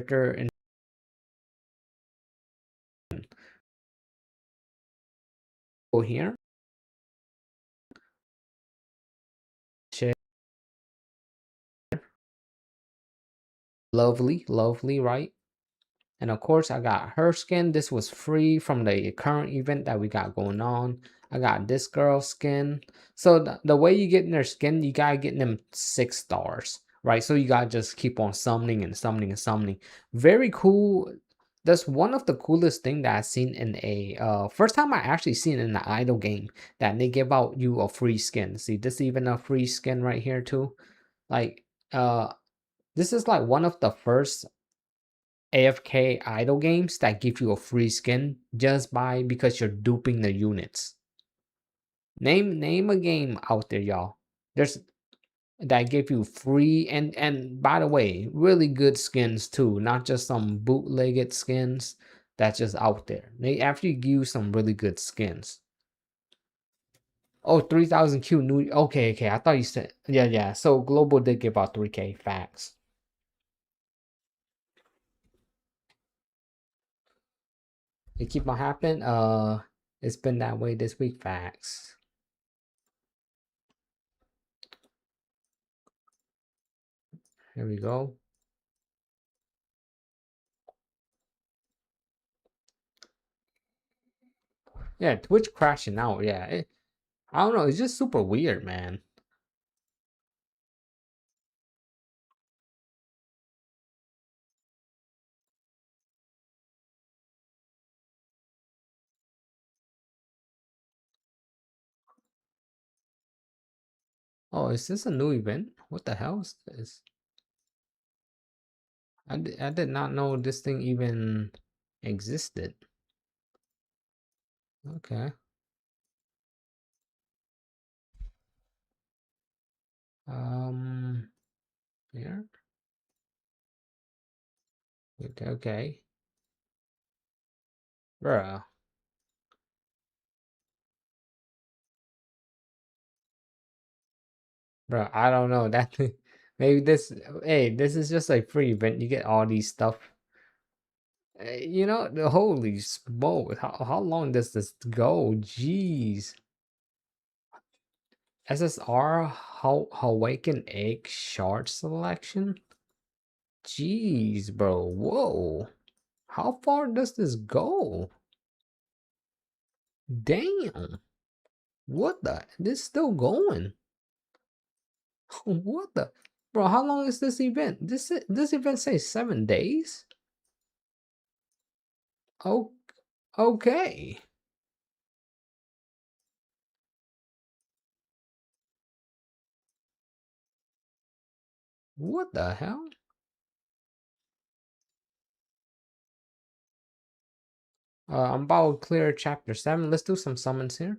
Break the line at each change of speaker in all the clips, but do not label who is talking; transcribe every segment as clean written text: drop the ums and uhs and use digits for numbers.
character and go here. Share. Lovely, lovely, right? And of course, I got her skin. This was free from the current event that we got going on. I got this girl's skin. So the way you get in their skin, you gotta get them 6 stars, right? So you gotta just keep on summoning and summoning and summoning. Very cool. That's one of the coolest thing that I've seen in a first time I actually seen in an idle game that they give out you a free skin. See, this even a free skin right here too. Like this is like one of the first AFK idle games that give you a free skin just by because you're duping the units. Name a game out there, y'all. There's that give you free and by the way, really good skins too, not just some bootlegged skins that's just out there. They actually give you some really good skins. Oh, 3000 Q new. Okay, okay. I thought you said yeah. So global did give out 3K facts. It keep on happening. It's been that way this week. Facts. Here we go. Yeah, Twitch crashing out. Yeah, I don't know. It's just super weird, man. Oh, is this a new event? What the hell is this? I did not know this thing even existed. Okay. Here. Okay. Bruh. Bruh, I don't know. That maybe this hey, this is just a free event. You get all these stuff. You know, the holy smoke. How long does this go? Jeez. SSR Awaken Egg Shard Selection? Jeez, bro. Whoa. How far does this go? Damn. What the? This still going. What the? Bro, how long is this event? This event says 7 days? Oh, okay. What the hell? I'm about to clear chapter 7. Let's do some summons here.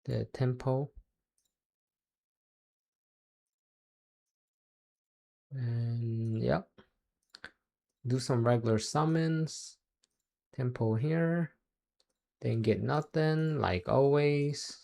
The tempo. And yep. Do some regular summons. Tempo here. Didn't get nothing, like always.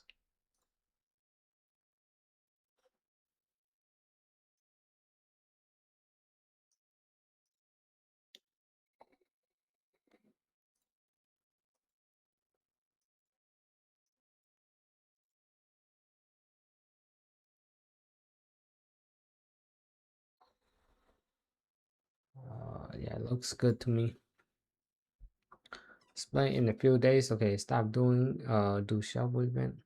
Yeah, it looks good to me. Display in a few days. Okay, stop doing do shovel event.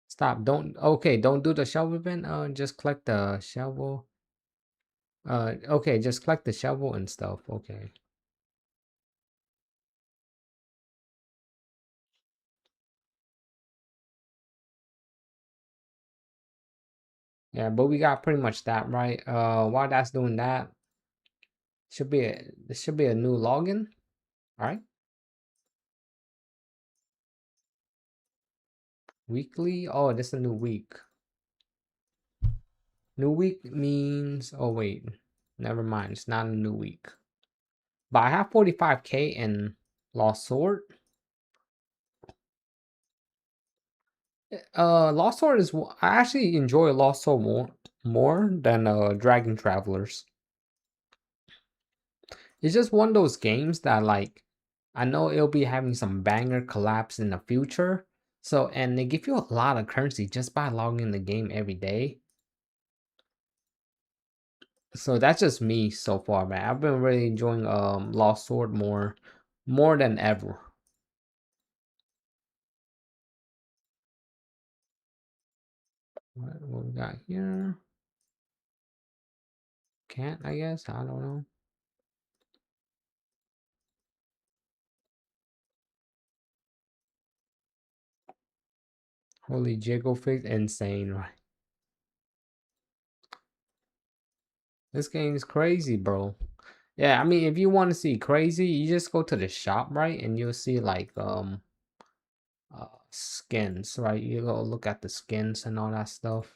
Stop. Don't don't do the shovel event. Just collect the shovel. Okay, just collect the shovel and stuff. Okay. Yeah, but we got pretty much that right. While that's doing that, there should be a new login. All right. Weekly. Oh, this is a new week. New week means oh wait, never mind. It's not a new week. But I have 45K and Lost Sword. Lost Sword is I actually enjoy Lost Sword more than Dragon Travelers. It's just one of those games that like I know it'll be having some banger collapse in the future. So and they give you a lot of currency just by logging in the game every day. So that's just me so far, man. I've been really enjoying Lost Sword more than ever. What we got here? Can't, I guess. I don't know. Holy jiggle face, insane, right? This game's crazy, bro. Yeah, I mean, if you want to see crazy, you just go to the shop, right? And you'll see like skins, right? You go look at the skins and all that stuff.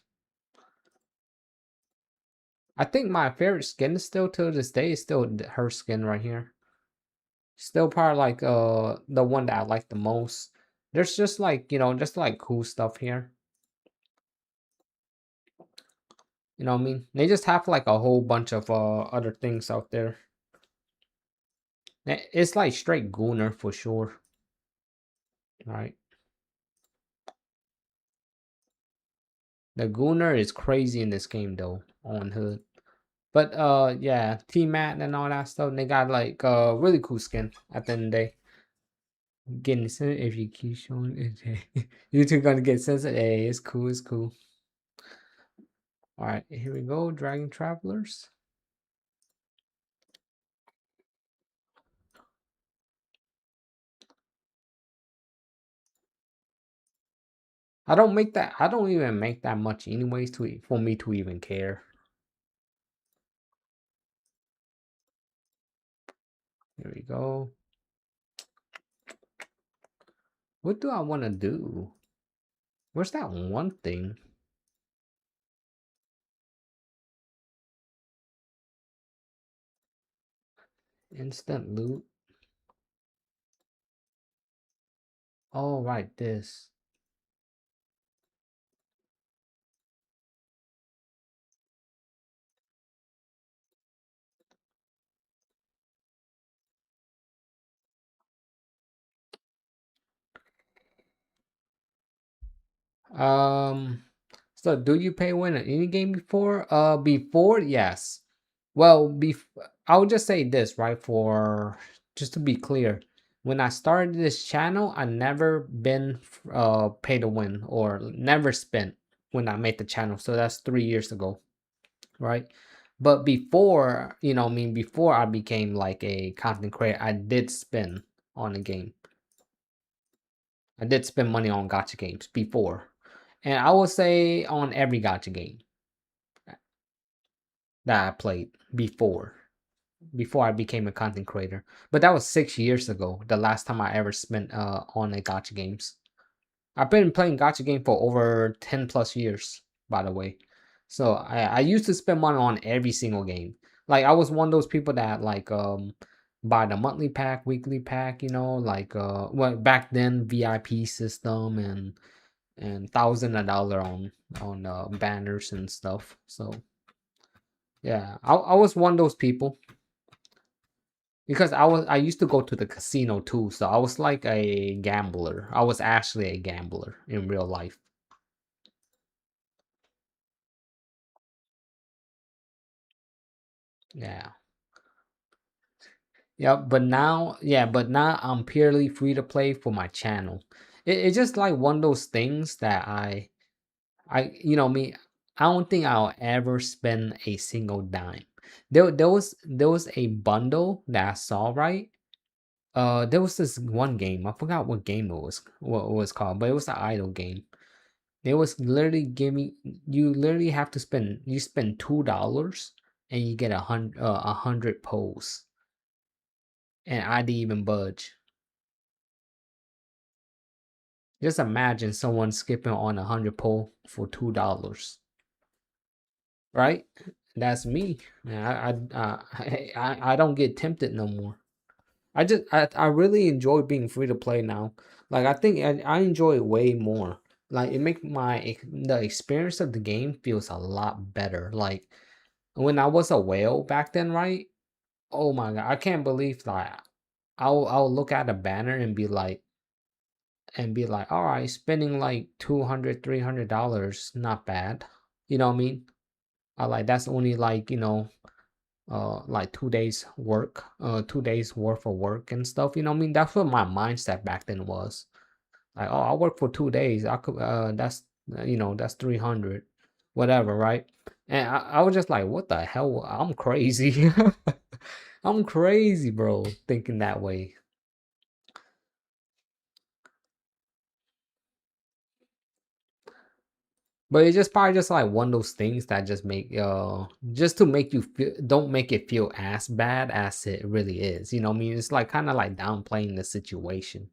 I think my favorite skin is still to this day is still her skin right here. Still probably like the one that I like the most. There's just like, you know, just like cool stuff here. You know what I mean? They just have like a whole bunch of other things out there. It's like straight Gooner for sure. Right. The Gooner is crazy in this game though, on Hood. But yeah, T-Mat and all that stuff, they got like really cool skin at the end of the day. Getting censored if you keep showing it. You two gonna get censored. Hey, it's cool, it's cool. Alright, here we go, Dragon Travelers. I don't even make that much anyways for me to even care. Here we go. What do I want to do? Where's that one thing? Instant loot. Oh, right, this. So do you pay win in any game before? Before, yes. Well, I'll just say this, right? For just to be clear, when I started this channel, I never been pay to win or never spent when I made the channel. So that's 3 years ago, right? But before, you know, I mean, before I became like a content creator, I did spend on the game. I did spend money on gacha games before. And I would say on every gacha game that I played before I became a content creator. But that was 6 years ago, the last time I ever spent on a gacha games. I've been playing gacha game for over 10 plus years, by the way. So I used to spend money on every single game. Like I was one of those people that like buy the monthly pack, weekly pack, you know, like well back then VIP system and $1,000 on banners and stuff. So yeah, I was one of those people because I used to go to the casino too, so I was like a gambler. I was actually a gambler in real life. Yeah. Yep, but now I'm purely free to play for my channel. It's just like one of those things that you know me, I don't think I'll ever spend a single dime. There was a bundle that I saw, right? There was this one game. I forgot what game what it was called, but it was an idle game. It was literally giving you literally have to spend $2 and you get 100 polls, and I didn't even budge. Just imagine someone skipping on 100 poll for $2, right? That's me. Man, I don't get tempted no more. I really enjoy being free to play now. Like I think I enjoy it way more. Like it make the experience of the game feels a lot better. Like when I was a whale back then, right? Oh my god, I can't believe that. I'll look at a banner and be like, all right, spending like 200, $300, not bad. You know what I mean? I like that's only like, like 2 days work, 2 days worth of work and stuff. You know what I mean? That's what my mindset back then was. Like, oh, I work for 2 days. I could, that's, that's 300, whatever, right? And I was just like, what the hell? I'm crazy. I'm crazy, bro, thinking that way. But it's just probably just like one of those things that just make just to make you feel, don't make it feel as bad as it really is. You know what I mean? It's like kind of like downplaying the situation.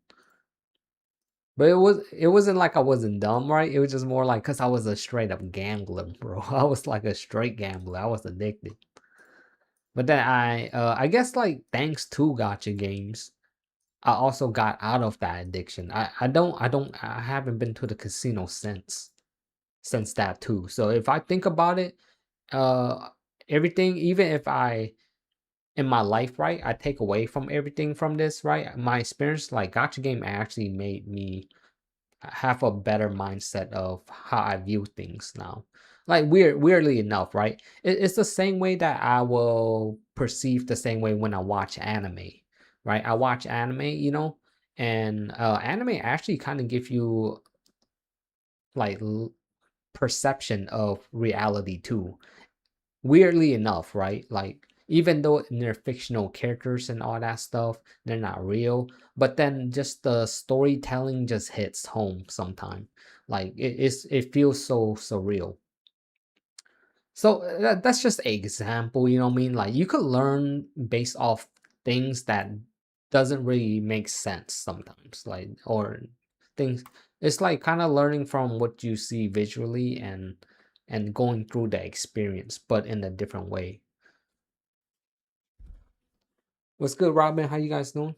But it wasn't like I wasn't dumb, right? It was just more like because I was a straight up gambler, bro. I was like a straight gambler. I was addicted. But then I guess like thanks to gotcha games, I also got out of that addiction. I haven't been to the casino since that too. So if I think about it, uh everything, even if I in my life, right, I take away from everything from this, right? My experience, like gotcha game actually made me have a better mindset of how I view things now. Like weirdly enough, right? It's the same way that I will perceive the same way when I watch anime, right? I watch anime, and anime actually kind of give you like perception of reality too. Weirdly enough, right? Like even though they're fictional characters and all that stuff, they're not real. But then just the storytelling just hits home sometime. Like it feels so surreal. So that's just an example, you know what I mean? Like you could learn based off things that doesn't really make sense sometimes, like or things. It's like kind of learning from what you see visually and going through the experience, but in a different way. What's good, Robin? How you guys doing?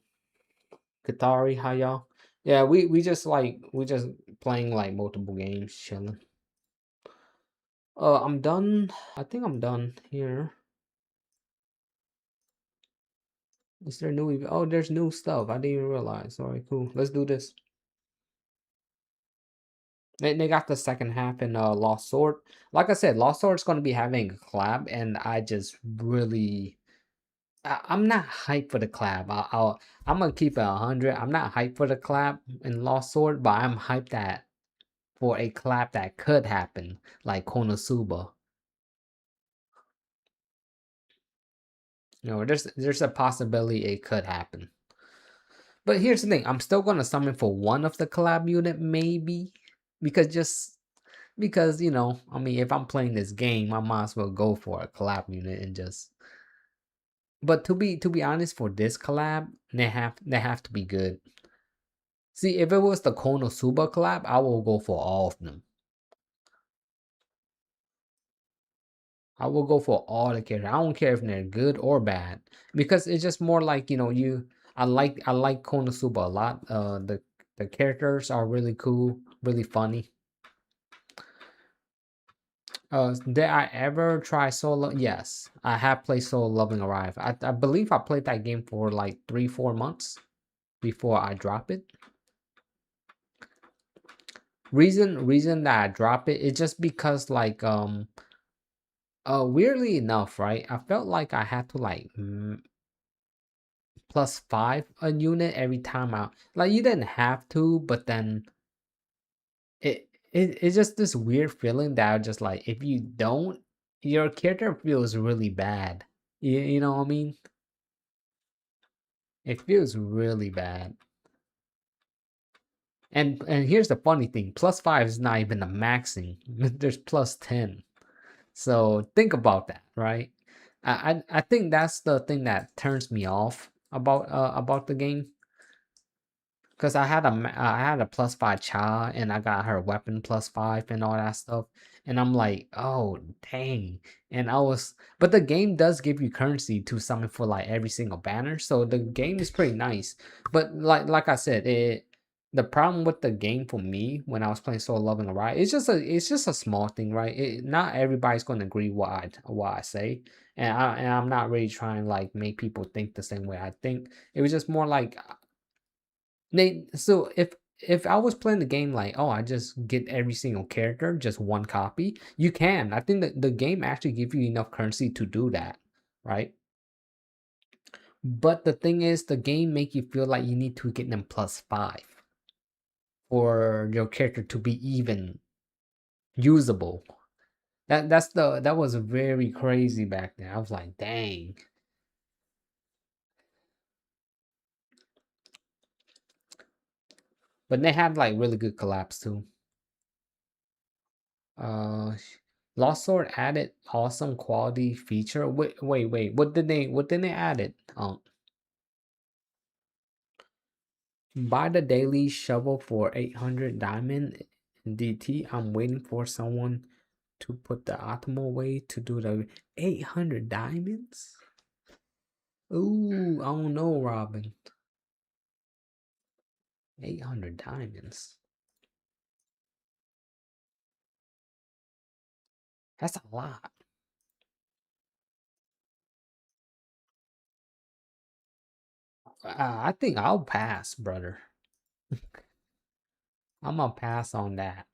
Katari, how y'all? Yeah, we just playing like multiple games, chilling. I'm done. I think I'm done here. Is there new? Oh, there's new stuff. I didn't even realize. All right, cool. Let's do this. They got the second half in Lost Sword. Like I said, Lost Sword is going to be having a collab, and I just really, I'm not hyped for the collab. I'm gonna keep it 100. I'm not hyped for the collab in Lost Sword, but I'm hyped that for a collab that could happen, like Konosuba. There's a possibility it could happen. But here's the thing, I'm still gonna summon for one of the collab unit, maybe. Because I mean if I'm playing this game, I might as well go for a collab unit and just but to be honest, for this collab, they have to be good. See, if it was the Konosuba collab, I will go for all of them. I will go for all the characters. I don't care if they're good or bad because it's just more like I like Konosuba a lot. The characters are really cool, really funny. Did I ever try solo? Yes, I have played Solo Loving Arrive. I believe I played that game for like 3-4 months before I drop it. Reason that I drop it is just because like weirdly enough, right? I felt like I had to like +5 a unit every time out. Like you didn't have to, but then it's just this weird feeling that just like if you don't, your character feels really bad. You know what I mean? It feels really bad. And here's the funny thing: +5 is not even the maxing. There's +10. So think about that, right? I think that's the thing that turns me off about the game. Cause I had a +5 Cha and I got her weapon +5 and all that stuff. And I'm like, oh dang. And but the game does give you currency to summon for like every single banner. So the game is pretty nice. But like I said, the problem with the game for me when I was playing Solo Leveling, right? It's just a small thing, right? Not everybody's gonna agree what I say. And I'm not really trying to like make people think the same way I think. It was just more like so if I was playing the game like, oh, I just get every single character, just one copy, you can. I think that the game actually gives you enough currency to do that, right? But the thing is, the game make you feel like you need to get them +5 for your character to be even usable. That was very crazy back then. I was like, dang. But they had like really good collabs too. Uh, Lost Sword added awesome quality feature. Wait. What did they add it? Buy the daily shovel for 800 diamond in DT. I'm waiting for someone to put the optimal way to do the 800 diamonds. Ooh, I don't know, Robin. 800 diamonds. That's a lot. I think I'll pass, brother. I'm gonna pass on that.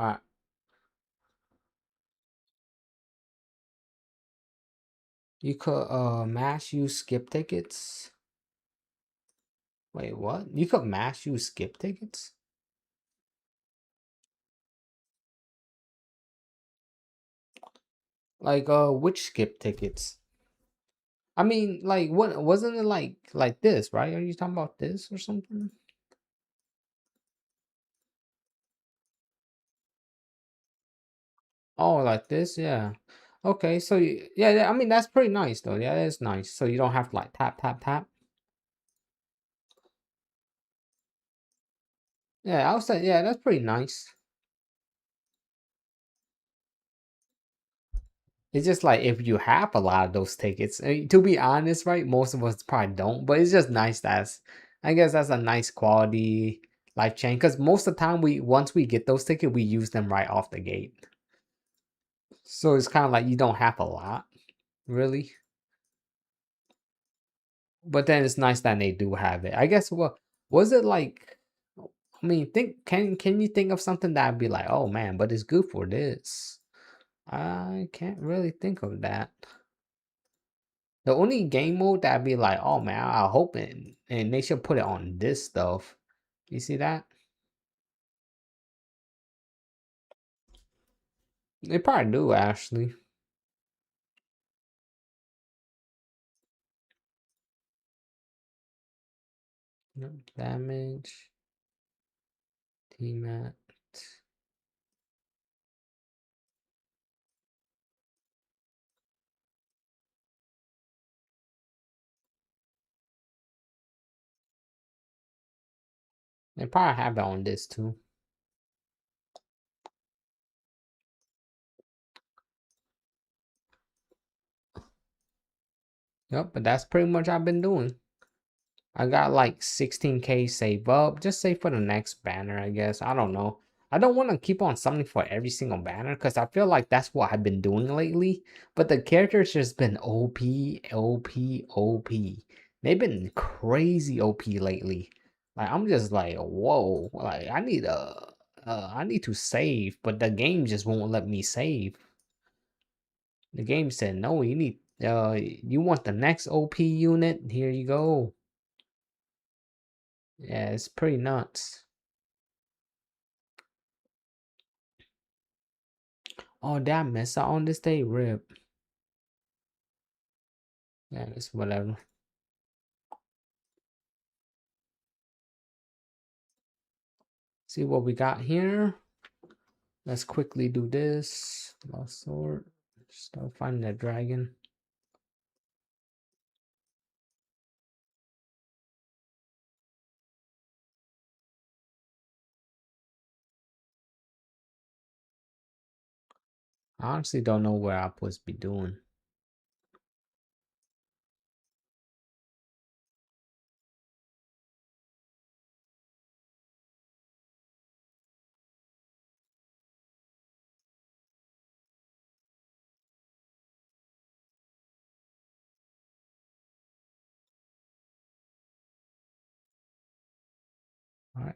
Alright. You could mass use skip tickets. Wait, what? You could mass use skip tickets? Like which skip tickets? I mean, like what wasn't it like this, right? Are you talking about this or something? Oh, like this, yeah. Okay, so yeah, I mean that's pretty nice though. Yeah, that's nice. So you don't have to like tap tap tap. Yeah, I would say yeah, that's pretty nice. It's just like if you have a lot of those tickets, to be honest, right? Most of us probably don't, but it's just nice I guess that's a nice quality life change because most of the time once we get those tickets, we use them right off the gate. So it's kind of like you don't have a lot, really. But then it's nice that they do have it. I guess what was it like? I mean, can you think of something that'd be like, oh man, but it's good for this? I can't really think of that. The only game mode that'd be like, oh man, I hope and they should put it on this stuff. You see that? They probably do actually. Yep, damage, T-mat. They probably have it on this too. Yep, but that's pretty much I've been doing. I got like 16K save up. Just save for the next banner, I guess. I don't know. I don't want to keep on summoning for every single banner because I feel like that's what I've been doing lately. But the characters just been OP, OP, OP. They've been crazy OP lately. Like I'm just like, whoa. Like I need to save, but the game just won't let me save. The game said no. You want the next OP unit? Here you go. Yeah, it's pretty nuts. Oh, damn, miss out on this day, rip. Yeah, it's whatever. See what we got here. Let's quickly do this. Lost sword. Start finding that dragon. I honestly don't know where I'm supposed to be doing. All right.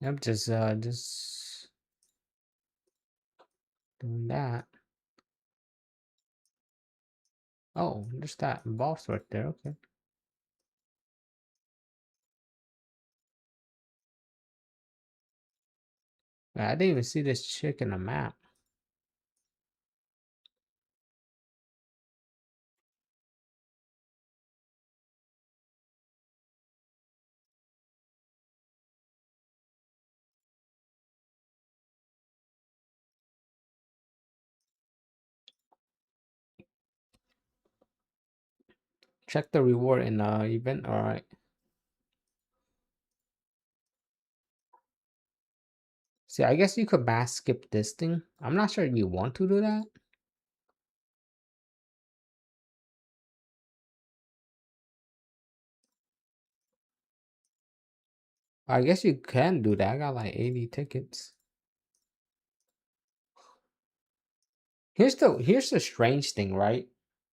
Yep, just doing that. Oh, there's that boss right there. Okay. I didn't even see this chick in the map. Check the reward in the event. All right. See, I guess you could mass skip this thing. I'm not sure if you want to do that. I guess you can do that. I got like 80 tickets. Here's the strange thing, right?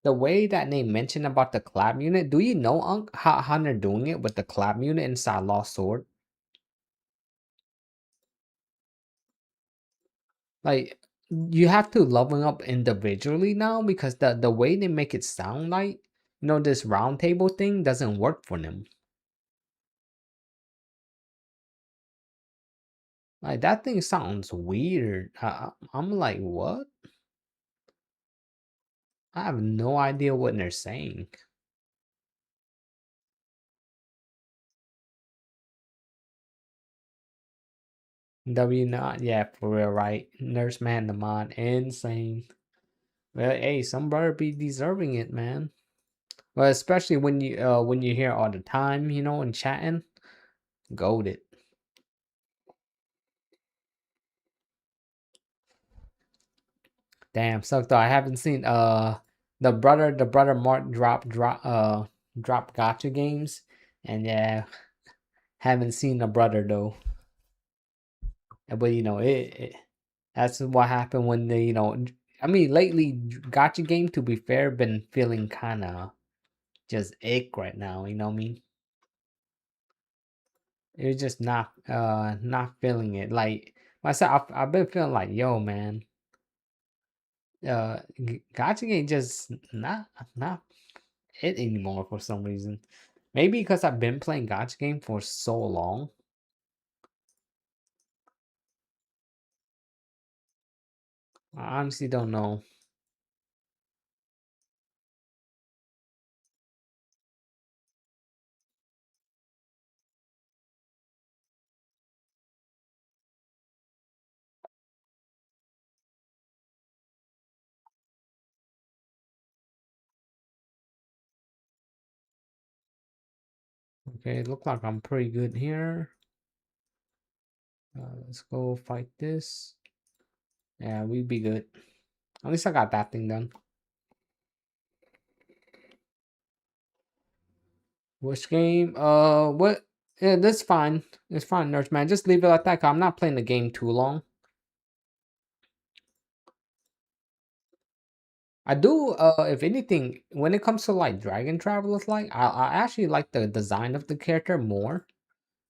The way that they mentioned about the collab unit. Do you know how they're doing it with the collab unit inside Lost Sword? Like you have to level up individually now because the way they make it sound like, this round table thing doesn't work for them. Like that thing sounds weird. I'm like, what? I have no idea what they're saying. W not, yeah, for real, right? Nurse Man the mod, insane. Well, hey, some brother be deserving it, man. Well, especially when you hear all the time, and chatting, goaded. Damn, sucked though. I haven't seen the brother Mark drop gotcha games, and yeah, haven't seen the brother though. But it that's what happened when I mean lately gotcha game, to be fair, been feeling kind of just ick right now. You know what I mean? It's just not feeling it. Like myself, I've been feeling like, yo, man, gotcha game just not it anymore for some reason. Maybe because I've been playing gotcha game for so long. I honestly don't know. Okay, look like I'm pretty good here. Let's go fight this. Yeah, we'd be good. At least I got that thing done. Which game? What? Yeah, that's fine. It's fine, Nurse Man. Just leave it like that. 'Cause I'm not playing the game too long. I do. If anything, when it comes to like Dragon Travelers, like I actually like the design of the character more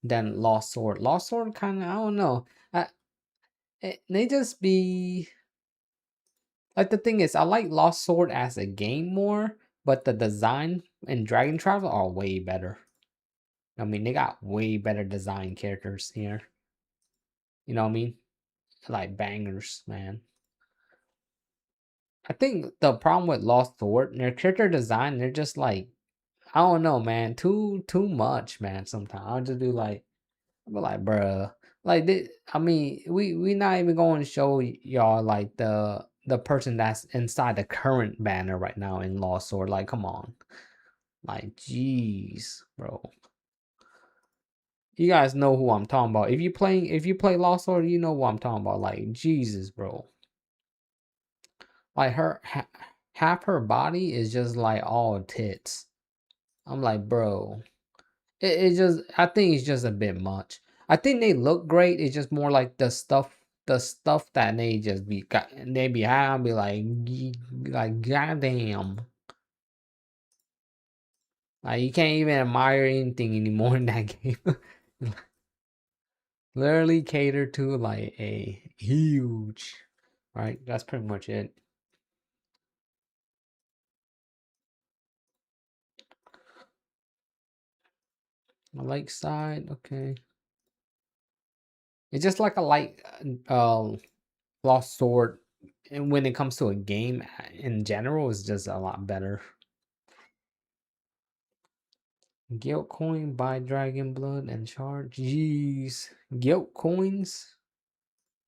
than Lost Sword. Lost Sword kind of, I don't know. They just be like, the thing is, I like Lost Sword as a game more, but the design in Dragon Travel are way better. I mean, they got way better design characters here. You know what I mean? Like bangers, man. I think the problem with Lost Sword, their character design, they're just like, I don't know, man, too much, man. Sometimes I'll just be like, bruh, like this, I mean, we not even going to show y'all like the person that's inside the current banner right now in Lost Sword. Like, come on, like, jeez, bro. You guys know who I'm talking about. If you play Lost Sword, you know what I'm talking about. Like, Jesus, bro. Like half her body is just like all tits. I'm like, bro. It just, I think it's just a bit much. I think they look great. It's just more like the stuff that they just be got. They be having be like, like goddamn. Like you can't even admire anything anymore in that game. Literally cater to like a huge, right? That's pretty much it. A lakeside, okay. It's just like a light, Lost Sword, and when it comes to a game in general, is just a lot better. Guilt coin, buy dragon blood and charge. Jeez, guilt coins.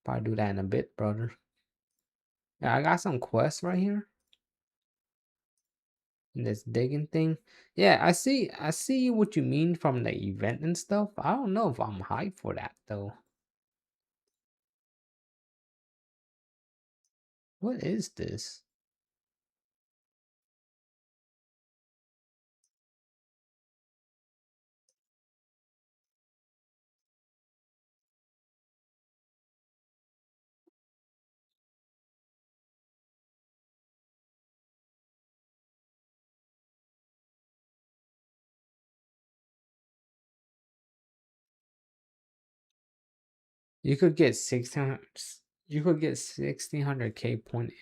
Probably do that in a bit, brother. Yeah, I got some quests right here in this digging thing. Yeah, I see what you mean from the event and stuff. I don't know if I'm hyped for that though. What is this? You could get 1600. You could get 1600k point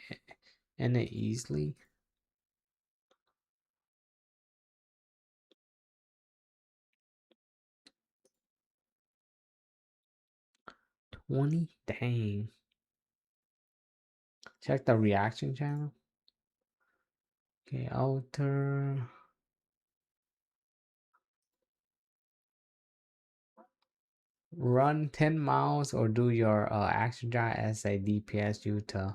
in it easily. 20. Dang. Check the reaction channel. Okay, alter. Run 10 miles or do your action drive as a DPS Utah.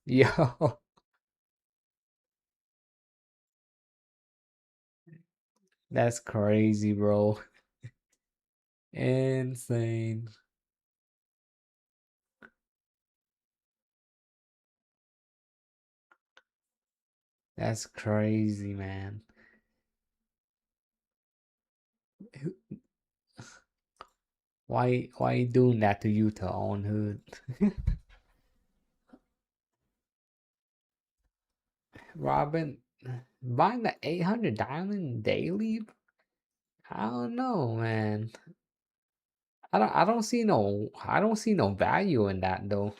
Yo, that's crazy, bro. Insane. That's crazy, man. Why you doing that to Utah on hood? Robin, buying the 800 diamond daily? I don't know, man. I don't see no value in that though.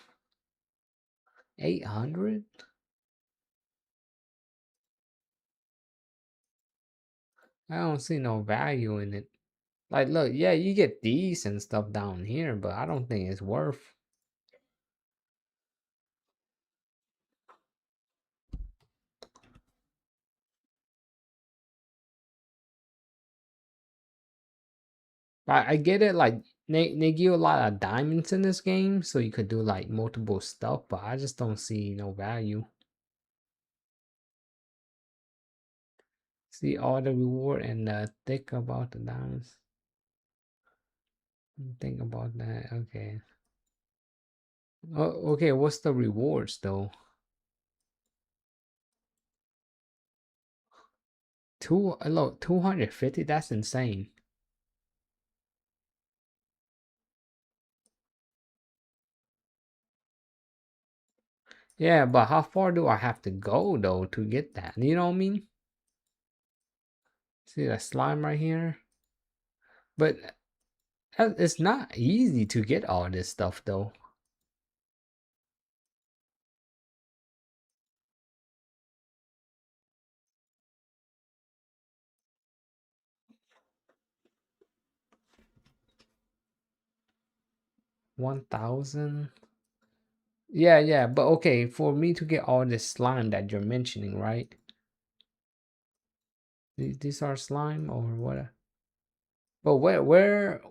800? I don't see no value in it. Like, look, yeah, you get these and stuff down here, but I don't think it's worth. I get it, like they give a lot of diamonds in this game, so you could do like multiple stuff, but I just don't see no value. See all the reward and thick about the diamonds. Think about that. Okay. Oh, okay. What's the rewards though? 250. That's insane. Yeah, but how far do I have to go though to get that? You know what I mean? See that slime right here? But it's not easy to get all this stuff though. $1,000. Yeah, yeah, but okay, for me to get all this slime that you're mentioning, right? These are slime or what? But where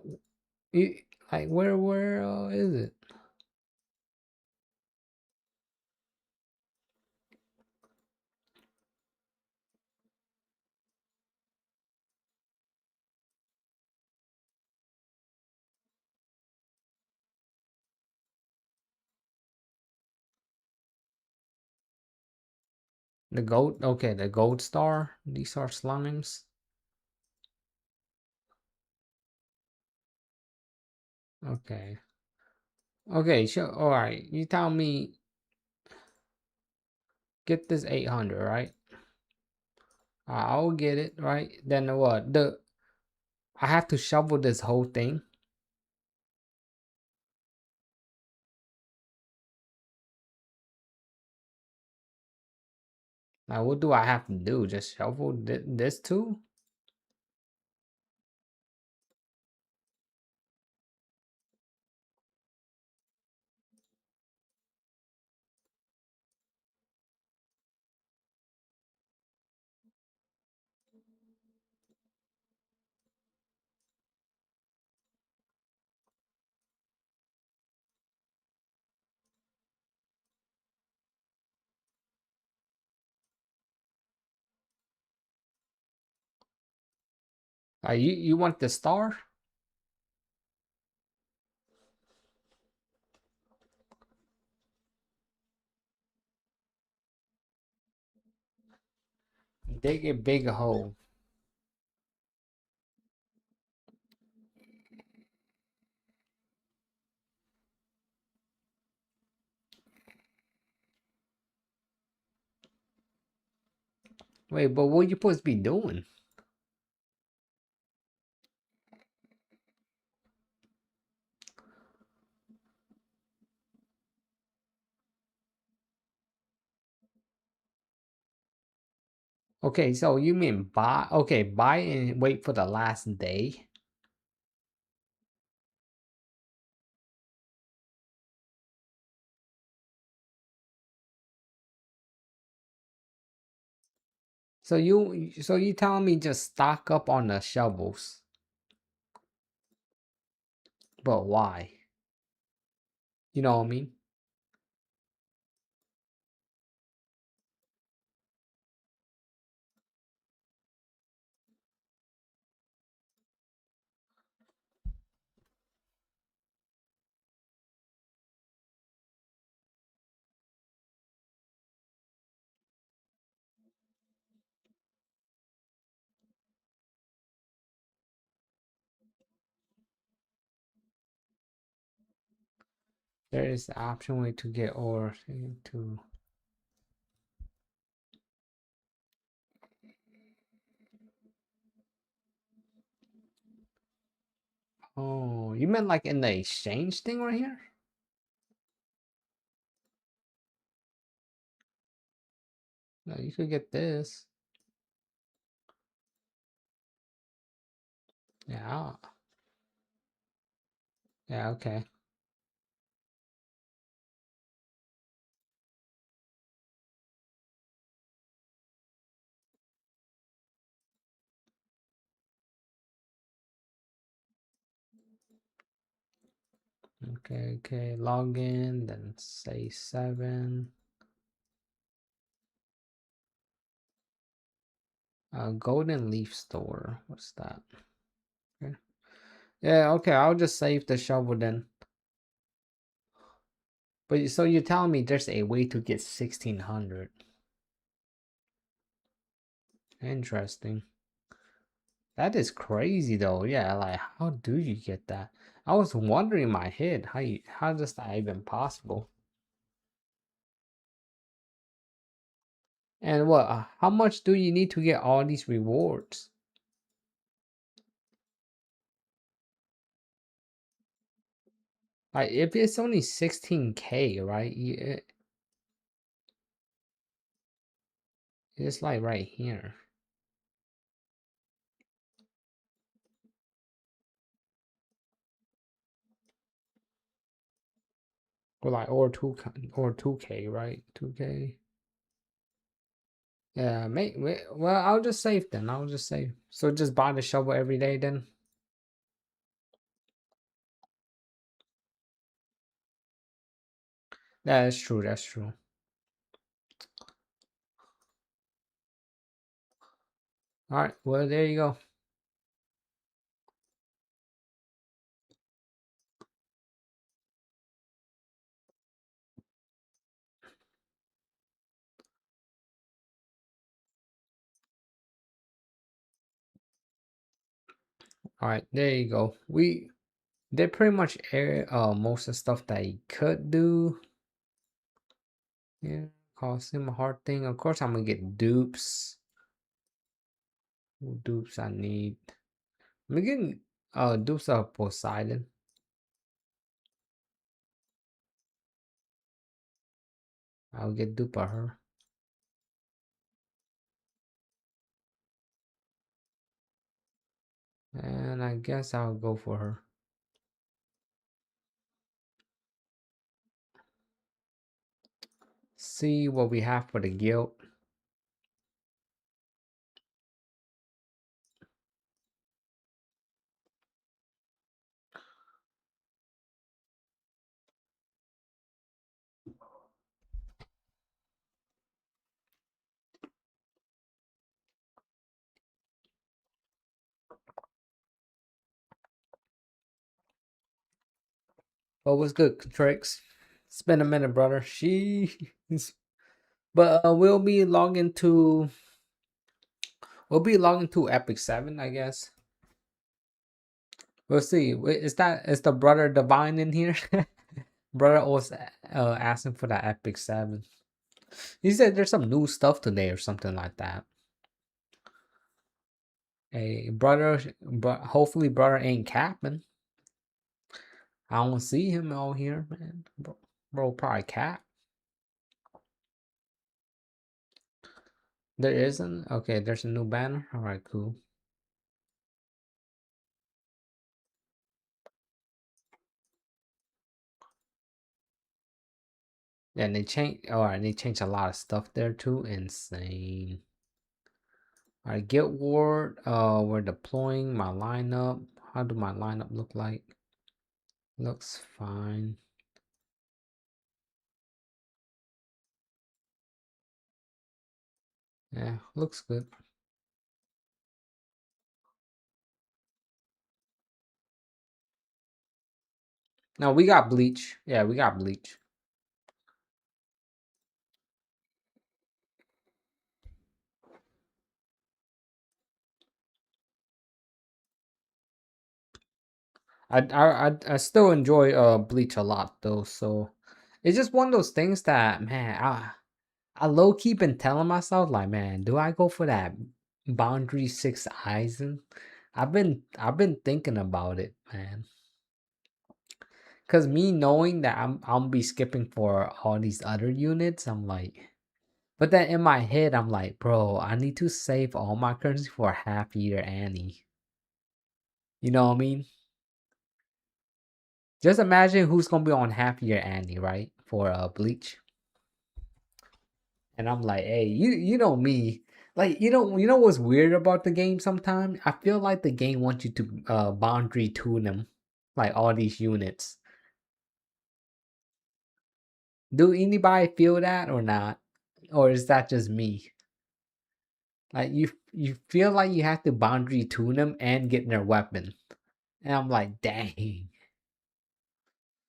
you like where is it? The gold, okay, the gold star. These are slimes. Okay. Okay, sure. All right. You tell me get this 800, right? I'll get it, right? Then what? I have to shovel this whole thing. Now, what do I have to do? Just shovel this too? You want the star? Dig a big hole. Wait, but what you supposed to be doing? Okay, so you mean buy? Okay, buy and wait for the last day. So you telling me just stock up on the shovels, but why? You know what I mean? There is the option way to get ore to. Oh, you meant like in the exchange thing right here? No, you could get this. Yeah. Yeah. Okay. Okay. Okay. Log in. Then say 7. Golden leaf store. What's that? Okay. Yeah, okay, I'll just save the shovel then. But so you're telling me there's a way to get 1600. Interesting. That is crazy though. Yeah, like how do you get that? I was wondering in my head how does that even possible? And what how much do you need to get all these rewards? Like if it's only 16K, right? It's like right here. Or like or 2K, right? 2K. Yeah, well, I'll just save then. I'll just save. So just buy the shovel every day then. That is true. That's true. All right. Well, there you go. All right. There you go. We did pretty much air most of the stuff that he could do. Yeah. Cost him a hard thing. Of course, I'm gonna get dupes. What dupes I need. I'm getting dupes of Poseidon. I'll get dupe of her. And I guess I'll go for her. See what we have for the guild. What was good, Tricks? It's been a minute, brother. But we'll be logging to Epic 7, I guess. We'll see. Is the brother Divine in here? Brother was asking for that Epic 7. He said there's some new stuff today or something like that. Hey, brother, but hopefully brother ain't capping. I don't see him out here, man. Bro probably cap. There isn't? Okay, there's a new banner. Alright, cool. Yeah, and they changed they changed a lot of stuff there too. Insane. Alright, Guild Ward. We're deploying my lineup. How do my lineup look like? Looks fine. Yeah, looks good. No, we got bleach. Yeah, we got bleach. I still enjoy bleach a lot though, so it's just one of those things that man, I low key been telling myself like, man, do I go for that boundary 6 Eisen? I've been thinking about it, man. Cause me knowing that I'll be skipping for all these other units, I'm like, but then in my head I'm like, bro, I need to save all my currency for half year Annie. You know what I mean? Just imagine who's gonna be on half year Annie, right? For Bleach. And I'm like, hey, you know me. Like, you know what's weird about the game sometimes? I feel like the game wants you to boundary tune them. Like all these units. Do anybody feel that or not? Or is that just me? Like you feel like you have to boundary tune them and get their weapon. And I'm like, dang.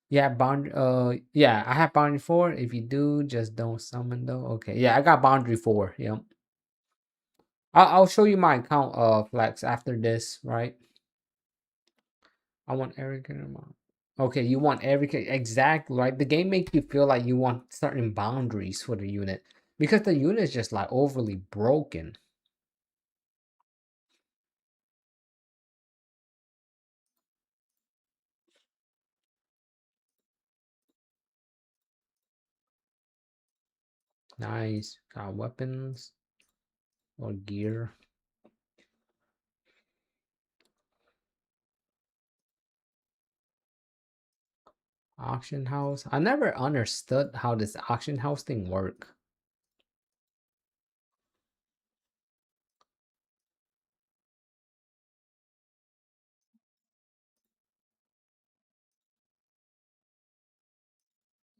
Yeah, boundary. Yeah, I have boundary 4. If you do, just don't summon though. Okay, yeah, I got boundary 4. Yep. I'll show you my account Flex after this, right? I want every character. Okay, you want every exactly right. The game makes you feel like you want certain boundaries for the unit because the unit is just like overly broken. Nice. Got weapons or gear. Auction house. I never understood how this auction house thing work.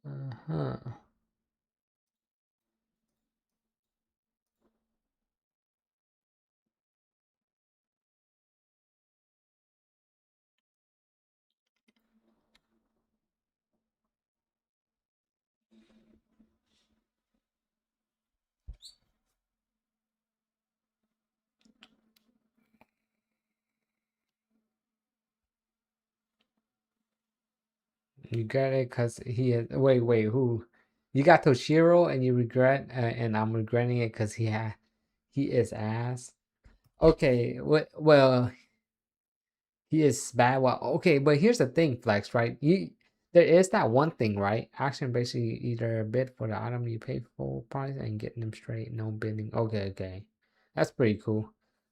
Uh-huh. You got it because he is. Wait, who? You got Toshiro and you regret, and I'm regretting it because he is ass. Okay, well, he is bad. Well, okay, but here's the thing, Flex, right? There is that one thing, right? Action basically either bid for the item you pay full price and getting them straight, no bidding. Okay. That's pretty cool.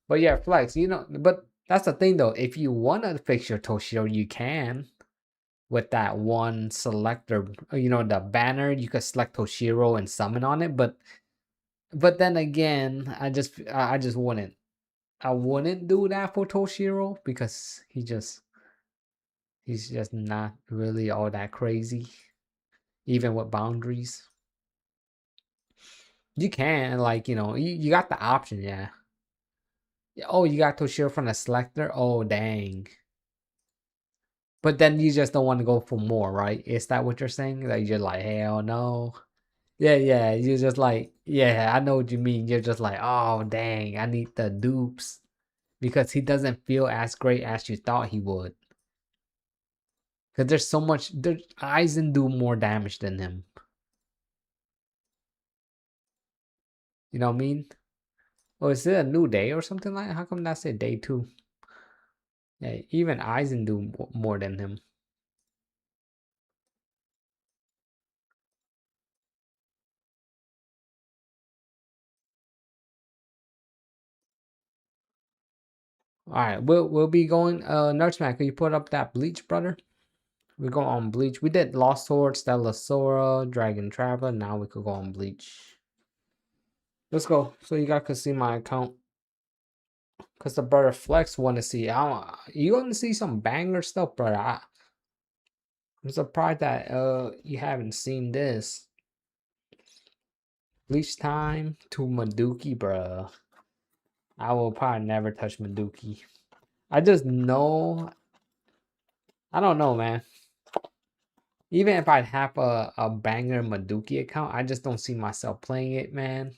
But yeah, Flex, but that's the thing though. If you want to fix your Toshiro, you can with that one selector, the banner, you could select Toshiro and summon on it, but then again, I just wouldn't. I wouldn't do that for Toshiro because he's just not really all that crazy, even with boundaries. You can, like, you got the option, yeah. Oh, you got Toshiro from the selector? Oh, dang. But then you just don't want to go for more, right? Is that what you're saying? Like, you're like, hell no. Yeah. You're just like, yeah, I know what you mean. You're just like, oh, dang, I need the dupes because he doesn't feel as great as you thought he would. Because there's so much, Aizen do more damage than him. You know what I mean? Oh, is it a new day or something like that? How come that's a day 2? Yeah, even Aizen do more than him. All right, we'll be going. Nurseman, can you put up that Bleach, brother? We go on Bleach. We did Lost Sword, Stella Sora, Dragon Traveler. Now we could go on Bleach. Let's go. So you guys can see my account. Cause the brother Flex want to see. You want to see some banger stuff, brother? I'm surprised that you haven't seen this. Bleach time to Maduki, bruh. I will probably never touch Maduki. I just know. I don't know, man. Even if I have a banger Maduki account, I just don't see myself playing it, man,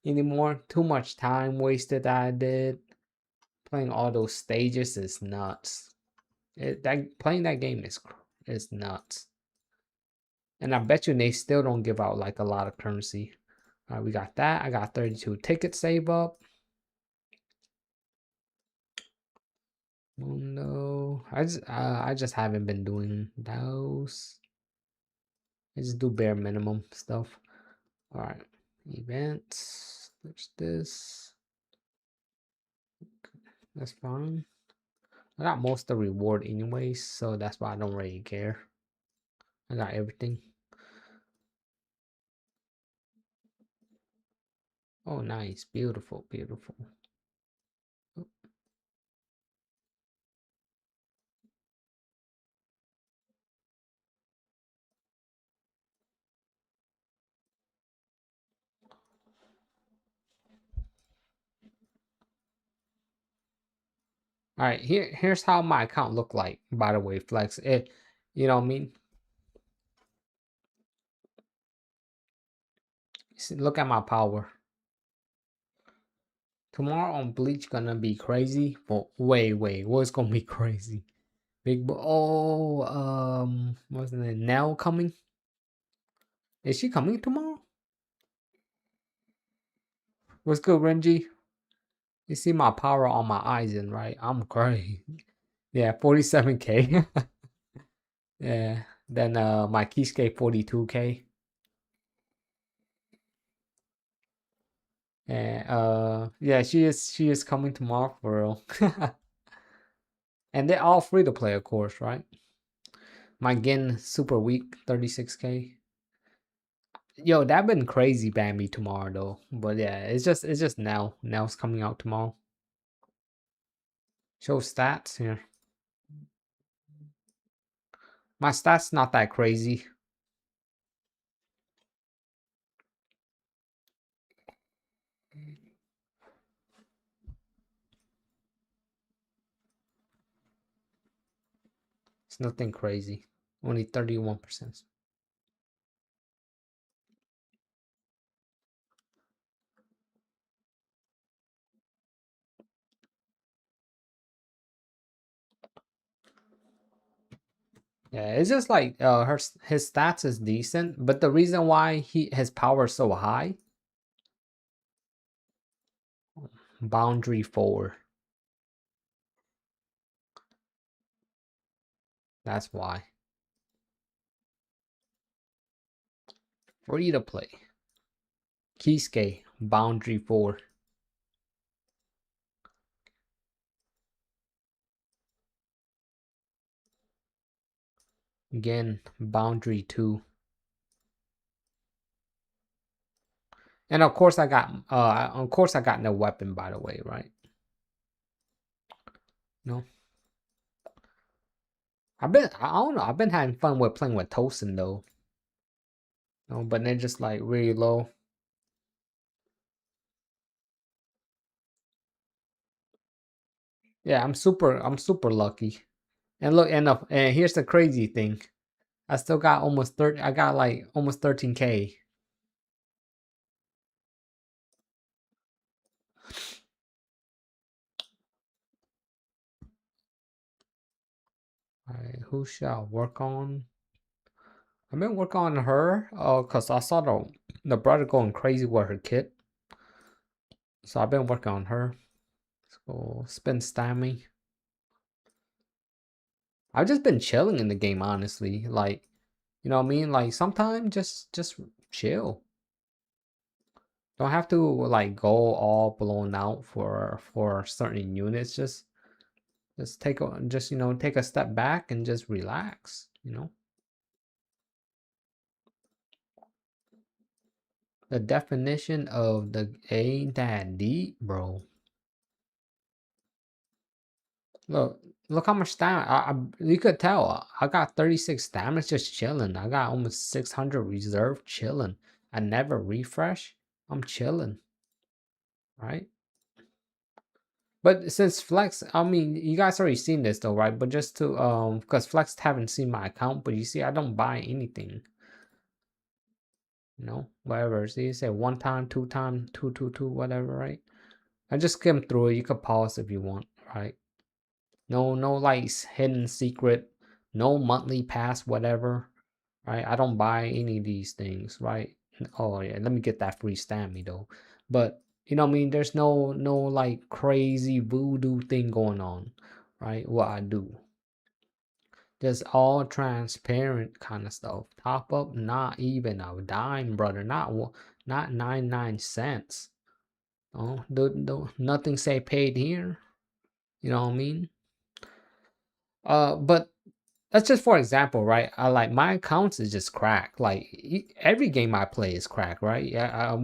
anymore. Too much time wasted that I did. Playing all those stages is nuts. Playing that game is nuts. And I bet you they still don't give out like a lot of currency. All right, we got that. I got 32 tickets save up. Oh no, I just haven't been doing those. I just do bare minimum stuff. All right, events. There's this. That's fine. I got most of the reward anyways, so that's why I don't really care. I got everything. Oh, nice, beautiful. Oh, All right, here's how my account look like. By the way, Flex, you know what I mean. See, look at my power. Tomorrow on Bleach gonna be crazy. But wait, what's gonna be crazy? Big what's the name? Nell coming? Is she coming tomorrow? What's good, Renji? You see my power on my eyes, in right? I'm crazy. Yeah, 47k. Yeah. Then my Kisuke 42k. And yeah, she is coming tomorrow for real. And they're all free to play, of course, right? My Gin super weak, 36k. Yo, that been crazy Bambi tomorrow though. But yeah, it's just now. Now's coming out tomorrow. Show stats here. My stats not that crazy. It's nothing crazy. Only 31%. Yeah, it's just like his stats is decent, but the reason why his power is so high, boundary 4. That's why. Free to play. Kisuke, boundary 4. Again, boundary 2. And of course I got no weapon, by the way, right? No. I don't know, I've been having fun with playing with Tosin though. No, but they're just like really low. Yeah, I'm super lucky. And look, and here's the crazy thing. I still got almost 30. I got like almost 13k. Alright, who shall work on? I've been working on her. Cause I saw the brother going crazy with her kit. So I've been working on her. So spin Stammy. I've just been chilling in the game, honestly. Like, you know what I mean? Like sometimes just chill. Don't have to like go all blown out for certain units. Just take a step back and just relax, you know. The definition of the ain't that deep, bro. Look how much stamina. You could tell I got 36 stamina just chilling. I got almost 600 reserve chilling. I never refresh. I'm chilling, right? But since Flex, I mean, you guys already seen this though, right? But just to because Flex haven't seen my account, but you see, I don't buy anything. You know, whatever. See, you say one time, two time, two, whatever, right? I just skim through it. You could pause if you want, right? No like hidden secret, no monthly pass, whatever, right? I don't buy any of these things, right? Oh yeah, let me get that free stammy though. But you know what I mean? There's no like crazy voodoo thing going on, right? What I do. Just all transparent kind of stuff. Top up, not even a dime, brother. Not 99 cents. Oh, nothing say paid here. You know what I mean? But that's just for example, right? I like my accounts is just crack. Like every game I play is crack, right? Yeah, I'll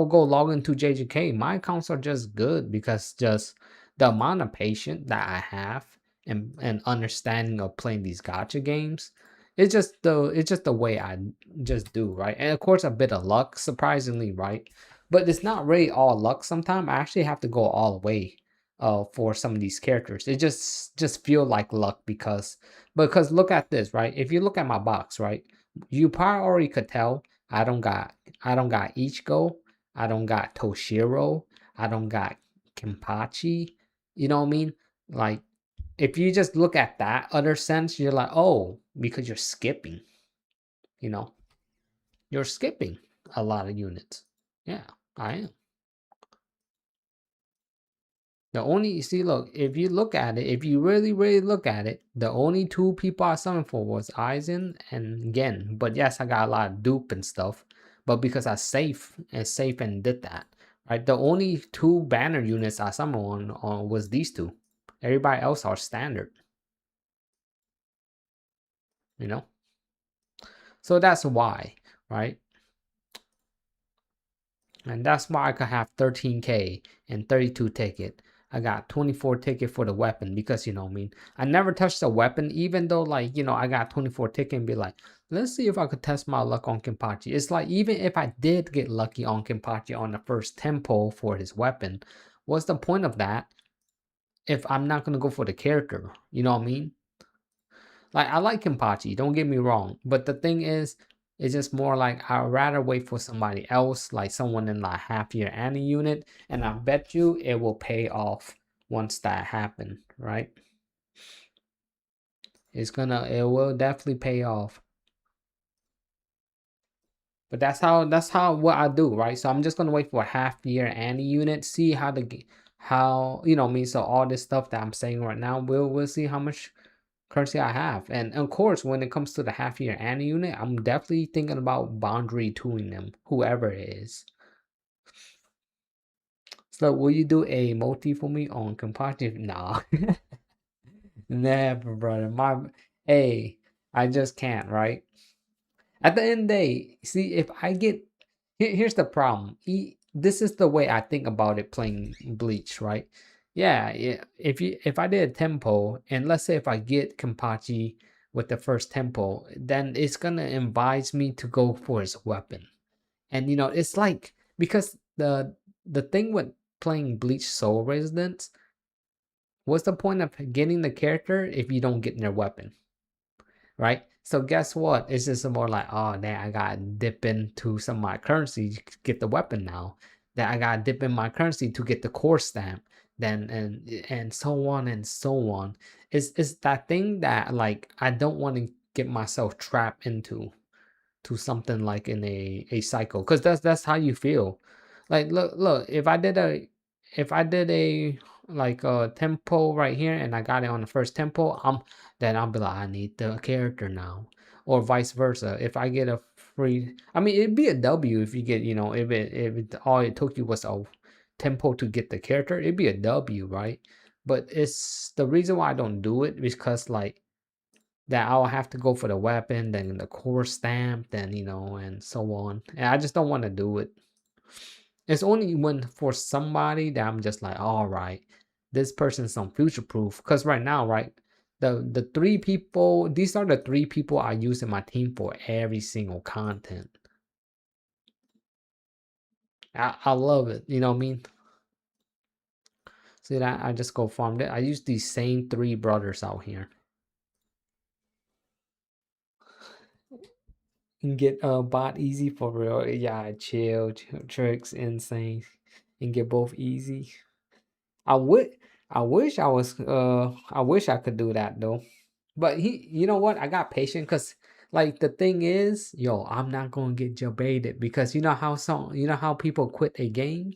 go log into JJK. My accounts are just good because just the amount of patience that I have and understanding of playing these gotcha games. It's just the way I just do, right? And of course a bit of luck, surprisingly, right? But it's not really all luck sometimes. I actually have to go all the way. for some of these characters. It just feel like luck because look at this, right? If you look at my box, right, you probably already could tell I don't got Ichigo, I don't got Toshiro, I don't got Kenpachi. You know what I mean? Like if you just look at that other sense, you're like, oh, because you're skipping, you know, you're skipping a lot of units. Yeah, I am. The only see, look, if you look at it, if you really look at it, the only two people I summoned for was Aizen and Gen. But yes, I got a lot of dupe and stuff. But because I safe and did that, right? The only two banner units I summoned on was these two. Everybody else are standard, you know. So that's why, right? And that's why I could have 13k and 32 ticket. I got 24 ticket for the weapon because, you know, I mean, I never touched a weapon, even though, like, you know, I got 24 ticket and be like, let's see if I could test my luck on Kenpachi. It's like, even if I did get lucky on Kenpachi on the first tempo for his weapon, what's the point of that if I'm not going to go for the character? You know what I mean? Like, I like Kenpachi, don't get me wrong. But the thing is, it's just more like I'd rather wait for somebody else, like someone in like half year any unit, and I bet you it will pay off once that happen, right? It will definitely pay off. But that's how what I do, right? So I'm just gonna wait for a half year any unit, see how you know me. So all this stuff that I'm saying right now, we'll see how much currency I have. And of course, when it comes to the half year annual unit, I'm definitely thinking about boundary tooling them, whoever it is. So will you do a multi for me on comparative? Nah. Never, brother. Hey, I just can't, right? At the end of the day, see if I get here's the problem. This is the way I think about it playing Bleach, right? Yeah. If I did a tempo, and let's say if I get Kenpachi with the first tempo, then it's gonna invite me to go for his weapon. And you know, it's like because the thing with playing Bleach Soul Resonance, what's the point of getting the character if you don't get their weapon? Right? So guess what? It's just more like, oh, damn, I gotta dip into some of my currency to get the weapon now. That I gotta dip in my currency to get the core stamp. Then and so on and so on. It's that thing that like I don't want to get myself trapped into to something like in a cycle because that's how you feel. Like look if I did a like a tempo right here and I got it on the first tempo, then I'll be like, I need the character now, or vice versa. If I get a free, I mean, it'd be a W if you get, you know, if it all it took you was a tempo to get the character, it'd be a W, right? But it's the reason why I don't do it because like that I'll have to go for the weapon, then the core stamp, then you know, and so on. And I just don't want to do it. It's only when for somebody that I'm just like, all right, this person's some future proof. Because right now, right, the three people, these are the three people I use in my team for every single content. I love it. You know what I mean? See that I just go farm it. I use these same three brothers out here. And get bot easy for real. Yeah, chill tricks, insane, and get both easy. I would I wish I wish I could do that though. But you know what? I got patient because like the thing is, yo, I'm not gonna get jebaited because you know how people quit a game?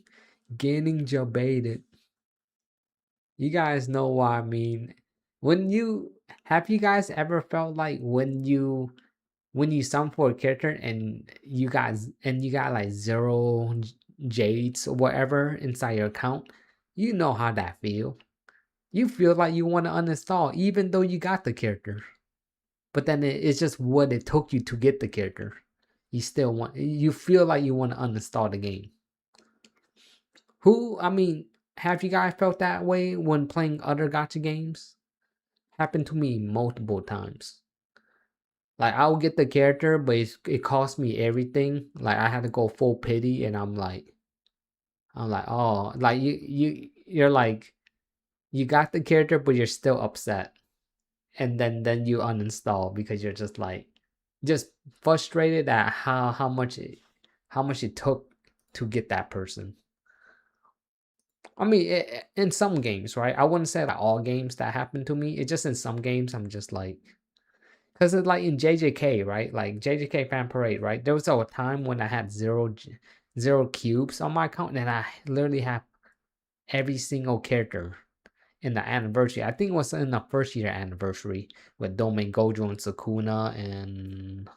Getting jebaited. You guys know what I mean. When you have you guys ever felt like when you sum for a character and you got like zero jades or whatever inside your account, you know how that feel. You feel like you want to uninstall even though you got the character. But then it's just what it took you to get the character. You feel like you want to uninstall the game. I mean, have you guys felt that way when playing other gacha games? Happened to me multiple times. Like I'll get the character, but it cost me everything. Like I had to go full pity, and I'm like, oh, like you're like, You got the character, but you're still upset, and then you uninstall because you're just like just frustrated at how much it took to get that person. I mean, in some games, right? I wouldn't say like all games that happen to me. It's just in some games I'm just like, because it's like in JJK, right? Like JJK Fan Parade, right? There was a time when I had zero cubes on my account, and I literally have every single character in the anniversary. I think it was in the first year anniversary with Domain Gojo and Sukuna and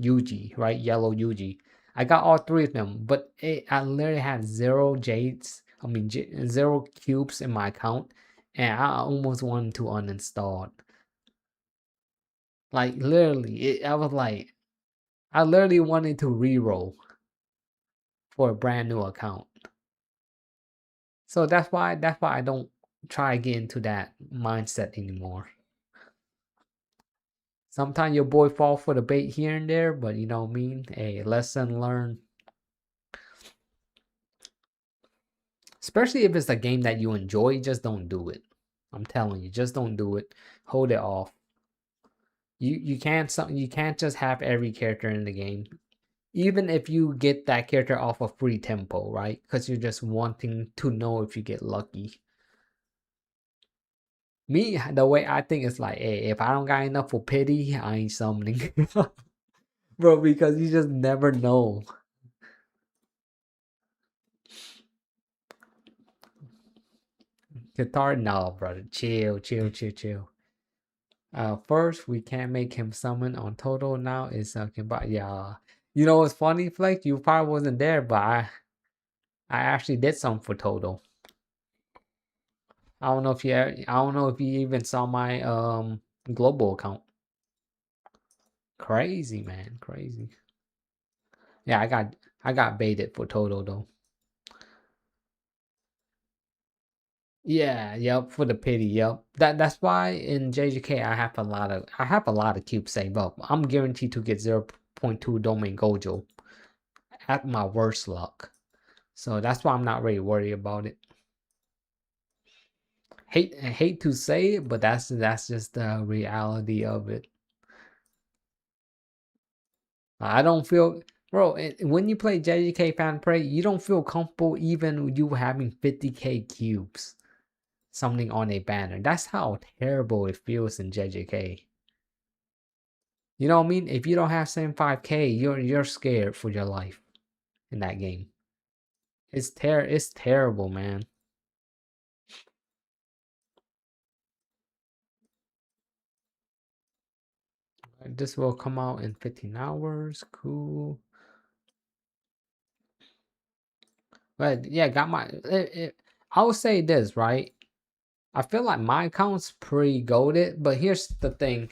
Yuji, right? Yellow Yuji. I got all three of them, but I literally had zero jades. I mean, zero cubes in my account, and I almost wanted to uninstall it. Like literally, I was like, I literally wanted to re-roll for a brand new account. So that's why I don't try to get into that mindset anymore. Sometimes your boy fall for the bait here and there, but you know what I mean? A lesson learned. Especially if it's a game that you enjoy, just don't do it. I'm telling you, just don't do it. Hold it off. You can't just have every character in the game. Even if you get that character off of free tempo, right? Because you're just wanting to know if you get lucky. Me, the way I think is like, hey, if I don't got enough for pity, I ain't summoning. Bro, because you just never know. Qatar, no, brother. Chill, chill, chill, chill. First, we can't make him summon on total now. It's but yeah. You know what's funny, Flex? You probably wasn't there, but I actually did some for total. I don't know if you even saw my global account. Crazy, man, crazy. Yeah, I got baited for total though. Yeah, yep, for the pity, yep. That's why in JJK I have a lot of cubes saved up. I'm guaranteed to get 0.2 domain gojo at my worst luck. So that's why I'm not really worried about it. Hate to say it, but that's just the reality of it. I don't feel, bro. When you play JJK Fan Prey, you don't feel comfortable even you having 50k cubes, something on a banner. That's how terrible it feels in JJK. You know what I mean? If you don't have 75k, you're scared for your life in that game. It's terrible, man. This will come out in 15 hours. Cool. But yeah, got my. I would say this, right? I feel like my account's pretty goated, but here's the thing.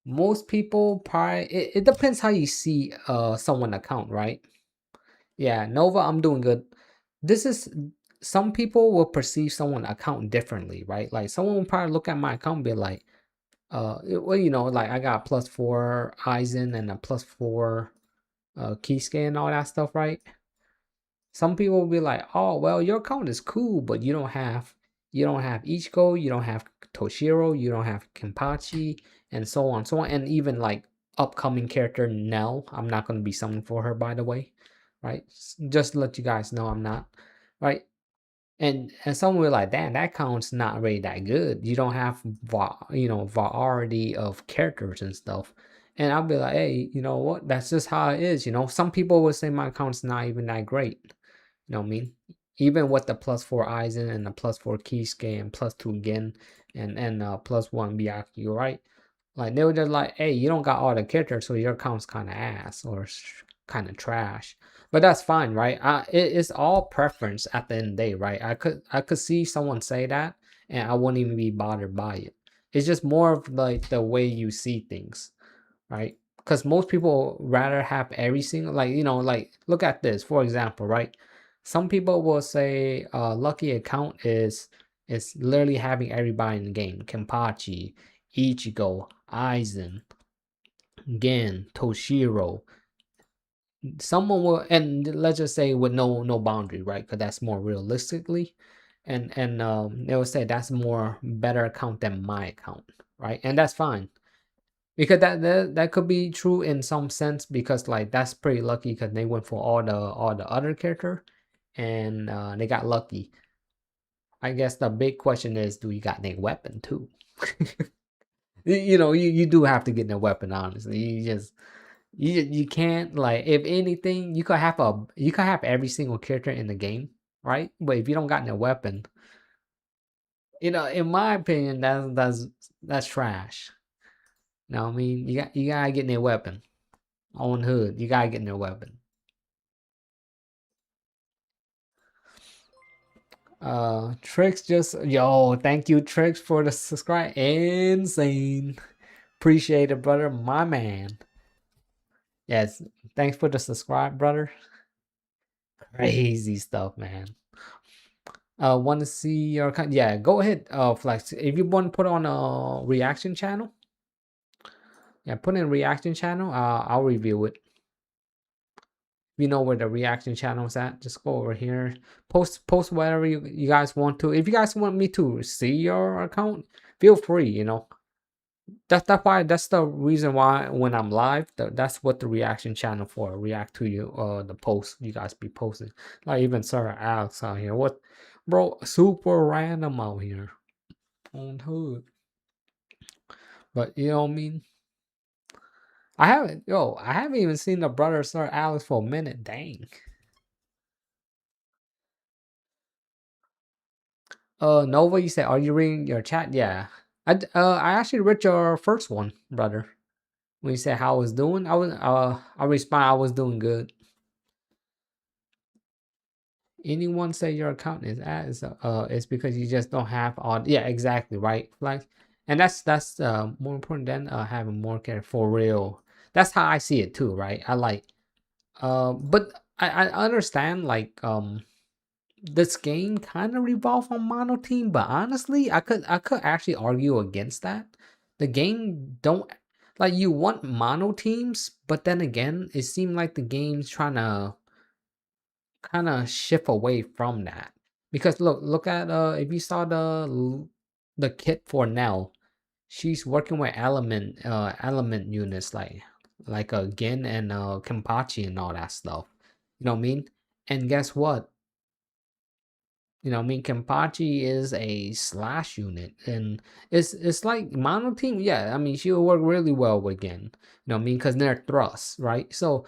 Most people probably it depends how you see someone account, right? Yeah, Nova, I'm doing good. This is some people will perceive someone account differently, right? Like someone will probably look at my account and be like, well, you know, like I got +4 Eisen and a +4 Keyskate and all that stuff, right? Some people will be like, "Oh, well, your account is cool, but you don't have Ichigo, you don't have Toshiro, you don't have Kenpachi, and so on, so on." And even like upcoming character Nell, I'm not gonna be summoning for her, by the way, right? Just to let you guys know, I'm not, right? And someone will like, "Damn, that account's not really that good. You don't have variety of characters and stuff." And I'll be like, "Hey, you know what? That's just how it is. You know, some people will say my account's not even that great." You know what I mean? Even with the +4 Eisen and the +4 Keysuke and +2 Gen and +1 Byakuya, right? Like they were just like, hey, you don't got all the characters, so your account's kind of ass or kind of trash. But that's fine, right? It's all preference at the end of the day, right? I could see someone say that, and I wouldn't even be bothered by it. It's just more of like the way you see things, right? Because most people rather have every single, like, you know, like look at this for example, right? Some people will say lucky account is literally having everybody in the game: Kenpachi, Ichigo, Aizen, Gen, Toshiro. Someone will, and let's just say with no boundary, right? Because that's more realistically. and they will say that's more better account than my account, right? And that's fine because that could be true in some sense because like that's pretty lucky because they went for all the other character and they got lucky. I guess the big question is, do you got their weapon too? You know, you do have to get their weapon. Honestly, you can't like if anything you could have every single character in the game, right? But if you don't got their weapon, you know, in my opinion, that's trash. You know what I mean? You gotta get their weapon on hood. You gotta get their weapon. Tricks just yo, thank you, Tricks, for the subscribe. Insane. Appreciate it, brother. My man. Yes, thanks for the subscribe, brother. Crazy stuff, man. Want to see your yeah, go ahead, Flex. If you want to put on a reaction channel, yeah, put in reaction channel. I'll review it. You know where the reaction channel is at, just go over here, post whatever you guys want to. If you guys want me to see your account, feel free, you know. That's the reason why when I'm live, that's what the reaction channel for. React to you the post you guys be posting. Like even Sir Alex out here. What bro, super random out here on hood. But you know what I mean? I haven't even seen the brother Sir Alex for a minute. Dang. Nova, you said, are you reading your chat? Yeah. I actually read your first one, brother. When you said how I was doing, I respond I was doing good. Anyone say your account is as it's because you just don't have all yeah, exactly, right? Like and that's more important than having more care for real. That's how I see it too, right? I like but I understand like this game kind of revolve on mono team, but honestly, I could actually argue against that. The game don't like you want mono teams, but then again, it seemed like the game's trying to kind of shift away from that. Because look at if you saw the kit for Nell, she's working with element units like Gin and Kenpachi and all that stuff. You know what I mean? And guess what? You know, I mean, Kenpachi is a slash unit, and it's like mono team. Yeah, I mean, she'll work really well with Gen. You know, what I mean, because they're thrusts, right? So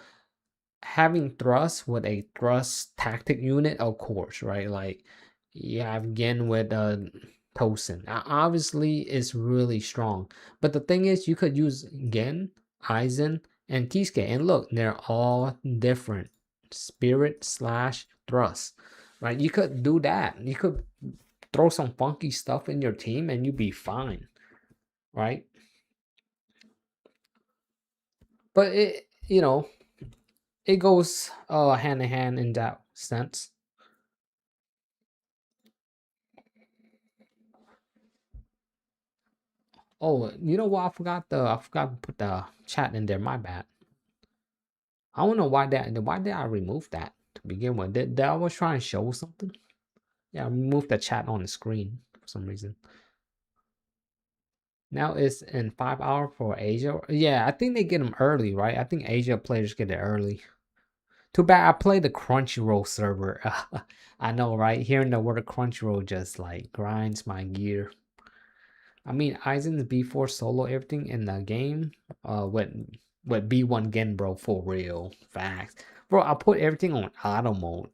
having thrust with a thrust tactic unit, of course, right? Like you have Gen with Tosin. Obviously, it's really strong, but the thing is, you could use Gen, Aizen, and Kisuke, and look, they're all different spirit slash thrust, right? You could do that. You could throw some funky stuff in your team, and you'd be fine, right? But it, you know, it goes hand in hand in that sense. Oh, you know what? I forgot to put the chat in there. My bad. I don't know why did I remove that to begin with? Did I was trying to show something? Yeah, I removed the chat on the screen for some reason. Now it's in 5 hours for Asia. Yeah, I think they get them early, right? I think Asia players get it early. Too bad I play the Crunchyroll server. I know, right? Hearing the word Crunchyroll just like grinds my gear. I mean, Aizen's B4 solo everything in the game. With B1 Gen, bro, for real. Facts. Bro, I put everything on auto mode.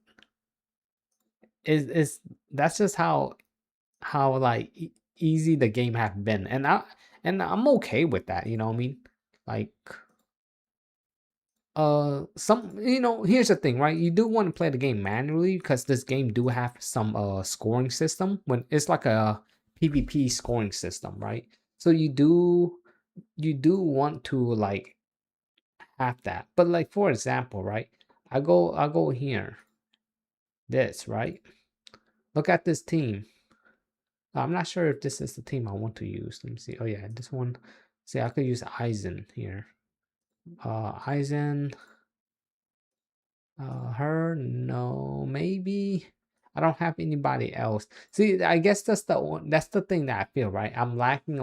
Is that's just how like easy the game have been. And I'm okay with that, you know what I mean? Like some you know, here's the thing, right? You do want to play the game manually because this game do have some scoring system when it's like a PvP scoring system, right? So you do want to like have that. But like for example, right? I go here. This, right? Look at this team. I'm not sure if this is the team I want to use. Let me see. Oh yeah, this one. See, I could use Aizen here. Aizen. Her, no, maybe. I don't have anybody else. See, I guess that's the thing that I feel, right? I'm lacking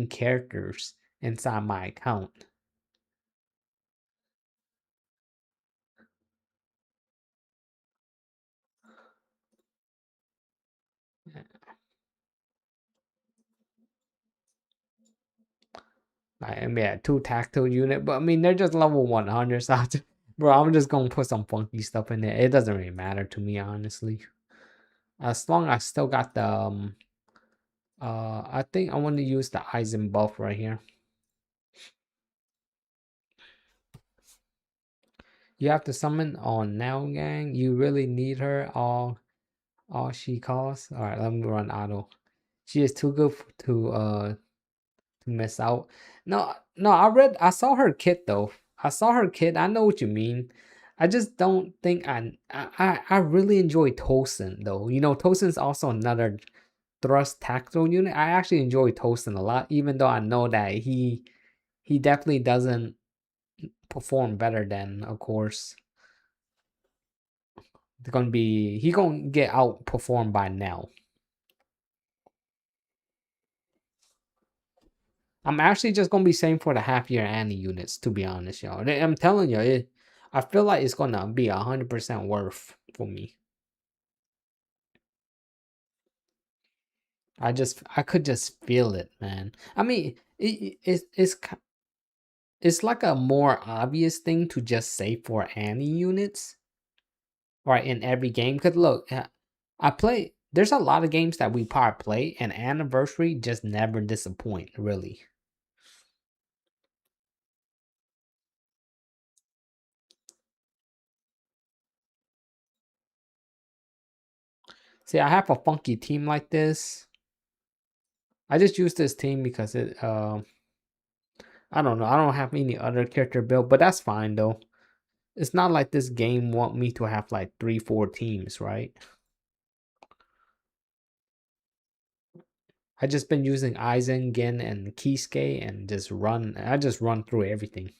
characters inside my account. I mean, yeah, 2 tactile unit, but I mean they're just level 100, so bro, I'm just gonna put some funky stuff in there. It doesn't really matter to me, honestly. As long as I still got the I think I want to use the Eisen buff right here. You have to summon on now, gang. You really need her. All she costs. All right, let me run auto. She is too good to miss out. No, no, I saw her kit though. I saw her kit. I know what you mean. I just don't think I really enjoy Tosin though. You know, Tosin's also another thrust tactical unit. I actually enjoy Tosin a lot, even though I know that he definitely doesn't perform better than, of course. He gonna get outperformed by now. I'm actually just gonna be saying for the half year Annie units, to be honest, y'all. I'm telling you, I feel like it's gonna be 100% worth for me. I could just feel it, man. I mean, it's like a more obvious thing to just say for Annie units, right? In every game, cause look, I play. There's a lot of games that we probably play, and Anniversary just never disappoint, really. See, I have a funky team like this. I just use this team because I don't know. I don't have any other character build, but that's fine though. It's not like this game want me to have like 3, 4 teams, right? I just been using Aizen, Gen, and Kisuke and just run. I just run through everything.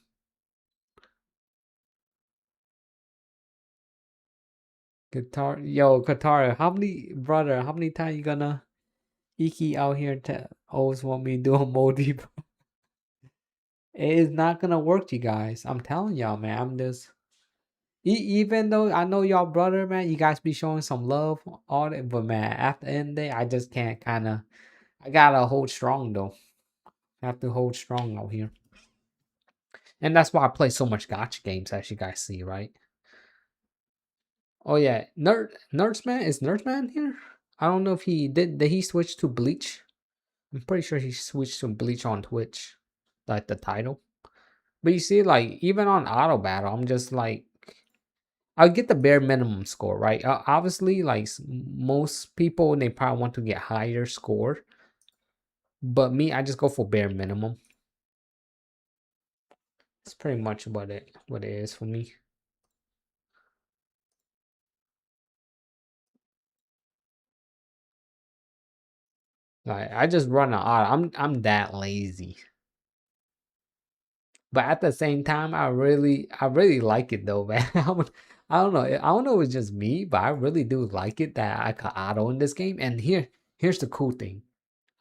Katara, how many times you gonna Iki out here to always want me to do a Moldy? It is not gonna work, you guys. I'm telling y'all, man. I'm just even though I know y'all brother, man, you guys be showing some love, all that, but man, at the end of the day, I just can't kind of. I gotta hold strong though. I have to hold strong out here, and that's why I play so much gotcha games, as you guys see, right? Oh yeah, Nerdsman is Nerdsman here. I don't know if he did. Did he switch to Bleach? I'm pretty sure he switched to Bleach on Twitch, like the title. But you see, like even on auto battle, I'm just like I'll get the bare minimum score, right? Obviously, like most people, they probably want to get higher score, but me, I just go for bare minimum. It's pretty much what it is for me. Like I just run an auto. I'm that lazy. But at the same time, I really like it though, man. I don't know. I don't know if it's just me, but I really do like it that I could auto in this game. And here's the cool thing.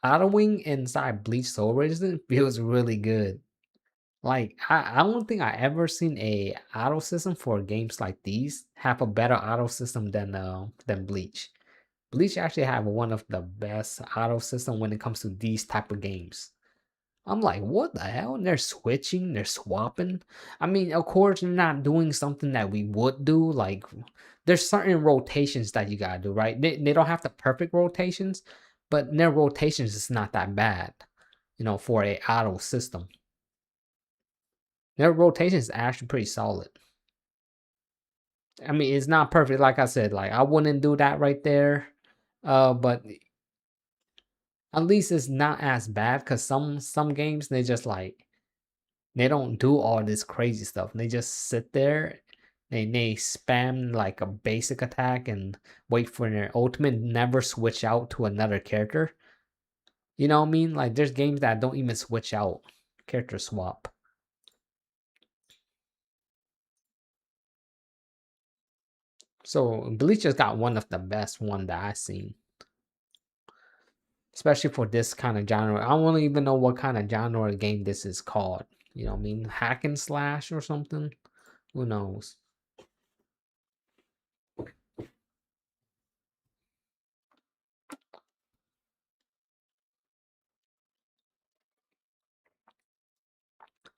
Autoing inside Bleach Soul Resistance feels really good. Like I don't think I ever seen a auto system for games like these have a better auto system than Bleach. Bleach actually have one of the best auto system when it comes to these type of games. I'm like, what the hell? And they're switching, they're swapping. I mean, of course, they're not doing something that we would do. Like, there's certain rotations that you gotta do, right? They don't have the perfect rotations, but their rotations is not that bad, for a auto system. Their rotation is actually pretty solid. I mean, it's not perfect, like I said. Like, I wouldn't do that right there. But at least it's not as bad because some games they just like they don't do all this crazy stuff. They just sit there, they spam like a basic attack and wait for their ultimate, never switch out to another character. You know what I mean? Like there's games that don't even switch out, character swap. So Bleach has got one of the best one that I've seen, especially for this kind of genre. I don't even know what kind of genre game this is called. You know what I mean? Hack and slash or something. Who knows?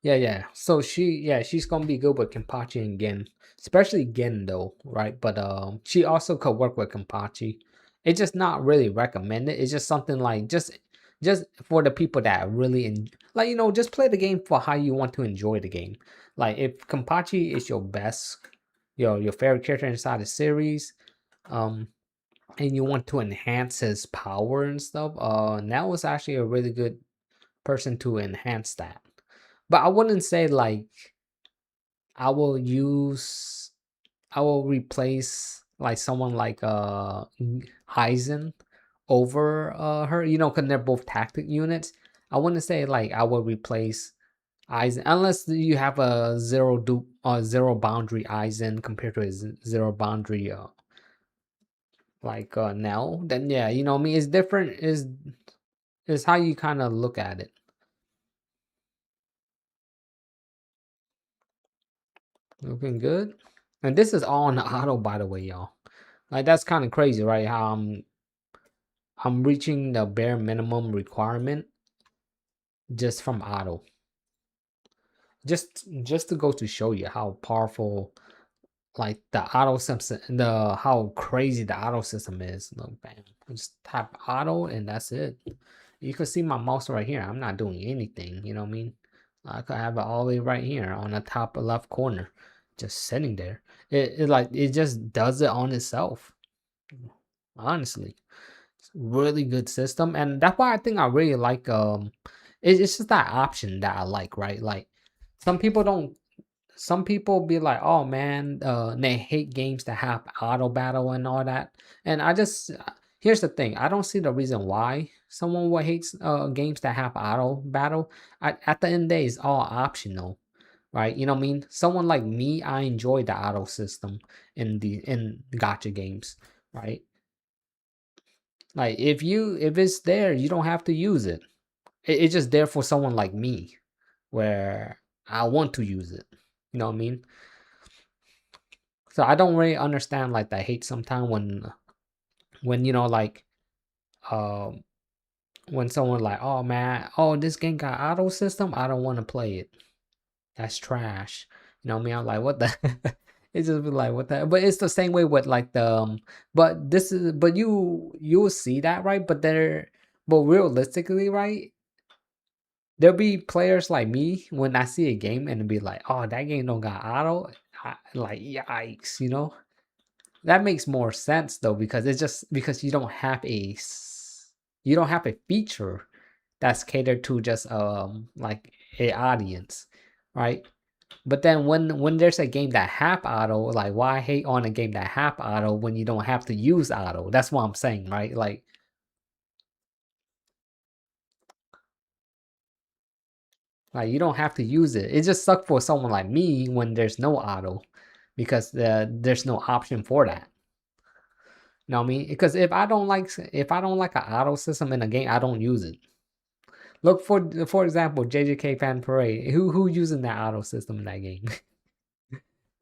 Yeah. So she's gonna be good with Kenpachi and Gen, especially Gen though, right? But she also could work with Kenpachi. It's just not really recommended. It's just something like just for the people that really like just play the game for how you want to enjoy the game. Like if Kenpachi is your best, your favorite character inside the series, um, and you want to enhance his power and stuff, Nell is actually a really good person to enhance that. But I wouldn't say like I will use I will replace like someone like Heisen over her, because they're both tactic units. I wouldn't say like I will replace Eisen unless you have a zero boundary Eisen compared to his zero boundary like Nell. Then yeah, you know what I mean, it's different is how you kind of look at it. Looking good. And this is all on the auto, by the way, y'all. Like that's kind of crazy, right? How I'm reaching the bare minimum requirement just from auto. Just to go to show you how powerful like the auto system, the how crazy the auto system is. Look, bam, just tap auto and that's it. You can see my mouse right here. I'm not doing anything. You know what I mean? I could have it all the way right here on the top left corner, just sitting there. It just does it on itself. Honestly, it's a really good system, and that's why I think I really like it's just that option that I like, right? Like some people don't some people be like, oh man, they hate games that have auto battle and all that. And I just here's the thing, I don't see the reason why someone would hate games that have auto battle. At the end of the day, it's all optional, right? You know what I mean? Someone like me, I enjoy the auto system in gotcha games, right? Like if it's there, you don't have to use it. It's just there for someone like me, where I want to use it. You know what I mean? So I don't really understand like the hate sometimes when like um when someone like, oh man, oh this game got auto system, I don't want to play it. That's trash. You know what I mean? I'm like, what the it's just be like what the but it's the same way with like the but you'll see that, right? But realistically, right? There'll be players like me when I see a game and be like, oh that game don't got auto. Like yikes, you know? That makes more sense though because it's just because you don't have a feature that's catered to just like a audience, right? But then when there's a game that have auto, like why hate on a game that have auto when you don't have to use auto? That's what I'm saying, right? Like you don't have to use it. It just sucks for someone like me when there's no auto because there's no option for that. You know what I mean? Because if I don't like an auto system in a game, I don't use it. Look for example, JJK Fan Parade. Who using that auto system in that game?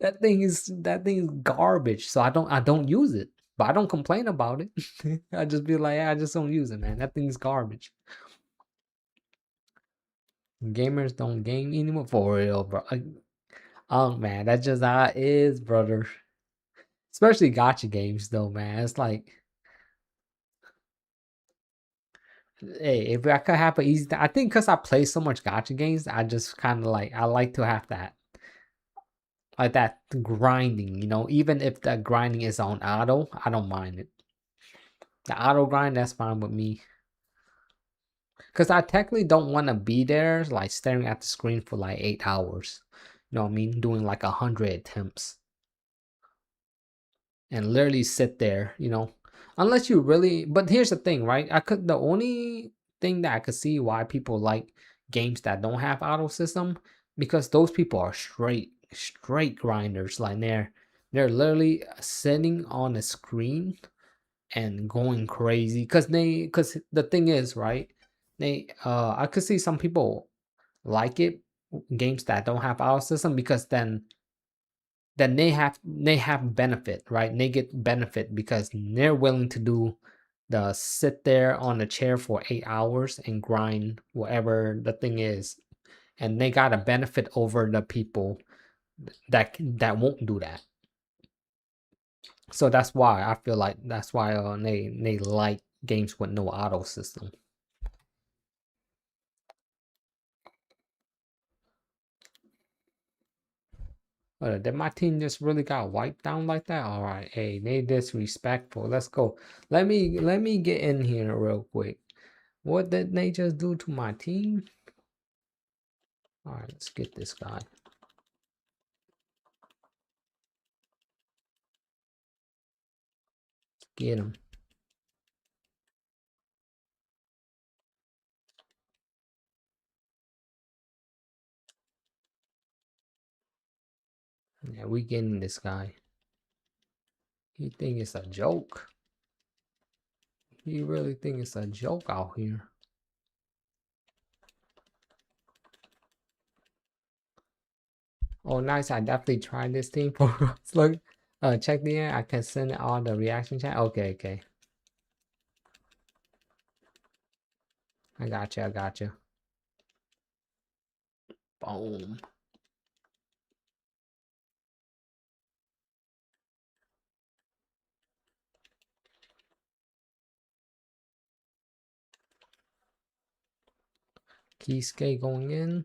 that thing is garbage. So I don't use it. But I don't complain about it. I just be like, yeah, I just don't use it, man. That thing's garbage. Gamers don't game anymore for real, bro. Oh man, that's just how it is, brother. Especially gotcha games though, man. It's like, hey, if I could have an easy, I think because I play so much gotcha games, I just kind of like I like to have that grinding. Even if that grinding is on auto, I don't mind it. The auto grind, that's fine with me. Because I technically don't want to be there, like staring at the screen for like 8 hours. You know what I mean? Doing like 100 attempts and literally sit there. Unless you really, but here's the thing, right? The only thing that I could see why people like games that don't have auto system because those people are straight grinders. Like They're literally sitting on a screen and going crazy because the thing is, right, I could see some people like it, games that don't have our system, because then they have benefit, right? They get benefit because they're willing to do the sit there on the chair for 8 hours and grind whatever the thing is, and they got a benefit over the people that won't do that. So that's why I feel like that's why they like games with no auto system. Did my team just really got wiped down like that? All right, hey, they disrespectful. Let's go. Let me get in here real quick. What did they just do to my team? All right, let's get this guy. Get him. Yeah, we getting this guy. He think it's a joke. He really think it's a joke out here. Oh, nice. I definitely tried this team for us. Look, check the end. I can send all the reaction chat. Okay, okay. I got you. I got you. Boom. Keyskate going in.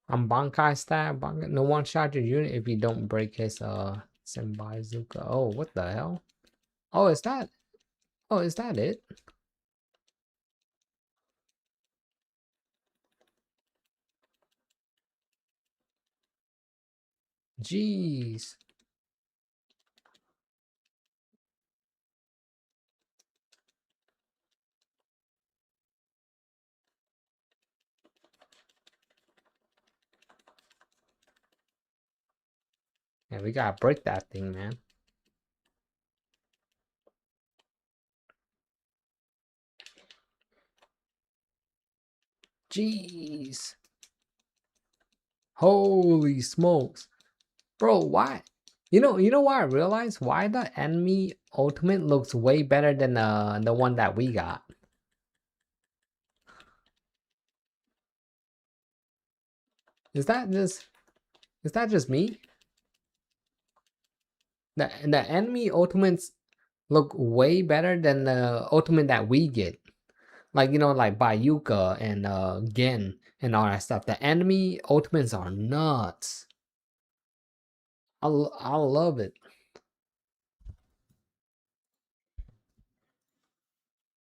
I'm Bankai stab. No one shot your unit if you don't break his Senbaizuka. Oh, what the hell? Oh, is that? Oh, is that it? Jeez. Yeah, we gotta break that thing, man. Jeez. Holy smokes. Bro, why? You know why I realized? Why the enemy ultimate looks way better than the one that we got. Is that just me? The enemy ultimates look way better than the ultimate that we get. Like, like Bayuka and Gen and all that stuff. The enemy ultimates are nuts. I love it.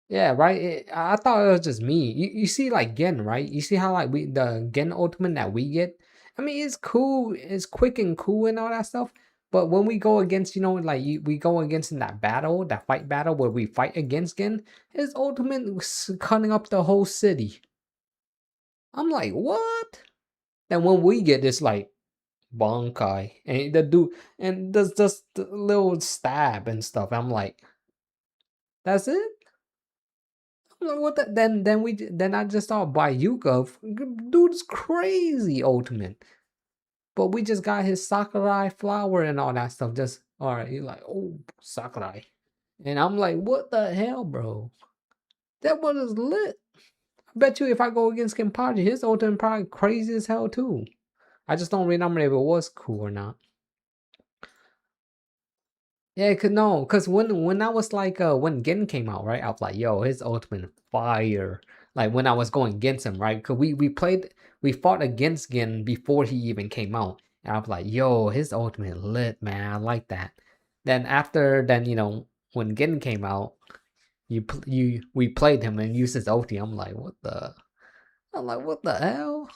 Yeah, right. I thought it was just me. You see, like Gen, right? You see how like the Gen ultimate that we get. I mean, it's cool. It's quick and cool and all that stuff. But when we go against, like we go against in that battle, that fight battle where we fight against Gen, his ultimate was cutting up the whole city. I'm like, what? Then when we get this, like Bonkai and the dude and does just the little stab and stuff, I'm like, that's it. Like, what the, then I just thought Bayuka, dude's crazy ultimate. But we just got his Sakurai flower and all that stuff. Just all right, you're like, oh, Sakurai. And I'm like, what the hell, bro? That one is lit. I bet you if I go against Kenpachi, his ultimate probably crazy as hell too. I just don't remember if it was cool or not. Yeah, cause when I was like when Gen came out, right? I was like, yo, his ultimate fire. Like when I was going against him, right? Cause we fought against Gen before he even came out. And I was like, yo, his ultimate lit, man. I like that. Then when Gen came out, we played him and used his ulti. I'm like, what the hell?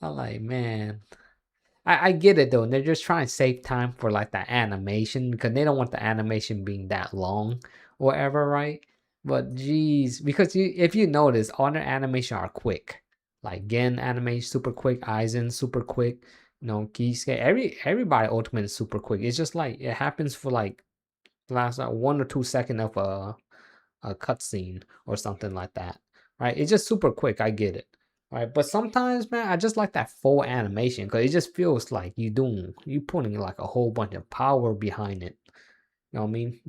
I'm like, man. I get it though. They're just trying to save time for like the animation because they don't want the animation being that long or whatever, right? But geez, because if you notice, all their animation are quick. Like Gen animation super quick, Aizen super quick, Kisuke, everybody ultimate is super quick. It's just like it happens for like last like 1 or 2 seconds of a cutscene or something like that, right? It's just super quick. I get it, right? But sometimes, man, I just like that full animation because it just feels like you putting like a whole bunch of power behind it. You know what I mean?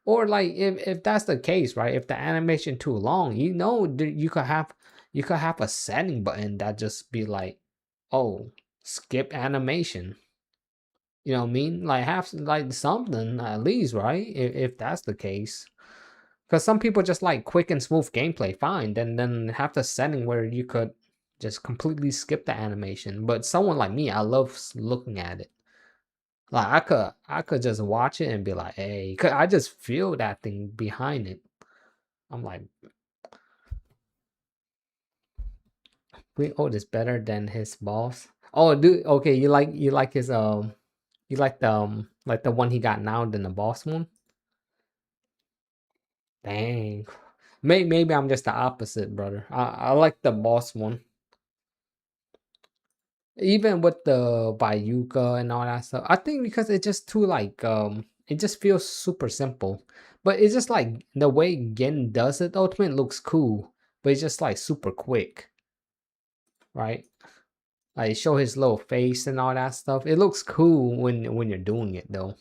Or like if that's the case, right? If the animation too long, you could have a setting button that just be like, oh, skip animation. You know what I mean? Like have like something at least, right? If that's the case. Because some people just like quick and smooth gameplay, fine. Then have the setting where you could just completely skip the animation. But someone like me, I love looking at it. Like I could just watch it and be like, hey, cause I just feel that thing behind it. I'm like, we this better than his boss. Oh, dude, okay, you like his you like the one he got now than the boss one. Dang, maybe I'm just the opposite, brother. I like the boss one. Even with the Bayuka and all that stuff, I think because it's just too like it just feels super simple. But it's just like the way Gen does it, ultimate looks cool, but it's just like super quick, right? Like show his little face and all that stuff. It looks cool when you're doing it though.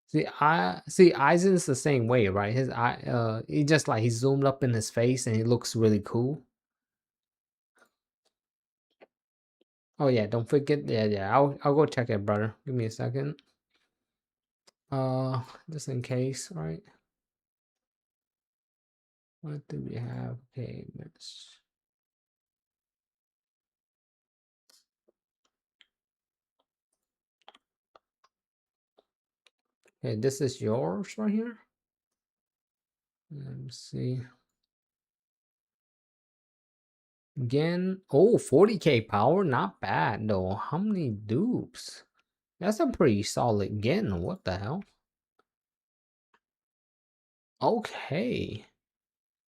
See Aizen's the same way, right? His eye he just like he zoomed up in his face and he looks really cool. Oh yeah, don't forget. Yeah. I'll go check it, brother. Give me a second. Just in case, right? What do we have? Okay, let's. Okay, this is yours right here. Let me see. Again, oh, 40k power, not bad though. How many dupes? That's a pretty solid Gen. What the hell? Okay.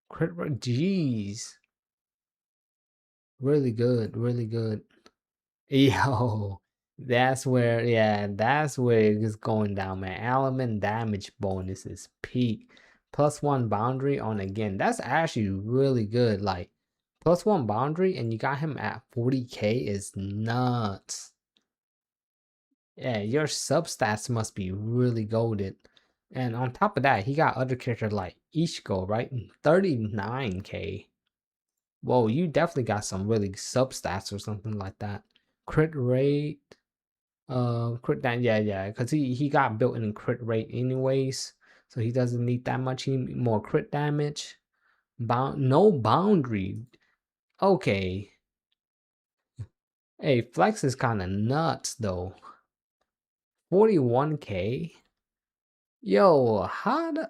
Crit rate, jeez. Really good, really good. Yo, that's where it's going down, man. Element damage bonus is peak. +1 boundary on again. That's actually really good. Like +1 boundary and you got him at 40k is nuts. Yeah, your substats must be really goaded. And on top of that, he got other characters like Ichigo, right? 39k. Whoa, you definitely got some really substats or something like that. Crit rate, crit damage, yeah, because he got built in crit rate anyways, so he doesn't need that much more crit damage. No boundary. Okay. Hey, flex is kind of nuts though. 41k. Yo, how the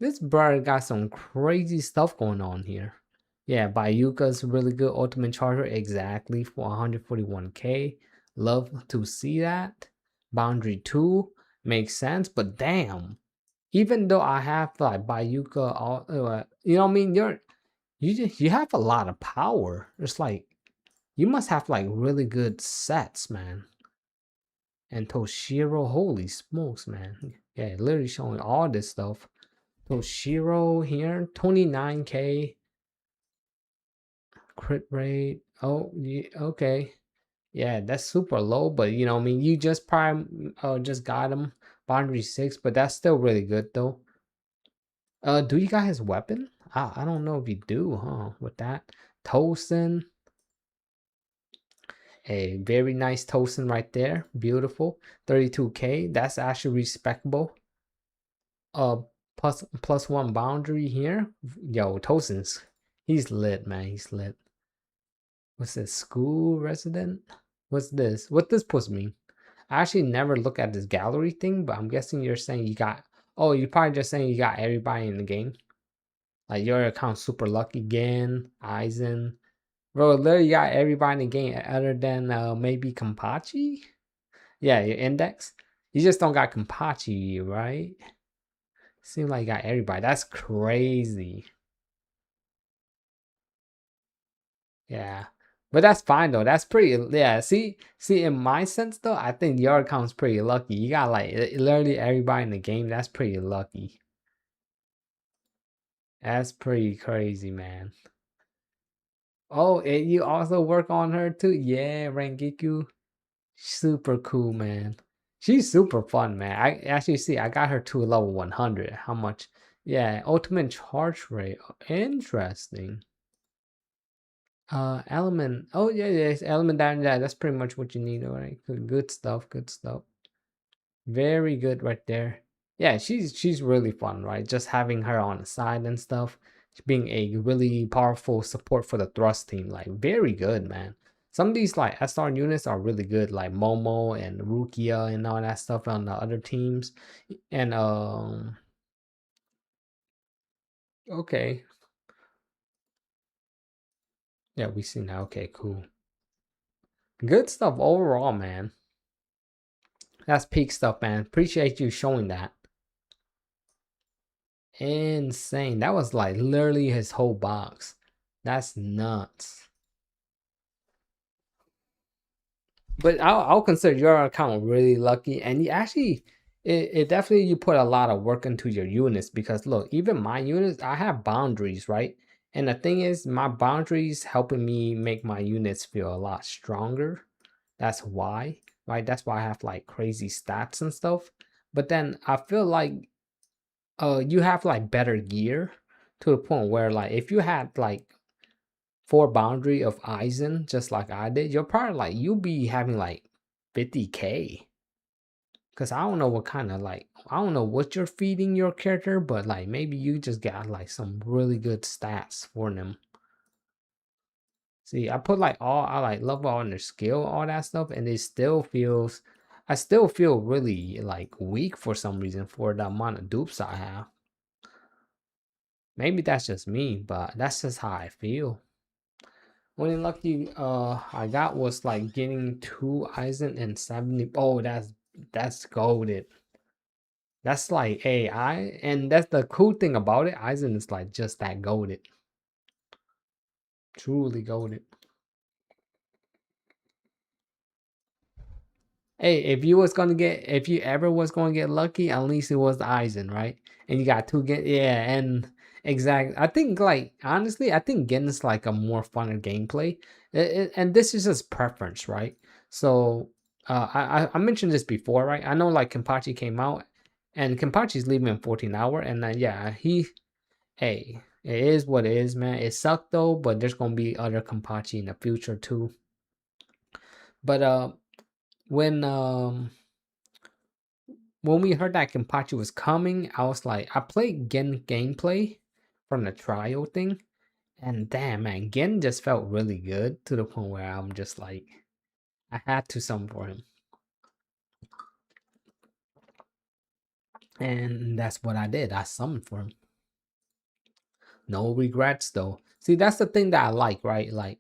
this bird got some crazy stuff going on here. Yeah, Bayuka's really good ultimate charger, exactly for 141k. Love to see that. Boundary 2 makes sense, but damn. Even though I have like Bayuka, all you know what I mean, you have a lot of power. It's like you must have like really good sets, man. And Toshiro, holy smokes, man. Yeah, literally showing all this stuff. Toshiro here, 29k crit rate. Oh, yeah, okay. Yeah, that's super low, but you know, I mean, you just just got him boundary 6, but that's still really good though. Do you got his weapon? I don't know if you do, huh? With that Tosin, a very nice Tosin right there, beautiful. 32k, that's actually respectable. Plus 1 boundary here. Yo, Tosin's he's lit, man. He's lit. What's this? School resident? What's this? What this post mean? I actually never look at this gallery thing, but I'm guessing you're saying you got. Oh, you're probably just saying you got everybody in the game. Like your account's super lucky. Gen, Aizen, bro. Literally got everybody in the game other than maybe Kampachi. Yeah, your index. You just don't got Kampachi, right? Seems like you got everybody. That's crazy. Yeah. But that's fine though. That's pretty yeah. See in my sense though, I think your account's pretty lucky. You got like literally everybody in the game. That's pretty lucky. That's pretty crazy, man. Oh, and you also work on her too? Yeah, Rangiku. Super cool, man. She's super fun, man. I actually see I got her to level 100. How much? Yeah, ultimate charge rate. Interesting. Element. Oh yeah, yes, element down. Yeah, that's pretty much what you need. All right, good stuff. Good stuff. Very good right there. Yeah, she's really fun, right? Just having her on the side and stuff, being a really powerful support for the thrust team. Like very good, man. Some of these like SR units are really good, like Momo and Rukia and all that stuff on the other teams. And okay, yeah, we see now. Okay, cool. Good stuff overall, man. That's peak stuff, man. Appreciate you showing that. Insane. That was like literally his whole box. That's nuts. But I'll consider your account really lucky, and you actually it definitely you put a lot of work into your units because look, even my units, I have boundaries, right? And the thing is, my boundaries helping me make my units feel a lot stronger. That's why, right? That's why I have like crazy stats and stuff. But then I feel like you have like better gear to the point where like if you had like 4 boundary of Aizen just like I did, you're probably like you'll be having like 50k. Cause I don't know what kind of like I don't know what you're feeding your character, but like maybe you just got like some really good stats for them. See, I put like all I like level on their skill, all that stuff, and it still feels I still feel really like weak for some reason for the amount of dupes I have. Maybe that's just me, but that's just how I feel. Only lucky I got was like getting 2 Eisen and 70. Oh, that's golded. That's like AI, and that's the cool thing about it. Eisen is like just that golded. Truly golded. Hey, if you ever was gonna get lucky, at least it was the Eisen, right? And you got two get yeah, and exactly. I think like honestly, I think Gen's like a more funner gameplay, and this is just preference, right? So, I mentioned this before, right? I know like Kenpachi came out, and Kenpachi's leaving in 14 hour, and yeah, hey, it is what it is, man. It sucked though, but there's gonna be other Kenpachi in the future too. But when um when we heard that Kenpachi was coming, I was like, I played Gen gameplay from the trial thing, and damn man, Gen just felt really good to the point where I'm just like, I had to summon for him, and that's what I did. I summoned for him. No regrets though. See, that's the thing that I like, right? Like,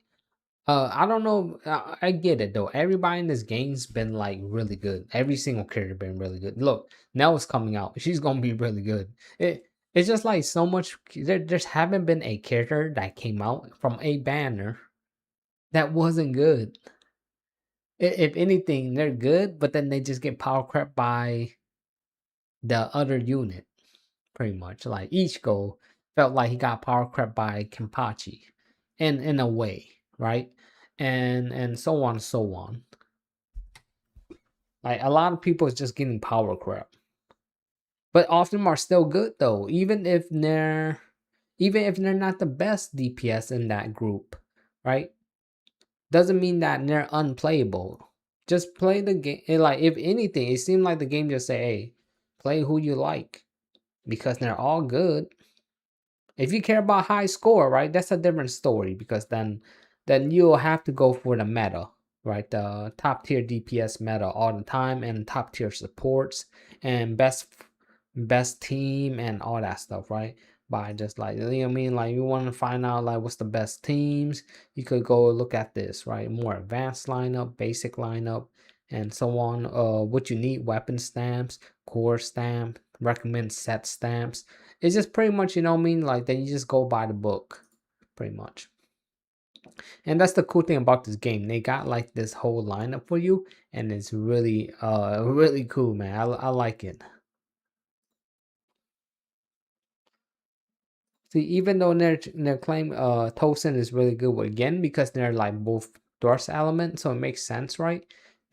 I don't know. I get it though. Everybody in this game's been like really good. Every single character been really good. Look, Nell's coming out. She's gonna be really good. It's just like so much. There just haven't been a character that came out from a banner that wasn't good. If anything, they're good, but then they just get power crept by the other unit. Pretty much, like Ichigo felt like he got power crept by Kenpachi, in a way, right? And so on and so on. Like a lot of people is just getting power crap. But all of them are still good though, even if they're not the best DPS in that group, right? Doesn't mean that they're unplayable. Just play the game. Like if anything, it seemed like the game just say, "Hey, play who you like," because they're all good. If you care about high score, right, that's a different story because then you'll have to go for the meta, right? The top tier DPS meta all the time, and top tier supports, and best team and all that stuff, right? By just like, you know what I mean, like you want to find out like what's the best teams, you could go look at this, right? More advanced lineup, basic lineup, and so on. What you need: weapon stamps, core stamp, recommend set stamps. It's just pretty much, you know what I mean, like then you just go by the book pretty much. And that's the cool thing about this game. They got like this whole lineup for you, and it's really really cool, man. I like it. See, even though their claim Tosin is really good with Gen, because they're like both thrust element, so it makes sense, right?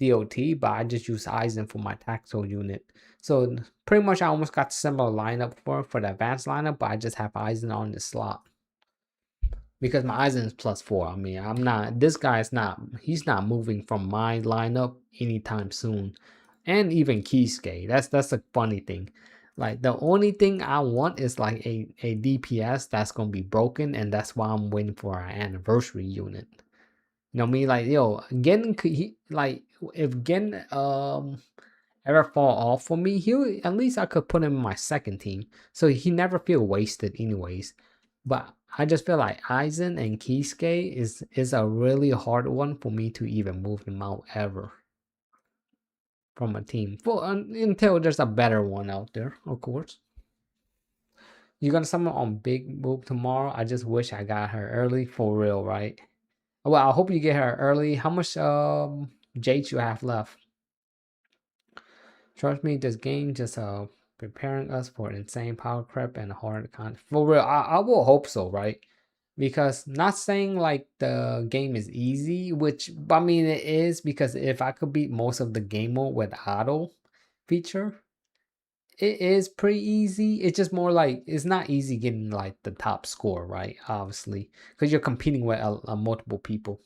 DOT, but I just use Aizen for my tactical unit. So pretty much I almost got similar lineup for the advanced lineup, but I just have Aizen on the slot. Because my Aizen is +4. I mean, I'm not, this guy's not, he's not moving from my lineup anytime soon. And even Kisuke, that's a funny thing. Like the only thing I want is like a DPS that's gonna be broken, and that's why I'm waiting for our anniversary unit. You know what I mean? Like, yo, Gen, like if Gen ever fall off for me, he at least I could put him in my second team, so he never feel wasted anyways. But I just feel like Aizen and Kisuke is a really hard one for me to even move him out ever from a team. Well, until there's a better one out there, of course. You gonna summon on Big Boop tomorrow? I just wish I got her early, for real, right? Well, I hope you get her early. How much Jade you have left? Trust me, this game just preparing us for insane power creep and hard content. For real, I will hope so, right? Because not saying like the game is easy, which I mean it is, because if I could beat most of the game mode with auto feature, it is pretty easy. It's just more like it's not easy getting like the top score, right? Obviously, because you're competing with multiple people.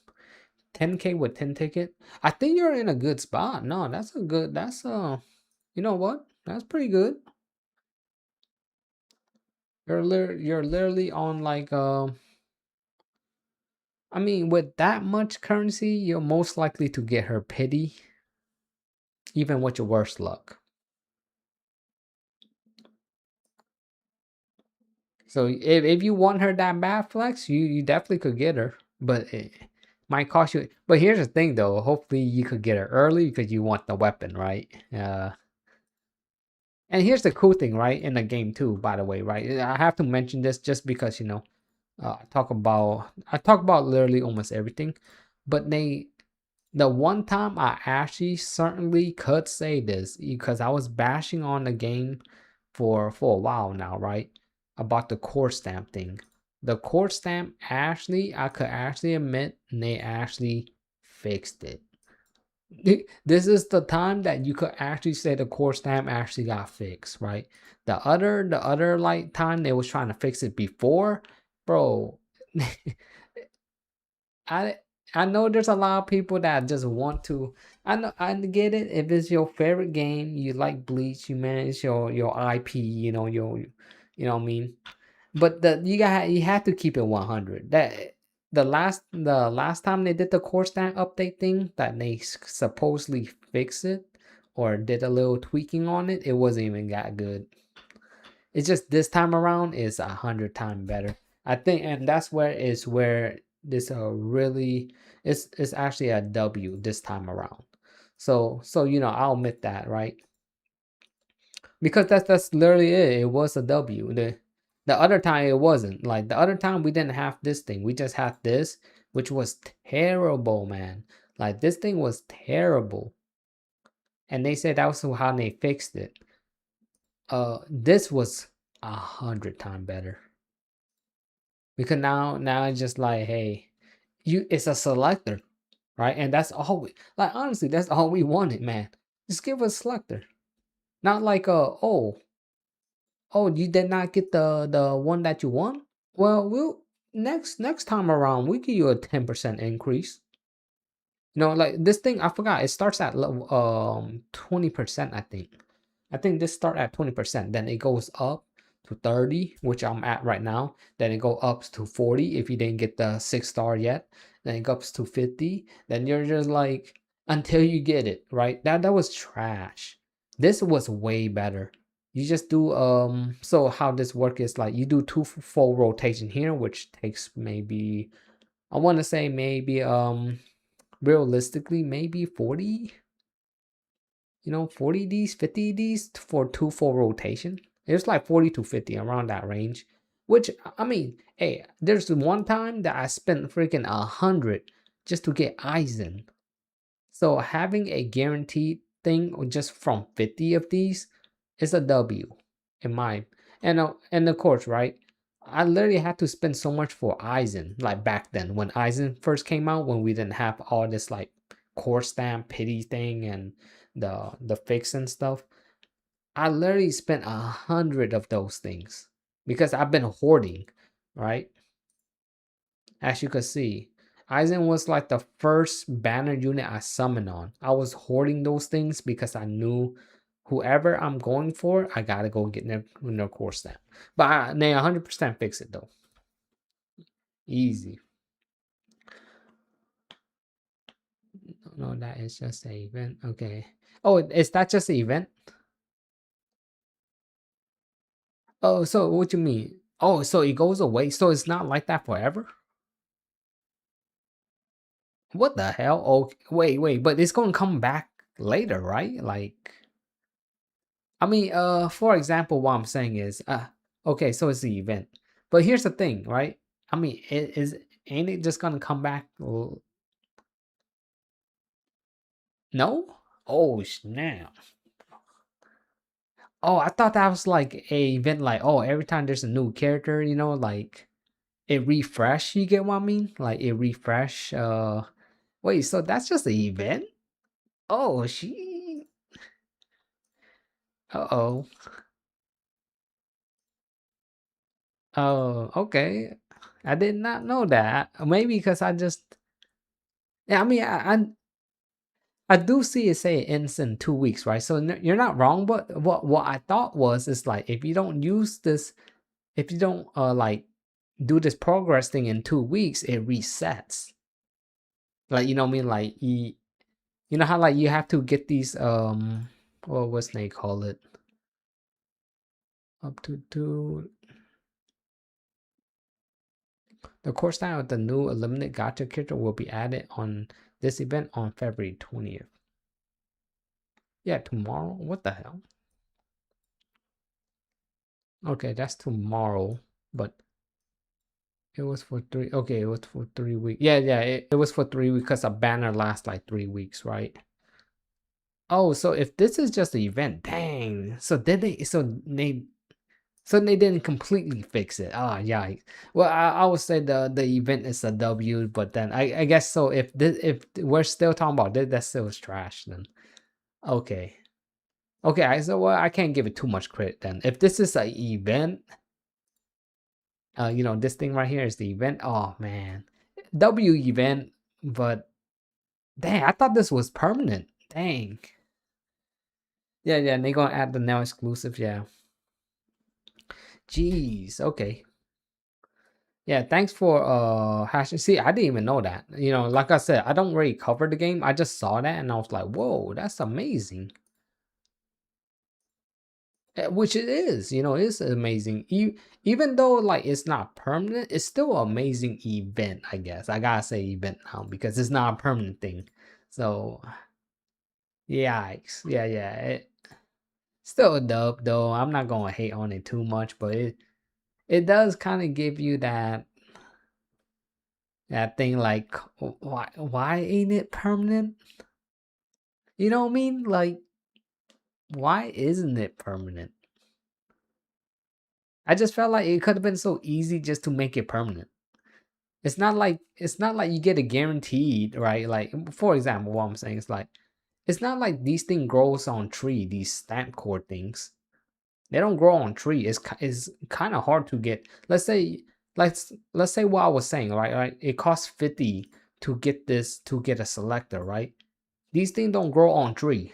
10K with 10 ticket. I think you're in a good spot. No, that's a good. That's you know what? That's pretty good. You're literally on like I mean, with that much currency, you're most likely to get her pity, even with your worst luck. So if you want her that bad flex, you definitely could get her, but it might cost you. But here's the thing, though. Hopefully, you could get her early because you want the weapon, right? And here's the cool thing, right? In the game too, by the way, right? I have to mention this just because, you know, I talk about literally almost everything, but the one time I actually certainly could say this, because I was bashing on the game for a while now, right? About the core stamp thing. The core stamp actually, I could actually admit, they actually fixed it. This is the time that you could actually say the core stamp actually got fixed, right? The other like time they was trying to fix it before, bro. I I know there's a lot of people that just want to. I know, I get it. If it's your favorite game, you like Bleach, you manage your IP, you know what I mean. But you have to keep it 100. That the last time they did the core stat update thing, that they supposedly fixed it or did a little tweaking on it, it wasn't even that good. It's just this time around is 100 times better, I think, and that's where this really it's actually a W this time around. So I'll admit that, right? Because that's literally it. It was a W. The other time it wasn't. Like the other time we didn't have this thing. We just had this, which was terrible, man. Like this thing was terrible. And they said that was how they fixed it. This was 100 times better. Because now it's just like, hey, it's a selector, right? And that's all like honestly, that's all we wanted, man. Just give us a selector. Not like oh, you did not get the one that you want? Well, we'll next time around we give you a 10% increase. Like this thing, I forgot. It starts at 20%, I think. I think this start at 20%, then it goes up. to 30, which I'm at right now. Then it go up to 40 if you didn't get the 6-star yet. Then it goes to 50. Then you're just like until you get it, right? That was trash. This was way better. You just do so how this work is like you do 2 full rotation here, which takes maybe I want to say maybe realistically maybe 40, 40 Ds, 50 Ds for 2 full rotation. It's like 40 to 50 around that range. Which I mean, hey, there's one time that I spent freaking 100 just to get Eisen. So having a guaranteed thing just from 50 of these is a W in my and of course, right? I literally had to spend so much for Eisen, like back then when Eisen first came out, when we didn't have all this like core stamp pity thing and the fix and stuff. I literally spent 100 of those things because I've been hoarding, right? As you can see, Eisen was like the first banner unit I summoned on. I was hoarding those things because I knew whoever I'm going for, I gotta go get their core stamp. But they 100% fix it though. Easy. No, that is just an event. Okay. Oh, is that just an event? Oh, so what you mean? Oh, so it goes away. So it's not like that forever? What the hell? Oh, wait, but it's gonna come back later, right? Like, I mean, for example, what I'm saying is, okay, so it's the event, but here's the thing, right? I mean, ain't it just gonna come back? No? Oh snap! Oh, I thought that was like a event, like oh, every time there's a new character, like it refresh. You get what I mean? Like it refresh. Wait, so that's just an event? Oh, she. Uh-oh. Oh, okay. I did not know that. Maybe because I just, yeah, I mean, I do see it say it ends in 2 weeks, right? So you're not wrong, but what I thought was is like if you don't use this, if you don't like do this progress thing in 2 weeks, it resets. Like you know what I mean? Like you know how like you have to get these what's they call it? Up to two. The course style of the new eliminate gotcha character will be added on this event on February 20th. Yeah, tomorrow? What the hell? Okay, that's tomorrow, but it was for 3. Okay, it was for 3 weeks. Yeah, it was for 3 weeks because a banner lasts like 3 weeks, right? Oh, so if this is just an event, dang. So they didn't completely fix it. Ah, yeah. Well, I would say the event is a W, but then I guess so. If we're still talking about this, that still is trash. Then okay, okay. So well, I can't give it too much credit then. If this is an event, this thing right here is the event. Oh man, W event, but dang, I thought this was permanent. Dang. Yeah. They're gonna add the now exclusive. Yeah. Jeez. Okay. Yeah, thanks for hashing. See, I didn't even know that. Like I said, I don't really cover the game. I just saw that and I was like, whoa, that's amazing. Which it is, it's amazing. Even though like it's not permanent, it's still an amazing event, I guess. I gotta say event now because it's not a permanent thing. So yikes. Yeah. Still a dub though. I'm not gonna hate on it too much, but it does kind of give you that thing like why ain't it permanent? You know what I mean? Like why isn't it permanent? I just felt like it could have been so easy just to make it permanent. It's not like you get a guaranteed, right? Like for example, what I'm saying is like it's not like these thing grows on tree, these stamp core things. They don't grow on tree. It's kind of hard to get. Let's say what I was saying, right? Right? It costs 50 to get a selector, right? These things don't grow on tree.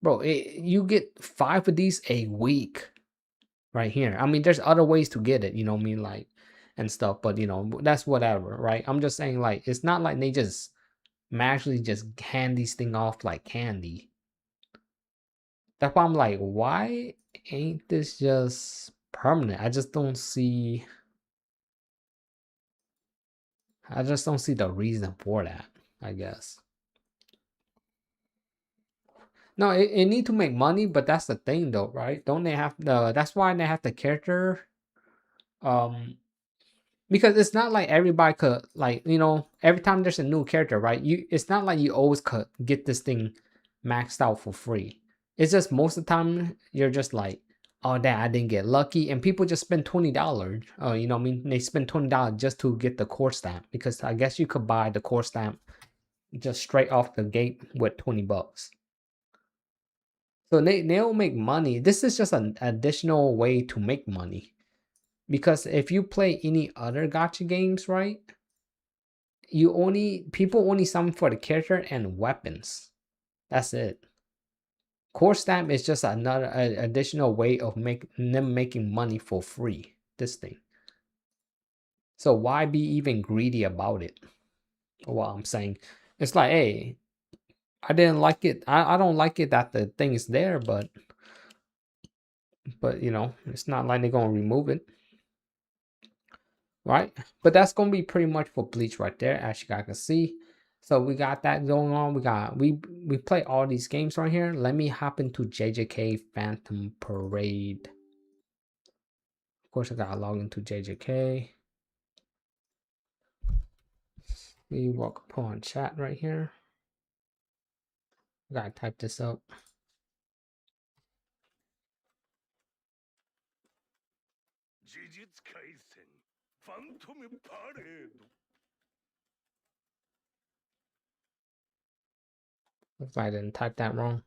Bro, you get 5 of these a week. right here. I mean, there's other ways to get it, you know what I mean, like, and stuff, but you know, that's whatever, right? I'm just saying, like, it's not like they just magically just hand these thing off like candy. That's why I'm like, why ain't this just permanent? I just don't see the reason for that, I guess. No, it need to make money, but that's the thing though, right? Don't they have the that's why they have the character um because it's not like everybody could, like, you know, every time there's a new character, right? It's not like you always could get this thing maxed out for free. It's just most of the time you're just like, oh damn, I didn't get lucky, and people just spend $20. You know what I mean? They spend $20 just to get the core stamp, because I guess you could buy the core stamp just straight off the gate with $20. So they'll make money. This is just an additional way to make money. Because if you play any other gacha games, right? People only summon for the character and weapons. That's it. Core stamp is just another additional way of them making money for free. This thing. So why be even greedy about it? Well, I'm saying it's like, hey, I didn't like it. I don't like it that the thing is there, but you know, it's not like they're gonna remove it. Right, but that's gonna be pretty much for Bleach right there, as you guys can see. So we got that going on. We play all these games right here. Let me hop into JJK Phantom Parade. Of course, I gotta log into JJK. We walk upon chat right here. I gotta type this up. Looks like I didn't type that wrong.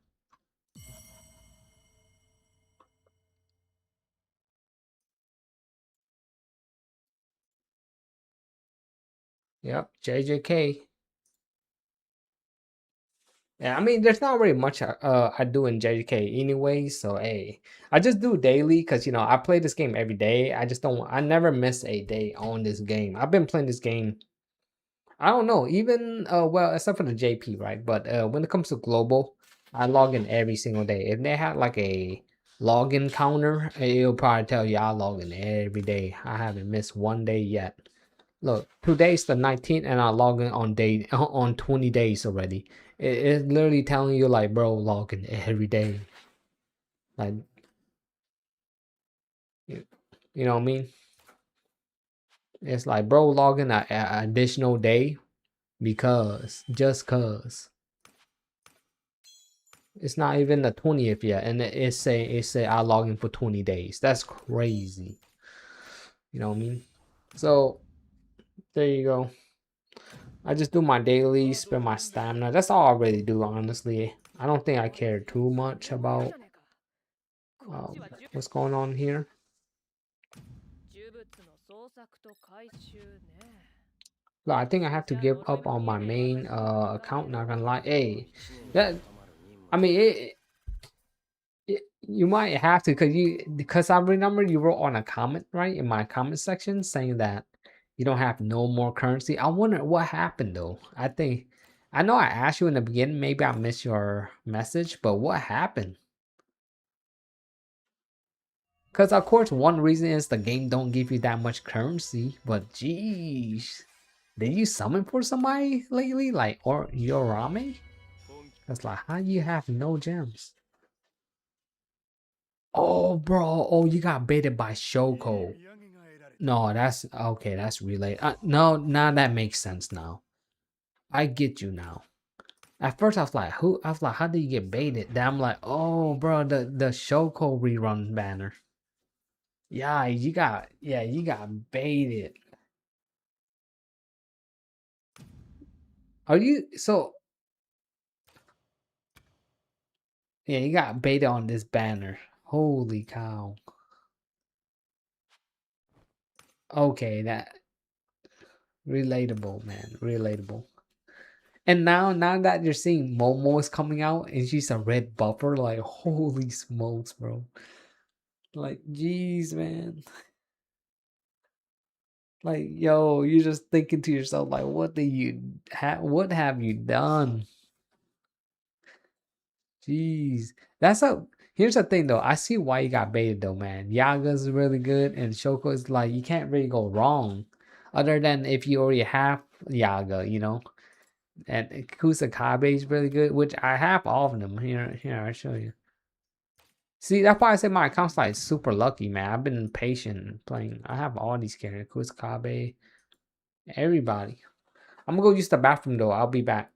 Yep, JJK. Yeah, I mean, there's not really much I do in JJK anyway, so hey, I just do daily because, you know, I play this game every day. I never miss a day on this game. I've been playing this game, I don't know, even well, except for the JP, right? But when it comes to global, I log in every single day. If they had like a login counter, it'll probably tell you I log in every day. I haven't missed one day yet. Look, today's the 19th and I log in on on 20 days already. It's literally telling you like, bro, log in every day. Like, you know what I mean? It's like, bro, log in an additional day just cause. It's not even the 20th yet, and it say I log in for 20 days. That's crazy. You know what I mean? So there you go. I just do my daily, spend my stamina. That's all I really do, honestly. I don't think I care too much about what's going on here. But I think I have to give up on my main account, not gonna lie. Hey, that I mean you might have to, because I remember you wrote on a comment, right, in my comment section saying that you don't have no more currency. I wonder what happened though. I know I asked you in the beginning, maybe I missed your message, but what happened? Because of course one reason is the game don't give you that much currency, but geez, did you summon for somebody lately, like, or Yorame? That's like, how you have no gems? Oh, bro. Oh, you got baited by Shoko. No, that's okay. That's related. No, now that makes sense now. I get you now. At first, I was like, who? I was like, how did you get baited? Then I'm like, oh, bro, the Shoko rerun banner. Yeah, you got baited. Are you so? Yeah, you got baited on this banner. Holy cow. Okay, that relatable, man. Relatable. And now that you're seeing Momo is coming out and she's a red buffer, like holy smokes, bro. Like, geez, man. Like, yo, you're just thinking to yourself, like, what have you done? Jeez. Here's the thing though. I see why you got baited though, man. Yaga's really good and Shoko is like you can't really go wrong. Other than if you already have Yaga, you know. And Kusakabe is really good, which I have all of them. Here, I'll show you. See, that's why I say my account's like super lucky, man. I've been patient playing. I have all these characters. Kusakabe, everybody. I'm gonna go use the bathroom though. I'll be back.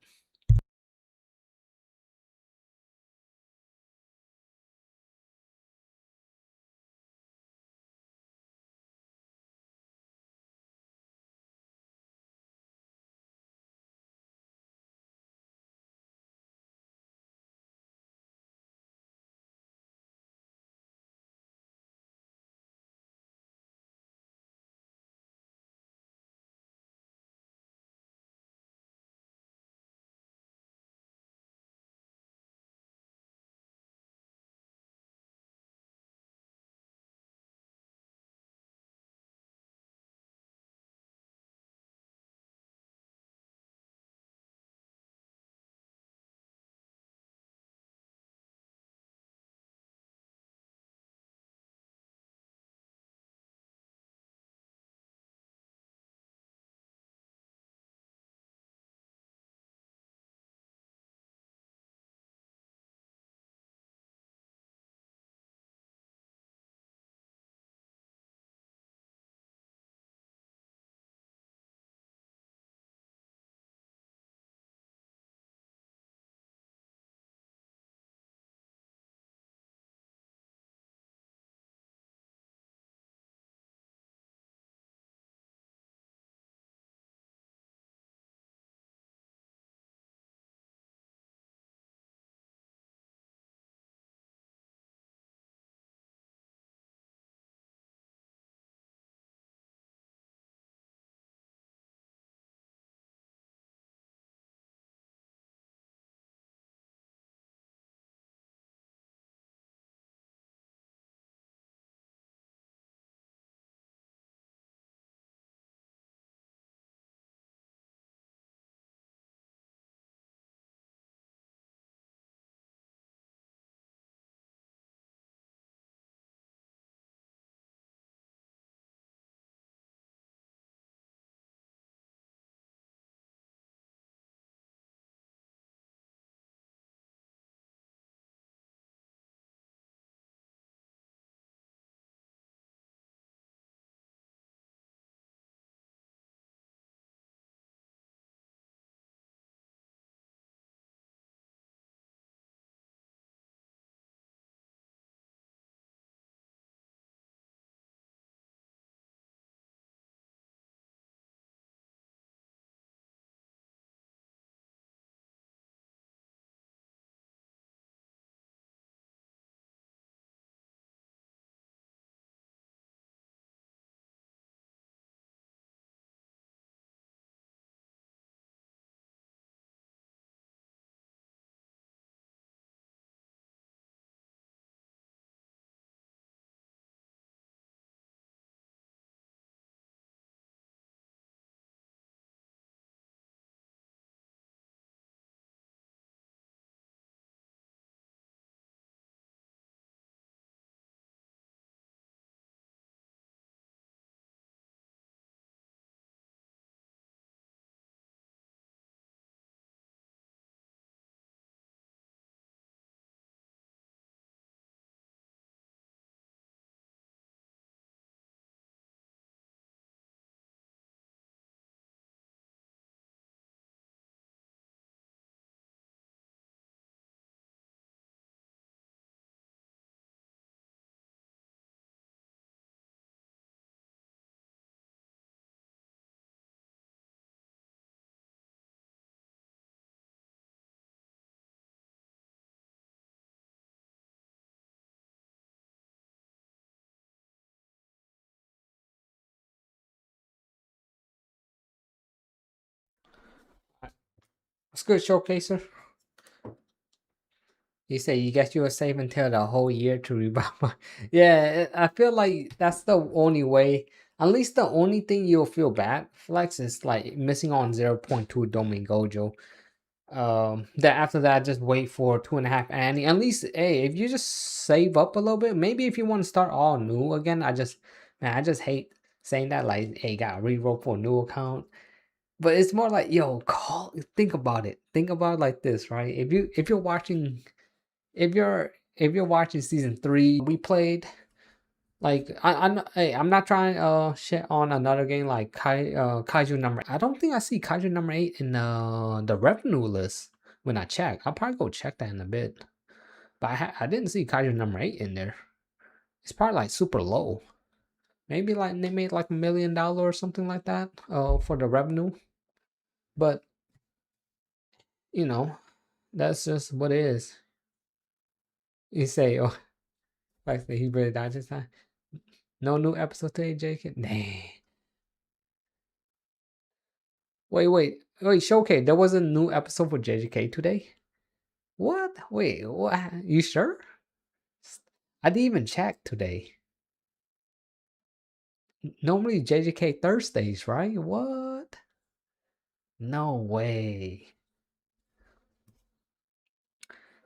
That's good, Showcaser. You say you guess you were safe until the whole year to rebound. Yeah, I feel like that's the only way. At least the only thing you'll feel bad, Flex, is like missing on 0.2 Domain Gojo. Then after that, just wait for 2.5 Annie. At least, hey, if you just save up a little bit, maybe if you want to start all new again, I just hate saying that. Like, hey, got reroll for a new account. But it's more like, yo, think about it. Think about it like this, right? If you're watching, if you're watching season 3, we played like I'm not trying shit on another game like Kaiju number. I don't think I see Kaiju number 8 in the revenue list when I check. I'll probably go check that in a bit. But I didn't see Kaiju number 8 in there. It's probably like super low. Maybe like they made like $1 million or something like that for the revenue. But you know, that's just what it is. You say, oh, like the Hebrew Digest time. No new episode today, JK. Dang. Wait, Showcase. There was a new episode for JJK today. What? Wait, what? You sure? I didn't even check today. Normally JJK Thursdays, right? What? No way.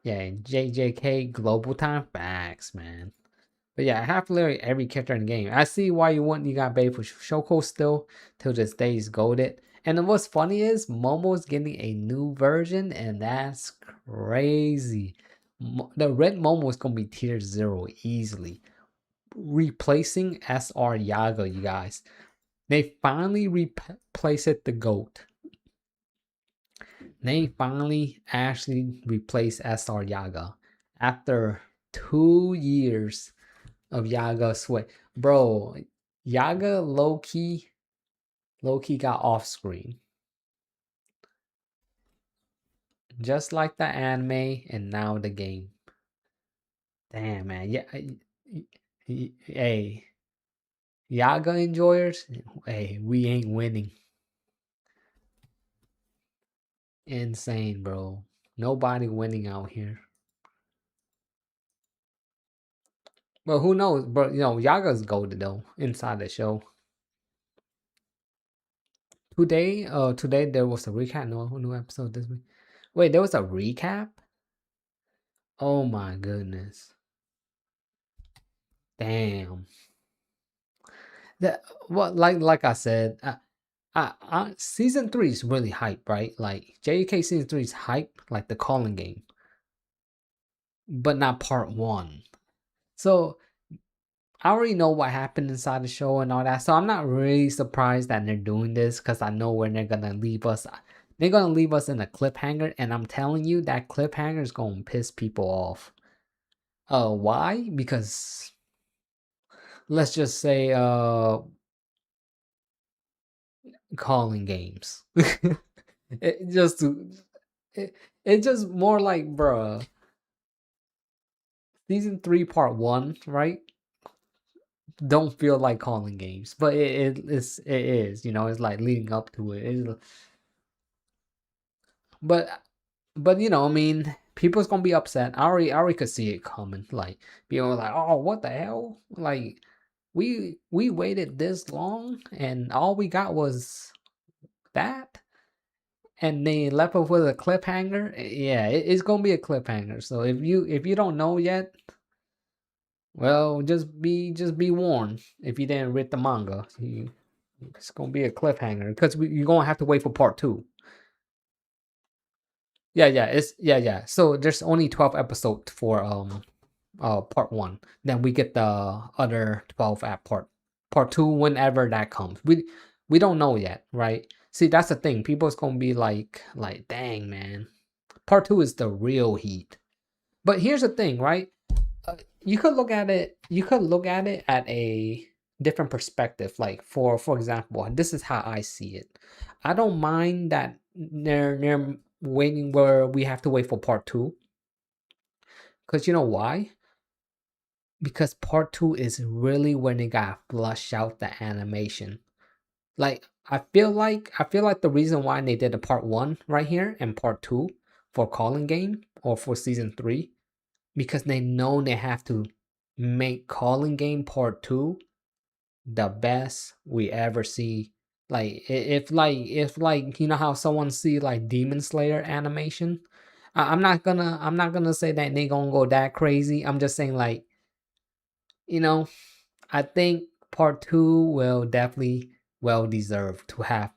Yeah, JJK Global Time Facts, man. But yeah, I have literally every character in the game. I see why you got bait for Shoko still till this day is goaded. And then what's funny is Momo's getting a new version, and that's crazy. The red Momo is gonna be tier 0 easily, replacing SR Yaga. You guys, they finally replace it the goat. They finally actually replaced SR Yaga after 2 years of Yaga sweat. Bro, Yaga low-key got off screen. Just like the anime and now the game. Damn, man. Yeah. Hey, Yaga enjoyers, hey, we ain't winning. Insane, bro. Nobody winning out here. But who knows? But Yaga's golded though inside the show. Today there was a recap. No new episode this week. Wait, there was a recap? Oh my goodness. Damn. That well, like I said, season 3 is really hype, right? Like JJK season 3 is hype, like the calling game, but not part 1. So I already know what happened inside the show and all that. So I'm not really surprised that they're doing this because I know when they're gonna leave us. They're gonna leave us in a cliffhanger, and I'm telling you that cliffhanger is gonna piss people off. Why? Because let's just say calling games. it just it just more like bruh. Season 3 part 1, right? Don't feel like calling games, but it is, it's like leading up to it. But I mean, people's gonna be upset. I already could see it coming. Like people are like, oh, what the hell? Like we waited this long and all we got was that, and they left us with a cliffhanger. Yeah, it's gonna be a cliffhanger. So if you don't know yet, well, just be warned. If you didn't read the manga, it's gonna be a cliffhanger because you're gonna have to wait for part 2. Yeah. So there's only 12 episodes for part 1. Then we get the other 12 at part 2 whenever that comes. We don't know yet, right? See, that's the thing. People's gonna be like, dang man, part 2 is the real heat. But here's the thing, right? You could look at it. You could look at it at a different perspective. Like for example, this is how I see it. I don't mind that they're waiting where we have to wait for part 2. Because you know why? Because part 2 is really when they got flush out the animation. Like I feel like the reason why they did the part 1 right here and part 2 for calling game or for season 3 because they know they have to make Calling Game Part 2 the best we ever see. Like if you know how someone see like Demon Slayer animation. I'm not gonna say that they gonna go that crazy. I'm just saying like, you know, I think part two will definitely well deserve to have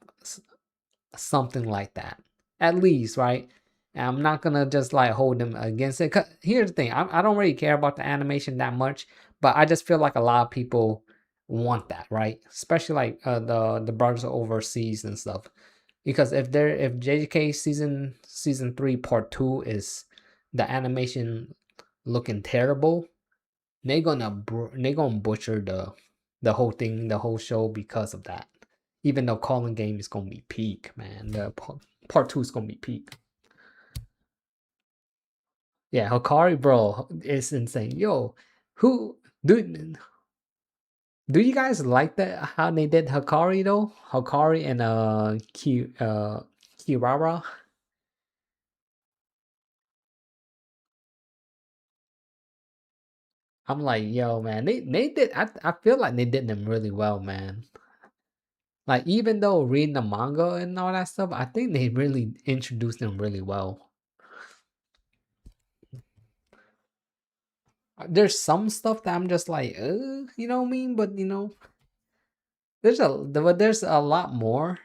something like that, at least, right? And I'm not gonna just like hold them against it. 'Cause here's the thing: I don't really care about the animation that much, but I just feel like a lot of people want that, right? Especially like the brothers overseas and stuff. Because if JJK season 3 part 2 is the animation looking terrible, they gonna butcher the whole thing, the whole show because of that. Even though Calling Game is gonna be peak, man. The part 2 is gonna be peak. Yeah, Hikari, bro, is insane. Yo, who do you guys like that how they did Hikari though? Hikari and Kirara. I'm like, yo, man, they did. I feel like they did them really well, man. Like even though reading the manga and all that stuff, I think they really introduced them really well. There's some stuff that I'm just like, you know what I mean? But there's a lot more.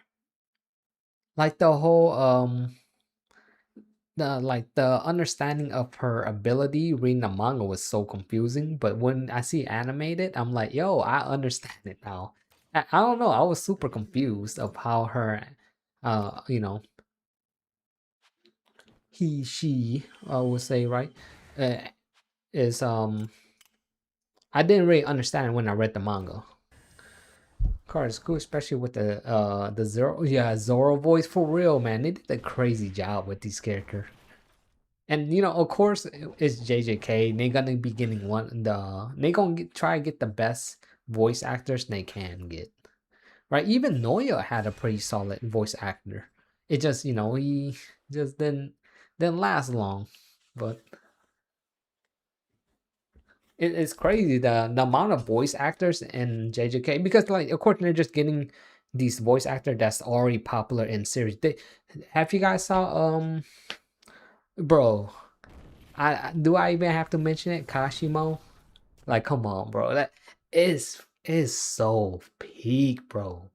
Like the whole the understanding of her ability reading the manga was so confusing. But when I see animated, I'm like, yo, I understand it now. I don't know. I was super confused of how her, you know, she, I would say, right, uh, is I didn't really understand it when I read the manga. Card is cool, especially with the Zoro, yeah, Zoro voice for real, man. They did a crazy job with these characters. And of course, it's JJK. They gonna be getting they gonna try to get the best voice actors they can get. Right? Even Noya had a pretty solid voice actor. It just he just didn't last long. But it's crazy the amount of voice actors in JJK, because like of course they're just getting these voice actor that's already popular in series. Have you guys saw bro? Do I even have to mention it? Kashimo? Like come on, bro. That is so peak, bro.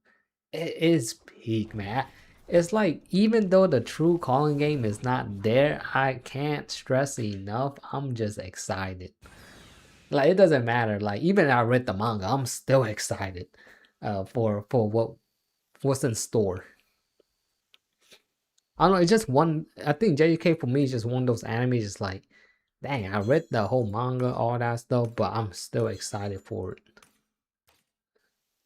It is peak, man. It's like even though the true calling game is not there, I can't stress enough. I'm just excited. Like it doesn't matter. Like even I read the manga, I'm still excited for what's in store. I don't know, it's just one. I think JJK for me is just one of those animes. Just like, dang, I read the whole manga, all that stuff, but I'm still excited for it.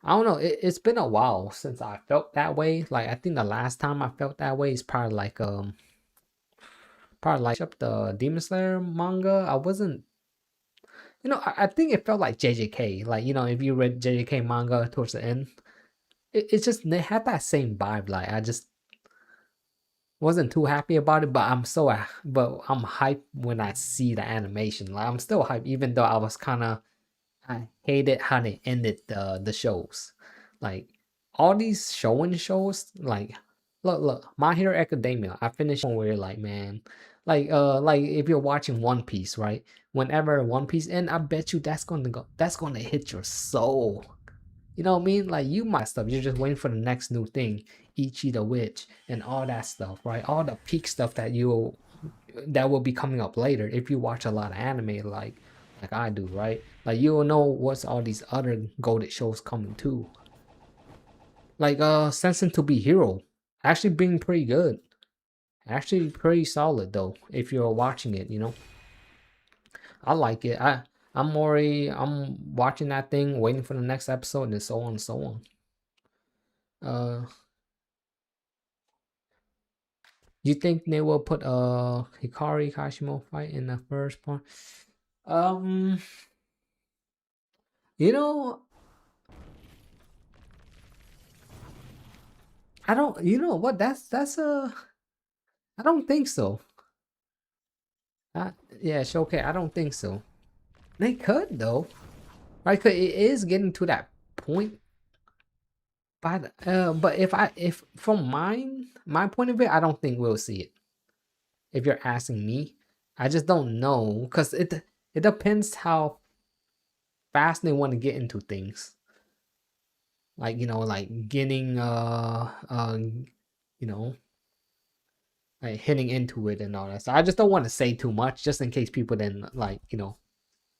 I don't know. It's been a while since I felt that way. Like I think the last time I felt that way is probably like up the Demon Slayer manga. I wasn't. I think it felt like JJK. Like if you read JJK manga towards the end, it's just they had that same vibe. Like I just wasn't too happy about it, but but I'm hyped when I see the animation. Like I'm still hyped, even though I hated how they ended the shows. Like all these showing shows, like look, My Hero Academia. I finished one where like man, like if you're watching One Piece, right? Whenever One Piece end, I bet you that's gonna hit your soul. You know what I mean? Like you might stuff. You're just waiting for the next new thing, Ichi the Witch, and all that stuff, right? All the peak stuff that will be coming up later if you watch a lot of anime like I do, right? Like you will know what's all these other golded shows coming too. Like Sensing to Be Hero, actually being pretty good. Actually pretty solid though, if you're watching it. I like it. I'm watching that thing, waiting for the next episode, and so on and so on. Uh you think they will put Hikari Kashimo fight in the first part? Um, you know, I don't. You know what? I don't think so. Yeah, Showcase. I don't think so. They could though, right? 'Cause it is getting to that point. But if from my point of view, I don't think we'll see it. If you're asking me, I just don't know because it depends how fast they want to get into things. Like like getting you know, like hitting into it and all that. So I just don't want to say too much, just in case people then like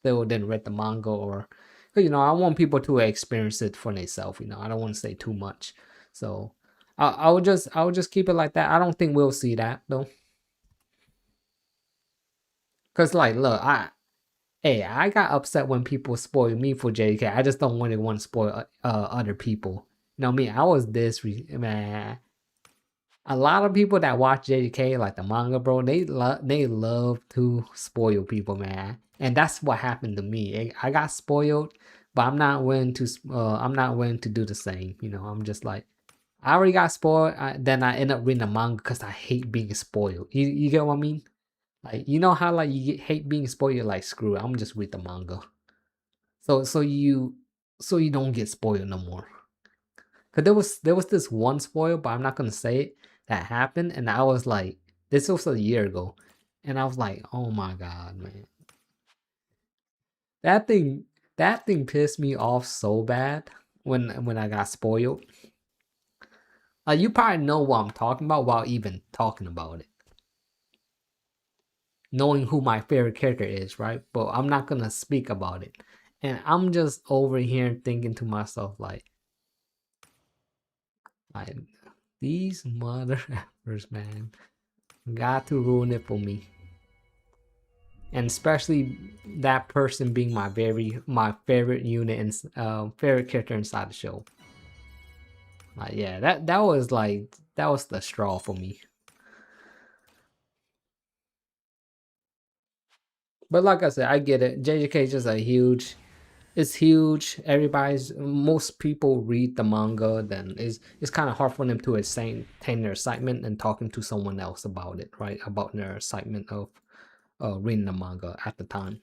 they will then read the manga or I want people to experience it for themselves. I don't want to say too much, so I would just keep it like that. I don't think we'll see that though, cause like look, I got upset when people spoil me for JK. I just don't want to spoil other people. Me, I was man. A lot of people that watch JJK like the manga, bro, they love to spoil people, man, and that's what happened to me. I got spoiled, but I'm not willing to do the same. I'm just like, I already got spoiled. Then I end up reading the manga because I hate being spoiled. You get what I mean? Like how like hate being spoiled. You're like, screw it, I'm just read the manga. So you don't get spoiled no more. Cause there was this one spoil, but I'm not gonna say it, that happened, and I was like, this was a year ago, and I was like, oh my god, man, that thing that thing pissed me off so bad when I got spoiled. You probably know what I'm talking about while even talking about it, knowing who my favorite character is, right? But I'm not gonna speak about it, and I'm just over here thinking to myself like these mother effers, man, got to ruin it for me. And especially that person being my favorite unit and favorite character inside the show. Like, yeah, that was the straw for me. But like I said, I get it. JJK is just it's huge. Most people read the manga, then it's kind of hard for them to attain their excitement and talking to someone else about it, right? About their excitement of reading the manga at the time.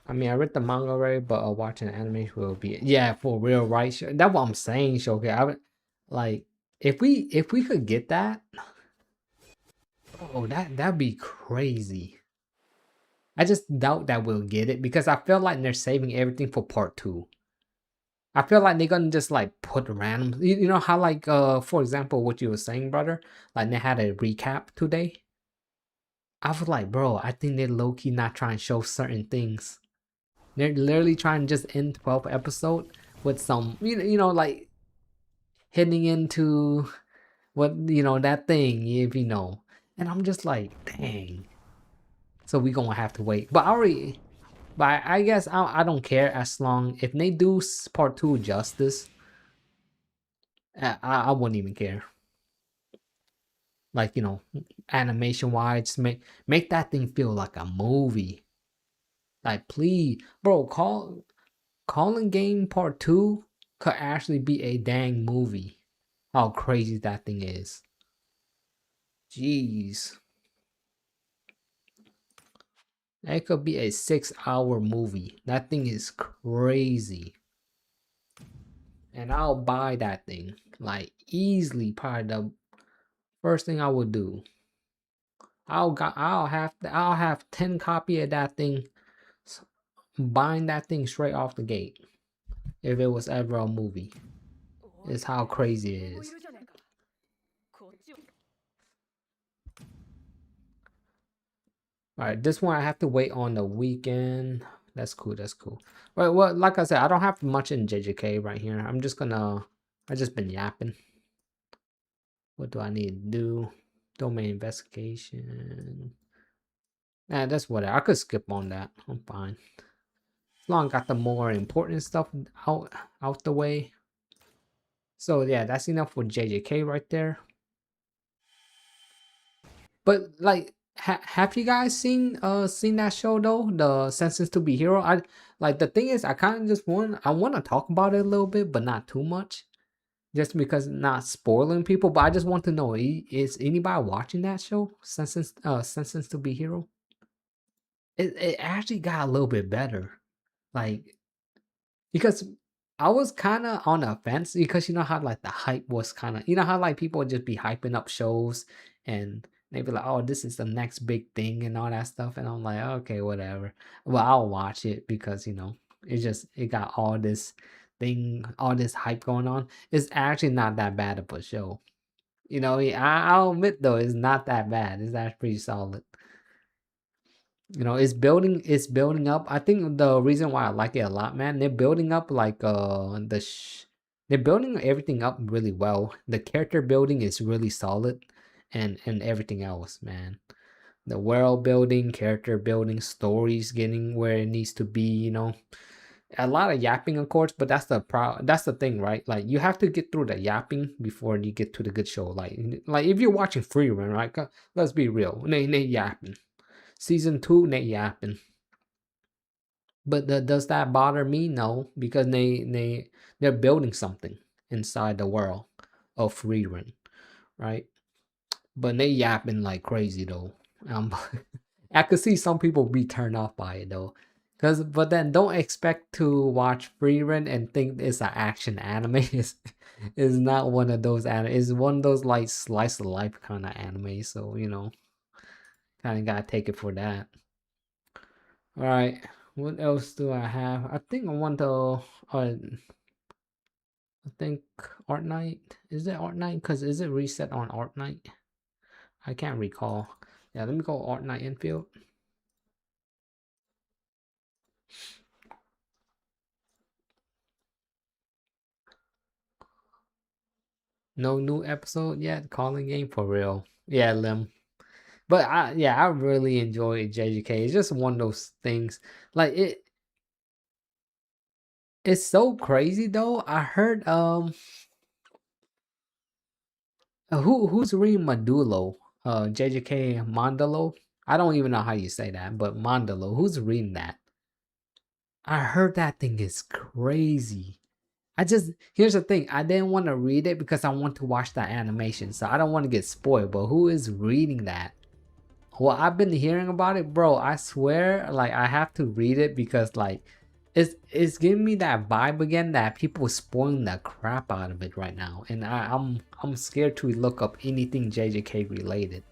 I mean, I read the manga already, but watching anime will be, yeah, for real, right? That's what I'm saying, Shoki. Like if we could get that, oh, that'd be crazy. I just doubt that we'll get it because I feel like they're saving everything for part two. I feel like they're gonna just like put random, you know how like for example what you were saying, brother, like they had a recap today. I was like, bro, I think they're low key not trying to show certain things. They're literally trying to just end 12th episode with some, like hitting into what, that thing, if you know. And I'm just like, dang. So we gonna have to wait. But I guess I don't care as long if they do part two justice. I wouldn't even care. Like animation wise, make that thing feel like a movie. Like please, bro, Calling Game Part 2 could actually be a dang movie. How crazy that thing is. Jeez. That could be a 6-hour movie. That thing is crazy. And I'll buy that thing. Like easily probably the first thing I would do. I'll have 10 copy of that thing. Buying that thing straight off the gate. If it was ever a movie. It's how crazy it is. Alright, this one I have to wait on the weekend. That's cool, that's cool. Well, like I said, I don't have much in JJK right here. I just been yapping. What do I need to do? Domain investigation. Nah, that's whatever. I could skip on that. I'm fine. As long as I got the more important stuff out the way. So yeah, that's enough for JJK right there. But like, have you guys seen that show though, the Senses to Be Hero? I like the thing is, I kind of just want to talk about it a little bit, but not too much, just because not spoiling people. But I just want to know, is anybody watching that show, Senses to Be Hero? it actually got a little bit better. Like, because I was kind of on the fence because you know how like the hype was kind of, you know how like people would just be hyping up shows and they be like, oh, this is the next big thing and all that stuff. And I'm like, okay, whatever. Well, I'll watch it because, you know, it got all this thing, all this hype going on. It's actually not that bad of a show. You know, I'll admit though, it's not that bad. It's actually pretty solid. You know, it's building up. I think the reason why I like it a lot, man, they're building up like they're building everything up really well. The character building is really solid and everything else, man. The world building, character building, stories getting where it needs to be, you know. A lot of yapping, of course, but that's the thing, right? Like you have to get through the yapping before you get to the good show. Like if you're watching free run, right? Let's be real. They yapping. Season 2, they yapping. But does that bother me? No, because they're building something inside the world of rerun, right? But they yapping like crazy though. I could see some people be turned off by it though. But then don't expect to watch rerun and think it's an action anime. It's not one of those anime. It's one of those like slice of life kind of anime. So you know, kind of gotta take it for that. All right. What else do I have? I think I want to. I think Arknight. Is it Arknight? Because is it reset on Arknight? I can't recall. Yeah, let me go Arknight infield. No new episode yet. Calling game for real. Yeah, Lim. But I really enjoy JJK. It's just one of those things. Like it's so crazy though. I heard who's reading Modulo? JJK Mondalo? I don't even know how you say that, but Mondalo. Who's reading that? I heard that thing is crazy. Here's the thing. I didn't want to read it because I want to watch that animation, so I don't want to get spoiled. But who is reading that? Well, I've been hearing about it, bro. I swear, like I have to read it because like it's giving me that vibe again that people spoiling the crap out of it right now, and I'm scared to look up anything JJK related.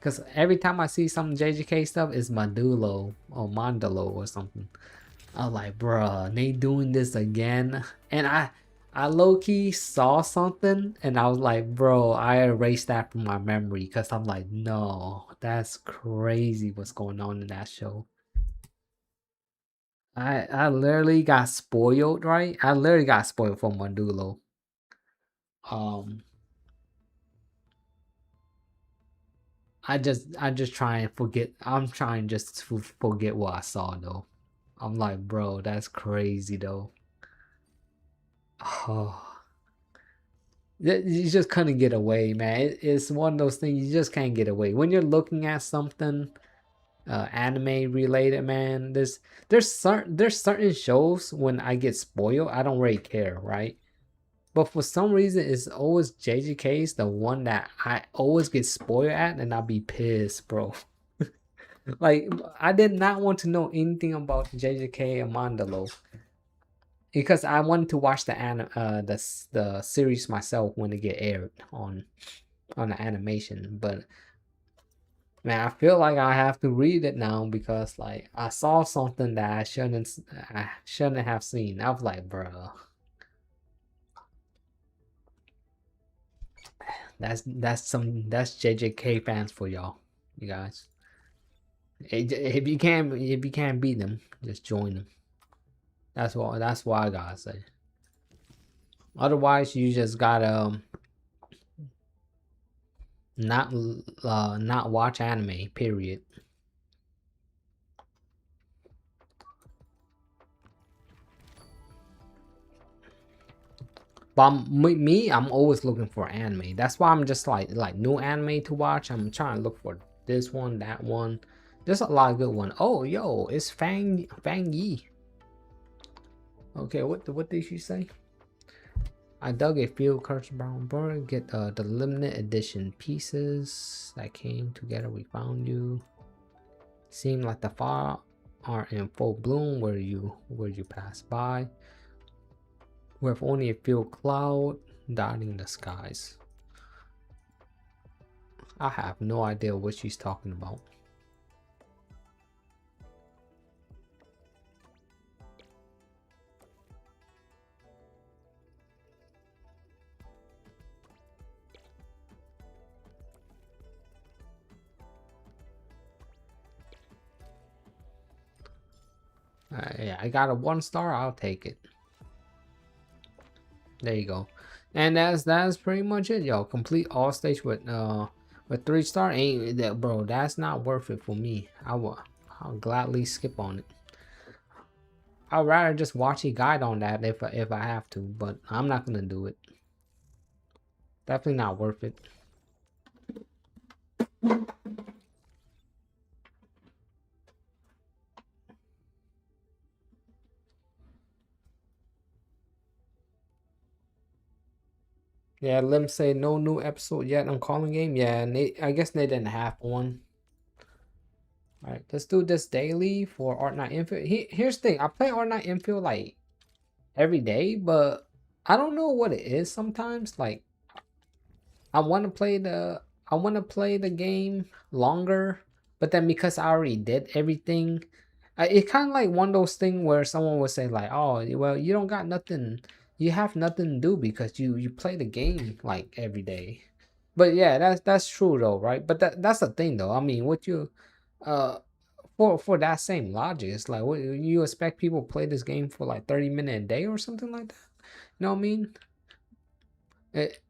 Cause every time I see some JJK stuff, it's Modulo or Mondalo or something. I was like, bruh, they doing this again. And I low-key saw something and I was like, bro, I erased that from my memory because I'm like, no, that's crazy what's going on in that show. I literally got spoiled, right? I literally got spoiled from Modulo. Um I just try and forget. I'm trying just to forget what I saw though. I'm like, bro, that's crazy though. Oh, you just couldn't get away, man. It's one of those things you just can't get away when you're looking at something anime related, man. There's certain shows when I get spoiled, I don't really care, right? But for some reason, it's always JJK's the one that I always get spoiled at, and I'll be pissed, bro. Like I did not want to know anything about JJK and Mandalo because I wanted to watch the series myself when it get aired on the animation. But man, I feel like I have to read it now because like I saw something that I shouldn't have seen. I was like, bro, that's JJK fans for y'all, you guys. If you can't beat them, just join them. That's what I gotta say. Otherwise, you just gotta not watch anime. Period. But I'm always looking for anime. That's why I'm just like new anime to watch. I'm trying to look for this one, that one. There's a lot of good one. Oh, yo, it's Fang Yi. Okay, what did she say? I dug a field cursed brown bird. Get the limited edition pieces that came together. We found you. Seem like the fire are in full bloom where you pass by, with only a few clouds dotting the skies. I have no idea what she's talking about. Yeah, I got a 1 star. I'll take it. There you go. And that's pretty much it, yo. Complete all stage with 3 star. Ain't that, bro? That's not worth it for me. I'll gladly skip on it. I'd rather just watch a guide on that if I have to, but I'm not gonna do it. Definitely not worth it. Yeah, Lim say no new episode yet on Calling Game. Yeah, and I guess they didn't have one. All right, let's do this daily for Arknight Infield. Here's the thing: I play Arknight Infield like every day, but I don't know what it is sometimes. Like I want to play the game longer, but then because I already did everything, it kind of like one of those things where someone would say like, "Oh, well, you don't got nothing, you have nothing to do because you play the game like every day." But yeah, that's true though, right? But that's the thing though. I mean, what you uh for that same logic, it's like what you expect people play this game for like 30 minutes a day or something like that. You know what I mean? It,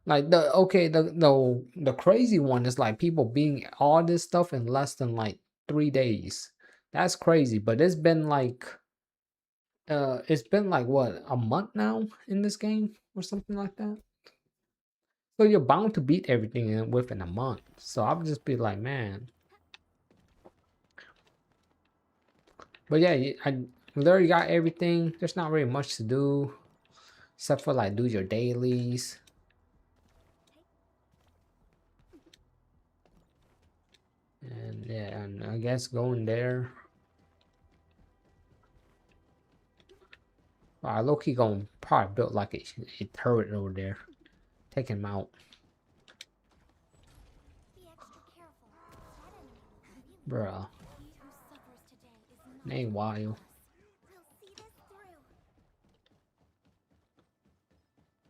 Like the crazy one is like people being all this stuff in less than like 3 days. That's crazy. But it's been like what, a month now in this game or something like that. So you're bound to beat everything within a month. So I'll just be like, man. But yeah, I literally got everything. There's not really much to do except for like do your dailies. And yeah, and I guess going there. Loki gonna probably build like a turret over there. Take him out. Bruh. Ain't wild.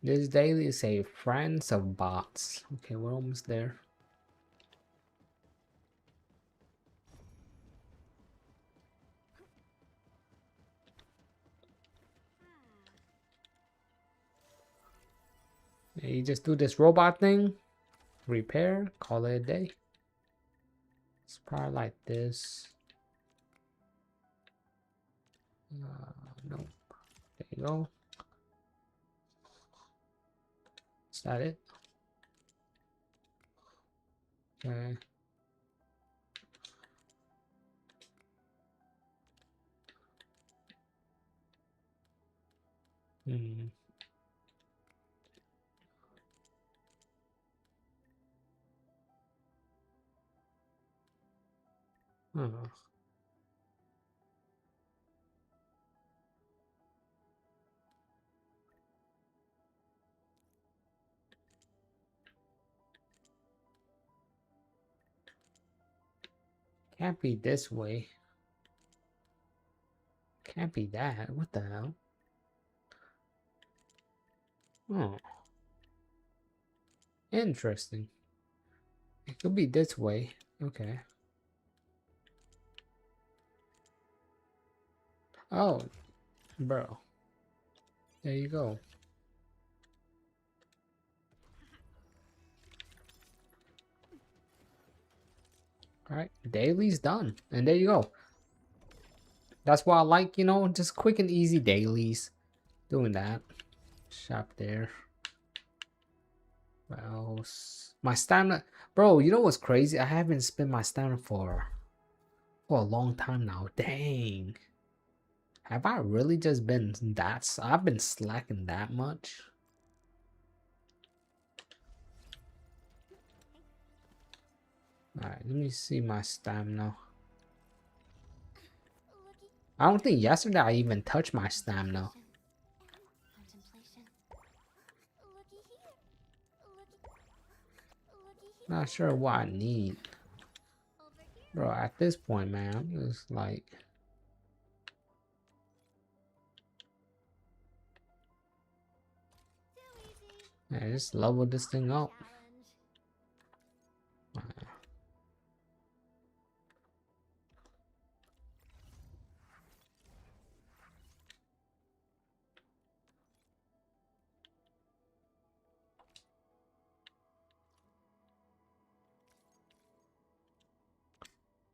This daily is a friends of bots. Okay, we're almost there. Yeah, you just do this robot thing. Repair. Call it a day. It's probably like this. Nope. There you go. Is that it? Okay. Hmm. Oh. Can't be this way. Can't be that. What the hell? Oh. Interesting. It could be this way. Okay. Oh, bro. There you go. All right, daily's done, and there you go. That's why I like, just quick and easy dailies. Doing that. Shop there. What else? My stamina, bro. You know what's crazy? I haven't spent my stamina for a long time now. Dang. Have I really just been that? I've been slacking that much. Alright, let me see my stamina. I don't think yesterday I even touched my stamina. Not sure what I need. Bro, at this point, man, I'm just like... Man, just level this thing up.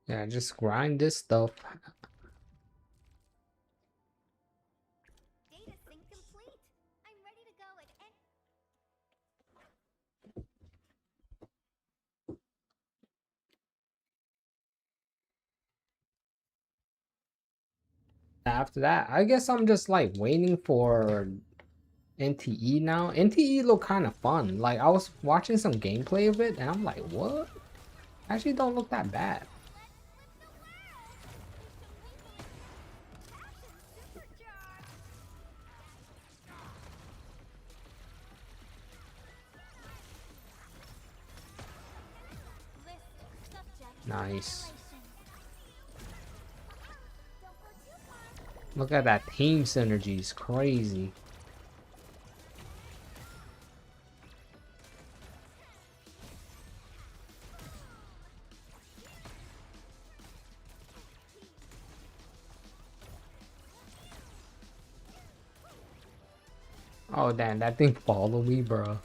Yeah, just grind this stuff.
Data sync complete. I'm ready to go at any...
After that, I guess I'm just like waiting for NTE now. NTE look kind of fun. Like I was watching some gameplay of it and I'm like, what? Actually don't look that bad. Nice. Look at that team synergy, it's crazy. Oh damn, that thing followed me, bro.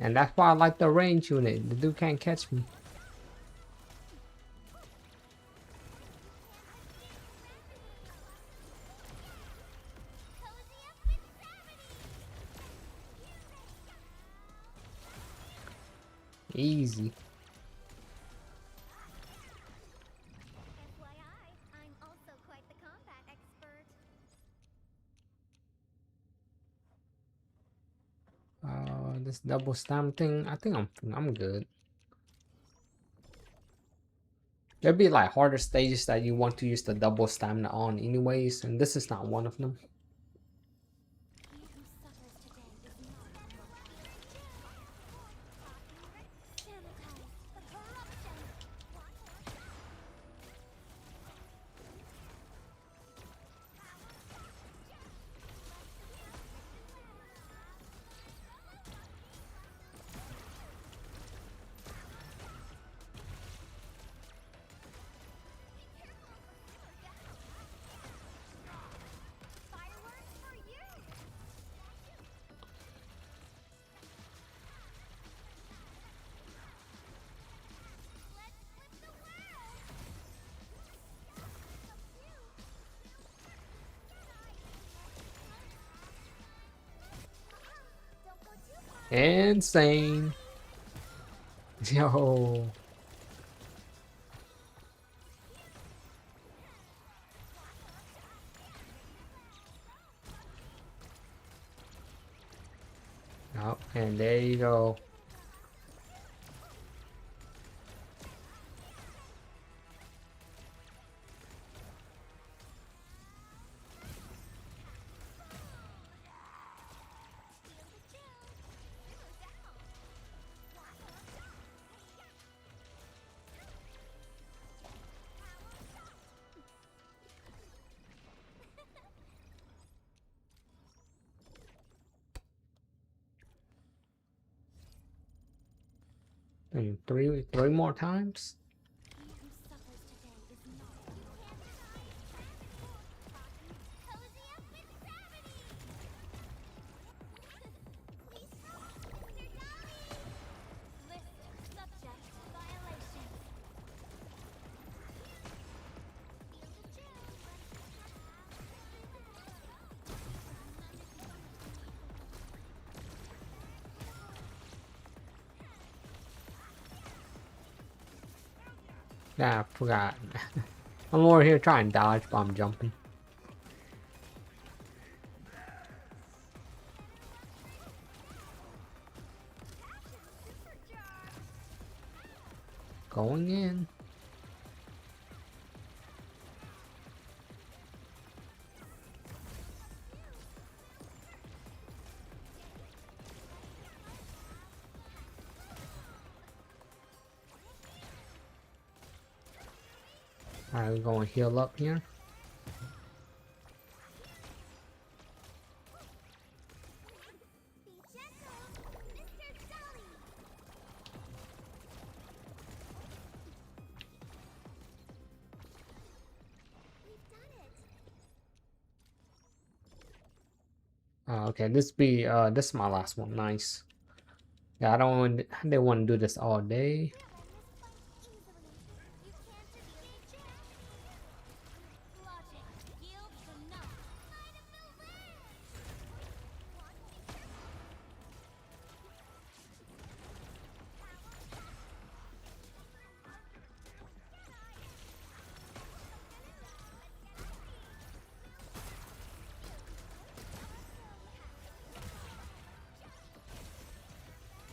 And that's why I like the range unit. The dude can't catch me. Easy.
FYI, I'm also quite the combat expert.
This double stamp thing, I think I'm good. There'll be like harder stages that you want to use the double stamina on anyways, and this is not one of them. Insane. Yo. Oh, and there you go. And three more times. Yeah, I forgot. I'm over here trying to dodge, but I'm jumping. Going in. Alright, we're going to heal up here. Okay, this is my last one. Nice. Yeah, they want to do this all day.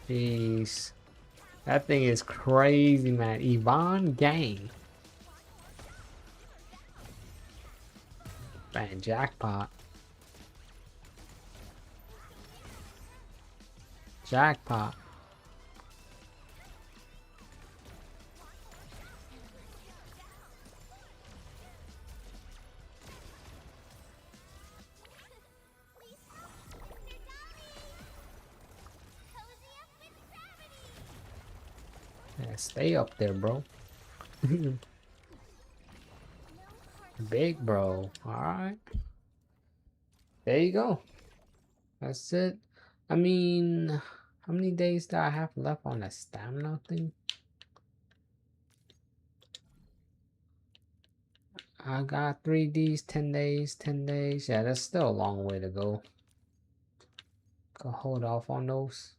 Jeez. That thing is crazy, man. Yvonne gang. Man, jackpot. Jackpot. Yeah, stay up there, bro. Big bro. Alright. There you go. That's it. I mean, how many days do I have left on that stamina thing? I got 3Ds, 10 days, 10 days. Yeah, that's still a long way to go. Go hold off on those.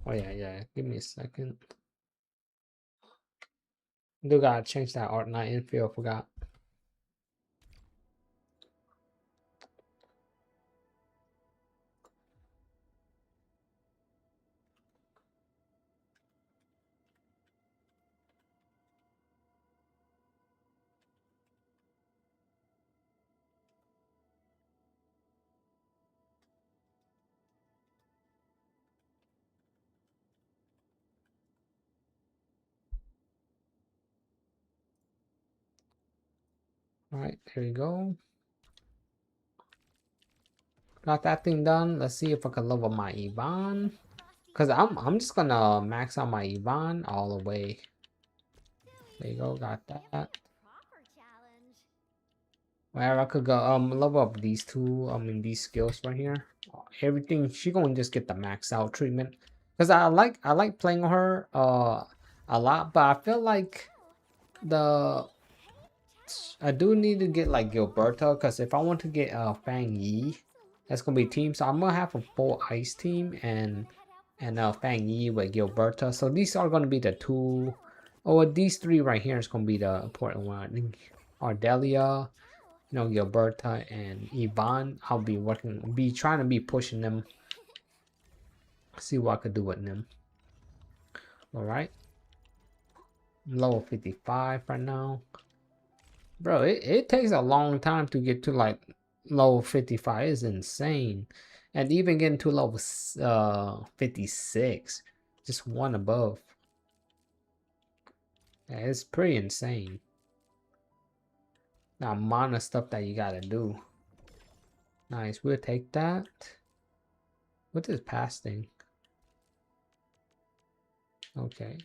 Oh yeah. Give me a second. Do gotta change that Arknight infield, forgot. Alright, there you go. Got that thing done. Let's see if I can level my Yvonne. Cause I'm just gonna max out my Yvonne all the way. There you go, got that. Where I could go level up these two, these skills right here. Everything she gonna just get the max out treatment. Cause I like playing her a lot, but I feel like I do need to get like Gilberto, because if I want to get Fang Yi, that's gonna be team. So I'm gonna have a full ice team and Fang Yi with Gilberto. So these are gonna be the two, or these three right here is gonna be the important one. I think Ardelia, Gilberta and Yvonne. I'll be trying to be pushing them. See what I could do with them. All right, level 55 right now. Bro, it takes a long time to get to like level 55. It's insane. And even getting to level 56, just one above. Yeah, it's pretty insane. The amount of stuff that you gotta do. Nice, we'll take that. What's this pass thing? Okay.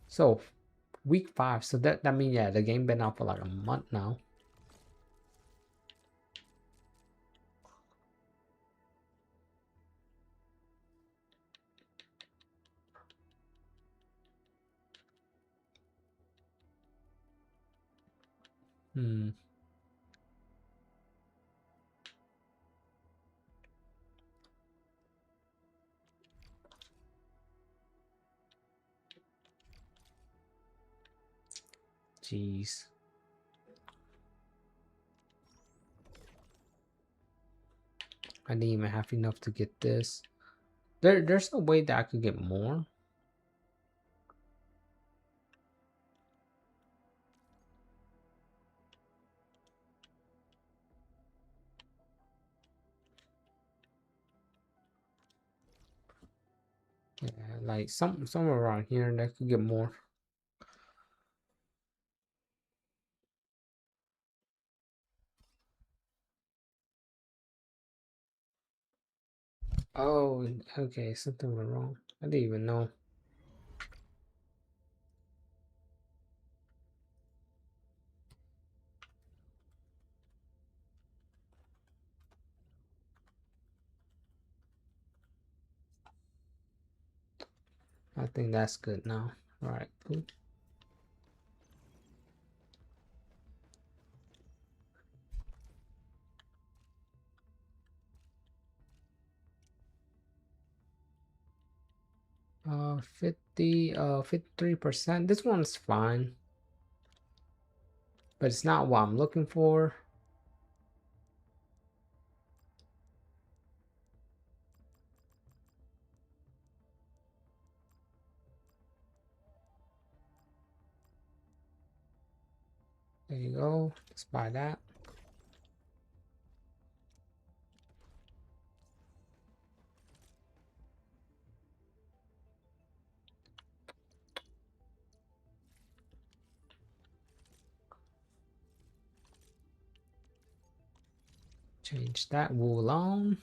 So week 5. So that means, yeah, the game been out for like a month now. Hmm. Jeez. I didn't even have enough to get this. There's no way that I could get more. Yeah, like somewhere around here that I could get more. Oh, okay, something went wrong. I didn't even know. I think that's good now. All right, cool. Uh, 53%. This one's fine, but it's not what I'm looking for. There you go. Let's buy that. Change that wool on.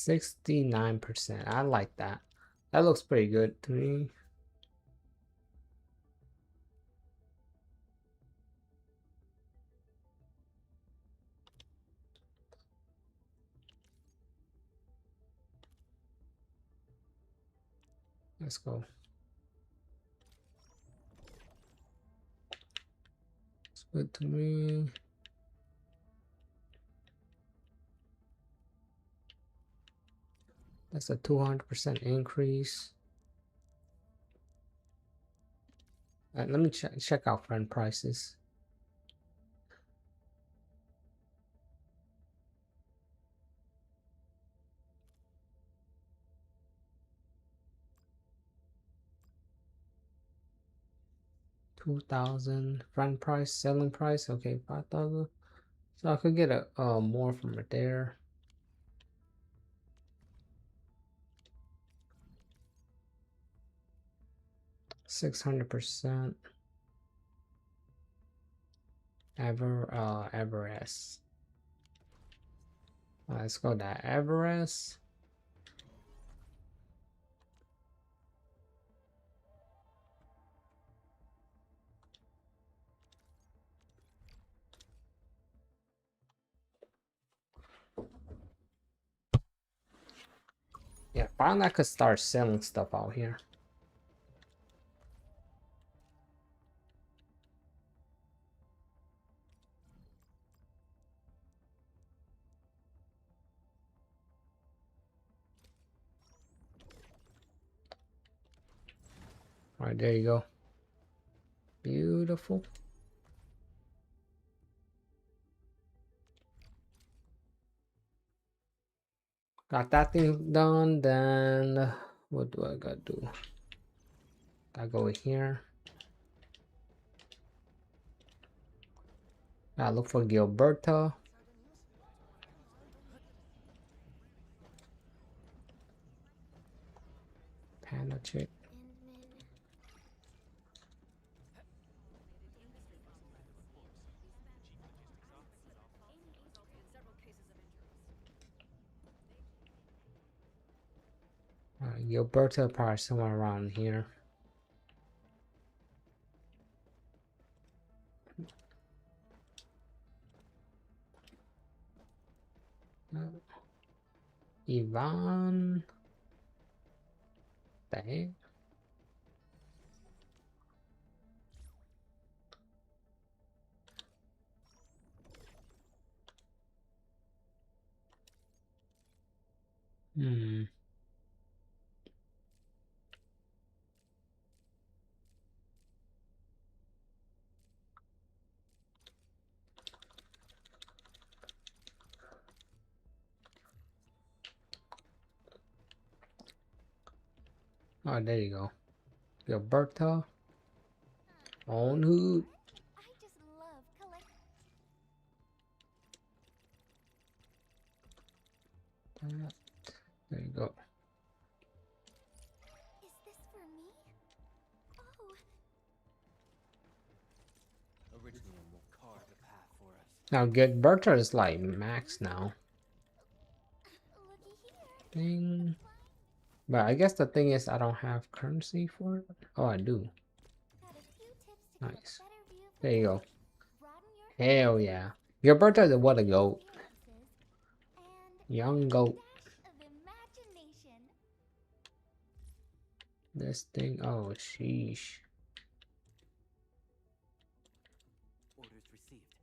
$69%. I like that. That looks pretty good to me. Let's go. It's good to me. That's a 200% increase. Let me check out friend prices. $2,000 friend price, selling price. Okay, 5,000. So I could get a more from it there. 600%. Everest. Let's go to Everest. Yeah, finally I could start selling stuff out here. All right, there you go. Beautiful. Got that thing done. Then what do I gotta do? Gotta go here. Gotta look for Gilberta. Panda chick. Gilberta probably somewhere around here. Ivan. The heck? Hmm. Oh, there you go. Gilberto. On hood.
I just love collecting.
There you go.
Is this for me? Oh,
Original will carve a path for us.
Now Gilberto is like max now.
looky here.
Ding. But I guess the thing is I don't have currency for it. Oh, I do.
Got a few tips to get a
Nice.
better view of the
There you go.
world. Broaden your
Hell yeah. Gilberto is what a goat.
experiences and
Young goat.
dash of imagination.
This thing. Oh, sheesh.
Orders received.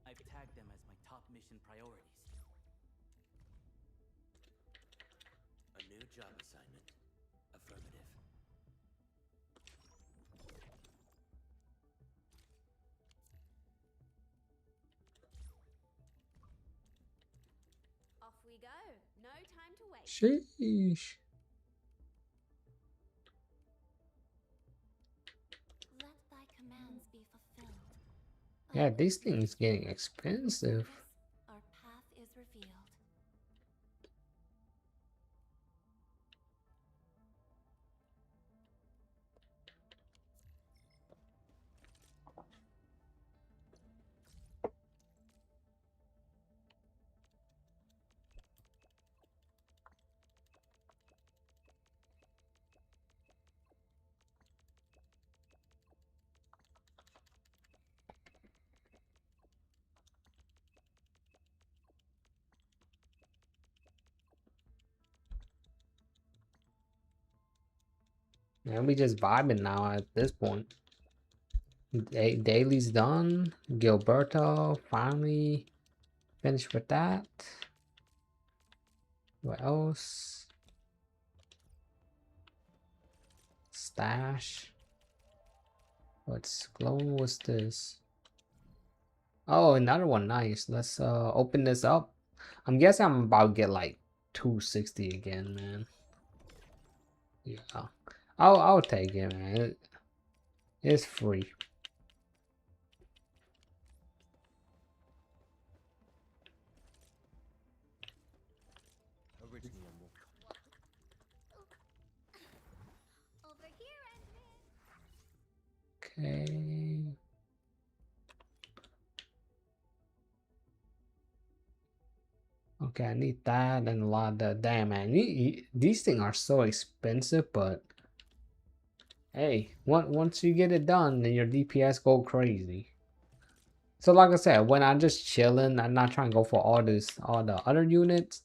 I've tagged them as my top mission priorities. A new job assignment. Affirmative.
Off we go. No time to wait.
Sheesh.
Let thy commands be fulfilled.
Yeah, these things getting expensive.
Our path is revealed.
And we just vibing now at this point. Daily's done. Gilberto finally finished with that. What else? Stash. What's glowing? What's this? Oh, another one. Nice. Let's open this up. I'm guessing I'm about to get like 260 again, man. Yeah. I'll take it, man. It's free.
Original will.
Over here, Endman.
Okay. Okay, I need that and a lot of that. Damn, man. These things are so expensive, but hey, once you get it done, then your DPS go crazy. So like I said, when I'm just chilling, I'm not trying to go for all the other units.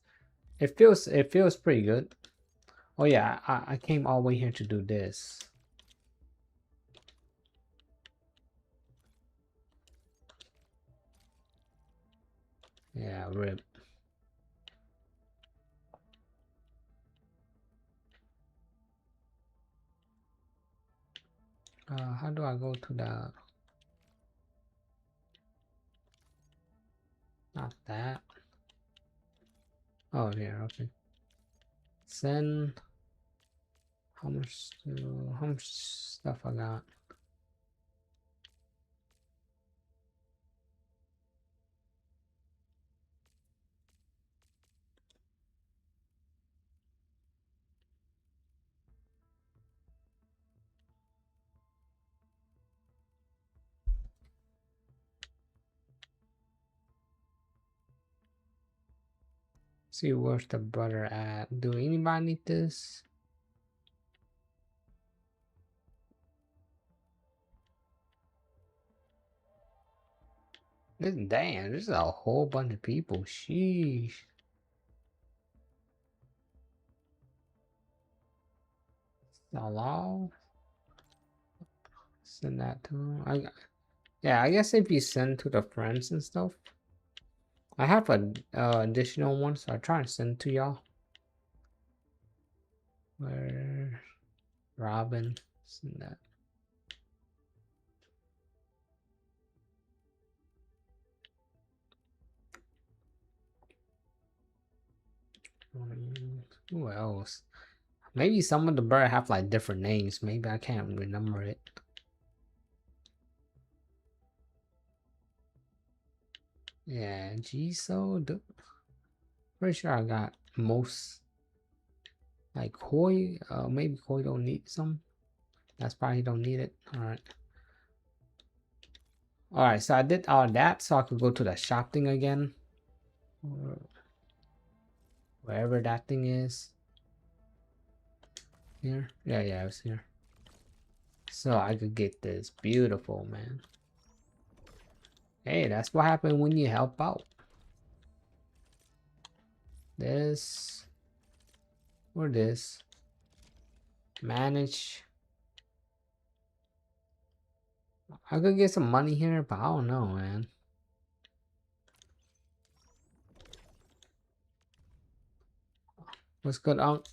It feels pretty good. Oh yeah, I came all the way here to do this. Yeah, rip. How do I go to the? Not that. Oh, here. Okay. Send. How much stuff I got? See where's the brother at? Do anybody need this? Damn, there's a whole bunch of people. Sheesh. Allow. Send that to him. Yeah, I guess if you send to the friends and stuff. I have a additional one, so I try and send to y'all. Where Robin, send that. Who else? Maybe some of the bird have like different names. Maybe I can't remember it. Yeah, Jiso. Pretty sure I got most. Like Koi. Maybe Koi don't need some. That's probably don't need it. All right. All right. So I did all that, so I could go to the shop thing again. Wherever that thing is. Here. Yeah, it was here. So I could get this beautiful, man. Hey, that's what happened when you help out. This or this. Manage. I could get some money here, but I don't know, man. What's good out?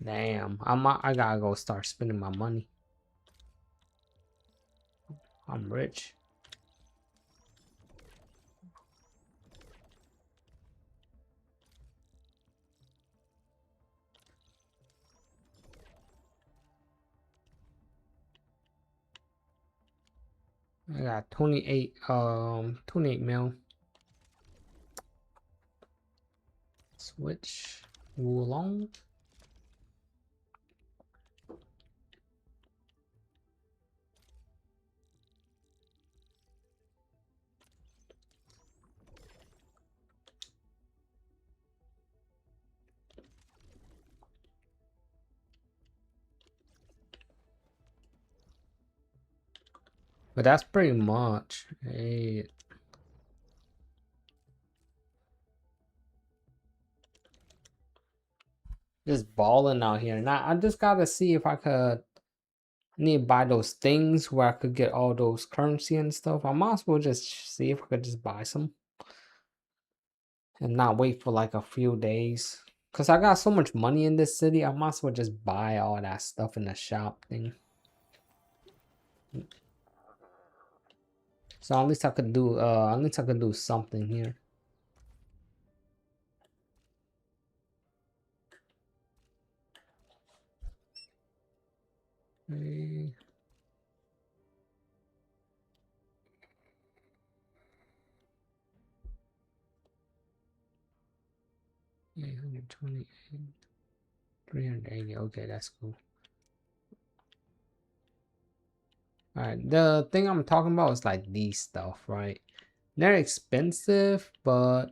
Damn, I gotta go start spending my money. I'm rich. I got 28 mil. Switch Wulong. But that's pretty much. Hey, just balling out here. Now I just gotta see if I could need to buy those things where I could get all those currency and stuff. I might as well just see if I could just buy some and not wait for like a few days. Cause I got so much money in this city, I might as well just buy all that stuff in the shop thing. So at least I could do something here. Hey. 828, 380. Okay, that's cool. All right, the thing I'm talking about is like these stuff, right? They're expensive, but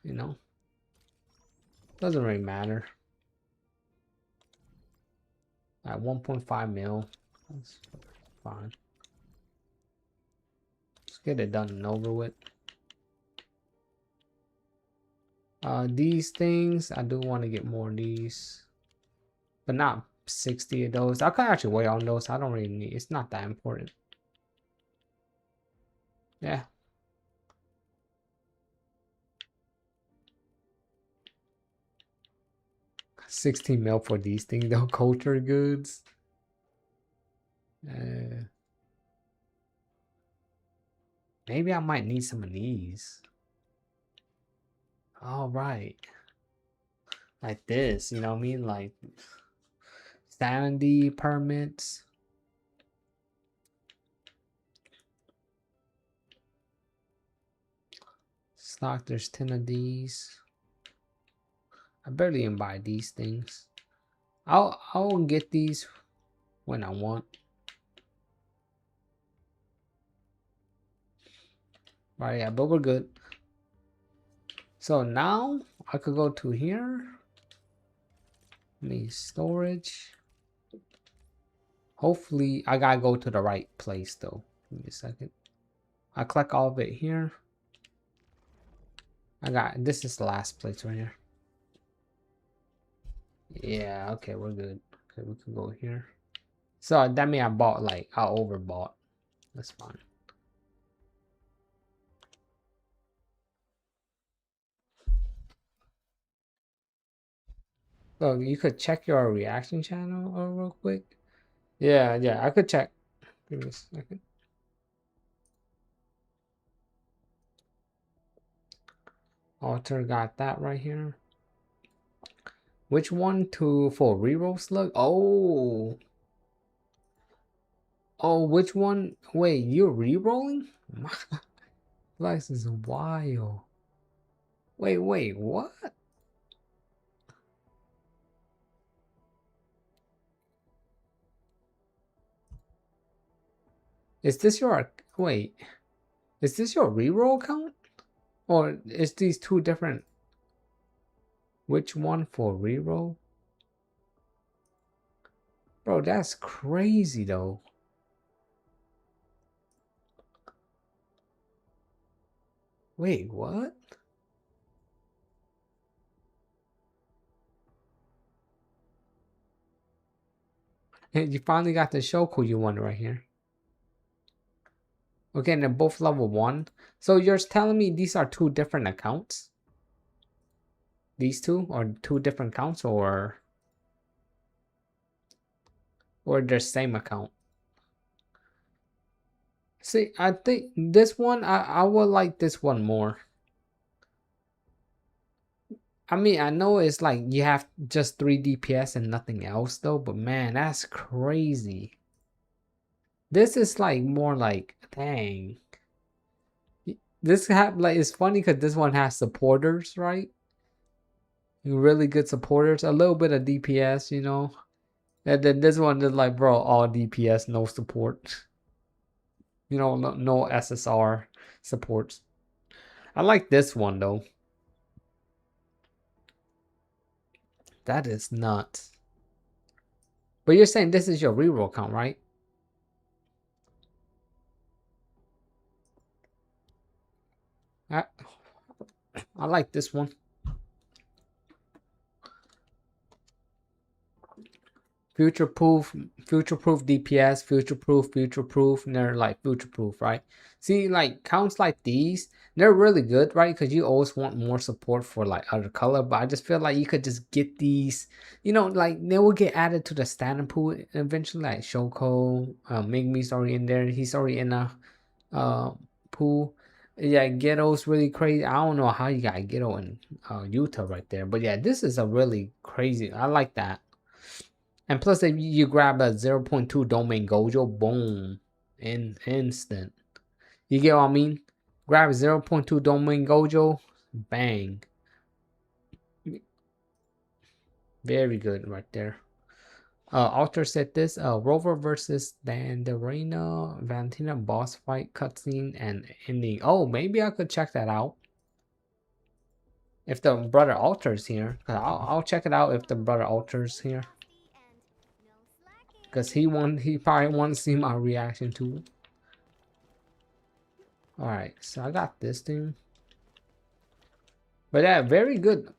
you know, doesn't really matter. At 1.5 mil, that's fine. Let's get it done and over with. These things, I do want to get more of these, but not 60 of those. I could actually wait on those. I don't really need. It's not that important. Yeah. $16 mil for these things though. Culture goods. Maybe I might need some of these. All right. Like this, you know what I mean? Like sanity permits. Stock, there's 10 of these. I barely even buy these things. I'll get these when I want. Right, yeah, but we're good. So now I could go to here. Me storage. Hopefully I gotta go to the right place though. Give me a second. I click all of it here. This is the last place right here. Yeah, okay, we're good. Okay, we can go here. So that means I bought I overbought. That's fine. So you could check your reaction channel real quick. Yeah, I could check. Give me a second. Alter got that right here. Which one for reroll slug? Oh, which one? Wait, you're rerolling? This is wild. Wait, what? Is this your wait? Is this your reroll count? Or is these two different? Which one for reroll? Bro, that's crazy though. Wait, what? You finally got the Shoku you want right here. Okay, and they're both level 1. So you're telling me these are two different accounts? These two are two different accounts or they're same account? See, I think this one, I would like this one more. I mean, I know it's like you have just 3 DPS and nothing else though, but man, that's crazy. This is like more like, dang. This it's funny because this one has supporters, right? Really good supporters, a little bit of DPS, you know. And then this one is like, bro, all DPS, no support. You know, no SSR supports. I like this one though. That is nuts. But you're saying this is your reroll count, right? I like this one. Future-proof DPS, future-proof, and they're like future-proof, right? See, like counts like these, they're really good, right? Because you always want more support for like other color, but I just feel like you could just get these, you know, like they will get added to the standing pool eventually. Like Shoko, Migmi's already in there. He's already in a pool. Yeah, Ghetto's really crazy. I don't know how you got Ghetto in Utah right there, but yeah, this is a really crazy. I like that. And plus, if you grab a 0.2 domain gojo, boom, instant. You get what I mean? Grab 0.2 domain gojo, bang. Very good right there. Alter said this, Rover versus Dandarina Valentina boss fight cutscene and ending. Oh, maybe I could check that out. If the brother Alter's here. I'll check it out if the brother Alter's here. Because he probably wants to see my reaction to it. Alright, so I got this thing. But yeah, very good.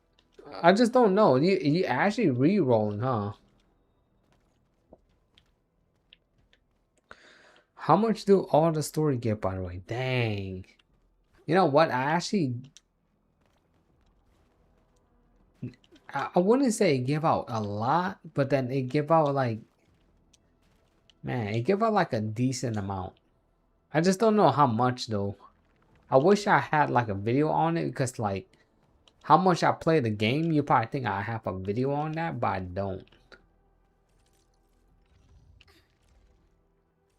I just don't know. You actually re-rolling, huh? How much do all the story get, by the way? Dang. You know what? I wouldn't say it give out a lot, but then it give out like, man, it give out like a decent amount. I just don't know how much though. I wish I had like a video on it because like how much I play the game, you probably think I have a video on that, but I don't.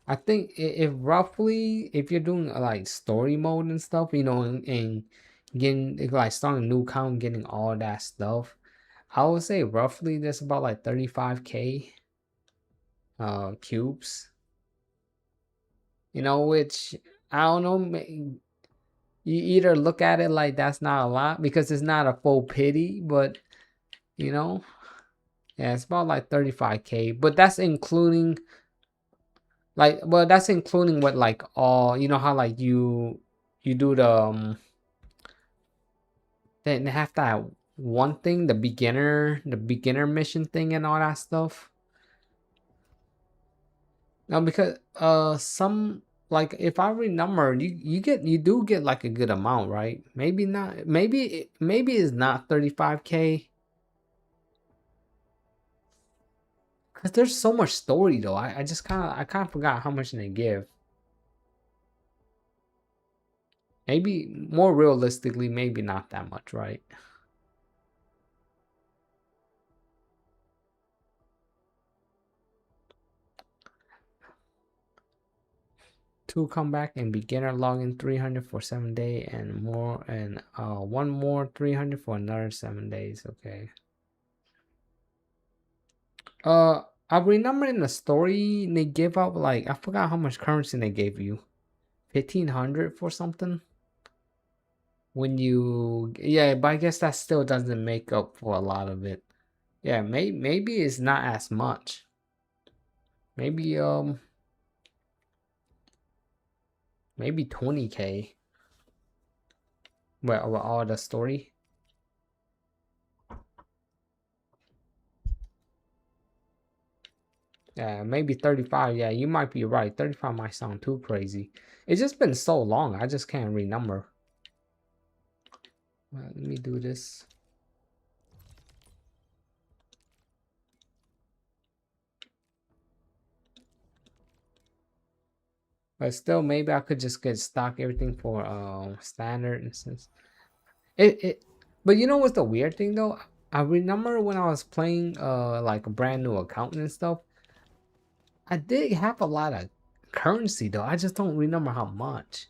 I think if roughly, if you're doing like story mode and stuff, you know, and getting like starting a new account, getting all that stuff, I would say roughly there's about like 35k cubes. You know, which I don't know. You either look at it like that's not a lot because it's not a full pity, but you know, yeah, it's about like 35K, but that's including like, well, that's including what like all, you know how like you do they have that one thing, the beginner mission thing and all that stuff. No, because some, like if I remember, you do get like a good amount, right? Maybe not. Maybe it's not 35K. Cause there's so much story though. I just kind of forgot how much they give. Maybe more realistically, maybe not that much, right? Two comeback and beginner login 300 for 7 days and more, and one more 300 for another 7 days. Okay. I remember in the story they give up like, I forgot how much currency they gave you, 1500 for something. When you, yeah, but I guess that still doesn't make up for a lot of it. Yeah, maybe it's not as much. Maybe 20K. Well, all the story. Yeah, maybe 35. Yeah, you might be right. 35 might sound too crazy. It's just been so long. I just can't remember. Let me do this. But still, maybe I could just get stock everything for standard instance. But you know what's the weird thing though? I remember when I was playing like a brand new account and stuff, I did have a lot of currency though. I just don't remember how much.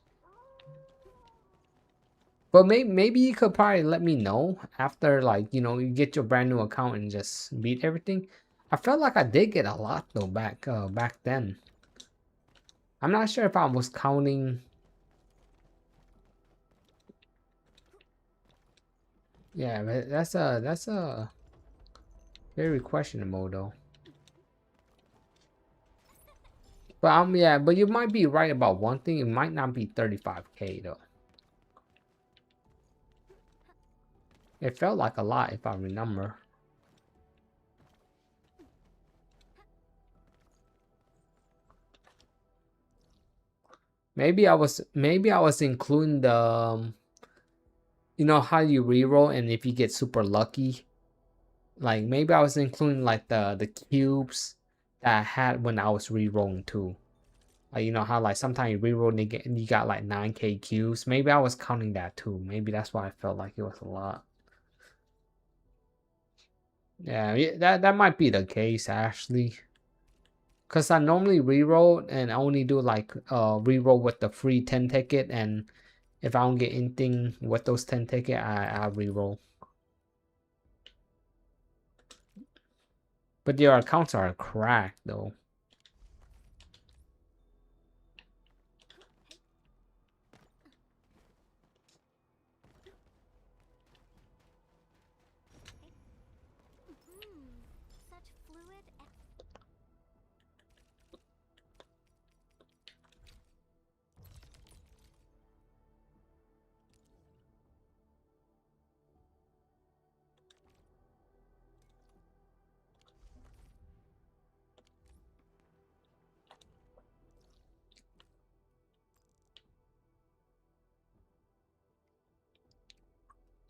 But maybe you could probably let me know after, like, you know, you get your brand new account and just beat everything. I felt like I did get a lot though back then. I'm not sure if I was counting. Yeah, but that's a very questionable though. But yeah, but you might be right about one thing. It might not be 35K though. It felt like a lot if I remember. Maybe I was including the you know how you reroll and if you get super lucky. Like maybe I was including like the cubes that I had when I was re-rolling too. Like you know how like sometimes you re-roll and you got like 9K cubes. Maybe I was counting that too. Maybe that's why I felt like it was a lot. Yeah, that might be the case actually. Cause I normally re-roll and I only do like re-roll with the free 10 ticket, and if I don't get anything with those 10 ticket, I re-roll. But your accounts are cracked though.
Such fluid.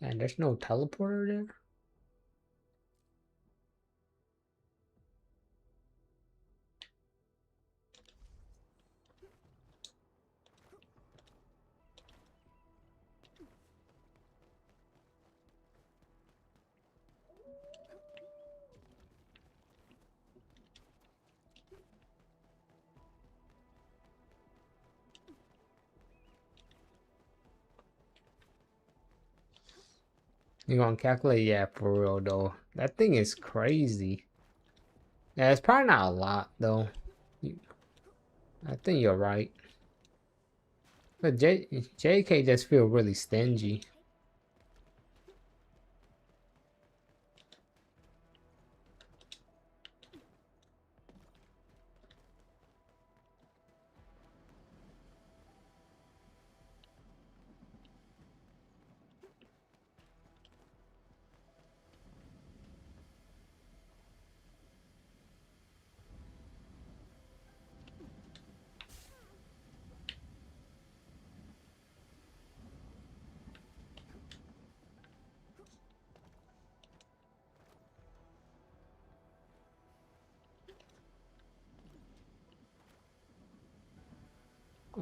And there's no teleporter there. You gonna calculate? Yeah, for real though. That thing is crazy. Yeah, it's probably not a lot though. I think you're right. But JK just feel really stingy.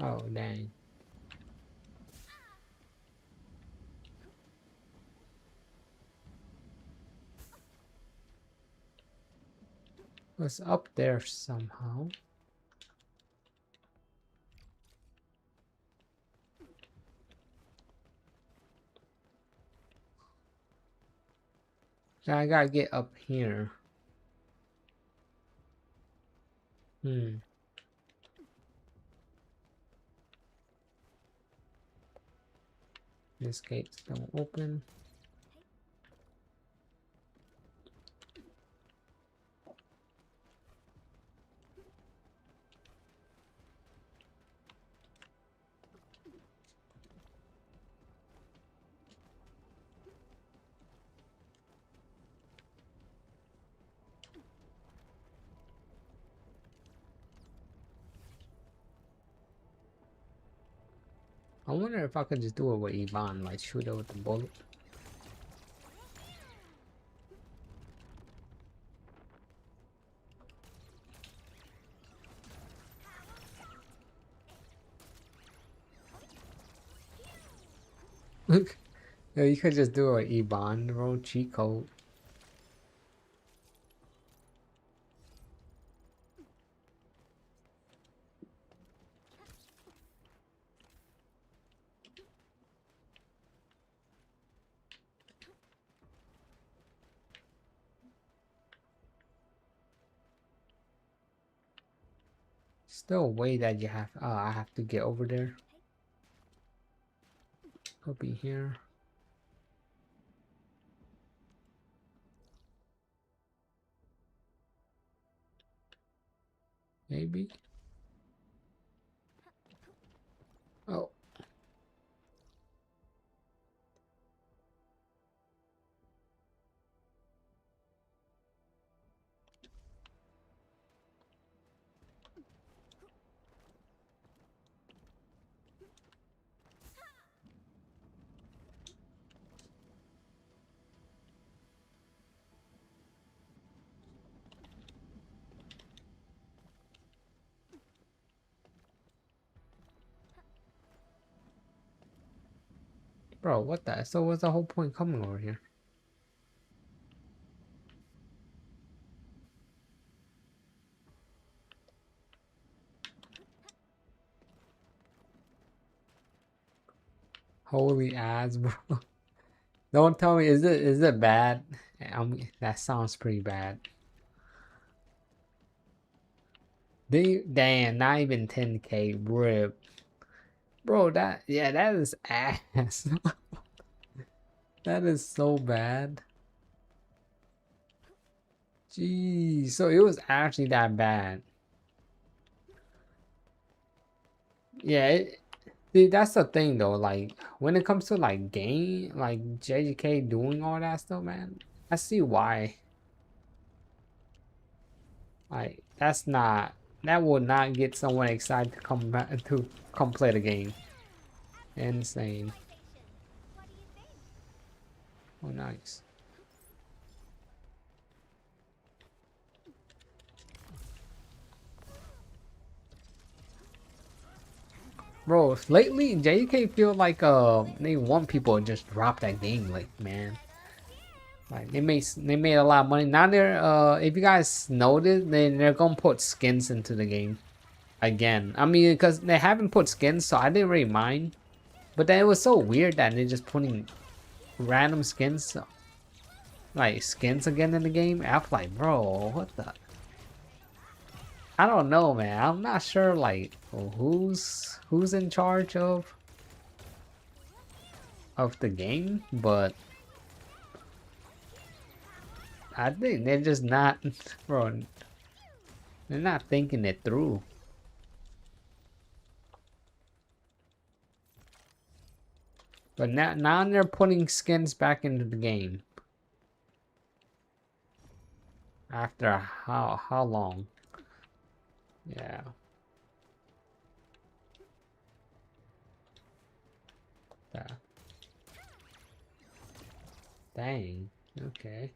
Oh dang. Was up there somehow. I gotta get up here. This gate's don't open. I wonder if I could just do it with Yvonne, like shoot her with the bullet. Look, yeah, you could just do it with Yvonne, bro. Cheat code. Still a way that you have. I have to get over there. I'll be here. Maybe. Oh. Bro, what the? So what's the whole point coming over here? Holy ass, bro. Don't tell me, is it bad? That sounds pretty bad. Damn, not even 10k, rip. Bro, that is ass. That is so bad. Jeez, so it was actually that bad. Yeah, see, that's the thing though. Like when it comes to like game, like JJK doing all that stuff, man, I see why. Like that would not get someone excited to come back to come play the game. Insane.
What do you think?
Oh, nice. Bro, lately JK feel like they want people to just drop that game, like man. Like they made a lot of money. Now they're if you guys noticed, they're gonna put skins into the game again. I mean, because they haven't put skins, so I didn't really mind. But then it was so weird that they're just putting random skins, like skins again in the game. I was like, bro, what the? I don't know, man. I'm not sure like who's in charge of the game, but I think they're just not, bro. They're not thinking it through. But now they're putting skins back into the game. After how long? Yeah. Yeah. Dang. Okay.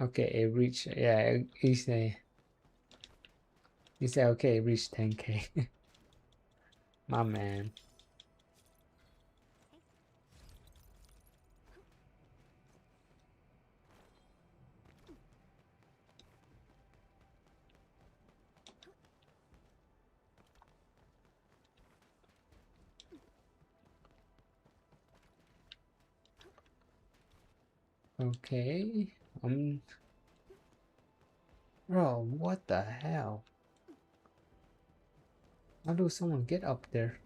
Okay, it reached. Yeah, he said okay, it reached 10K. My man. Okay. Bro, what the hell? How do someone get up there?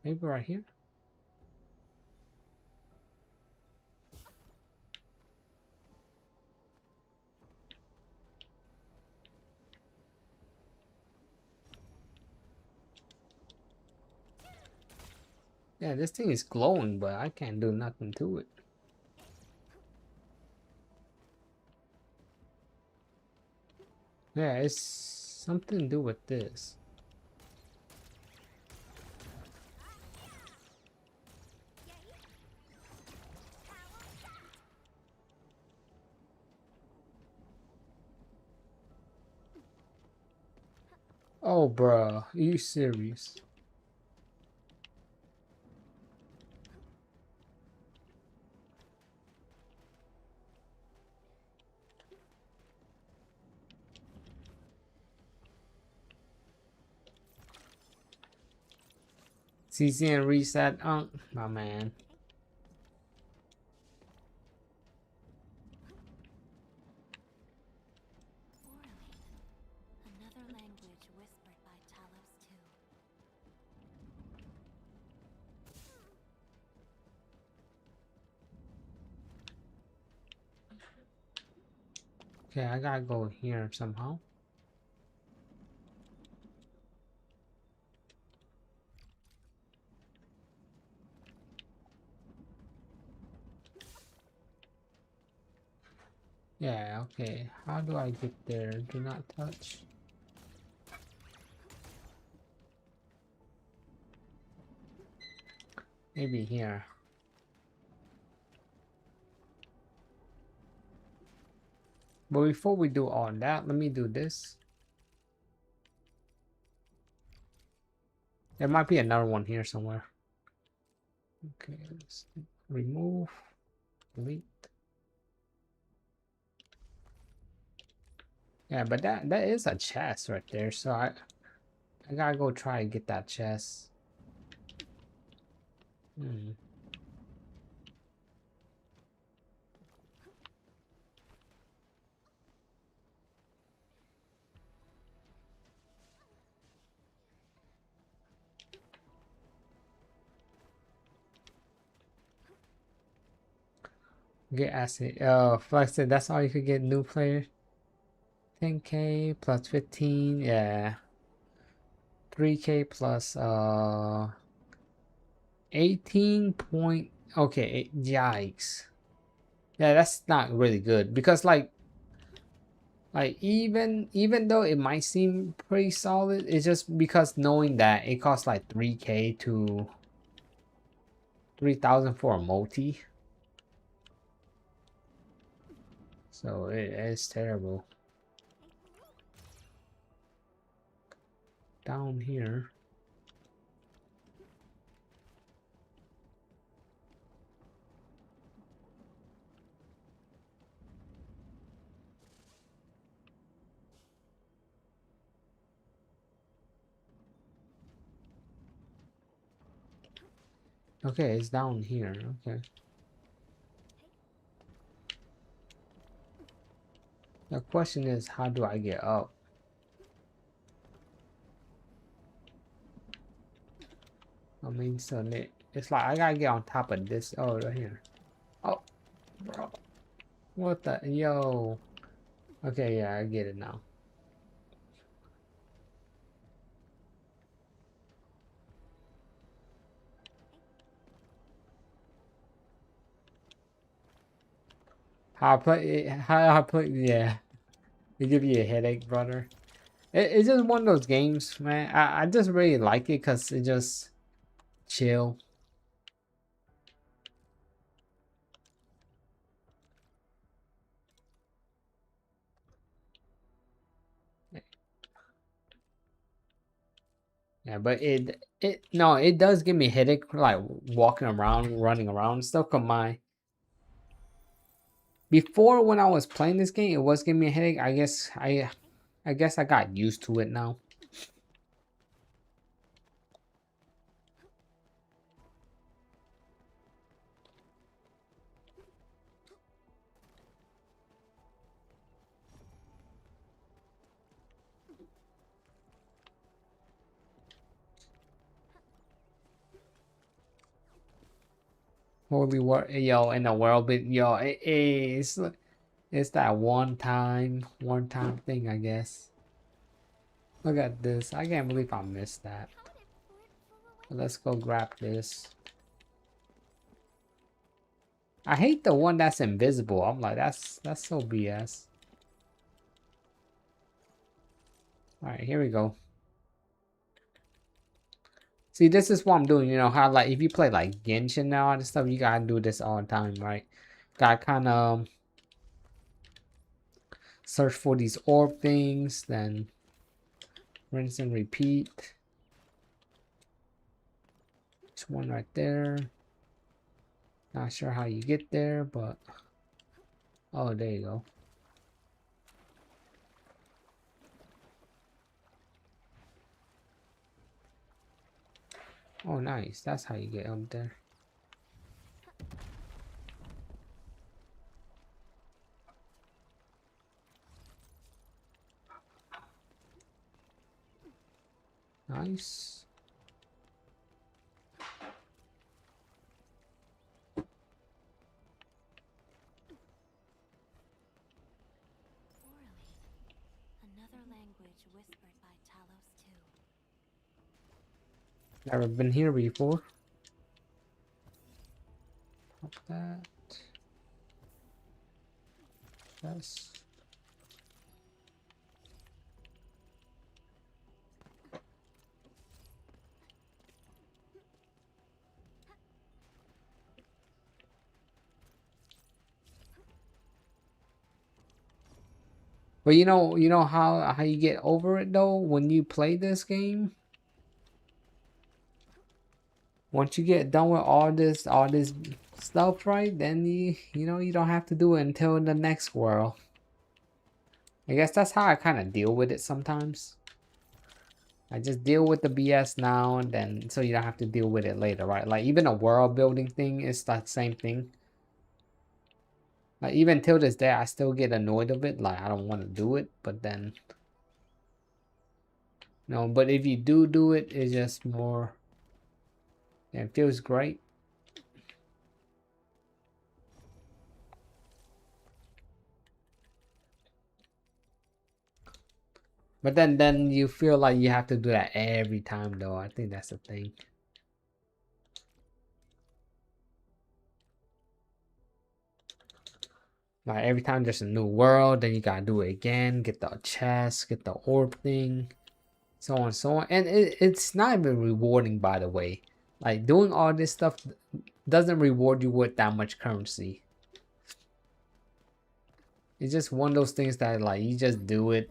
Maybe right here? Yeah, this thing is glowing, but I can't do nothing to it. Yeah, it's something to do with this. Oh, bruh, are you serious? CC and reset, my man.
Orally, another language whispered by Talos too.
Okay, I gotta go here somehow. Yeah, okay. How do I get there? Do not touch. Maybe here. But before we do all that, let me do this. There might be another one here somewhere. Okay, let's remove, delete. Yeah, but that is a chest right there, so I gotta go try and get that chest. Get acid. Flexed. That's all you could get new player. 10K plus 15. Yeah. 3K plus 18 point. Okay, yikes. Yeah, that's not really good because like even though it might seem pretty solid, it's just because knowing that it costs like 3K to 3,000 for a multi. So it's terrible. down here. Okay, it's down here. Okay. The question is, how do I get up? I mean, so it's like I gotta get on top of this. Oh, right here. Oh, bro. What the? Yo. Okay, yeah, I get it now. How I play, yeah. It give you a headache, brother. It's just one of those games, man. I just really like it because it just chill. Yeah, but it does give me a headache like walking around, running around and stuff. Cause before when I was playing this game, it was giving me a headache. I guess I got used to it now. Holy war, yo, in the world, but yo, it's that one time thing, I guess. Look at this. I can't believe I missed that. Let's go grab this. I hate the one that's invisible. I'm like, that's so BS. All right, here we go. See, this is what I'm doing. You know how like if you play like Genshin now and stuff, you gotta do this all the time, right? Gotta kind of search for these orb things, then rinse and repeat. There's one right there. Not sure how you get there, but oh, there you go. Oh, nice. That's how you get up there. Nice.
Another language whispered by Talos too.
Never been here before. Pop that. Yes. But you know how you get over it though when you play this game? Once you get done with all this stuff, right? Then you don't have to do it until the next world. I guess that's how I kind of deal with it sometimes. I just deal with the BS now and then so you don't have to deal with it later, right? Like even a world building thing is that same thing. Like even till this day, I still get annoyed of it. Like I don't want to do it, but then no. But if you do it, it's just more. Yeah, it feels great. But then you feel like you have to do that every time, though. I think that's the thing. Like every time there's a new world, then you gotta do it again. Get the chest, get the orb thing, so on and so on. And it's not even rewarding, by the way. Like doing all this stuff doesn't reward you with that much currency. It's just one of those things that like you just do it.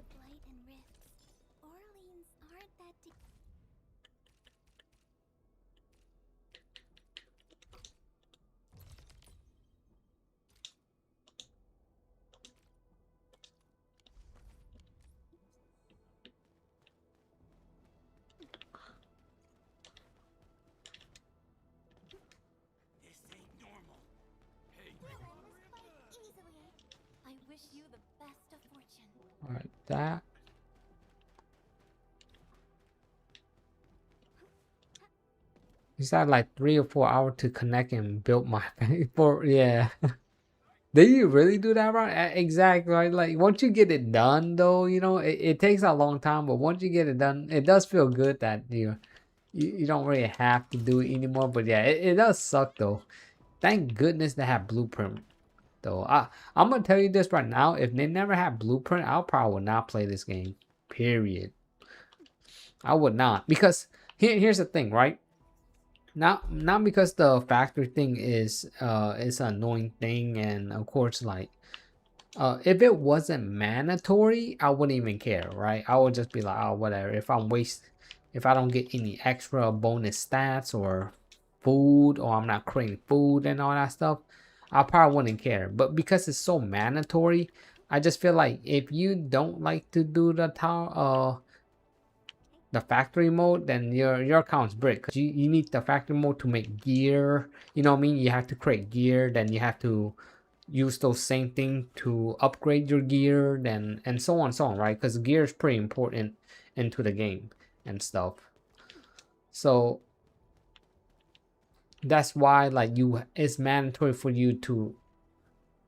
you the best of fortune.
All right, that. He's had like 3 or 4 hours to connect and build my for yeah. Did you really do that right? Exactly right. Like once you get it done though, you know, it takes a long time, but once you get it done, it does feel good that you don't really have to do it anymore. But yeah, it does suck though. Thank goodness they have Blueprint though. I'm gonna tell you this right now. If they never had Blueprint, I probably would not play this game. Period. I would not, because here's the thing, right? Not because the factory thing is an annoying thing, and of course like if it wasn't mandatory, I wouldn't even care, right? I would just be like, oh, whatever. If I don't get any extra bonus stats or food, or I'm not creating food and all that stuff, I probably wouldn't care. But because it's so mandatory, I just feel like if you don't like to do the factory mode, then your account's brick, because you need the factory mode to make gear. You know what I mean? You have to create gear, then you have to use those same thing to upgrade your gear, then and so on, right? Because gear is pretty important into the game and stuff. So that's why like it's mandatory for you to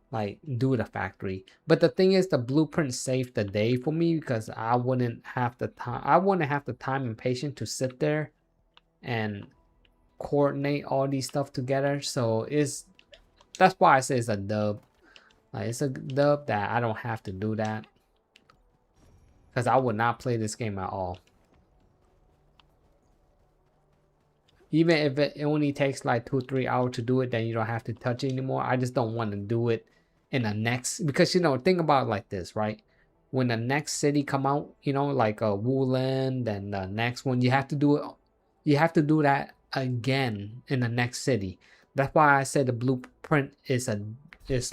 like do the factory. But the thing is, the Blueprint saved the day for me, because I wouldn't have the time and patience to sit there and coordinate all these stuff together. So that's why I say it's a dub. Like it's a dub that I don't have to do that, because I would not play this game at all. Even if it only takes like 2-3 hours to do it, then you don't have to touch it anymore. I just don't want to do it in the next, because you know, think about it like this, right? When the next city come out, you know, like Wooland, then the next one, you have to do it. You have to do that again in the next city. That's why I said the Blueprint is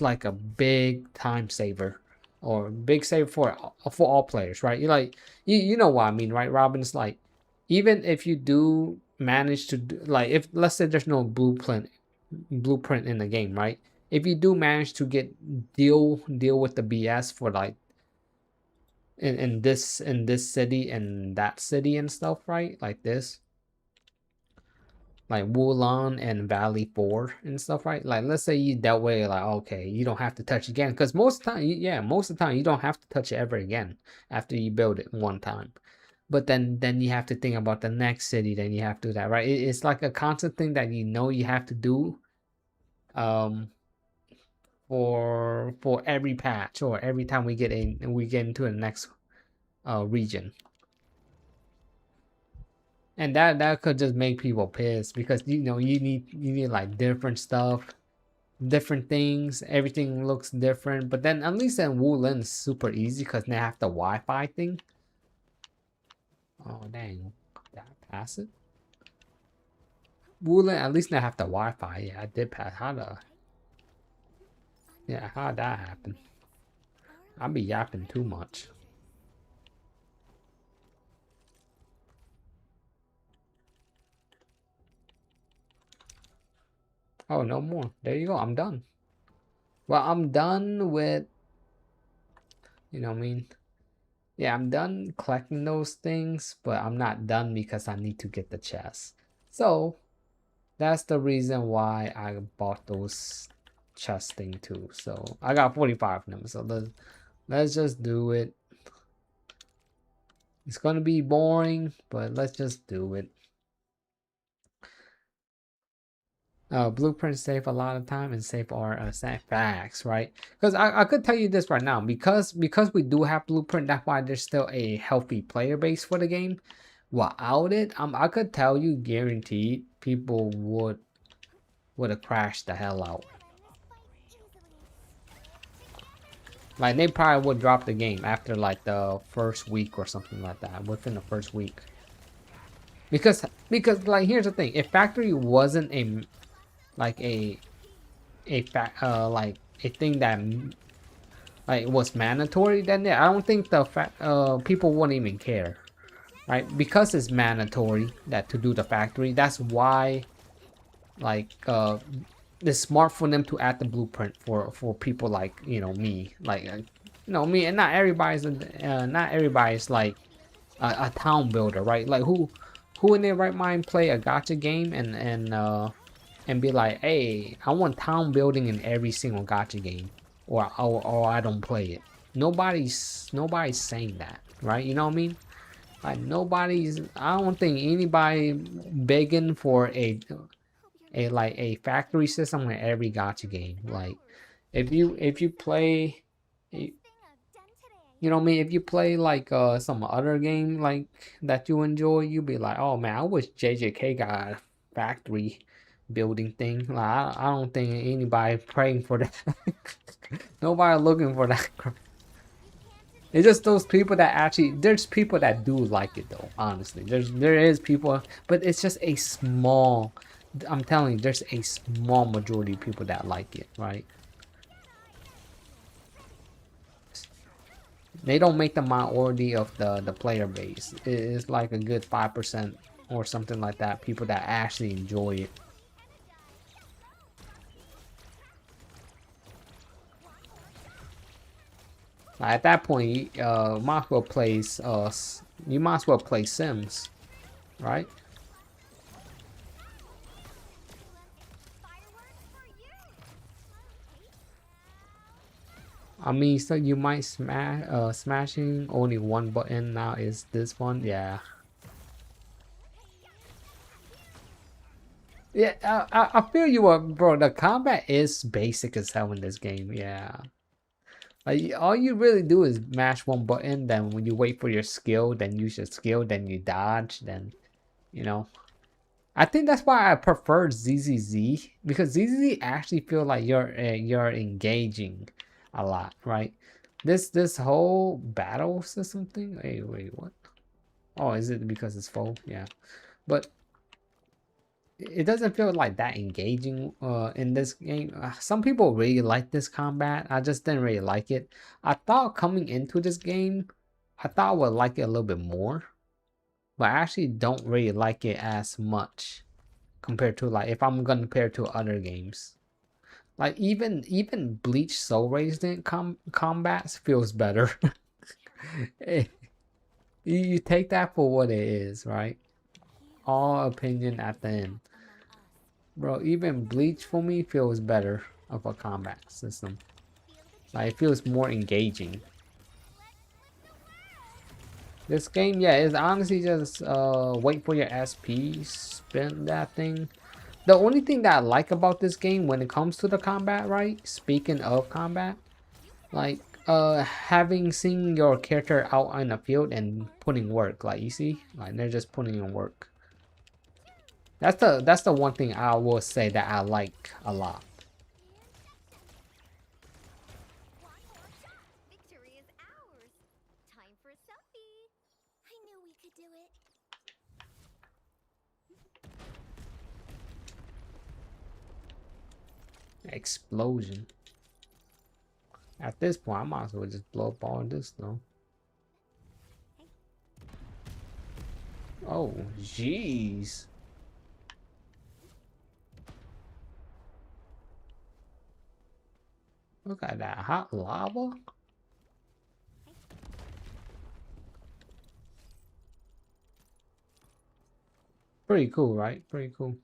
like a big time saver, or big saver for all players, right? You like you know what I mean, right, Robin? It's like, even if you do manage to do, like, if let's say there's no blueprint in the game, right? If you do manage to deal with the BS for like in this city and that city and stuff, right? Like this, like Wulan and Valley 4 and stuff, right? Like let's say you dealt with it, like, okay, you don't have to touch again, because most of the time you don't have to touch it ever again after you build it one time. But then you have to think about the next city, then you have to do that, right? It's like a constant thing that you know you have to do for every patch, or every time we get into the next region. And that could just make people pissed, because you know you need like different stuff, different things, everything looks different. But then at least in Wooland is super easy, because they have the Wi-Fi thing. Oh dang, did I pass it? Wooland, at least they have the Wi-Fi. Yeah, I did pass. How'd that happen? I'll be yapping too much. Oh, no more. There you go. I'm done. Well, I'm done with, you know what I mean? Yeah, I'm done collecting those things, but I'm not done because I need to get the chest. So that's the reason why I bought those chest thing too. So I got 45 of them. So let's just do it. It's gonna be boring, but let's just do it. Blueprints save a lot of time and save our facts, right? Because I could tell you this right now, because we do have Blueprint, that's why there's still a healthy player base for the game. Without it, I could tell you, guaranteed, people would have crashed the hell out. Like they probably would drop the game after like the first week or something like that, within the first week. Because like here's the thing, if factory wasn't a thing that like was mandatory, then yeah, I don't think the people wouldn't even care, right? Because it's mandatory that to do the factory. That's why like it's smart for them to add the blueprint for people like, you know, me, like me, and not everybody's like a town builder, right? Like who in their right mind play a gacha game and be like, hey, I want town building in every single gacha game, or I don't play it. Nobody's saying that, right? You know what I mean? Like I don't think anybody begging for a like a factory system in every gacha game. Like if you play, you know what I mean, if you play like some other game like that you enjoy, you be like, oh man, I wish JJK got a factory building thing. Like I don't think anybody praying for that. Nobody looking for that. It's just those people that actually, there's people that do like it though, honestly. There is people, but it's just a small, I'm telling you, there's a small majority of people that like it, right? They don't make the minority of the player base. It's like a good 5% or something like that, people that actually enjoy it. At that point, might as well plays you might as well play Sims, right? I mean, so you might smashing only one button now is this one, yeah. Yeah, I feel you up, bro. The combat is basic as hell in this game, yeah. Like all you really do is mash one button, then when you wait for your skill, then use your skill, then you dodge, then you know. I think that's why I prefer ZZZ, because ZZZ actually feel like you're engaging a lot, right? This whole battle system thing. Wait, what? Oh, is it because it's full? Yeah, but it doesn't feel like that engaging in this game. Some people really like this combat. I just didn't really like it. I thought coming into this game, I thought I would like it a little bit more, but I actually don't really like it as much compared to, like, if I'm gonna compare it to other games. Like even Bleach Soul Radiant combats feels better. You take that for what it is, right? All opinion at the end. Bro, even Bleach for me feels better of a combat system. Like it feels more engaging. This game, yeah, is honestly just wait for your SP, spin that thing. The only thing that I like about this game when it comes to the combat, right? Speaking of combat, like having seen your character out in the field and putting work, like you see, like they're just putting in work. That's the one thing I will say that I like a lot.
Victory is ours. Time for a selfie. I knew we could do it.
Explosion. At this point, I might as well just blow up all of this though. Oh, jeez. Look at that hot lava. Pretty cool, right? Pretty cool.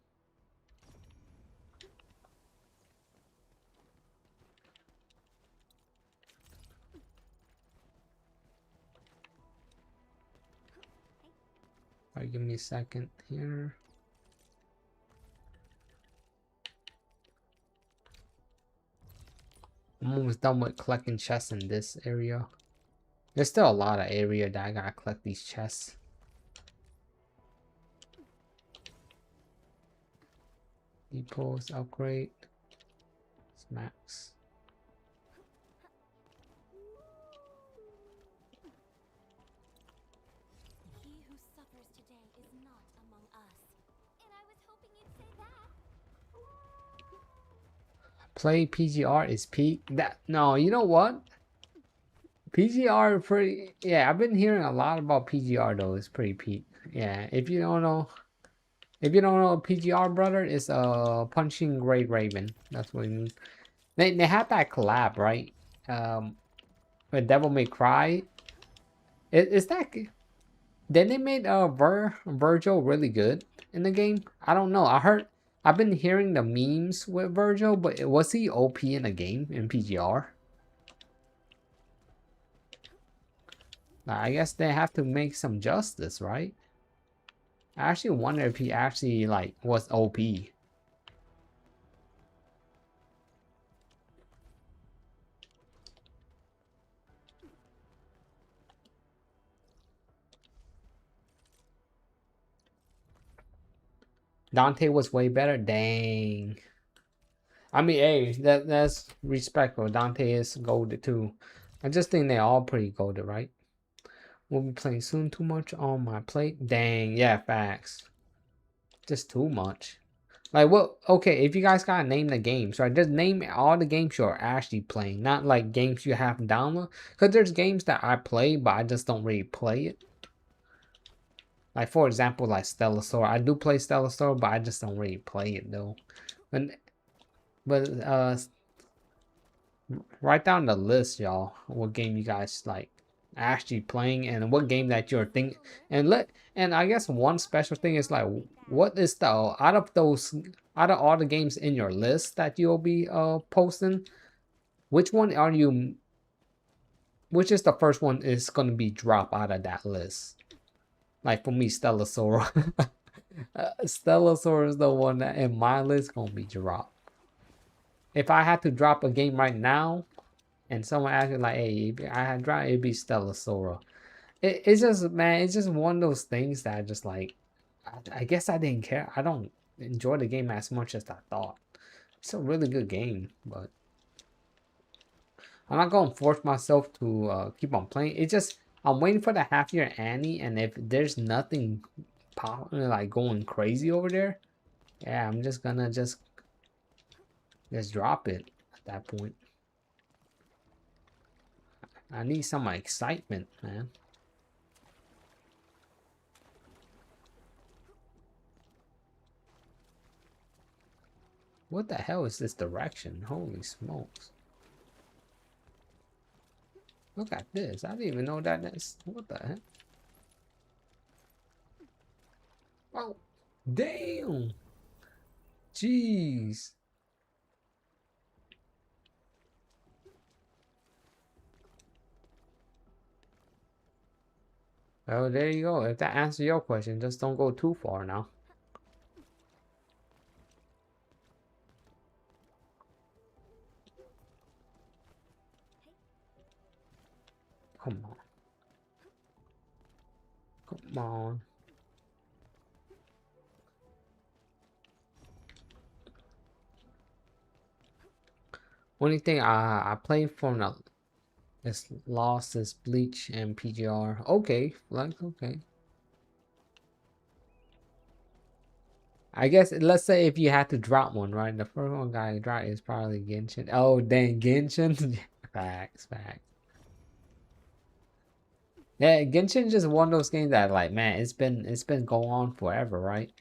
Alright, give me a second here. I'm almost done with collecting chests in this area. There's still a lot of area that I gotta collect these chests. Depots, upgrade. Smacks.
He who suffers today is not among us. And I was hoping you'd say that.
Play PGR is peak. No, you know what? PGR pretty, yeah, I've been hearing a lot about PGR though. It's pretty peak. Yeah, if you don't know, If you don't know PGR, brother, it's Punching Great Raven. That's what it means. They had that collab, right? With Devil May Cry. Is that... Then they made Virgil really good in the game? I don't know. I've been hearing the memes with Virgil, but was he OP in the game in PGR? I guess they have to make some justice, right? I actually wonder if he actually like was OP. Dante was way better. Dang. I mean, hey, that's respectful. Dante is golded too. I just think they're all pretty golded, right? We'll be playing soon. Too much on my plate. Dang, yeah, facts. Just too much. Like, what? Okay, if you guys gotta name the games, right? Just name all the games you're actually playing, not like games you have download. Because there's games that I play, but I just don't really play it. Like, for example, like Stellasaur. I do play Stellasaur, but I just don't really play it, though. But write down the list, y'all. What game you guys like actually playing, and what game that you're thinking. And I guess one special thing is like, what is the out of all the games in your list that you'll be posting, which one are you? Which is the first one is gonna be drop out of that list? Like for me, Stellasaur. Stellasaur is the one that in my list gonna be dropped. If I had to drop a game right now, and someone asked me like, "Hey, if I had dropped, it'd be Stellasaur." It's just, man, it's just one of those things that I just like. I guess I didn't care. I don't enjoy the game as much as I thought. It's a really good game, but I'm not gonna force myself to keep on playing. It's just I'm waiting for the half year Annie, and if there's nothing like going crazy over there, yeah, I'm just gonna just drop it at that point. I need some excitement, man. What the hell is this direction? Holy smokes. Look at this. I didn't even know that's... What the heck? Oh, damn. Jeez. Oh, there you go. If that answers your question, just don't go too far now. Come on. Come on. Only thing I play from the is Lost is Bleach and PGR. Okay, like okay. I guess let's say if you had to drop one, right? The first one guy drop is probably Genshin. Oh dang, Genshin. Facts. Yeah, Genshin just one of those games that like, man, it's been going on forever, right?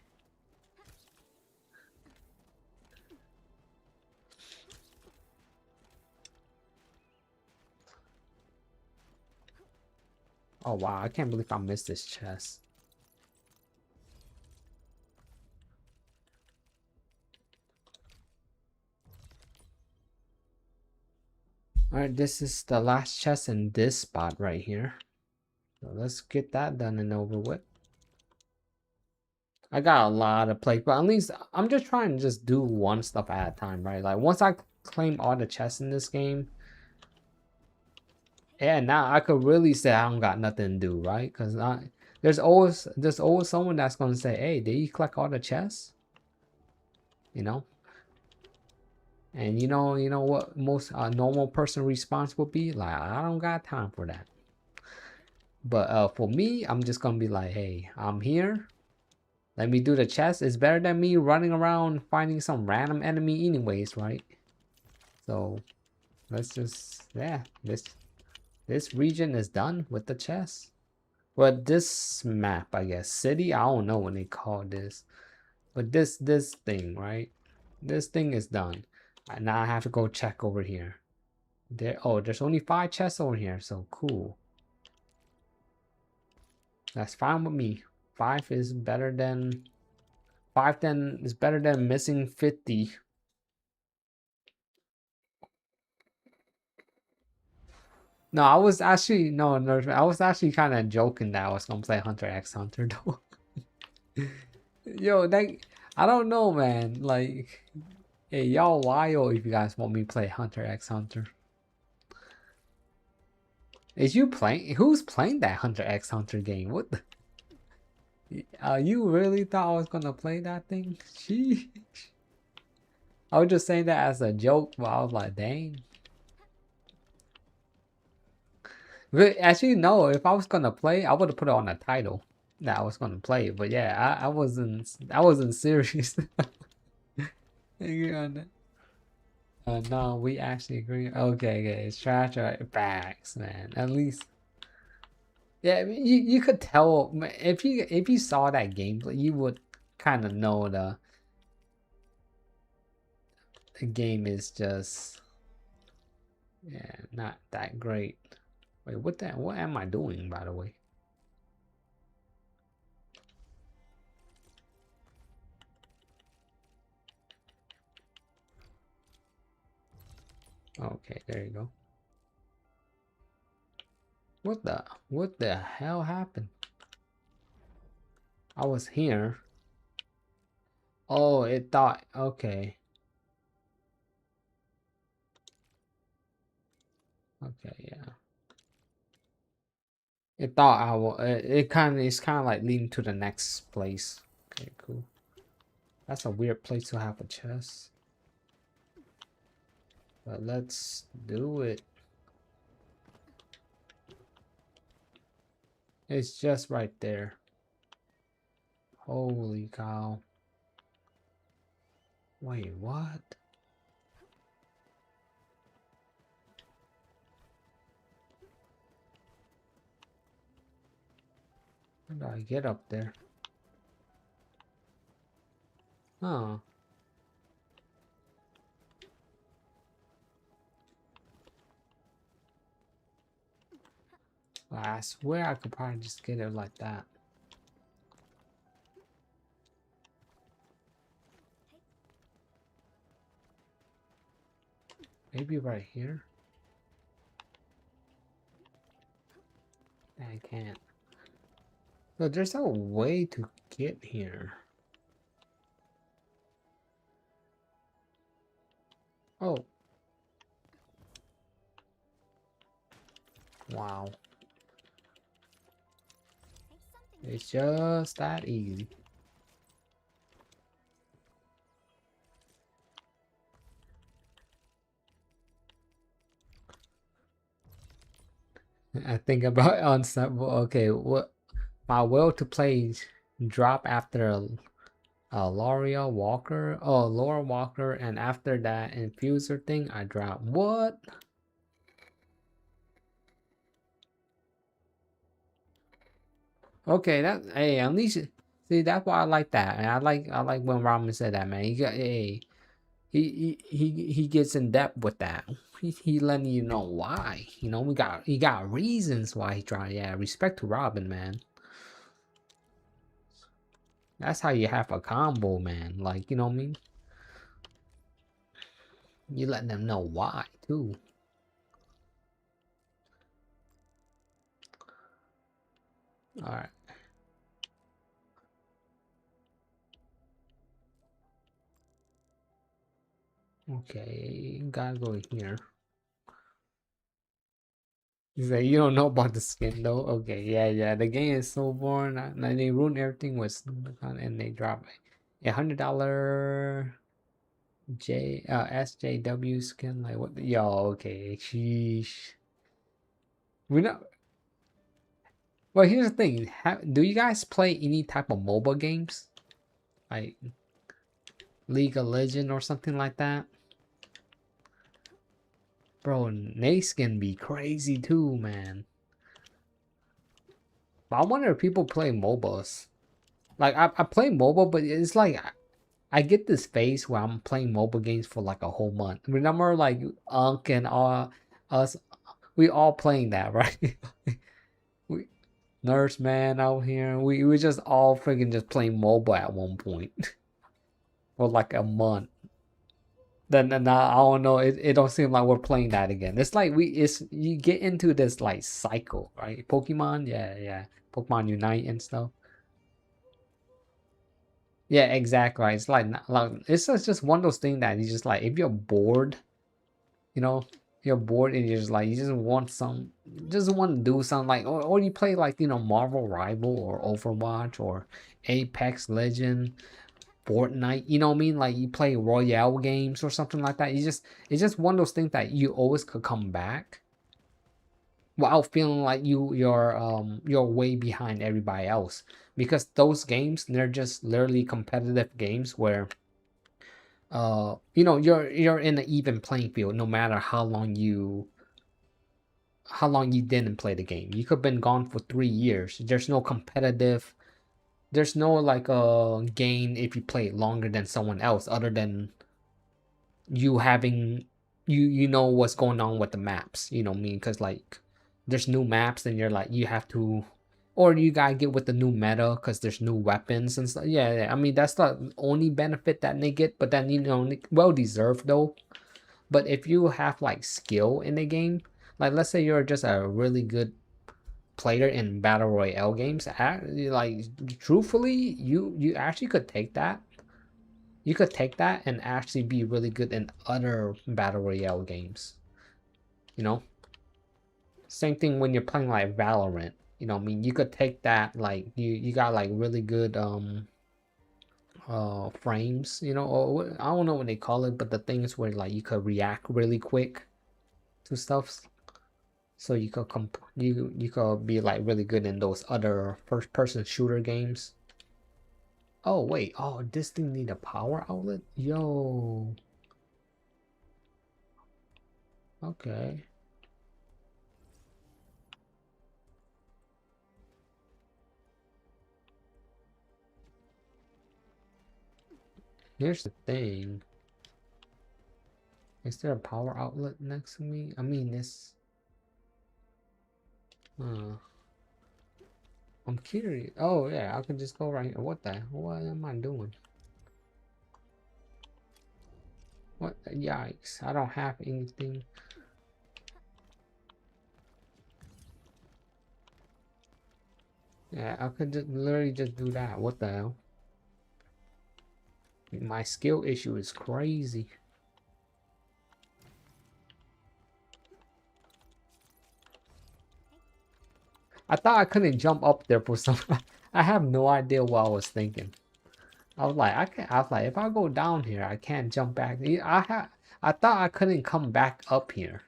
Oh wow, I can't believe I missed this chest. Alright, this is the last chest in this spot right here. So let's get that done and over with. I got a lot of play, but at least I'm just trying to just do one stuff at a time, right? Like once I claim all the chests in this game, yeah, now I could really say I don't got nothing to do, right? Because there's always someone that's gonna say, "Hey, did you collect all the chests?" You know. And you know what most normal person response would be like, I don't got time for that. But for me, I'm just gonna be like, hey, I'm here. Let me do the chest. It's better than me running around finding some random enemy anyways, right? So let's just, yeah, this region is done with the chest. But this map, I guess, city, I don't know what they call this. But this thing, right? This thing is done. Now I have to go check over here. There's only 5 chests over here, so cool. That's fine with me. 5 is better than 5 then is better than missing 50. No, I was actually I was actually kind of joking that I was gonna play Hunter x Hunter though. Yo, I don't know, man. Like, hey, y'all wild if you guys want me to play Hunter x Hunter. Is you playing? Who's playing that Hunter x Hunter game? What the? You really thought I was gonna play that thing? Sheesh. I was just saying that as a joke, but I was like, dang. But actually, no. If I was gonna play, I would have put it on the title that I was gonna play. But yeah, I wasn't serious. No, we actually agree. Okay, it's trash or facts, man. At least, yeah. I mean, you could tell if you saw that gameplay, you would kind of know the game is just not that great. Wait, what am I doing, by the way? Okay, there you go. What the hell happened? I was here. Oh, it thought, okay. Okay, yeah. It thought I will, it's kind of like leading to the next place. Okay, cool. That's a weird place to have a chest. But let's do it. It's just right there. Holy cow. Wait, what? How do I get up there? Huh. I swear I could probably just get it like that. Maybe right here? I can't. So there's a way to get here. Oh. Wow. It's just that easy. I think about unstoppable. Okay, what my will to play drop after a Laura Walker, and after that infuser thing, I drop what? Okay, hey, at least see that's why I like that, and I like when Ramen said that, man. He gets in depth with that. He letting you know why. You know, he got reasons why he tried. Yeah, respect to Robin, man. That's how you have a combo, man. Like, you know what I mean? You letting them know why too. All right. Okay, gotta go here. You say you don't know about the skin though. Okay, yeah. The game is so boring. And they ruin everything with and they drop $100 SJW skin. Like what? Yo, okay, sheesh. We know. Well, here's the thing. Do you guys play any type of mobile games, like League of Legends or something like that? Bro, they skin be crazy too, man. But I wonder if people play MOBAs. Like I play mobile, but it's like I get this phase where I'm playing mobile games for like a whole month. Remember, like Unk and all us, we all playing that, right? we Nurse Man out here, we just all freaking just playing mobile at one point for like a month. Then I don't know. It don't seem like we're playing that again. It's like it's you get into this like cycle, right? Pokemon, yeah, Pokemon Unite and stuff. Yeah, exactly. Right. It's like it's just one of those things that you just like if you're bored, you know, you're bored and you're just like you just want to do something like or you play like Marvel Rival or Overwatch or Apex Legend, Fortnite. You know what I mean? Like you play Royale games or something like that. It's just one of those things that you always could come back without feeling like you're way behind everybody else because those games they're just literally competitive games where you're in an even playing field no matter how long you didn't play the game. You could have been gone for 3 years. There's no like gain if you play it longer than someone else other than you having you know what's going on with the maps, you know what I mean? Because like there's new maps and you're like you have to or you gotta get with the new meta because there's new weapons and stuff. Yeah, I mean that's the only benefit that they get, but then well deserved though. But if you have like skill in the game, like let's say you're just a really good player in battle royale games, like truthfully, you actually could take that. You could take that and actually be really good in other battle royale games. You know, same thing when you're playing like Valorant. You know, I mean, you could take that like you got like really good frames. Or I don't know what they call it, but the things where like you could react really quick to stuff. So you could you could be like really good in those other first person shooter games. Oh wait, oh this thing need a power outlet? Yo. Okay. Here's the thing. Is there a power outlet next to me? I mean this I'm curious. Oh yeah, I could just go right here. What am I doing? What yikes. I don't have anything. Yeah, I could just literally just do that. What the hell? My skill issue is crazy. I thought I couldn't jump up there for some. I have no idea what I was thinking. I was like, if I go down here, I can't jump back. I thought I couldn't come back up here.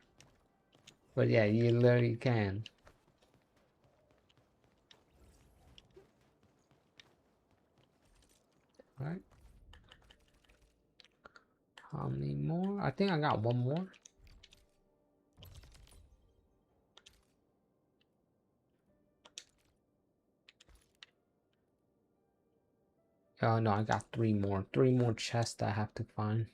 But yeah, you literally can. All right. How many more? I think I got one more. Oh no, I got three more. Three more chests I have to find.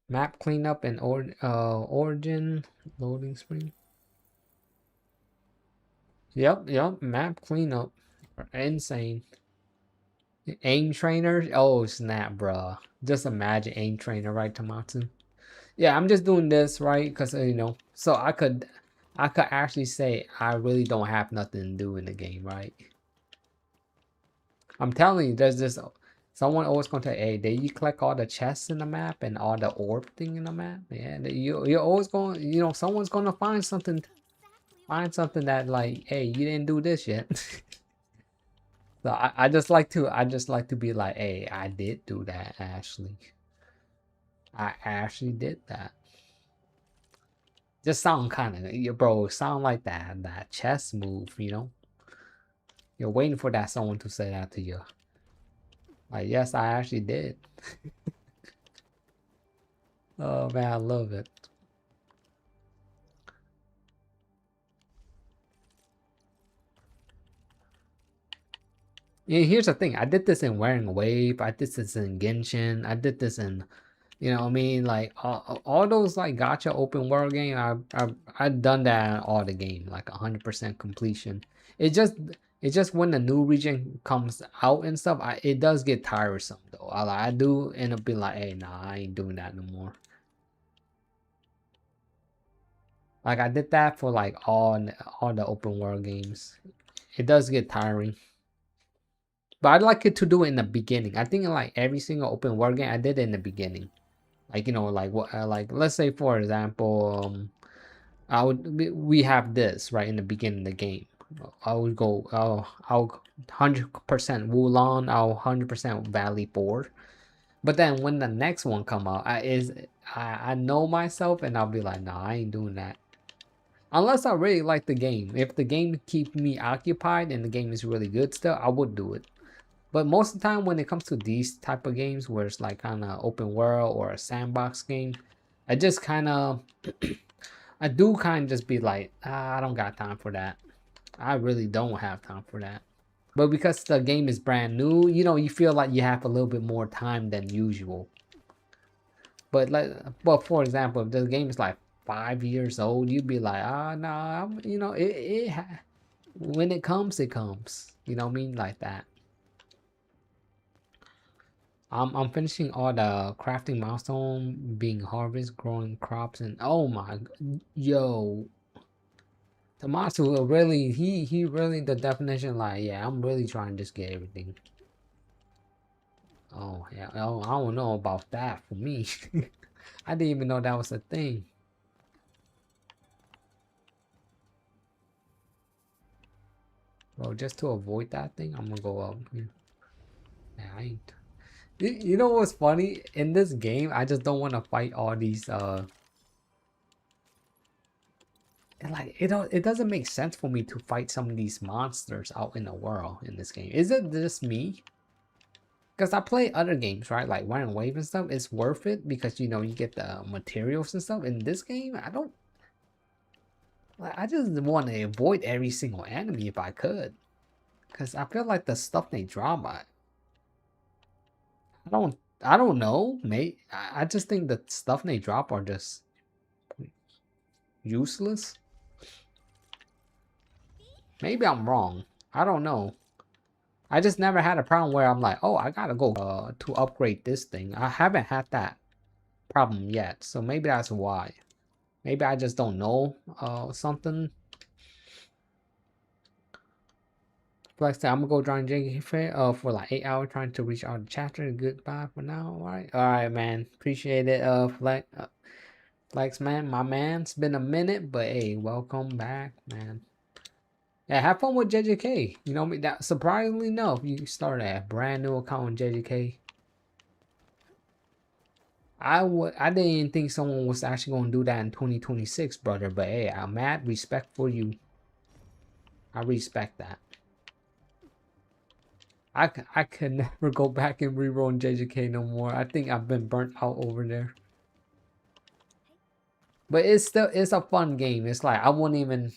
Map cleanup and origin loading screen. Yep. Map cleanup. Insane. Aim trainer. Oh snap, bruh. Just imagine aim trainer, right, Tomatsu? Yeah, I'm just doing this right because so I could actually say I really don't have nothing to do in the game, right? I'm telling you, there's this someone always gonna tell, hey, did you collect all the chests in the map and all the orb thing in the map? Yeah, you're always going, someone's gonna find something that like, hey, you didn't do this yet. So I just like to be like, hey, I did do that actually. I actually did that. Just sound kind of, bro, sound like that chess move, You're waiting for that someone to say that to you. Like, yes, I actually did. Oh man, I love it. Yeah, here's the thing. I did this in Wearing Wave. I did this in Genshin. I did this in, you know what I mean? Like all those like gotcha open world game. I've done that in all the game, like 100% completion. It just when the new region comes out and stuff, it does get tiresome though. I do end up being like, hey, nah, I ain't doing that no more. Like I did that for like all the open world games. It does get tiring. But I'd like it to do it in the beginning. I think like every single open world game I did it in the beginning. Like, you know, like what like let's say for example, we have this right in the beginning of the game. I would go I'll 100% Wulong, I'll 100% Valley 4. But then when the next one come out, I know myself and I'll be like, nah, I ain't doing that. Unless I really like the game. If the game keeps me occupied and the game is really good still, I would do it. But most of the time when it comes to these type of games where it's like kind of open world or a sandbox game, I just kind of, I do kind of just be like, I don't got time for that. I really don't have time for that. But because the game is brand new, you know, you feel like you have a little bit more time than usual. But for example, if the game is like 5 years old, you'd be like, nah, you know, when it comes, it comes. You know what I mean? Like that. I'm finishing all the crafting milestone, being harvest, growing crops, and oh my, yo, Tommaso really, he really the definition like, yeah, I'm really trying to just get everything. Oh yeah, oh, I don't know about that for me. I didn't even know that was a thing. Bro, just to avoid that thing, I'm gonna go up here. Yeah, I ain't. You know what's funny? In this game, I just don't want to fight all these like it doesn't make sense for me to fight some of these monsters out in the world in this game. Is it just me? Because I play other games, right? Like Iron Wave and stuff. It's worth it because you know you get the materials and stuff. In this game, I don't like I just want to avoid every single enemy if I could. Because I feel like the stuff they drop, I don't know, mate. I just think the stuff they drop are just useless. Maybe I'm wrong. I don't know. I just never had a problem where I'm like, oh, I gotta go to upgrade this thing. I haven't had that problem yet, so maybe that's why. Maybe I just don't know something. Flex, I'm gonna go join JJK for like 8 hours trying to reach out the chapter. Goodbye for now. All right, man. Appreciate it. Flex, man, my man. It's been a minute, but hey, welcome back, man. Yeah, have fun with JJK. You know me. That surprisingly enough, you start a brand new account on JJK. I didn't think someone was actually gonna do that in 2026, brother. But hey, I'm mad respect for you. I respect that. I could never go back and reroll in JJK no more. I think I've been burnt out over there. But it's a fun game. It's like I wouldn't even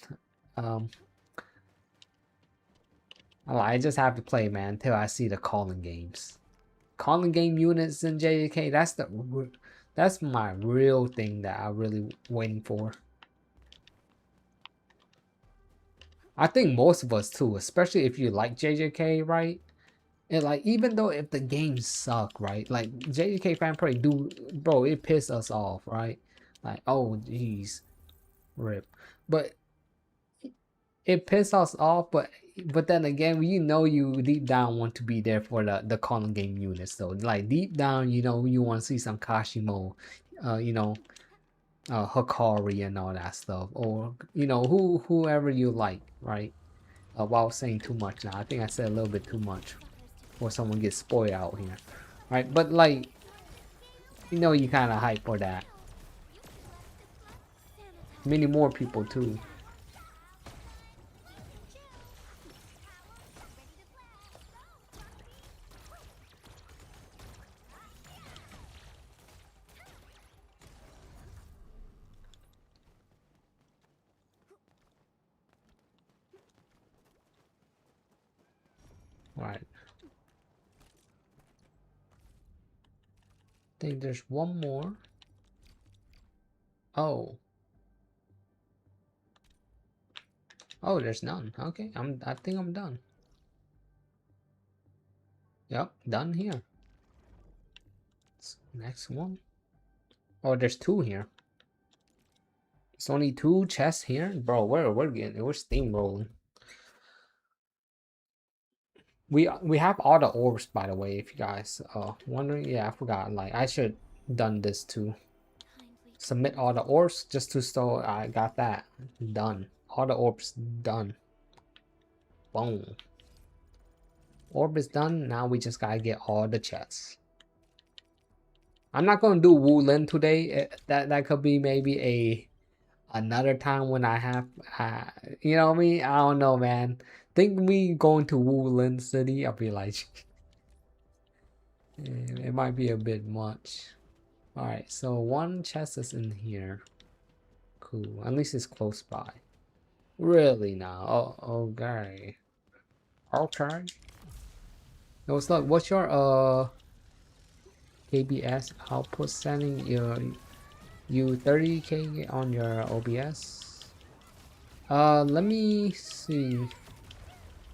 I just have to play, man, until I see the calling games. Calling game units in JJK, that's my real thing that I really waiting for. I think most of us too, especially if you like JJK, right? And like even though if the games suck, right? Like JJK fan play bro, it pisses us off, right? Like, oh geez, rip. But it pisses us off, but then again, you know you deep down want to be there for the calling game units though. Like deep down, you know you want to see some Kashimo, you know, Hikari and all that stuff, or you know whoever you like, right? While saying too much now, I think I said a little bit too much, or someone gets spoiled out here, right? But like, you know, you kind of hype for that. Many more people too. Right. think there's one more. Oh. Oh, there's none. Okay, I think I'm done. Yep, done here. Next one. Oh, there's two here. It's only two chests here, bro. We're steamrolling. We have all the orbs, by the way. If you guys wondering, yeah, I forgot. Like I should done this too. Submit all the orbs just to so I got that done. All the orbs done. Boom. Orb is done. Now we just gotta get all the chests. I'm not gonna do Wulin today. That could be maybe another time when I have you know what I mean? I don't know, man. Think me going to Wulin City, I'll be like it might be a bit much. Alright, so one chest is in here. Cool. At least it's close by. Really now? Oh, okay. Okay. No, it's like, what's your KBS output setting? You 30k on your OBS? Let me see.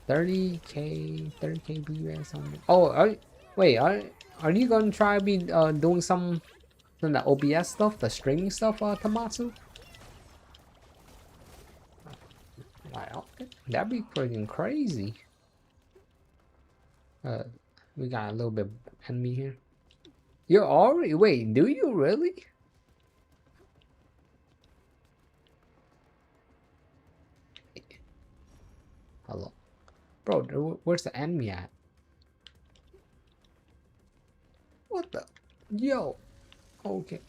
30k BS on. Oh, wait, are you gonna try be doing some of the OBS stuff, the streaming stuff, Tomatsu? Wow, that'd be freaking crazy. We got a little bit of enemy here. You're already wait, do you really? Hello, bro. Where's the enemy at? What the? Yo. Okay.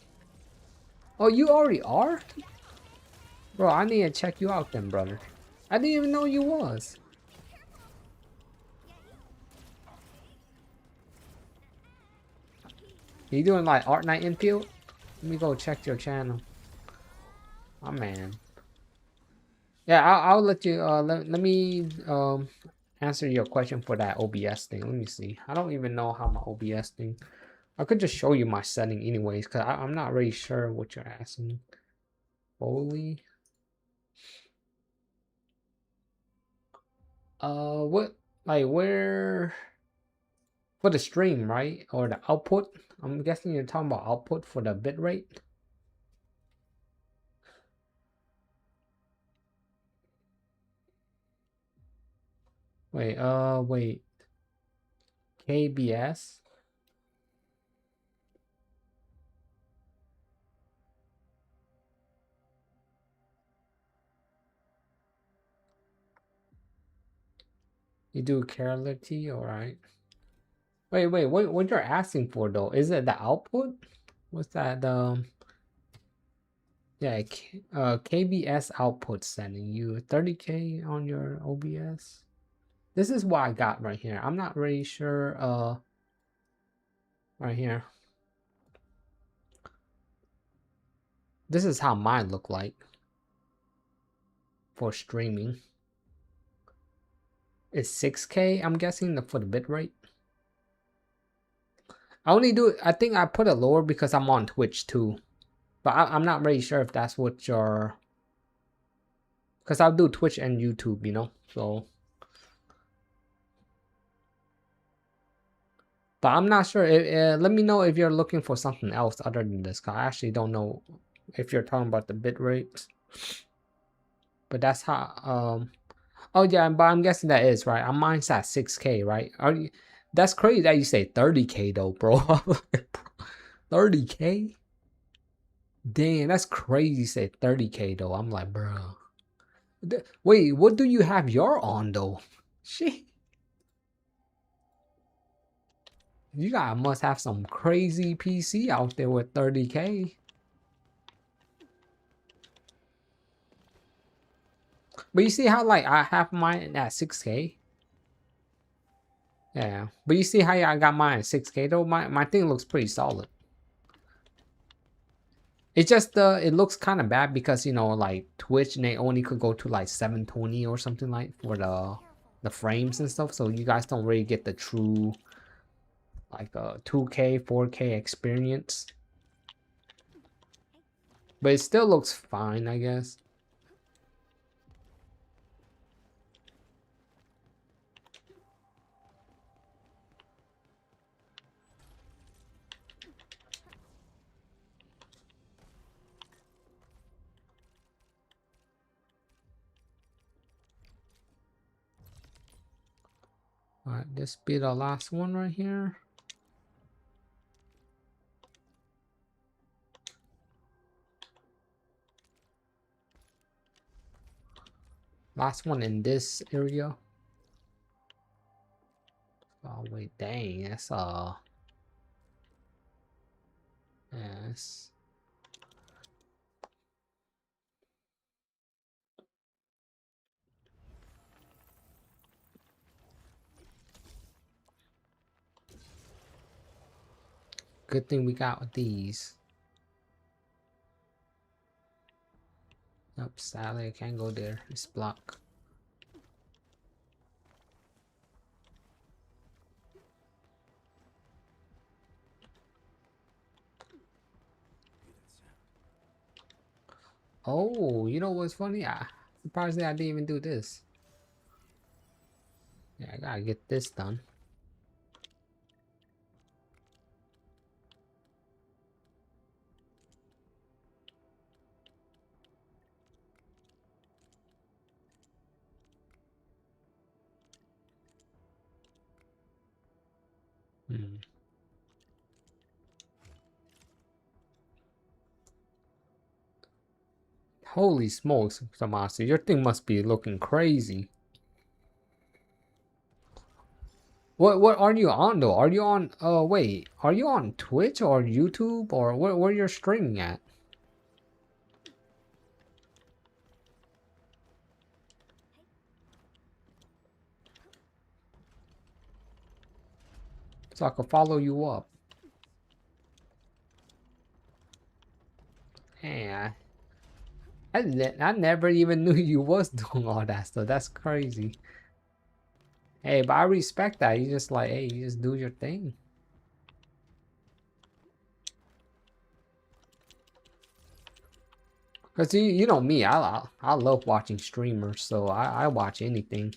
Oh, you already are? Bro, I need to check you out then, brother. I didn't even know you was. You doing like Arknight infield? Let me go check your channel. Oh man. Yeah, I'll let you let me answer your question for that OBS thing. Let me see. I don't even know how my OBS thing. I could just show you my setting anyways, because I'm not really sure what you're asking. Foley. What, like, where, for the stream, right? Or the output? I'm guessing you're talking about output for the bitrate. Wait. KBS? You do carelessly, alright. Wait, what you're asking for though? Is it the output? What's that? Yeah, KBS output setting. You 30k on your OBS. This is what I got right here. I'm not really sure. Right here. This is how mine look like for streaming. It's 6k. I'm guessing for the bitrate. I think I put it lower because I'm on Twitch too. But I'm not really sure if that's what your... Because I'll do Twitch and YouTube, you know? So... But I'm not sure. Let me know if you're looking for something else other than this. I actually don't know if you're talking about the bitrate. But that's how... Oh yeah, but I'm guessing that is, right? Mine's at 6k, right? That's crazy that you say 30k though, bro. 30k? Damn, that's crazy you say 30k though. I'm like, bro. Wait, what do you have your on though? Shit. You guys must have some crazy PC out there with 30k. But you see how like I have mine at 6k? Yeah. But you see how I got mine at 6k though? My thing looks pretty solid. It's just it looks kind of bad because, you know, like Twitch, and they only could go to like 720 or something like for the frames and stuff. So you guys don't really get the true like a 2K, 4K experience. But it still looks fine, I guess. Alright, this be the last one right here. Last one in this area. Oh wait, dang, that's yes. Good thing we got these. Nope, sadly I can't go there. It's blocked. Oh, you know what's funny? Surprisingly, I didn't even do this. Yeah, I gotta get this done. Holy smokes, Tomasi, your thing must be looking crazy. What are you on though? Are you on wait, are you on Twitch or YouTube or where you're streaming at? So I can follow you up. Hey, I never even knew you was doing all that stuff. That's crazy. Hey, but I respect that. You just like, hey, you just do your thing. Cause you know me, I love watching streamers, so I watch anything.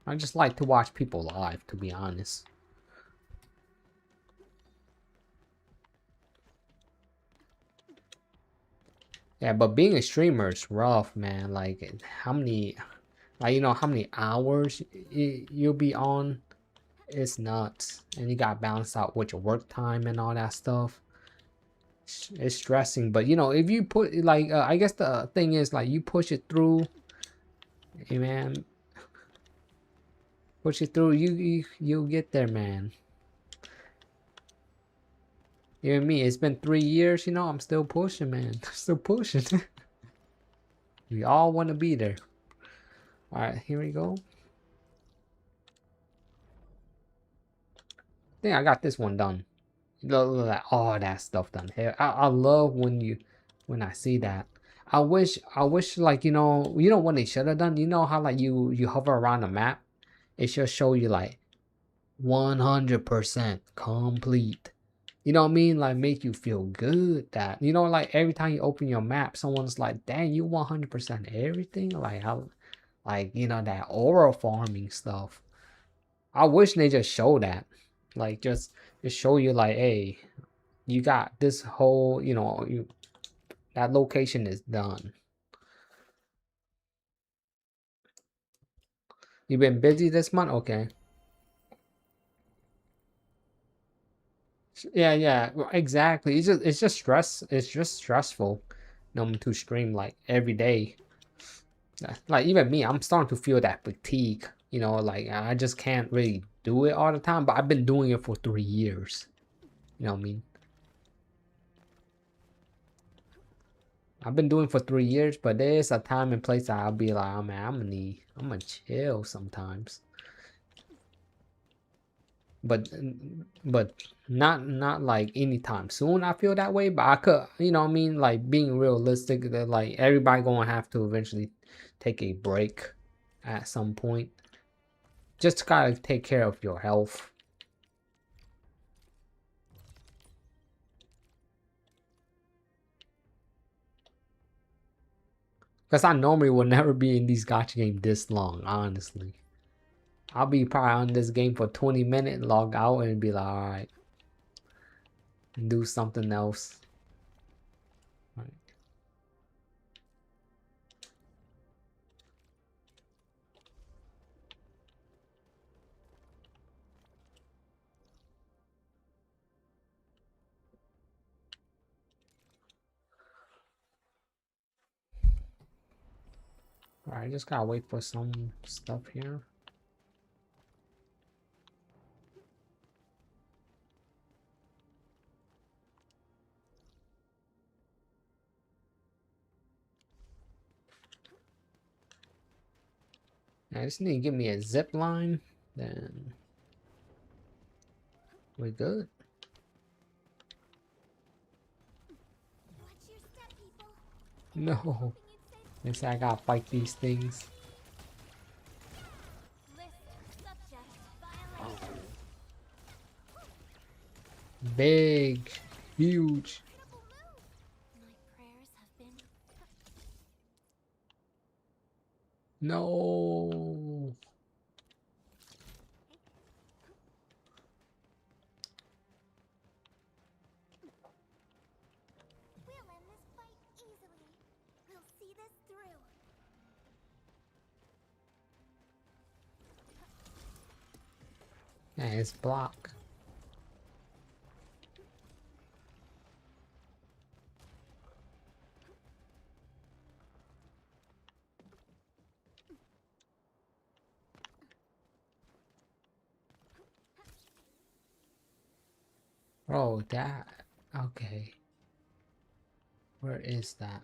I just like to watch people live, to be honest. Yeah, but being a streamer is rough, man. Like, how many, like, you know, how many hours you'll be on? It's nuts. And you got to balance out with your work time and all that stuff. It's stressing. But, you know, if you put, like, I guess the thing is, like, you push it through. Hey, man. Push it through. You'll get there, man. Even me, it's been 3 years, you know, I'm still pushing, man. Still pushing. We all want to be there. All right, here we go. I think I got this one done. Look at all that stuff done. Hey, I love when I see that. I wish like you know what they should have done. You know how like you hover around the map, it should show you like 100% complete. You know what I mean? Like make you feel good that you know like every time you open your map, someone's like, "Dang, you 100% everything." Like how, like you know that aura farming stuff. I wish they just show that, like just show you like, hey, you got this whole, you know, that location is done. You've been busy this month, okay? Yeah, exactly. It's just stress. It's just stressful, you know, to stream like every day. Like even me, I'm starting to feel that fatigue. You know, like I just can't really do it all the time. But I've been doing it for 3 years. You know what I mean? I've been doing it for 3 years, but there's a time and place that I'll be like, oh man, I'm gonna chill sometimes. But not like anytime soon I feel that way, but I could, you know what I mean, like being realistic that like everybody gonna have to eventually take a break, at some point. Just gotta take care of your health. Because I normally will never be in these gacha games this long, honestly. I'll be probably on this game for 20 minutes, log out, and be like, alright. Do something else. Right. Alright, just gotta wait for some stuff here. I just need to give me a zip line, then we're good.
Watch your step, people.
No, they say I gotta fight these things.
List subject violation.
Big, huge.
Incredible move. My prayers have been.
No.
We'll end this fight easily. We'll see this through.
Yeah, it's block. Oh, that. Okay. Where is that?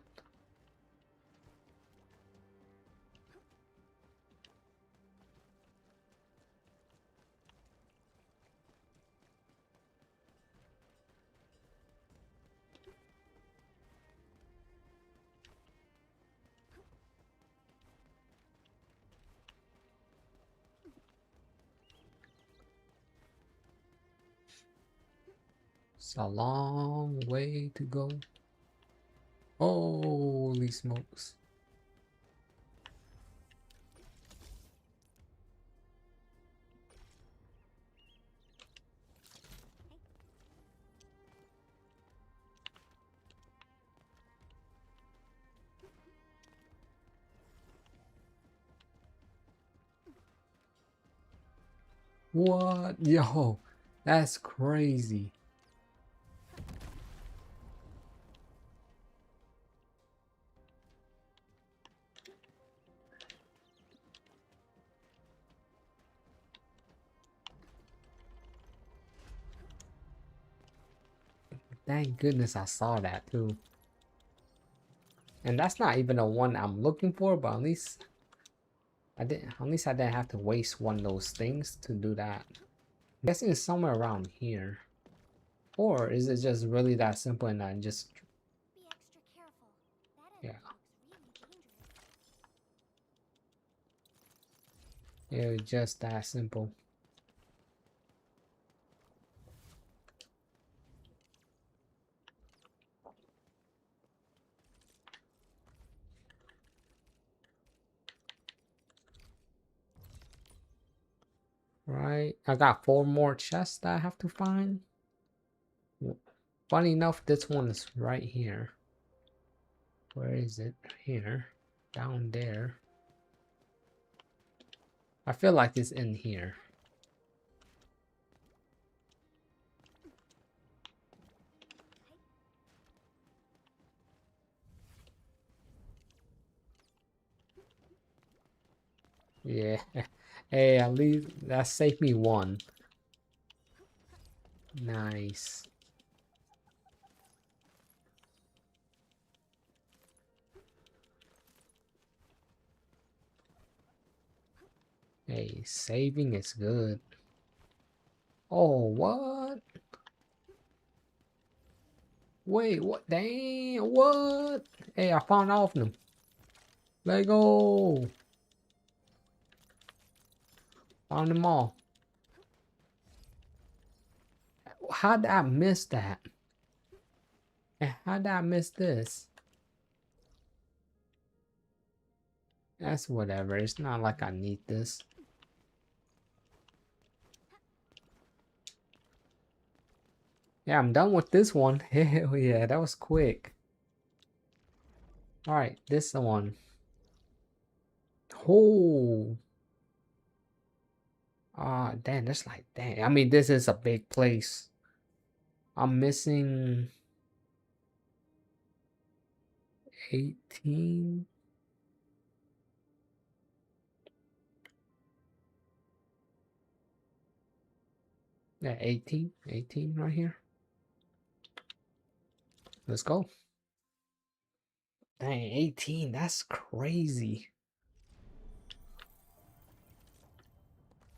It's a long way to go. Holy smokes. What? Yo, that's crazy. Thank goodness I saw that too. And that's not even the one I'm looking for, but at least I didn't have to waste one of those things to do that. I'm guessing it's somewhere around here. Or is it just really that simple and I just
Be extra careful. That
yeah.
enemy looks really dangerous.
It was just that simple. Right, I got 4 more chests that I have to find. Funny enough, this one is right here. Where is it? Here. Down there. I feel like it's in here. Yeah. Hey, at least that saved me one. Nice. Hey, saving is good. Oh, what? Wait, what? Damn, what? Hey, I found all of them. Let go. Found them all. How did I miss that? And how did I miss this? That's whatever. It's not like I need this. Yeah, I'm done with this one. Hell yeah, that was quick. Alright, this one. Oh. Ah, damn, that's like, damn. I mean, this is a big place. I'm missing 18. Yeah, 18. 18 right here. Let's go. Dang, 18. That's crazy.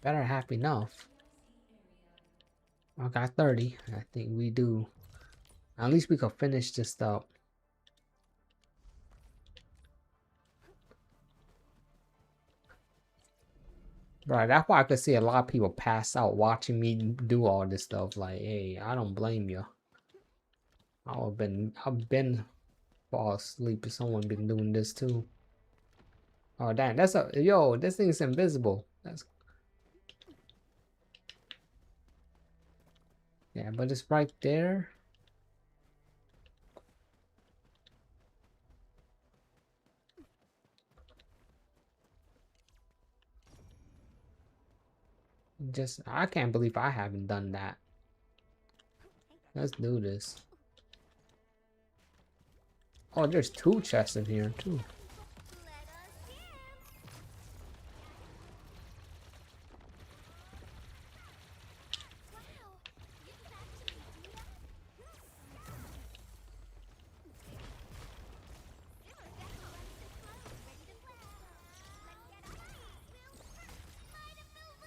Better have enough. I got 30. I think we do. At least we could finish this up. Right, that's why I could see a lot of people pass out watching me do all this stuff. Like, hey, I don't blame you. I've been fall asleep if someone been doing this too. Oh damn, that's a yo, this thing is invisible. That's yeah, but it's right there. Just I can't believe I haven't done that. Let's do this. Oh, there's 2 chests in here too.
Let us jam. Wow, you can actually do that? Simmer down, ready to play. Let's get on ice. Might have no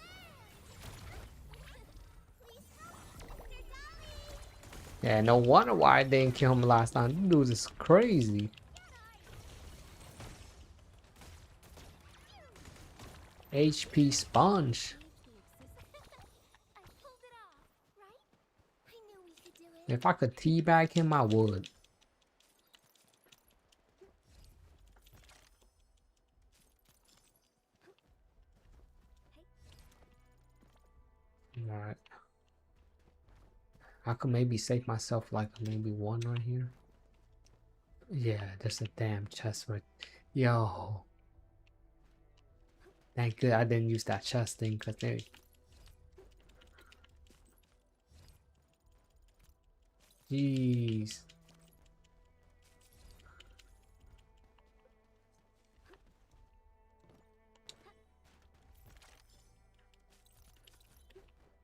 Please help, Mr. Dolly.
Yeah, no wonder why I didn't kill him last time. This dude is crazy. HP sponge.
I pulled it off, right? I knew we could do it.
If I could teabag him, I would. Alright. I could maybe save myself like maybe 1 right here. Yeah, there's a damn chest right. Yo. Thank good I didn't use that chest thing because they. Jeez.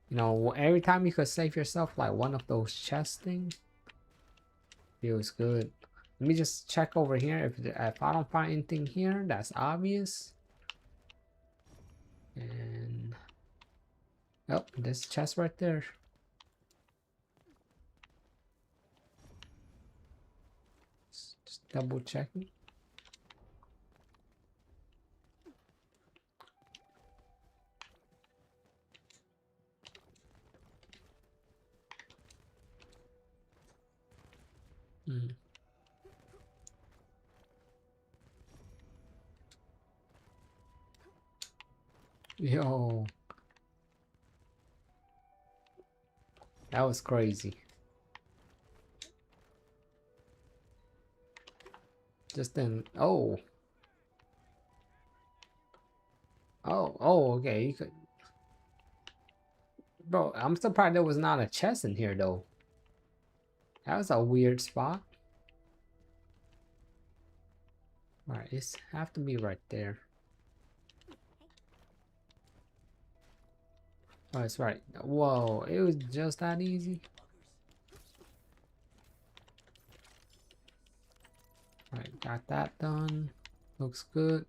You know, every time you could save yourself like one of those chest things, feels good. Let me just check over here. If I don't find anything here, that's obvious. And oh, this chest right there. Just double checking. Hmm. Yo, that was crazy. Just then, oh, okay. You could, bro. I'm surprised there was not a chest in here though. That was a weird spot. All right, it's have to be right there. Oh, it's right. Whoa, it was just that easy. All right, got that done. Looks good.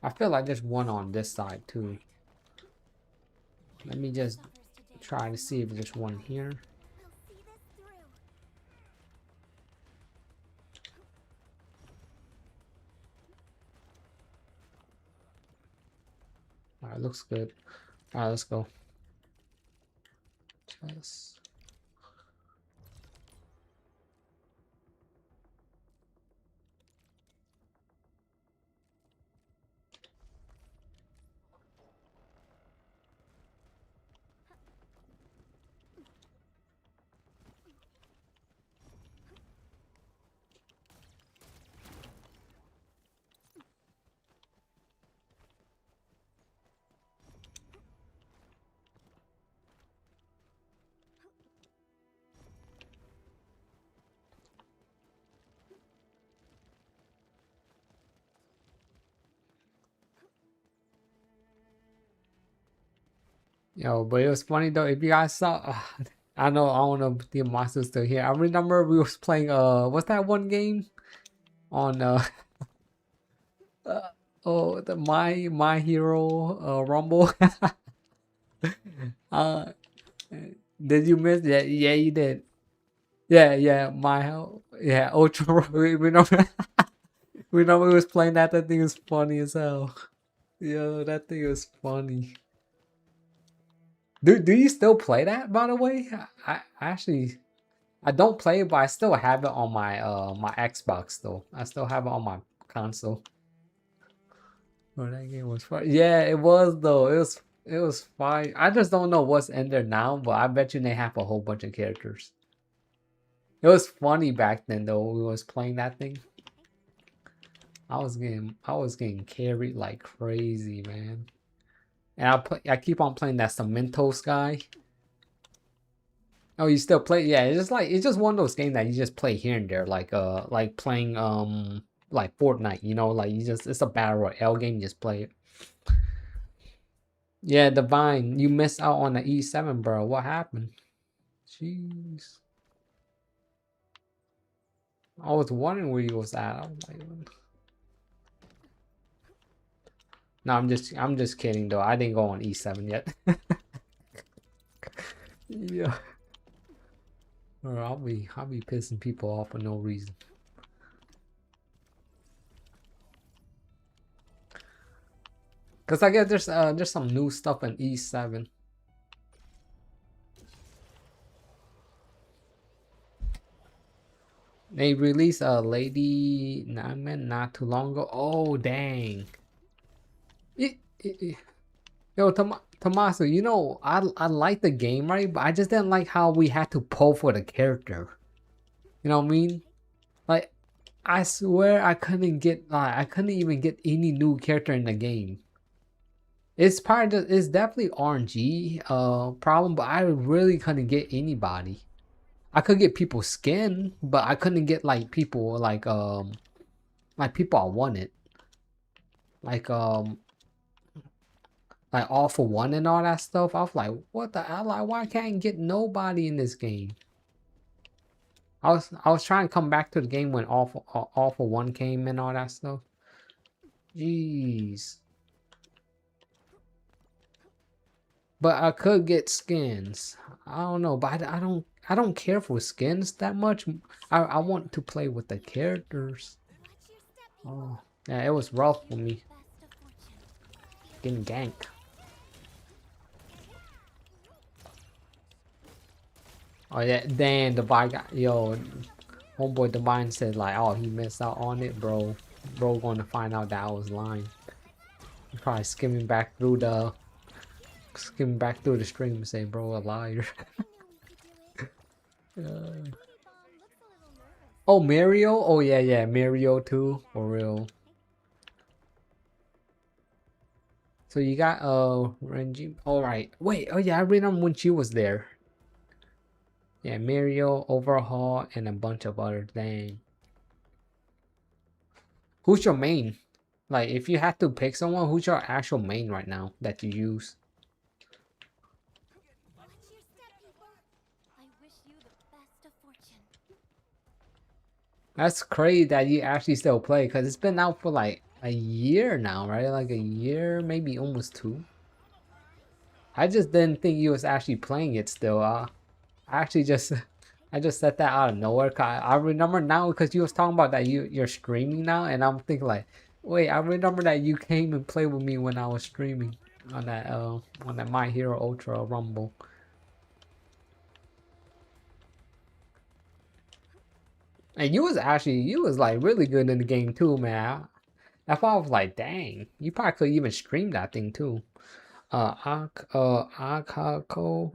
I feel like there's one on this side too. Let me just try to see if there's one here.
We'll see this through.
All right, looks good. Alright, let's go. Chess. Yo, but it was funny though. If you guys saw, I don't know if the monster's still here. I remember we was playing what's that one game on uh oh the my hero Rumble. uh, did you miss? Yeah, you did. Yeah, yeah Ultra. We know we know we was playing that. That thing was funny as hell. Yo, that thing was funny. Do you still play that, by the way? I actually I don't play it, but I still have it on my my Xbox though. I still have it on my console. Oh, that game was fun. Yeah, it was though. It was fine. I just don't know what's in there now, but I bet you they have a whole bunch of characters. It was funny back then though. We was playing that thing. I was getting carried like crazy, man. And I keep on playing that Cementos guy. Oh, you still play? Yeah, it's just one of those games that you just play here and there, like playing like Fortnite, you know, like it's a battle royale game, you just play it. Yeah, Divine, you missed out on the E7, bro. What happened? Jeez. I was wondering where you was at. I was like, no, I'm just kidding though. I didn't go on E7 yet. Yeah. Or I'll be pissing people off for no reason. Cause I guess there's some new stuff in E7. They released a Lady Nightman not too long ago. Oh dang. Yo, Tommaso, you know I like the game, right? But I just didn't like how we had to pull for the character. You know what I mean? Like I swear I couldn't even get any new character in the game. It's it's definitely RNG problem, but I really couldn't get anybody. I could get people's skin, but I couldn't get like people like people I wanted. Like all for one and all that stuff. I was like, what the hell? Like, why can't I get nobody in this game? I was trying to come back to the game when all for one came and all that stuff. Jeez. But I could get skins. I don't know, but I don't care for skins that much. I want to play with the characters. Oh, yeah, it was rough for me. Getting ganked. Oh yeah, damn, the bike got, yo, homeboy Divine said like, oh, he missed out on it, bro. Bro gonna find out that I was lying. He's probably skimming back through the stream and say, bro, a liar. Oh, Mario? Oh yeah, Mario too, for real. So you got Renji. All right, wait. Oh yeah, I remember when she was there. Yeah, Mario, Overhaul, and a bunch of other things. Who's your main? Like, if you had to pick someone, who's your actual main right now that you use? That's crazy that you actually still play, because it's been out for like a year now, right? Like a year, maybe almost 2. I just didn't think you was actually playing it still. I actually just I just said that out of nowhere. I remember now because you was talking about that you're streaming now, and I'm thinking like, wait, I remember that you came and played with me when I was streaming. on that My Hero Ultra Rumble. And you was like really good in the game too, man. That's why I was like, dang, you probably could even stream that thing too. Akako.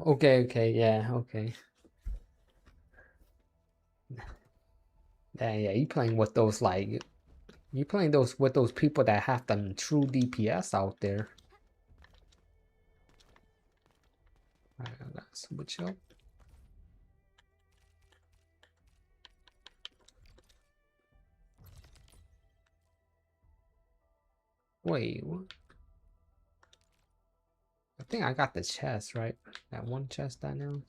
Okay, yeah, okay. Yeah, you playing with those like you playing those with those people that have the true DPS out there. Alright, I gotta switch up. Wait, what? I think I got the chest, right? That one chest I know.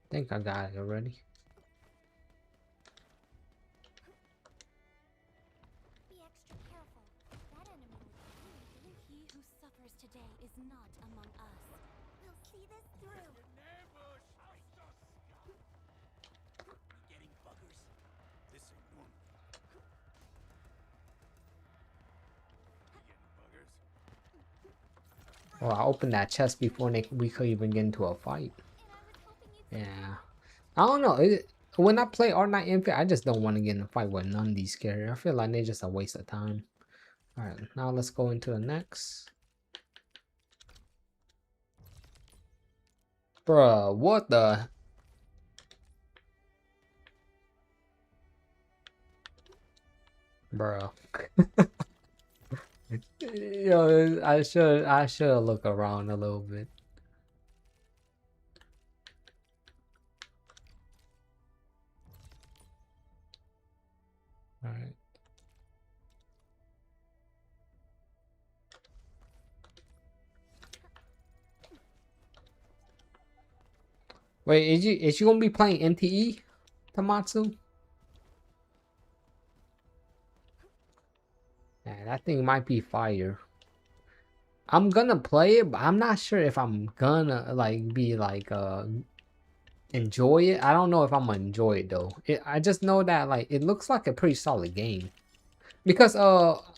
I think I got it already.
Be extra careful. That enemy will kill you. He who suffers today is not among us. We'll see this through.
Getting buggers? This ain't normal. Getting buggers?
Oh, I opened that chest before we could even get into a fight.
And I was hoping you'd
Yeah. I don't know. When I play Arknight Endfield, I just don't want to get in a fight with none of these characters. I feel like they're just a waste of time. Alright, now let's go into the next. Bruh, what the? Bruh. Yo, I should look around a little bit. All right. Wait, is you gonna be playing NTE, Tamatsu? Yeah, that thing might be fire. I'm gonna play it, but I'm not sure if I'm gonna like be like enjoy it. I don't know if I'm gonna enjoy it though. I just know that like it looks like a pretty solid game. Because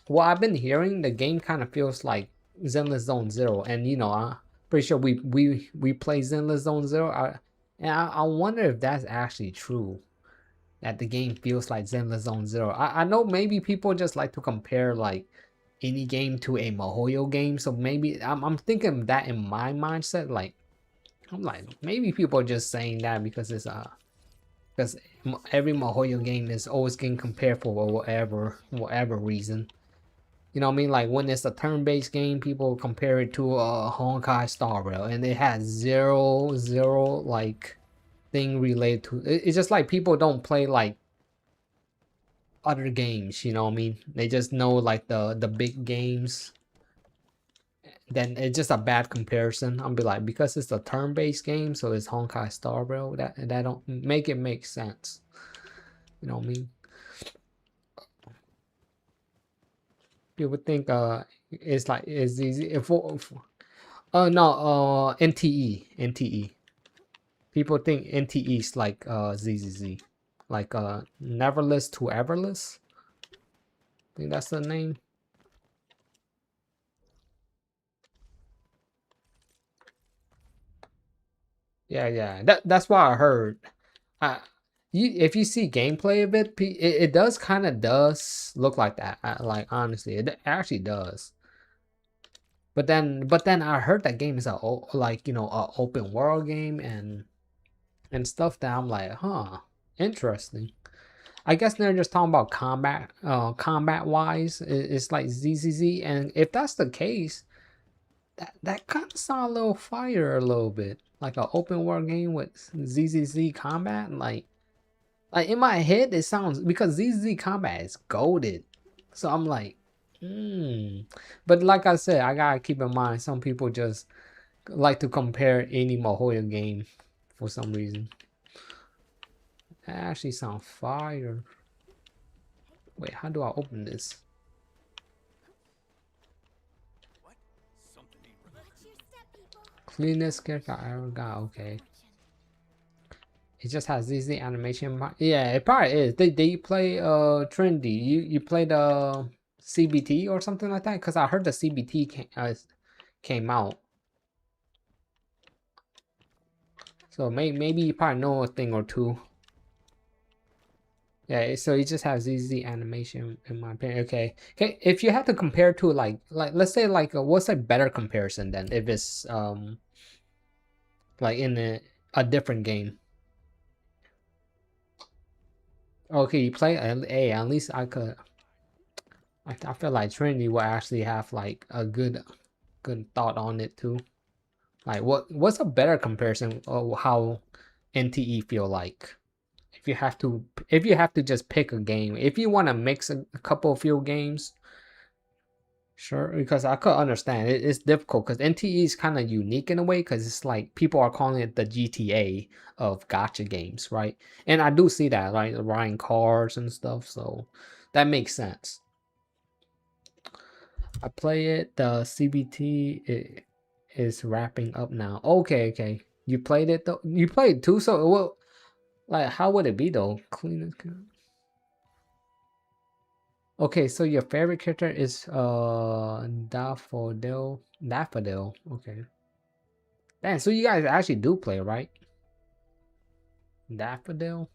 what I've been hearing, the game kind of feels like Zenless Zone Zero, and you know, I'm pretty sure we play Zenless Zone Zero. I wonder if that's actually true. That the game feels like Zenless Zone Zero. I know maybe people just like to compare like any game to a MiHoYo game, so maybe I'm thinking that in my mindset. Like I'm like maybe people are just saying that because it's because every MiHoYo game is always getting compared for whatever reason. You know what I mean? Like when it's a turn-based game, people compare it to a Honkai Star Rail, and it has zero like thing related to it. It's just like people don't play like other games. You know what I mean? They just know like the big games. Then it's just a bad comparison. I'll be like, because it's a turn-based game, so it's Honkai Star Rail. That don't make it make sense. You know what I mean? People think it's like it's easy if no NTE. People think NTE is like ZZZ, like Neverless to Everless. I think that's the name. Yeah, that's what I heard. If you see gameplay of it, it does kind of does look like that. Like honestly, it actually does. But then I heard that game is like you know a open world game and stuff that I'm like, huh, interesting. I guess they're just talking about combat wise. It's like ZZZ, and if that's the case, that kind of sound a little fire a little bit, like an open world game with ZZZ combat. Like in my head, it sounds because ZZZ combat is goaded, so I'm like, hmm. But like I said, I gotta keep in mind some people just like to compare any MiHoYo game for some reason. That actually sounds fire. Wait, how do I open this?
What? Something ain't right.
watch your step, people.
Cleanest character I ever got. Okay. It just has easy animation. Yeah, it probably is. Did you play Trinity? You played CBT or something like that? Because I heard the CBT came out. So maybe you probably know a thing or two. Yeah, so it just has easy animation in my opinion. Okay, if you had to compare to like let's say like what's a better comparison then if it's like in a different game. Okay, you play hey, at least I could. I feel like Trinity will actually have like a good thought on it too. Like what's a better comparison of how NTE feel like? If you have to just pick a game, if you want to mix a couple of few games, sure, because I could understand it's difficult because NTE is kind of unique in a way because it's like people are calling it the GTA of gacha games, right? And I do see that, like riding cars and stuff, so that makes sense. I play it. The CBT is wrapping up now. Okay. You played it though. You played too. So well, like how would it be though? Clean. Okay, so your favorite character is Daffodil. Daffodil. Okay. Damn. So you guys actually do play, right? Daffodil.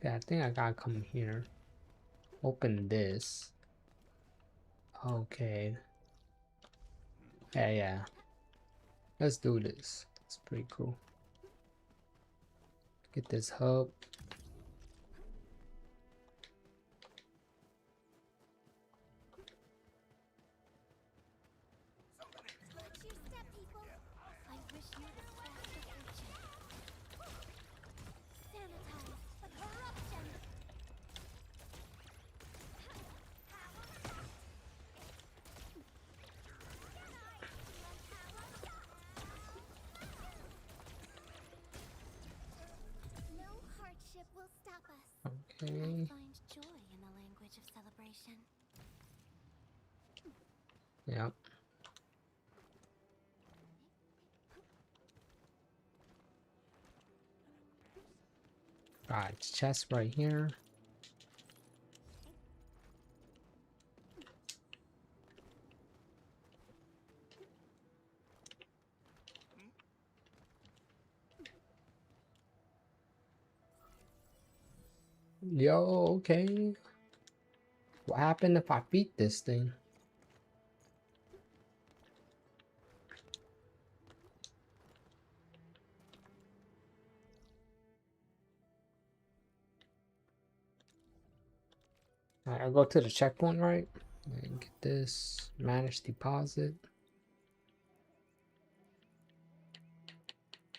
Yeah, I think I gotta come here. Open this. Okay. Yeah. Let's do this. It's pretty cool. Get this hub.
Watch your step, people. I wish you the best of fortune. Sanitize the corruption. No hardship will stop us.
Okay.
I find joy in the language of celebration.
Yep. Alright, chest right here. Yo, okay. What happened if I beat this thing? Alright, I'll go to the checkpoint, right? And get this. Manage deposit.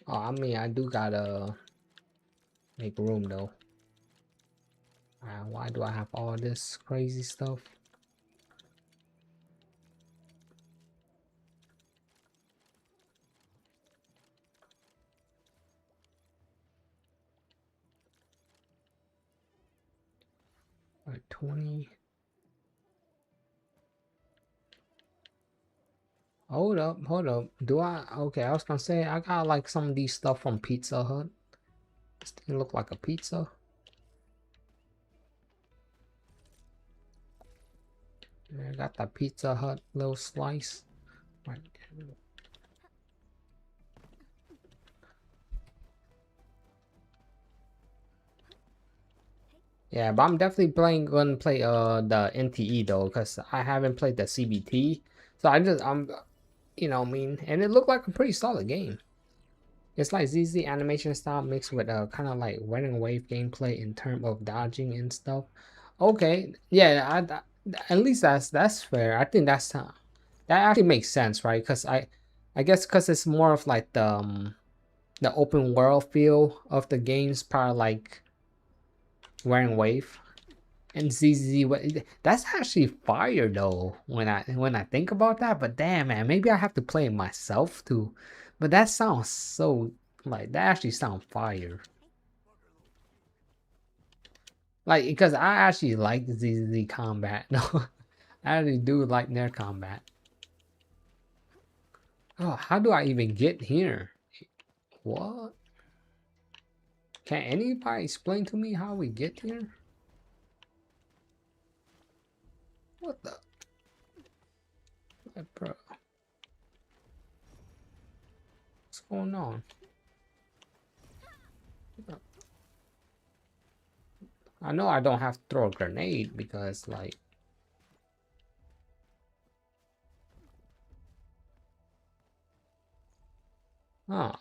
Oh, I mean, I do gotta make room though. Why do I have all this crazy stuff? Like 20. Hold up. Do I? Okay, I was gonna say I got like some of these stuff from Pizza Hut. This thing look like a pizza. Yeah, I got the Pizza Hut little slice. Right. Yeah, but I'm definitely gonna play the NTE though, because I haven't played the CBT. So I'm you know what I mean, and it looked like a pretty solid game. It's like ZZ animation style mixed with kind of like running wave gameplay in terms of dodging and stuff. Okay, yeah, at least that's fair. I think that actually makes sense, right? Because I guess because it's more of like the open world feel of the games, probably like wearing wave. And ZZ, that's actually fire though. When I think about that, but damn man, maybe I have to play it myself too. But that sounds so like that actually sounds fire. Like because I actually like the ZZ combat. No, I actually do like their combat. Oh, how do I even get here? What? Can anybody explain to me how we get here? What the? Like, bro. What's going on? I know I don't have to throw a grenade because, like, huh.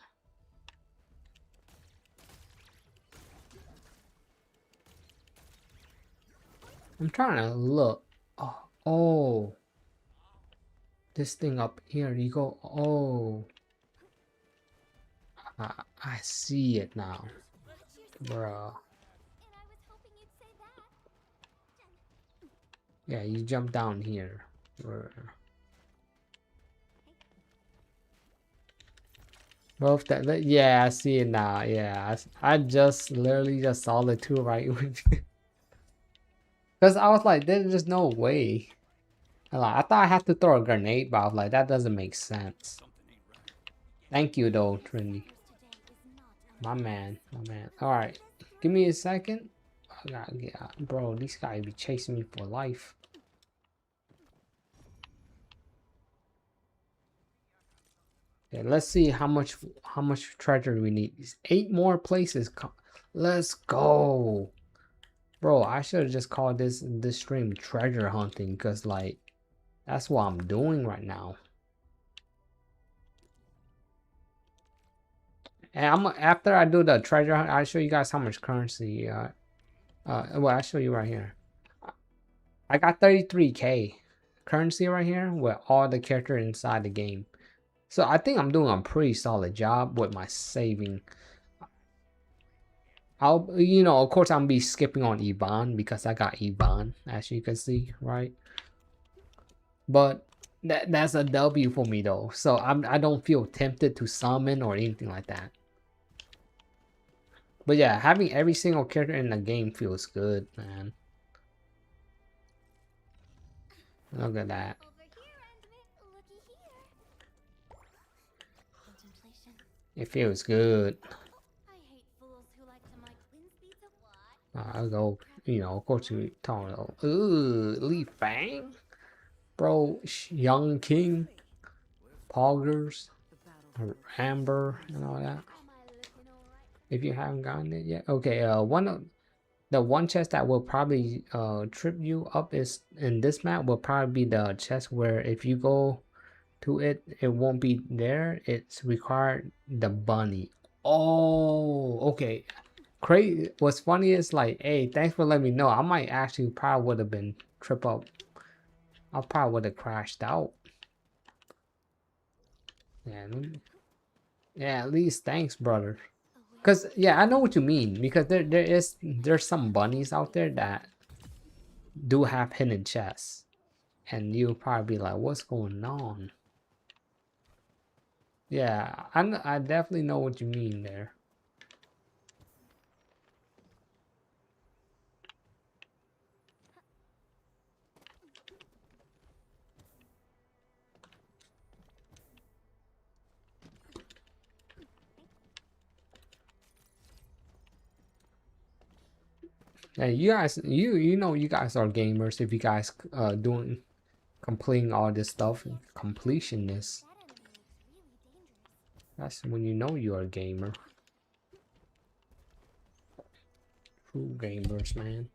I'm trying to look. Oh, this thing up here. You go. Oh, I see it now, bruh.
And I was hoping you'd say that.
Yeah, you jump down here. Both that. Yeah, I see it now. Yeah, I just literally just saw the two right with you. Because I was like, there's just no way. Like, I thought I had to throw a grenade, but I was like, that doesn't make sense. Thank you, though, Trinity. My man, my man. Alright, give me a second. I gotta get out. Bro, these guys be chasing me for life. Okay, let's see how much treasure we need. 8 more places. Let's go. Bro, I should have just called this stream treasure hunting, because like that's what I'm doing right now. And after I do the treasure hunt, I'll show you guys how much currency. Well, I'll show you right here. I got 33k currency right here with all the characters inside the game. So I think I'm doing a pretty solid job with my saving. Of course, I'm gonna be skipping on Ivan because I got Ivan, as you can see, right? But that's a W for me though. So I don't feel tempted to summon or anything like that. But yeah, having every single character in the game feels good, man. Look at that. It feels good.
I hate fools who like to my twin speeds of what?
I'll go, of course you talking about, ooh, Lee Fang? Bro, Young King, Poggers, Amber, and all that.
Am I looking alright?
If you haven't gotten it yet. Okay, the one chest that will probably trip you up is in this map will probably be the chest where if you go to it, it won't be there. It's required the bunny. Oh, okay. Crazy. What's funny is like, hey, thanks for letting me know. I might actually probably would have been trip up. I probably would have crashed out. Yeah, at least thanks, brother. Cause yeah, I know what you mean. Because there's some bunnies out there that do have hidden chests, and you'll probably be like, what's going on? Yeah, I definitely know what you mean there. Hey, you guys, you know you guys are gamers if you guys doing completing all this stuff. Completionist. That's when you know you're a gamer. True gamers, man.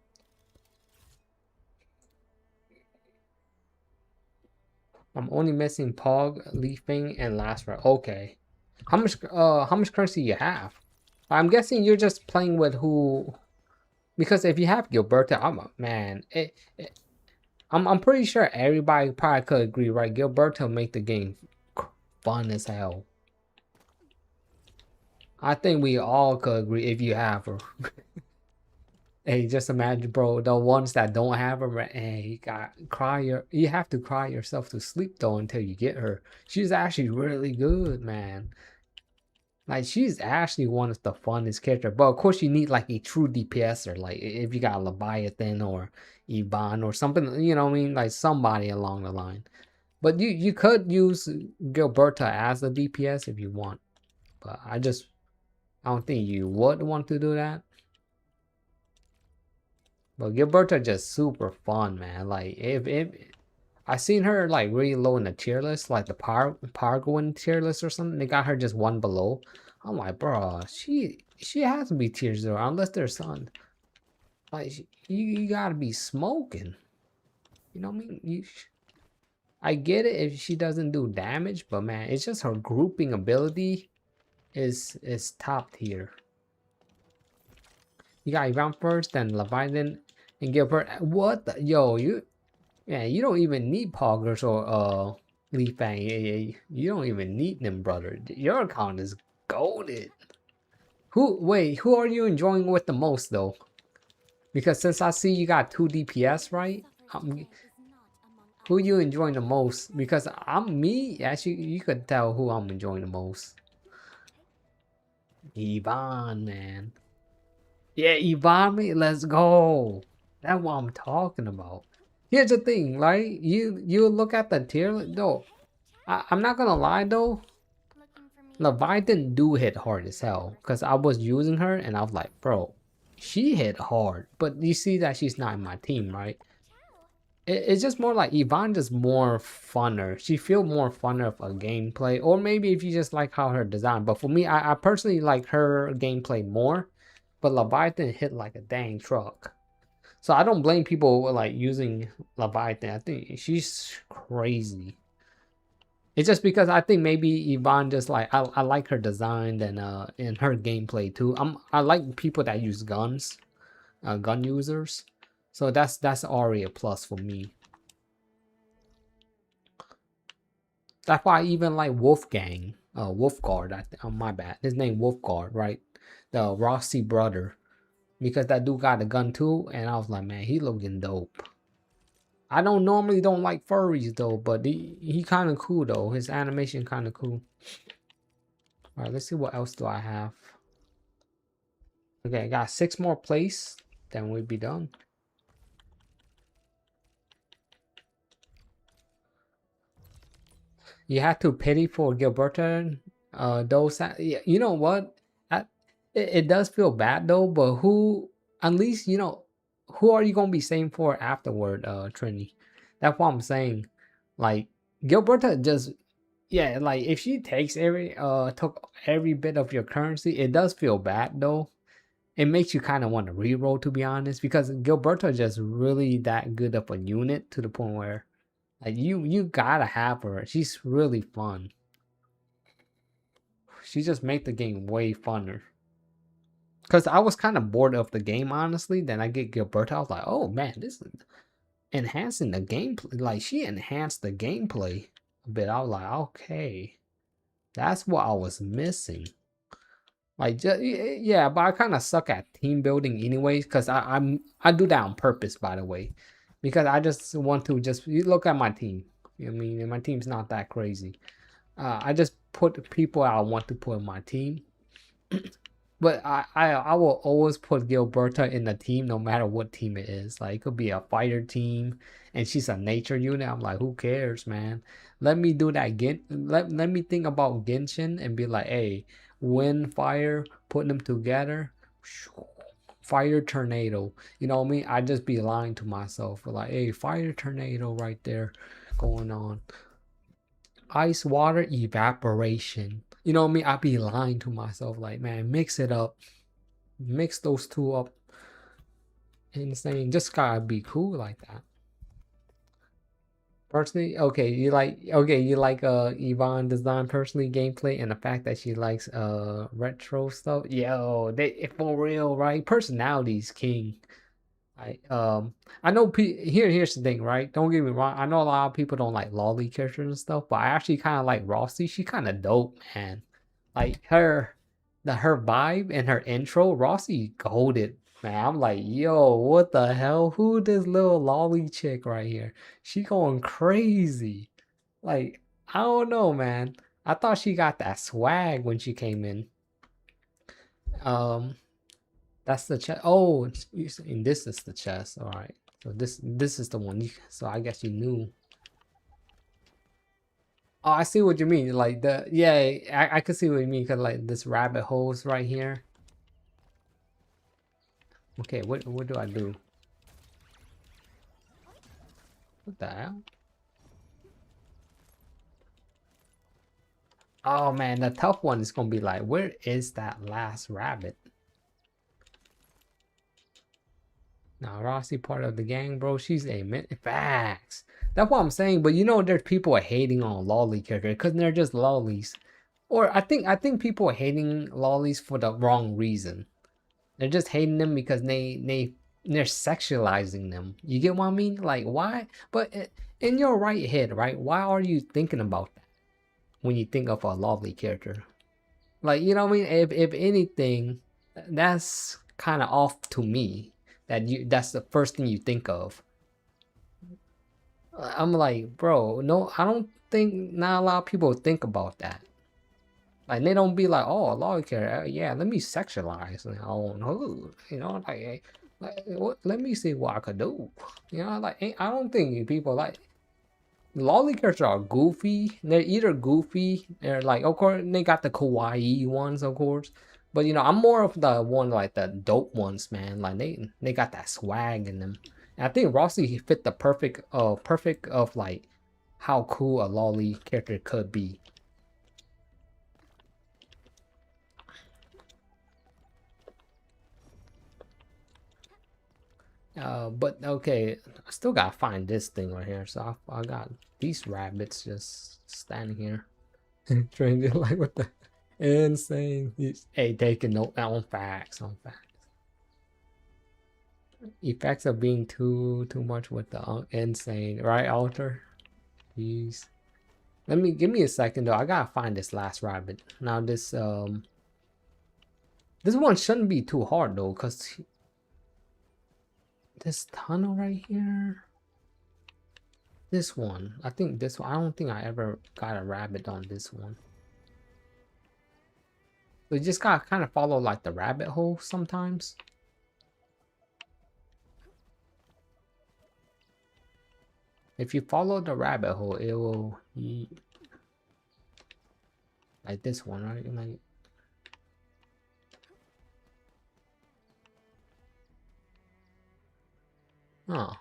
I'm only missing Pog, Leafing, and Last Round. Okay. How much currency you have? I'm guessing you're just playing with who, because if you have Gilberto, I'm pretty sure everybody probably could agree, right? Gilberto make the game fun as hell. I think we all could agree if you have her. Hey, just imagine, bro, the ones that don't have her, hey, you have to cry yourself to sleep though until you get her. She's actually really good, man. Like she's actually one of the funnest characters. But of course you need like a true DPSer, like if you got Leviathan or Ivan or something, you know what I mean? Like somebody along the line. But you could use Gilberta as a DPS if you want. But I don't think you would want to do that. But Gilberta just super fun, man. Like if I seen her like really low in the tier list, like the power going tier list or something. They got her just one below. I'm like, bro, she has to be tier 0 unless there's some like you gotta be smoking. You know what I mean? I get it if she doesn't do damage, but man, it's just her grouping ability is top tier. You got Ivan first, then Leviathan and Gilbert. What the you don't even need Poggers or Lee Fang. You don't even need them, brother. Your account is golded. Who are you enjoying with the most though? Because since I see you got 2 DPS, right? Who you enjoying the most? Because I'm me. Actually, you could tell who I'm enjoying the most. Ivan, man. Yeah, Ivan, let's go. That's what I'm talking about. Here's the thing, right? You look at the tier though. I'm not gonna lie though. Leviathan do hit hard as hell. Cause I was using her and I was like, bro, she hit hard. But you see that she's not in my team, right? It's just more like Yvonne just more funner. She feel more funner of a gameplay. Or maybe if you just like how her design. But for me, I personally like her gameplay more. But Leviathan hit like a dang truck. So I don't blame people like using Leviathan. I think she's crazy. It's just because I think maybe Yvonne just like I like her design and her gameplay too. I like people that use guns, gun users. So that's already a plus for me. That's why I even like Wolfgang, Wolfguard. My bad. His name Wolfguard, right? The Rossi brother, because that dude got a gun too, and I was like, man, he looking dope. I don't like furries though, but he kind of cool though. His animation kind of cool. All right, let's see what else do I have. Okay, I got 6 more plays, then we'll be done. You have to pity for Gilberta. Those, you know what? It does feel bad though, but at least, who are you gonna be saying for afterward, Trini? That's what I'm saying. Like Gilberta just, yeah, like if she takes took every bit of your currency, it does feel bad though. It makes you kind of want to reroll, to be honest, because Gilberta just really that good of a unit to the point where like you gotta have her. She's really fun. She just make the game way funner. Cause I was kind of bored of the game, honestly. Then I get Gilberta. I was like, oh man, this is enhancing the gameplay. Like she enhanced the gameplay a bit. I was like, okay, that's what I was missing. Like, yeah, but I kind of suck at team building anyways. Cause I do that on purpose, by the way, because I just want to you look at my team. You know what I mean, and my team's not that crazy. I just put people I want to put in my team. But I will always put Gilberta in the team no matter what team it is. Like it could be a fighter team and she's a nature unit. I'm like, who cares, man? Let me do that let me think about Genshin and be like, hey, wind, fire, put them together. Fire tornado. You know what I mean? I just be lying to myself. Like, hey, fire tornado right there going on. Ice water evaporation. You know what I mean? I be lying to myself like, man, mix it up. Mix those two up. Insane. Just gotta be cool like that. Personally, you like Yvonne design personally gameplay and the fact that she likes retro stuff. Yo, for real, right? Personality's king. I know here's the thing, right? Don't get me wrong. I know a lot of people don't like lolly characters and stuff, but I actually kind of like Rossi. She kind of dope, man. Like her vibe and her intro, Rossi golded. Man, I'm like, yo, what the hell? Who this little lolly chick right here? She going crazy. Like, I don't know, man. I thought she got that swag when she came in. Um, that's the chest. Oh, and this is the chest. All right. So this is the one. So I guess you knew. Oh, I see what you mean. Like I can see what you mean because like this rabbit holes right here. Okay, what do I do? What the hell? Oh man, the tough one is gonna be like, where is that last rabbit? Now Rossi part of the gang, bro. She's a facts. That's what I'm saying. But you know, there's people are hating on lolly character because they're just lollies. Or I think people are hating lollies for the wrong reason. They're just hating them because they're sexualizing them. You get what I mean? Like why? But in your right head, right? Why are you thinking about that when you think of a lovely character? Like you know what I mean? If anything, that's kind of off to me. That's the first thing you think of. I'm like, bro, no, I don't think not a lot of people think about that. Like they don't be like, oh, a log character, yeah, let me sexualize. Oh no, you know, like what? Let me see what I could do. You know, like I don't think people like lolly characters are goofy. They're either goofy, they're like, of course, they got the kawaii ones, of course. But you know, I'm more of the one like the dope ones, man. Like they got that swag in them. And I think Rossi fit the perfect of like how cool a lolly character could be. But okay, I still gotta find this thing right here. So I got these rabbits just standing here, trying to like what the insane. Hey, taking note on facts, on facts. Effects of being too much with the insane, right, Alter? Jeez. Give me a second though. I gotta find this last rabbit. Now this one shouldn't be too hard though, cause this tunnel right here. This one. I think this one. I don't think I ever got a rabbit on this one. So you just gotta kind of follow like the rabbit hole sometimes. If you follow the rabbit hole, it will like this one, right? Like oh.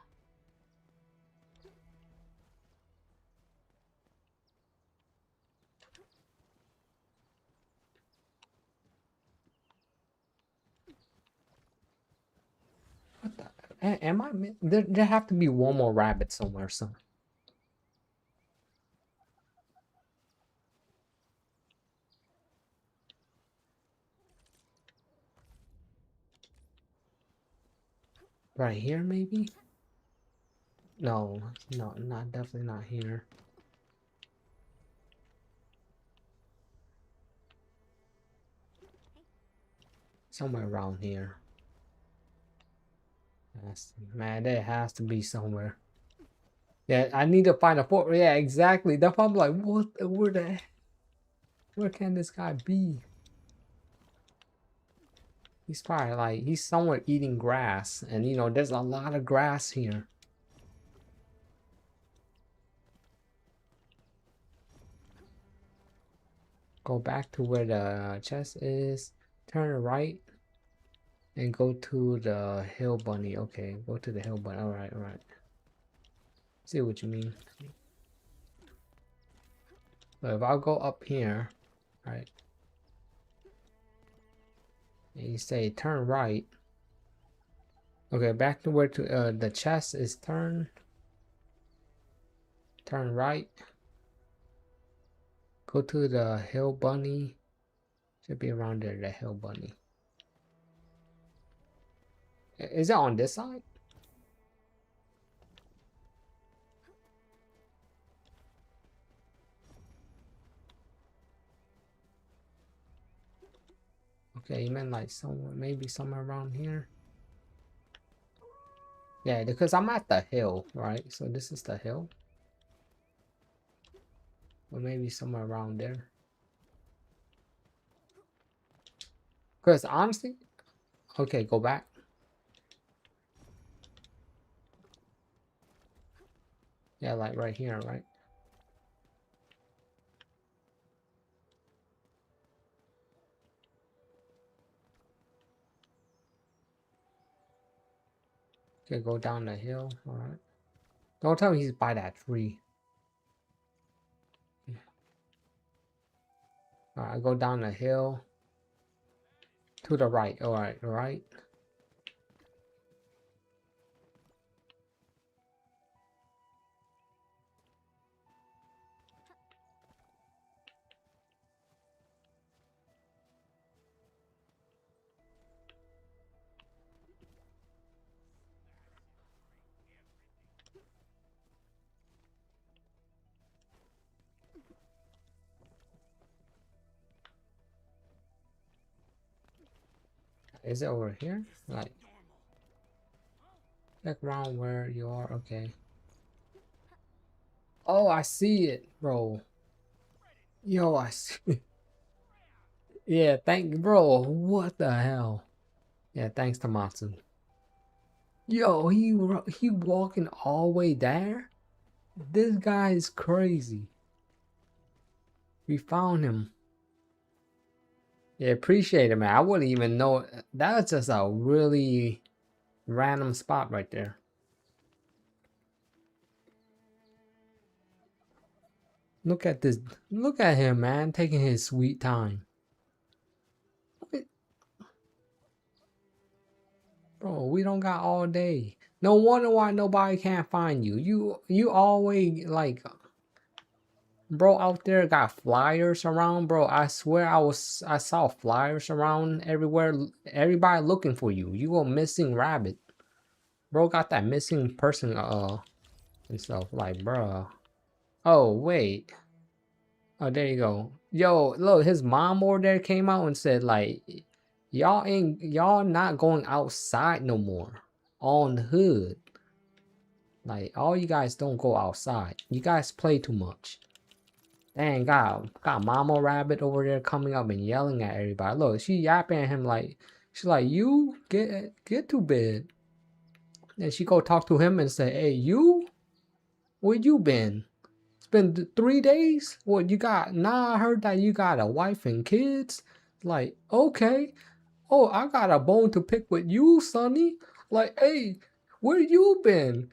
What the am I there have to be one more rabbit somewhere, so right here maybe? No, not definitely not here. Somewhere around here. Man, there has to be somewhere. Yeah, I need to find a port. Yeah, exactly. That's why I'm like, what? Where can this guy be? He's probably like he's somewhere eating grass, and you know, there's a lot of grass here. Go back to where the chest is. Turn right. And go to the hill bunny. Okay, go to the hill bunny. Alright, alright. See what you mean. So if I go up here, right, and you say turn right. Okay, back to where the chest is turn right. Go to the hill bunny. Should be around there, the hill bunny. Is it on this side? Okay, you meant like somewhere, maybe somewhere around here. Yeah, because I'm at the hill, right? So this is the hill. Or maybe somewhere around there. Because honestly, okay, go back. Yeah, like right here, right? Okay, go down the hill. All right. Don't tell me he's by that tree. All right, go down the hill to the right. All right, all right. Is it over here? Like, check around where you are. Okay. Oh, I see it, bro. Yo, I see. Yeah, thank, bro. What the hell? Yeah, thanks to Matsu. Yo, he walking all the way there? This guy is crazy. We found him. Yeah, appreciate it, man. I wouldn't even know. That's just a really random spot right there. Look at this. Look at him, man, taking his sweet time. Bro, we don't got all day. No wonder why nobody can't find you. You always like, bro, out there got flyers around, bro. I swear I saw flyers around everywhere. Everybody looking for you. You a missing rabbit. Bro got that missing person and stuff like, bro. Oh, wait. Oh, there you go. Yo, look, his mom over there came out and said like, y'all not going outside no more on the hood. Like, all you guys don't go outside. You guys play too much. Dang, got Mama Rabbit over there coming up and yelling at everybody. Look, she yapping at him like, she's like, you get to bed. And she go talk to him and say, hey, you, where you been? It's been 3 days. What you got? Nah, I heard that you got a wife and kids. Like, okay. Oh, I got a bone to pick with you, Sonny. Like, hey, where you been?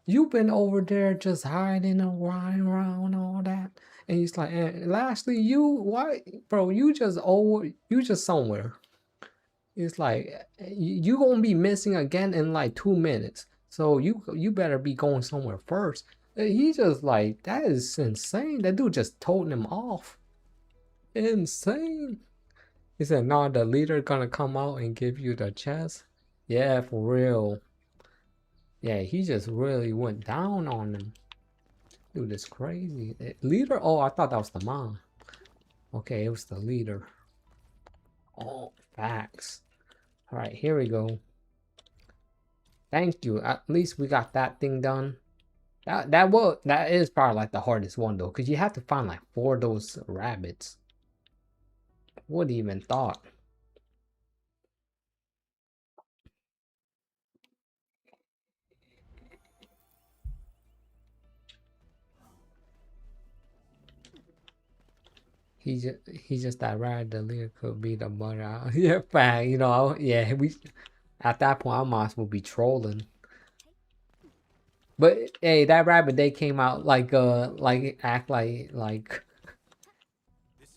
You been over there just hiding around all that. And he's like, and lastly, you, why, bro, you just somewhere. It's like, you gonna be missing again in like 2 minutes. So you better be going somewhere first. He just like, that is insane. That dude just told him off. Insane. He said, nah, the leader gonna come out and give you the chest. Yeah, for real. Yeah, he just really went down on him. Dude, it's crazy. Leader? Oh, I thought that was the mom. Okay, it was the leader. Oh, facts. All right, here we go. Thank you. At least we got that thing done. That is probably like the hardest one though, because you have to find like 4 of those rabbits. Would even thought. He's just that rad. The leader could be the mother. Yeah, fact. You know, yeah. We at that point I might as well be trolling. But hey, that rabbit they came out like act like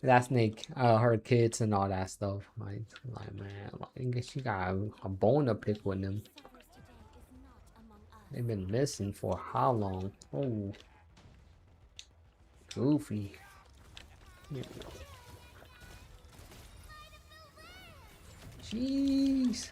that snake her kids and all that stuff. Like man, like, I guess you got a bone to pick with them.
Suffers today is not among us.
They've been missing for how long? Oh, goofy. Yeah. Jeez.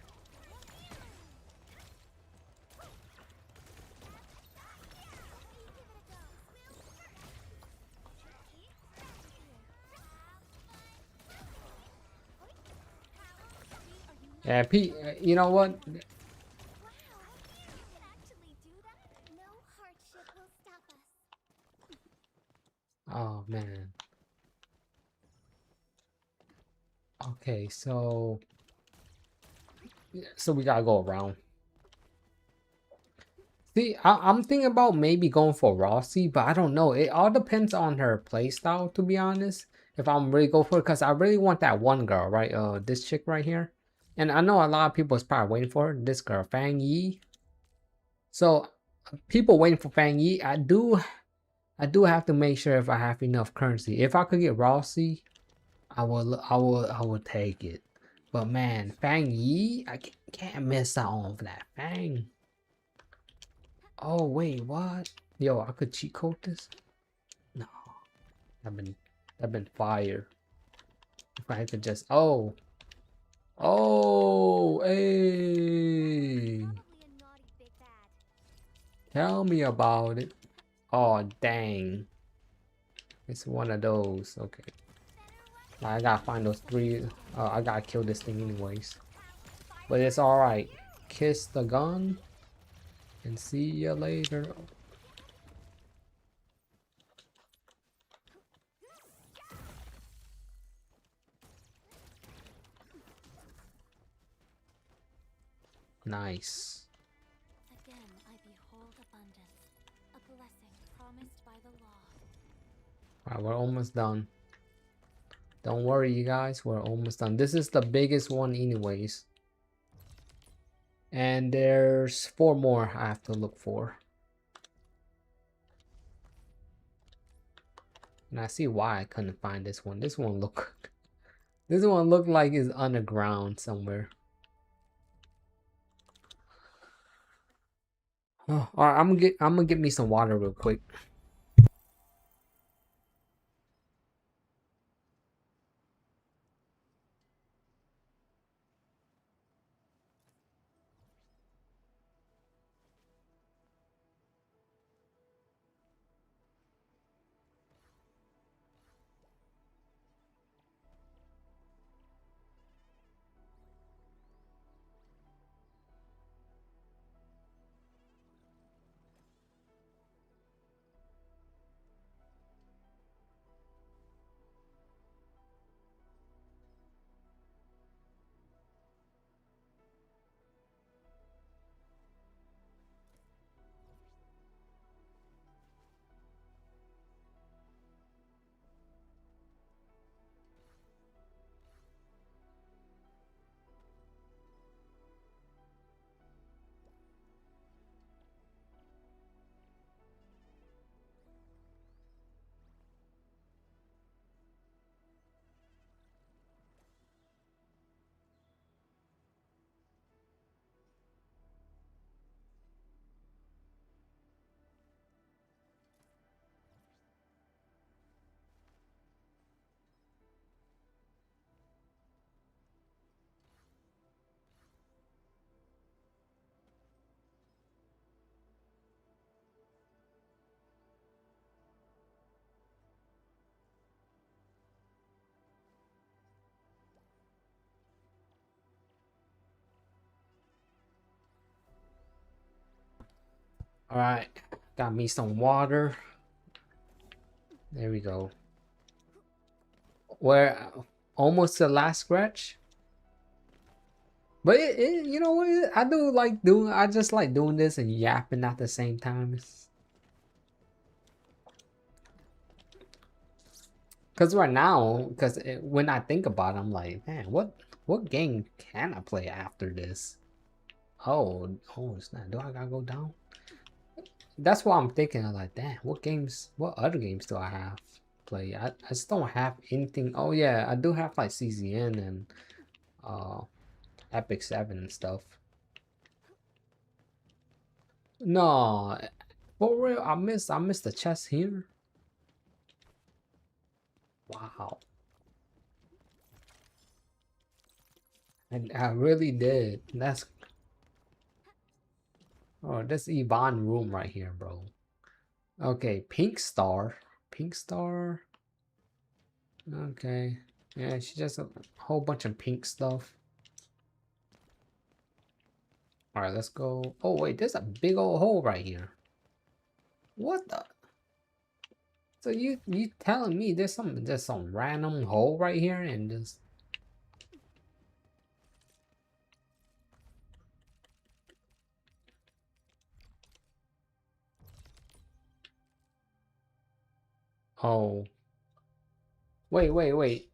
Yeah, Pete, you know what? Oh man. Okay, so we gotta go around. See, I'm thinking about maybe going for Rossi, but I don't know. It all depends on her playstyle, to be honest. If I'm really go for it, because I really want that one girl, right? This chick right here. And I know a lot of people is probably waiting for her. This girl, Fang Yi. So people waiting for Fang Yi. I do have to make sure if I have enough currency. If I could get Rossi, I will take it. But man, Fang Yi, I can't miss out on that Fang. Oh wait, what? Yo, I could cheat code this? No, I've been fire. If I could just oh, hey,
Probably a naughty big bad.
tell me about it. Oh dang, it's one of those. Okay, I gotta find those three. I gotta kill this thing anyways. But it's all right. Kiss the gun and see you later. Nice.
Again, I behold abundance, a blessing promised by the law.
Alright, we're almost done. Don't worry, you guys. We're almost done. This is the biggest one anyways. And there's 4 more I have to look for. And I see why I couldn't find this one. This one look like it's underground somewhere. Oh, alright, I'm gonna get me some water real quick. Alright, got me some water. There we go. We're almost the last scratch. But you know what? I just like doing this and yapping at the same time. Because right now, when I think about it, I'm like, man, what game can I play after this? Oh, snap. Do I gotta go down? That's what I'm thinking. I'm like, damn, what other games do I have to play? I just don't have anything. Oh yeah, I do have like CZN and uh Epic 7 and stuff. No, for real, I missed the chest here. Wow. And I really did. That's oh, this Yvonne room right here, bro. Okay, Pink Star. Pink Star. Okay. Yeah, she just a whole bunch of pink stuff. Alright, let's go. Oh wait, there's a big old hole right here. What the? So you telling me there's some random hole right here and just oh wait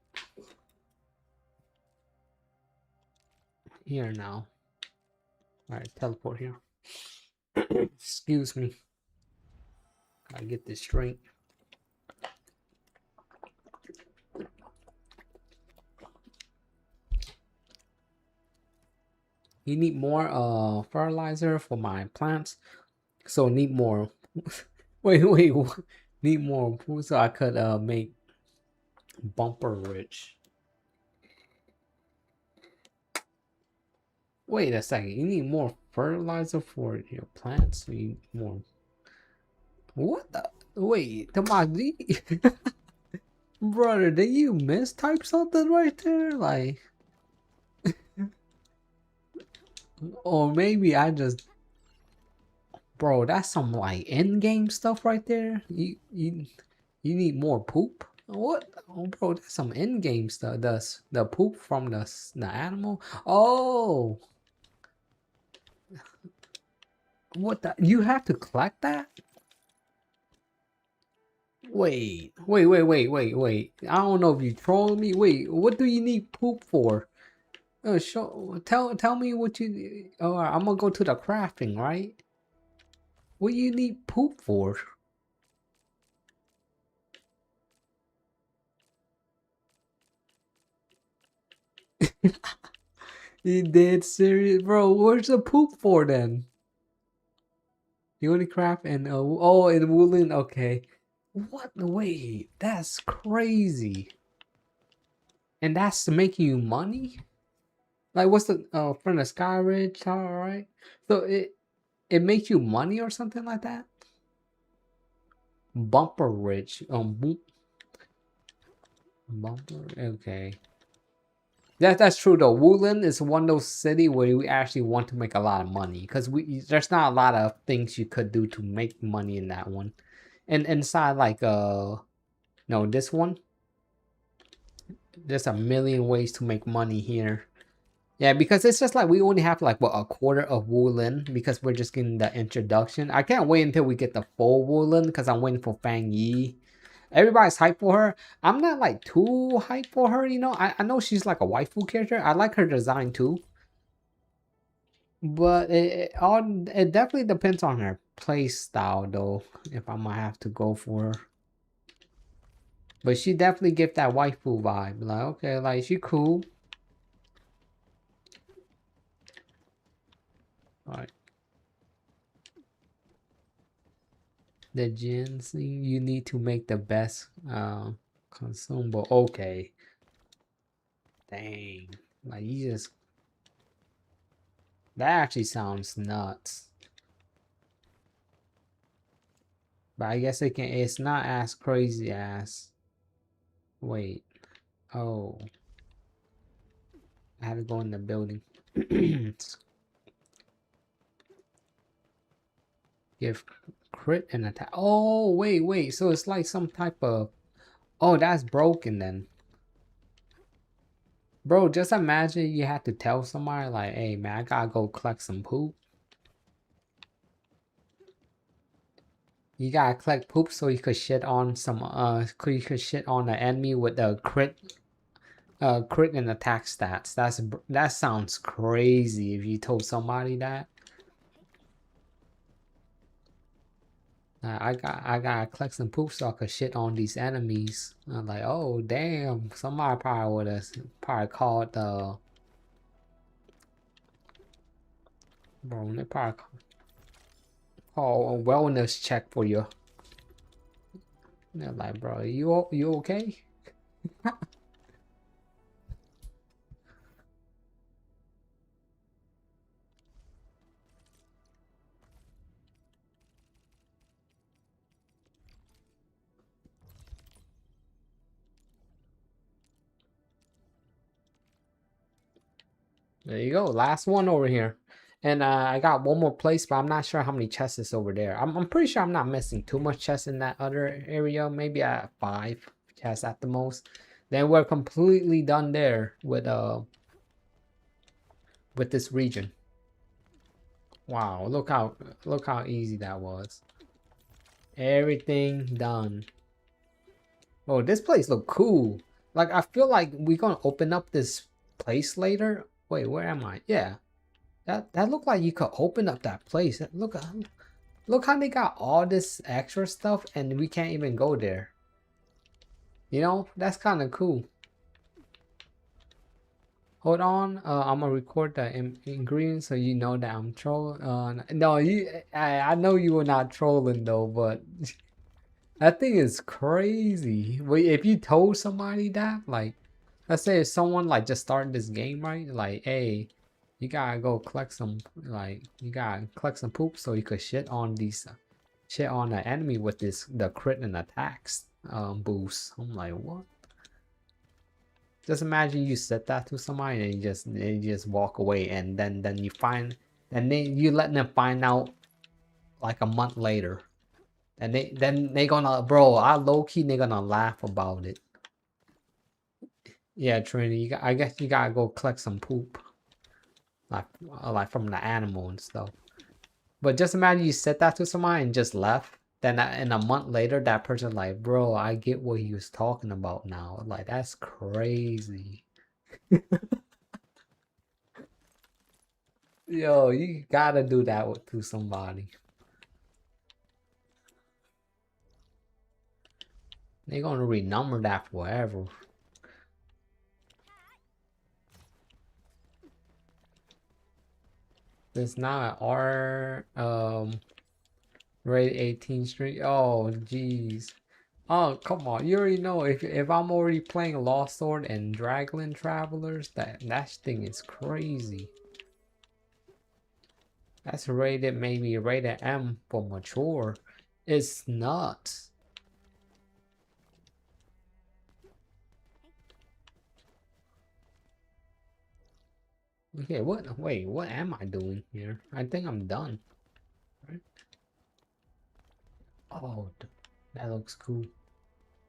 here now. All right, teleport here. Excuse me. Gotta get this straight. You need more fertilizer for my plants. So need more. wait. Need more food so I could make bumper rich. Wait a second. You need more fertilizer for your plants. You need more. What the? Wait, Tamagdi. Brother, did you mistype something right there? Like, or maybe I just, bro, that's some like end game stuff right there. You need more poop. What? Oh, bro, that's some end game stuff. The poop from the animal. Oh, what the? You have to collect that? Wait. I don't know if you trolling me. Wait, what do you need poop for? Tell me what you. Oh, I'm gonna go to the crafting, right? What do you need poop for? You dead serious, bro? Where's the poop for then? You only craft and oh, in woolen. Okay. What? Wait, that's crazy. And that's making you money? Like, what's the from the Sky Ridge Tower, right? So it makes you money or something like that. Bumper Ridge. Bumper. Okay. That's true though. Woodland is one of those city where we actually want to make a lot of money because there's not a lot of things you could do to make money in that one. And inside like no, this one, there's a million ways to make money here. Yeah, because it's just like we only have like what, a quarter of Woodland because we're just getting the introduction. I can't wait until we get the full Woodland because I'm waiting for Fang Yi. Everybody's hyped for her. I'm not like too hyped for her, you know. I know she's like a waifu character. I like her design too. But it definitely depends on her play style though, if I might have to go for her. But she definitely give that waifu vibe. Like, okay, like she cool. Alright. The ginseng, you need to make the best consumable. Okay. Dang. Like you just, that actually sounds nuts. But I guess it's not as crazy as, wait. Oh. I had to go in the building. Give crit and attack. Oh, wait. So it's like some type of, oh, that's broken then. Bro, just imagine you had to tell somebody like, hey man, I gotta go collect some poop. You gotta collect poop so you could shit on some you could shit on the enemy with the crit and attack stats. That sounds crazy if you told somebody that. I gotta collect some poop so I could shit on these enemies. I'm like, oh damn, somebody probably would have probably called the bro. They probably call a wellness check for you. They're like, bro, you okay? There you go, last one over here. And I got one more place, but I'm not sure how many chests is over there. I'm pretty sure I'm not missing too much chests in that other area. Maybe at 5 chests at the most. Then we're completely done there with this region. Wow, look how easy that was. Everything done. Oh, this place look cool. Like, I feel like we're gonna open up this place later. Wait, where am I? Yeah. That looked like you could open up that place. Look how they got all this extra stuff and we can't even go there. You know, that's kind of cool. Hold on, I'm gonna record the ingredients so you know that I'm trolling. No, I know you were not trolling though, but that thing is crazy. Wait, if you told somebody that, like, let's say if someone like just started this game, right? Like, hey, you gotta go collect some, like, you gotta collect some poop so you could shit on these, shit on the enemy with the crit and attacks boost. I'm like, what? Just imagine you said that to somebody and they just walk away, and then you find, and you let them find out like a month later, and they gonna, bro, I low key they gonna laugh about it. Yeah, Trinity, I guess you gotta go collect some poop, like from the animal and stuff. But just imagine you said that to somebody and just left. Then in a month later, that person like, bro, I get what he was talking about now. Like, that's crazy. Yo, you gotta do that to somebody. They're gonna renumber that forever. It's not our rated 18th Street. Oh jeez. Oh come on, you already know if I'm already playing Lost Sword and Dragland Travelers, that thing is crazy. That's rated, maybe rated M for mature. It's nuts. Okay, wait, what am I doing here? I think I'm done. Right? Oh, that looks cool.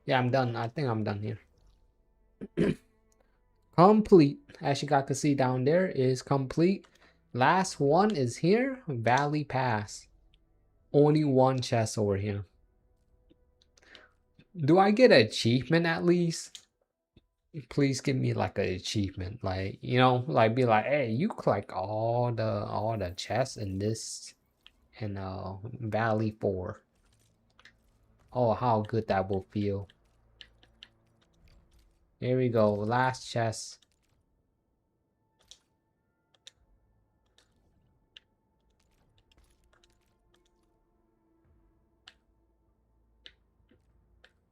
Yeah, I'm done. I think I'm done here. Complete. As you got to see down there is complete. Last one is here. Valley Pass. Only one chest over here. Do I get an achievement at least? Please give me like an achievement. Like, you know, like be like, hey, you collect all the chests in this and Valley 4. Oh, how good that will feel. Here we go. Last chest.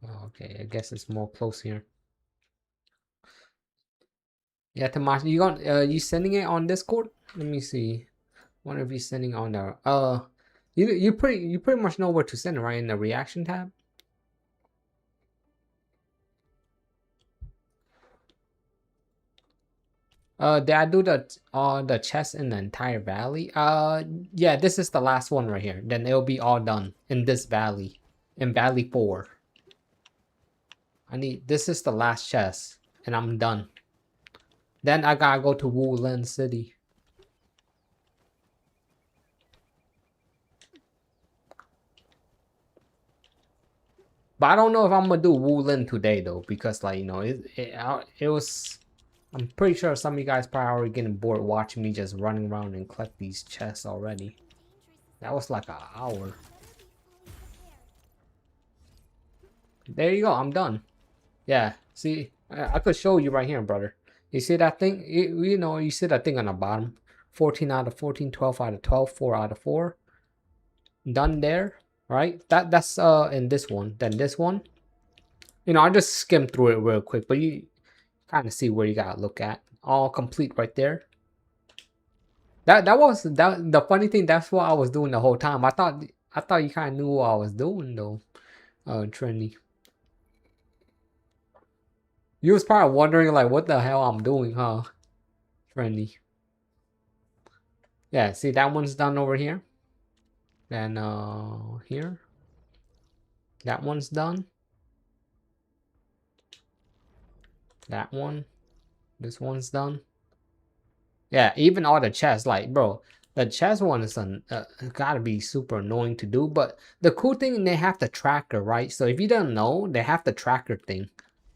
Oh, okay, I guess it's more close here. Yeah, Tomas, you sending it on Discord? Let me see. Wonder if you're sending on there. You pretty much know where to send it, right? In the reaction tab. Did I do the chest in the entire valley? Yeah, this is the last one right here. Then it'll be all done in this valley, in Valley 4. This is the last chest, and I'm done. Then I gotta go to Wulin City. But I don't know if I'm gonna do Wulin today though, because like, you know, it was. I'm pretty sure some of you guys probably already getting bored watching me just running around and collect these chests already. That was like an hour. There you go. I'm done. Yeah. See, I could show you right here, brother. You see that thing? You know, you see that thing on the bottom. 14 out of 14, 12 out of 12, 4 out of 4. Done there, right? That's in this one. Then this one. You know, I just skimmed through it real quick, but you kind of see where you gotta look at. All complete right there. The funny thing, that's what I was doing the whole time. I thought you kind of knew what I was doing though, Trinity. You was probably wondering like what the hell I'm doing, huh, Trinity? Yeah, see that one's done over here. Then here. That one's done. That one. This one's done. Yeah, even all the chests, like, bro, the chest one is gotta be super annoying to do. But the cool thing, they have the tracker, right? So if you don't know, they have the tracker thing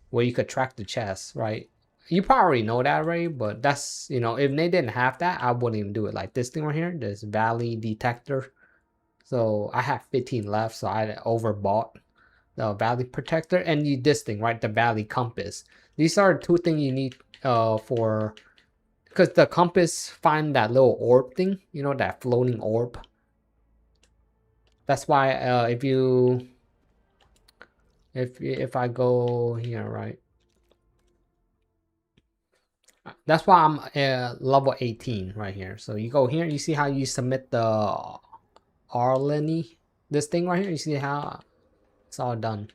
where you could track the chest, right? You probably already know that already, but that's, you know, if they didn't have that, I wouldn't even do it. Like this thing right here, this valley detector. So I have 15 left, so I overbought the valley protector, and you this thing, right? The valley compass. These are two things you need for, because the compass find that little orb thing, you know, that floating orb. That's why if I go here, right? That's why I'm level 18 right here. So you go here, you see how you submit the Arleny, this thing right here. You see how it's all done.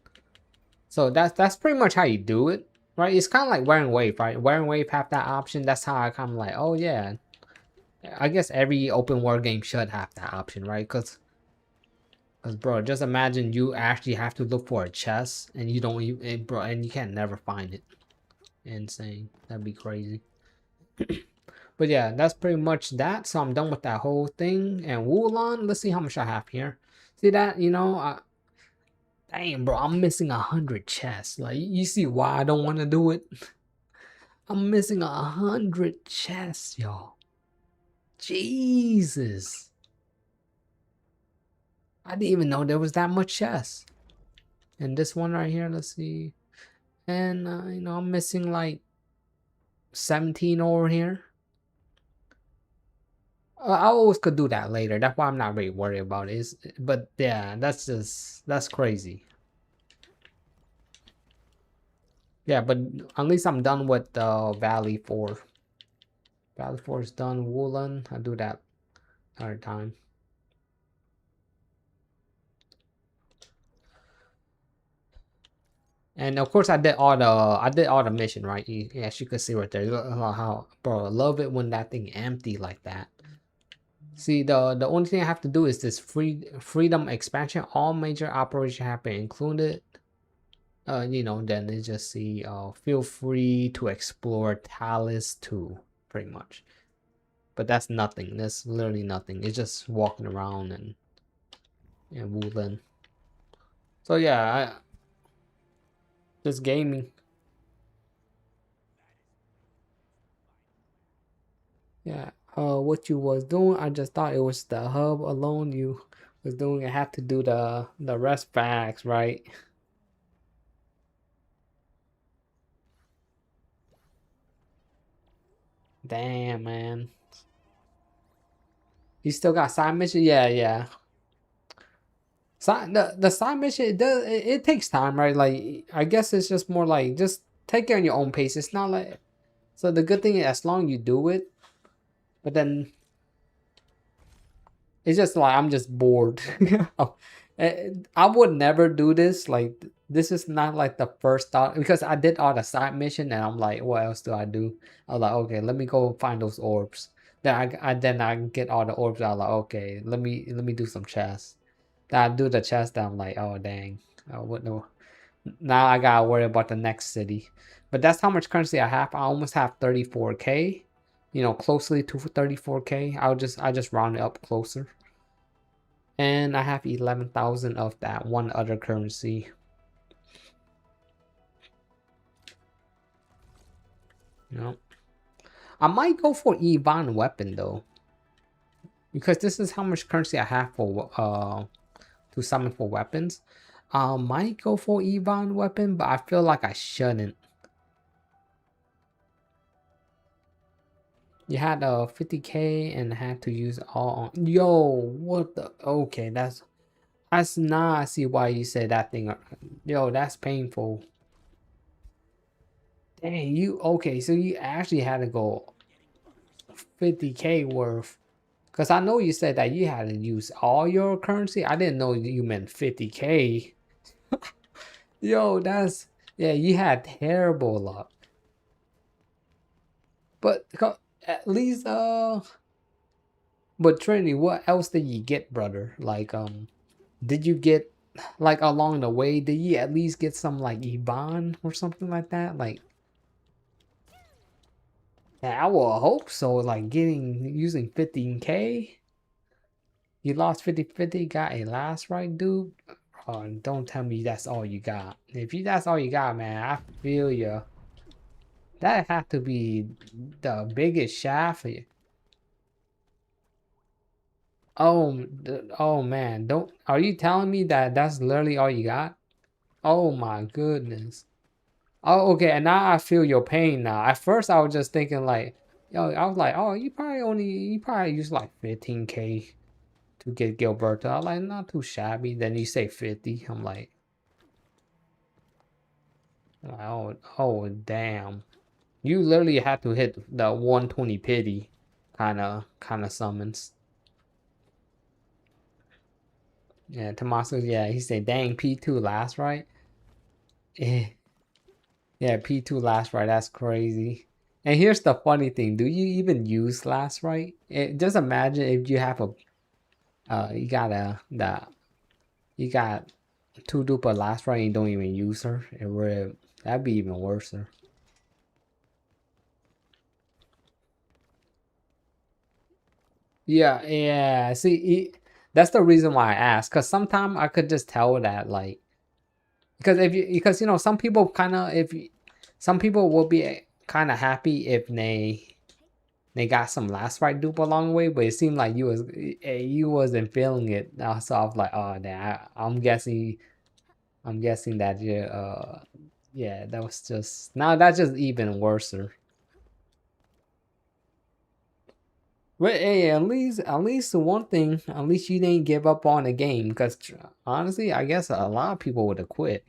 So that's pretty much how you do it, right? It's kind of like wearing wave, right? Wearing wave have that option. That's how I kind of like, oh yeah. I guess every open world game should have that option, right? Because bro, just imagine you actually have to look for a chest and you don't even, bro, and you can never find it. Insane. That'd be crazy. But yeah, that's pretty much that. So I'm done with that whole thing. And Wulon, let's see how much I have here. See that? You know, dang, bro, I'm missing 100 chests. Like, you see why I don't want to do it? I'm missing 100 chests, y'all. Jesus. I didn't even know there was that much chests. And this one right here, let's see. And, you know, I'm missing like 17 over here. I always could do that later. That's why I'm not really worried about it. But yeah, that's crazy. Yeah, but at least I'm done with Valley 4. Valley 4 is done. Woolen, I'll do that another time. And of course, I did all the mission, right? As you can see right there. Look how, bro, I love it when that thing empty like that. See, the only thing I have to do is this freedom expansion. All major operations have been included. You know, then they just see, feel free to explore DAILYS 2, pretty much. But that's nothing. That's literally nothing. It's just walking around and wooling. So yeah, just gaming. Yeah. What you was doing? I just thought it was the hub alone you was doing. I had to do the rest facts, right? Damn, man. You still got side mission? Yeah, yeah. The side mission, it takes time, right? Like, I guess it's just more like just take it on your own pace. It's not like, so the good thing is as long you do it, but then it's just like I'm just bored. I would never do this. Like, this is not like the first thought, because I did all the side mission and I'm like, what else do I do? I was like, okay, let me go find those orbs. Then I get all the orbs. I was like, okay, let me do some chests. Then I do the chest. Then I'm like, oh dang, what no? Now I gotta worry about the next city. But that's how much currency I have. I almost have 34k. You know, closely to 34k. I just round it up closer. And I have 11,000 of that one other currency. You know, I might go for Ivan weapon though, because this is how much currency I have for to summon for weapons. I might go for Ivan weapon, but I feel like I shouldn't. You had 50k and had to use all on. Yo, what the? Okay, that's now I see why you said that thing. Yo, that's painful. Dang, you okay? So you actually had to go 50k worth, because I know you said that you had to use all your currency. I didn't know you meant 50k. Yo, that's, yeah, you had terrible luck. But at least But Trinity, what else did you get, brother? Like, did you get, like, along the way, did you at least get some, like, Iban or something like that? Like, yeah, I will hope so. Like, using 15K? You lost 50/50, got a last right, dude? Oh, don't tell me that's all you got. If that's all you got, man, I feel you. That had to be the biggest shaft. Oh, oh man, don't. Are you telling me that that's literally all you got? Oh my goodness. Oh, okay, and now I feel your pain now. At first, I was just thinking like, yo, I was like, oh, you probably use like 15K to get Gilberto. I was like, not too shabby. Then you say 50. I'm like, oh, damn. You literally had to hit the 120 pity kind of summons. Yeah, Tommaso, yeah, he said, dang, P2 last right. Eh, yeah, P2 last right. That's crazy. And here's the funny thing: do you even use last right? Just imagine if you have you got you got two duper last right and you don't even use her. That'd be even worse. Yeah. See, that's the reason why I asked. Cause sometimes I could just tell that like, because you know some people some people will be kind of happy if they got some last right dupe along the way, but it seemed like you wasn't feeling it. So I was like, oh damn, I'm guessing that yeah, that was just now that's just even worser. But hey, at least the one thing, at least you didn't give up on the game, because honestly, I guess a lot of people would have quit.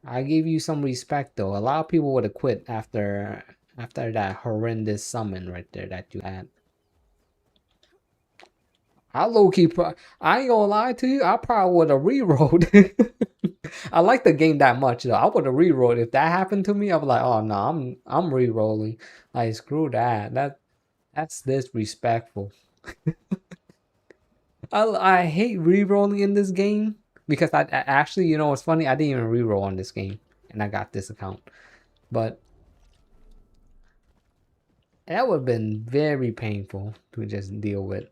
I give you some respect though. A lot of people would have quit after that horrendous summon right there that you had. I low key, I ain't gonna lie to you. I probably would have re-rolled. I like the game that much though. I would have re-rolled if that happened to me. I was like, oh no, I'm re-rolling. Like screw that. That's disrespectful. I hate re-rolling in this game because I actually, you know what's funny? I didn't even re-roll on this game, and I got this account. But that would have been very painful to just deal with.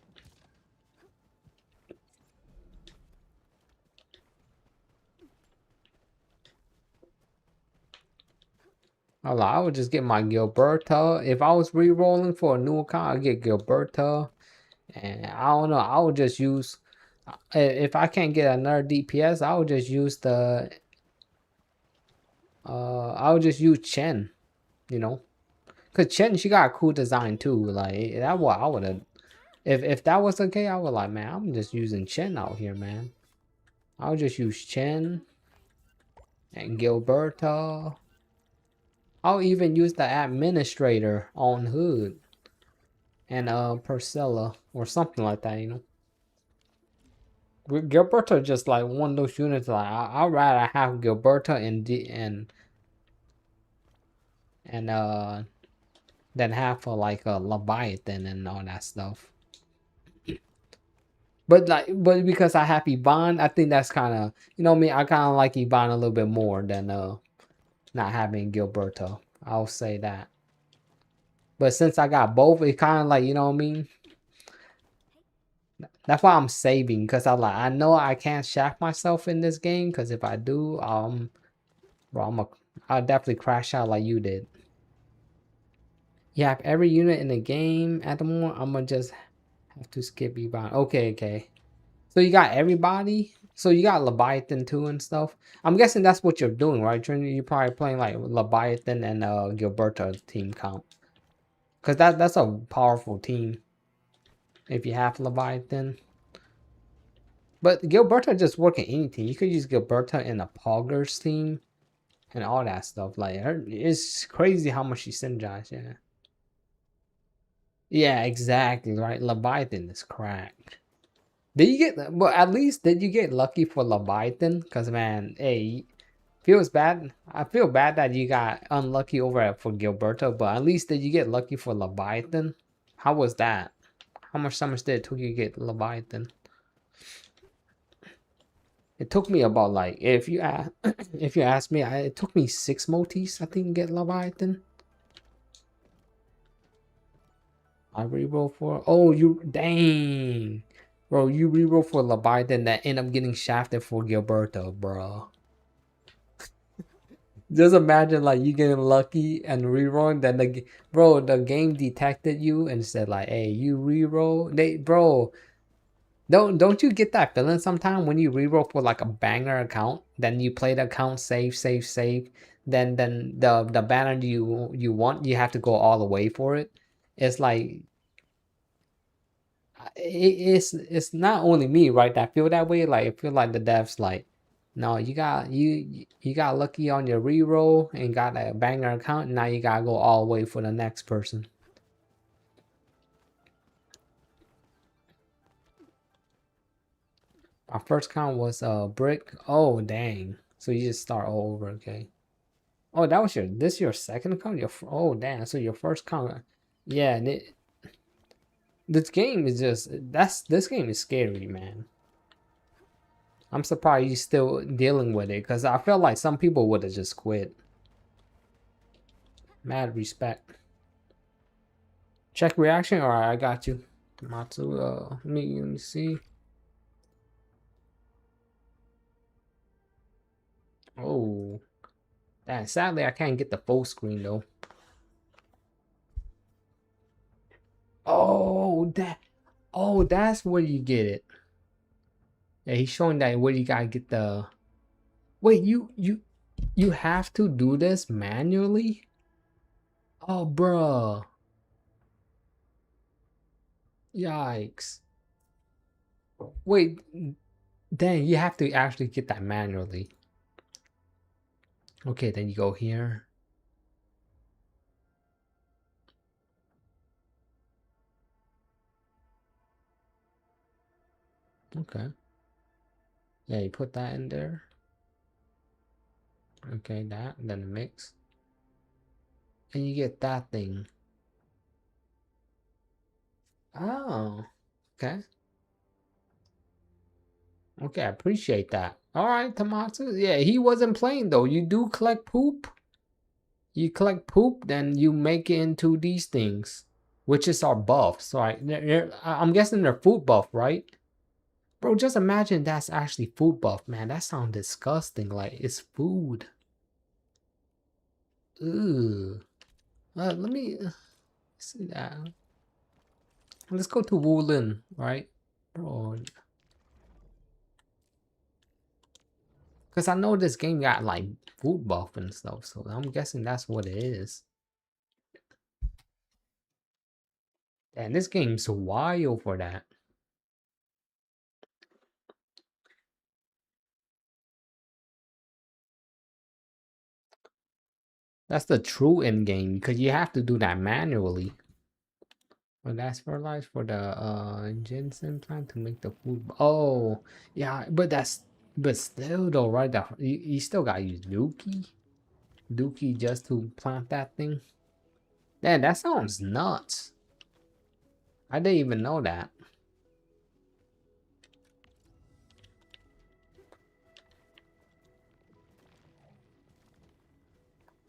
I would just get my Gilberta. If I was re-rolling for a new account, I'd get Gilberta. And I don't know, I would just use, if I can't get another DPS, I would just use I would just use Chen, you know? Because Chen, she got a cool design too. Like, that what I would have, if that was okay, I would like, man, I'm just using Chen out here, man. I would just use Chen and Gilberta. I'll even use the administrator on Hood and Priscilla or something like that, you know. Gilberta just like one of those units like I'd rather have Gilberta and than have like a Leviathan and all that stuff. But because I have Iban, I think that's kind of, you know me, I kind of like Iban a little bit more than not having Gilberto. I'll say that. But since I got both, it kind of like, you know what I mean? That's why I'm saving, because I know I can't shaft myself in this game, because if I do, bro, I'll definitely crash out like you did. Yeah, if every unit in the game at the moment, I'm gonna just have to skip Iban. Okay. So you got everybody? So you got Leviathan too and stuff? I'm guessing that's what you're doing, right, Trinity? You're probably playing like Leviathan and Gilberto team comp. Because that's a powerful team if you have Leviathan. But Gilberto just work in any team. You could use Gilberto in a Poggers team and all that stuff. Like, it's crazy how much she synergizes, yeah. Yeah, exactly, right? Leviathan is cracked. Did you get, well, at least did you get lucky for Leviathan? Because, man, hey, feels bad. I feel bad that you got unlucky over for Gilberto, but at least did you get lucky for Leviathan? How was that? How much summons did it took you to get Leviathan? It took me about like if you ask if you ask me, it took me 6 motifs I think to get Leviathan. I reroll for you dang. Bro, you reroll for Leviathan that end up getting shafted for Gilberto, bro. Just imagine like you getting lucky and rerolling, then the game detected you and said like, hey, you reroll. Bro, don't you get that feeling sometime when you reroll for like a banger account, then you play the account, save, then the banner you want, you have to go all the way for it. It's like it's not only me, right, that feel that way. Like I feel like the devs like, no, you got lucky on your reroll and got a banger account, and now you gotta go all the way for the next person. Our first count was brick. Oh dang! So you just start all over, okay? Oh, that was your second count. Oh damn! So your first count, yeah. And this game is just this game is scary, man. I'm surprised you're still dealing with it, because I felt like some people would have just quit. Mad respect. Check reaction. All right, I got you. Matsu. Let me see. Oh, damn. Sadly, I can't get the full screen though. Oh, that's where you get it. Yeah, he's showing that where you gotta get the. Wait, you have to do this manually? Oh, bruh. Yikes. Wait, dang, you have to actually get that manually. Okay, then you go here. Okay. Yeah, you put that in there. Okay, that, then mix. And you get that thing. Oh, okay. Okay, I appreciate that. All right, Tomato. Yeah, he wasn't playing though. You do collect poop. You collect poop, then you make it into these things, which is our buffs. Right? I'm guessing they're food buff, right? Bro, just imagine that's actually food buff, man. That sounds disgusting. Like it's food. Ooh. Let me see that. Let's go to Wulin, right? Bro, because I know this game got like food buff and stuff, so I'm guessing that's what it is. And this game's wild for that. That's the true end game, because you have to do that manually. But that's fertilize for the ginseng plant to make the food. Oh, yeah, but still though, right? You still gotta use Dookie just to plant that thing. Man, that sounds nuts. I didn't even know that.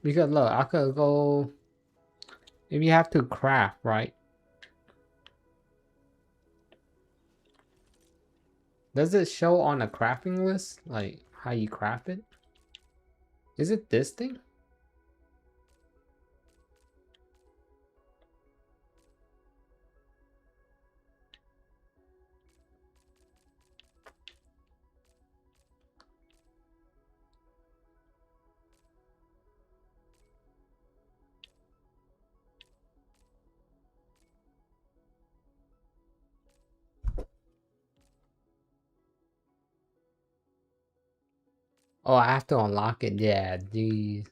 Because look, I could go. If you have to craft, right? Does it show on a crafting list, like how you craft it? Is it this thing? Oh, I have to unlock it. Yeah, geez.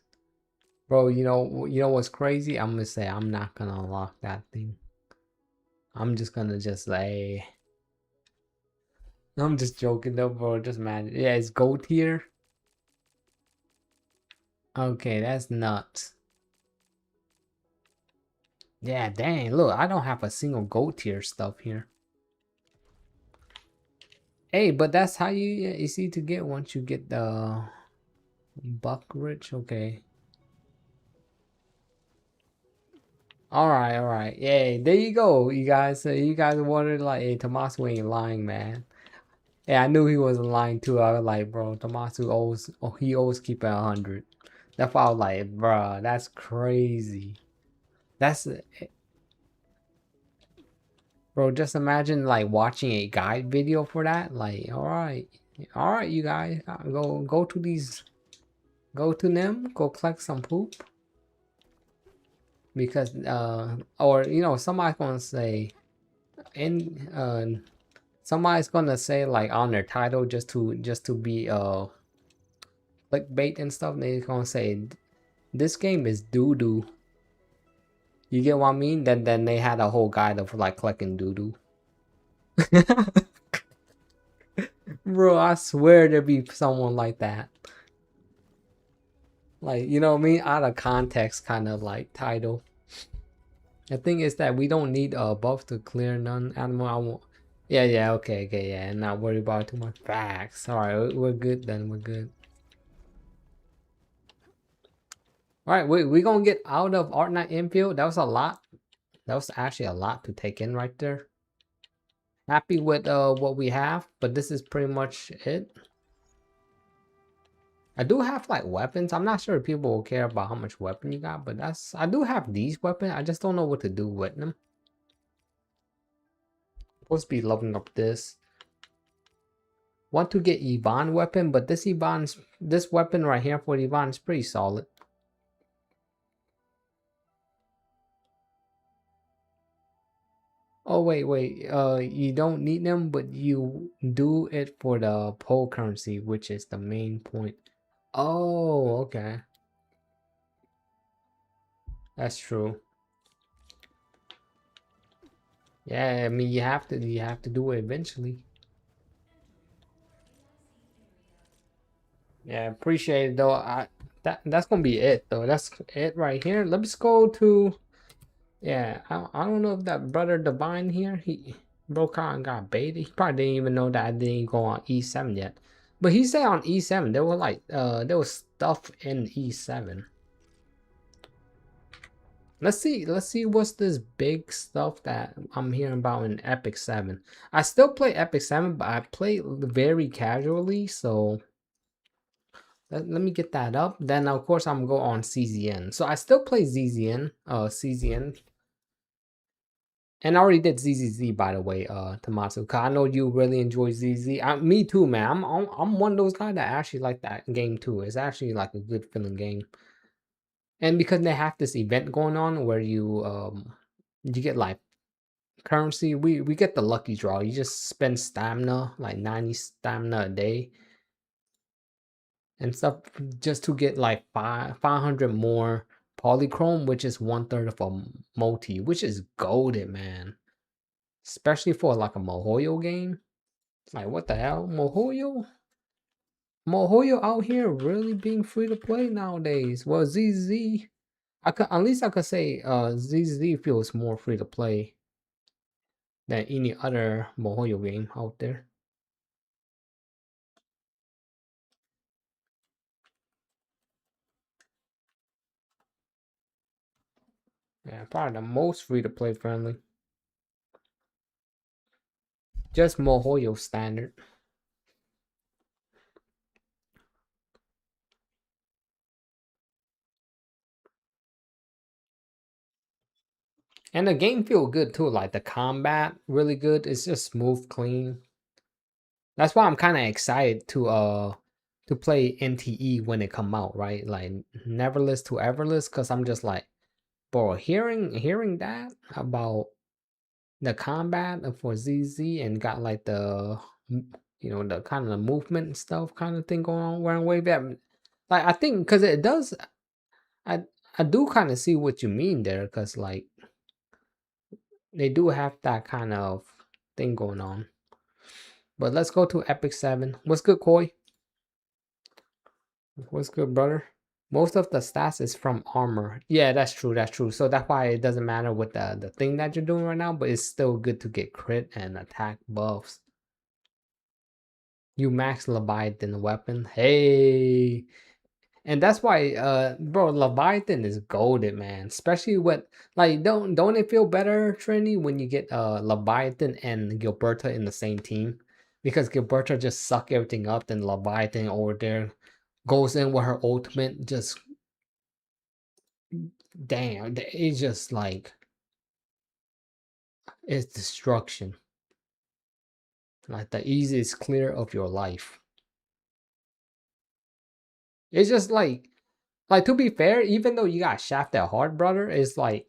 Bro, you know what's crazy? I'm gonna say I'm not gonna unlock that thing. I'm just gonna just like I'm just joking though, bro. Just man. Yeah, it's gold tier. Okay, that's nuts. Yeah, dang, look, I don't have a single gold tier stuff here. Hey, but that's how you easy to get once you get the buck rich. Okay. All right. Yay, there you go, you guys. You guys wanted like, hey, Tommaso ain't lying, man. Yeah, I knew he wasn't lying too. I was like, bro, Tommaso always, he always keep it 100. That's why I was like, bro, that's crazy. That's, bro, just imagine like watching a guide video for that. Like, all right, you guys, go to these, go to them, go collect some poop. Because or you know, somebody's gonna say, in somebody's gonna say like on their title just to be clickbait and stuff. They're gonna say this game is doo doo. You get what I mean? Then they had a whole guide of like collecting doo doo. Bro, I swear there'd be someone like that. Like, you know what I mean? Out of context kind of like title. The thing is that we don't need a buff to clear none animal. I won't. Yeah, okay, yeah. Not worry about too much facts. Alright, we're good then, we're good. Alright, we gonna get out of Arknight infield. That was a lot. That was actually a lot to take in right there. Happy with what we have, but this is pretty much it. I do have like weapons. I'm not sure if people will care about how much weapon you got, but I do have these weapons. I just don't know what to do with them. Supposed to be leveling up this. Want to get Ivan weapon, but this weapon right here for Ivan is pretty solid. Oh wait, you don't need them, but you do it for the pole currency, which is the main point. Oh, okay. That's true. Yeah, I mean you have to do it eventually. Yeah, appreciate it though. That's gonna be it though. That's it right here. Let's go to, yeah. I don't know if that brother Divine here, he broke out and got baited. He probably didn't even know that I didn't go on E7 yet. But he said on E7 there were like there was stuff in E7. Let's see what's this big stuff that I'm hearing about in Epic 7. I still play Epic 7, but I play very casually, so let me get that up. Then of course I'm gonna go on CZN. So I still play CZN. And I already did ZZZ, by the way, Tommaso. Cause I know you really enjoy ZZ. Me too, man. I'm one of those guys that actually like that game too. It's actually like a good feeling game. And because they have this event going on where you get like currency, we get the lucky draw. You just spend stamina, like 90 stamina a day and stuff, just to get like 500 more polychrome, which is 1/3 of a multi, which is golden, man. Especially for like a Mohoyo game. Like what the hell? Mohoyo out here really being free to play nowadays. Well, ZZ, at least I could say ZZ feels more free to play than any other Mohoyo game out there. Yeah, probably the most free to play friendly. Just Mohoyo standard. And the game feel good too. Like the combat really good. It's just smooth, clean. That's why I'm kind of excited to play NTE when it come out, right? Like Neverless to Everless, because I'm just like, bro, hearing that about the combat for ZZ and got like the the kind of the movement stuff kind of thing going on where I'm way back. Like I think because it does, I I do kind of see what you mean there, because like they do have that kind of thing going on. But let's go to Epic 7. What's good, Koi? What's good, brother? Most of the stats is from armor. Yeah, that's true. That's true. So that's why it doesn't matter what the thing that you're doing right now, but it's still good to get crit and attack buffs. You max Leviathan weapon. Hey. And that's why bro, Leviathan is golden, man. Especially with like don't it feel better, Trinity, when you get Leviathan and Gilberta in the same team? Because Gilberta just suck everything up, then Leviathan over there goes in with her ultimate, just damn, it's just like it's destruction. Like the easiest clear of your life. It's just like to be fair, even though you got shafted hard, brother, it's like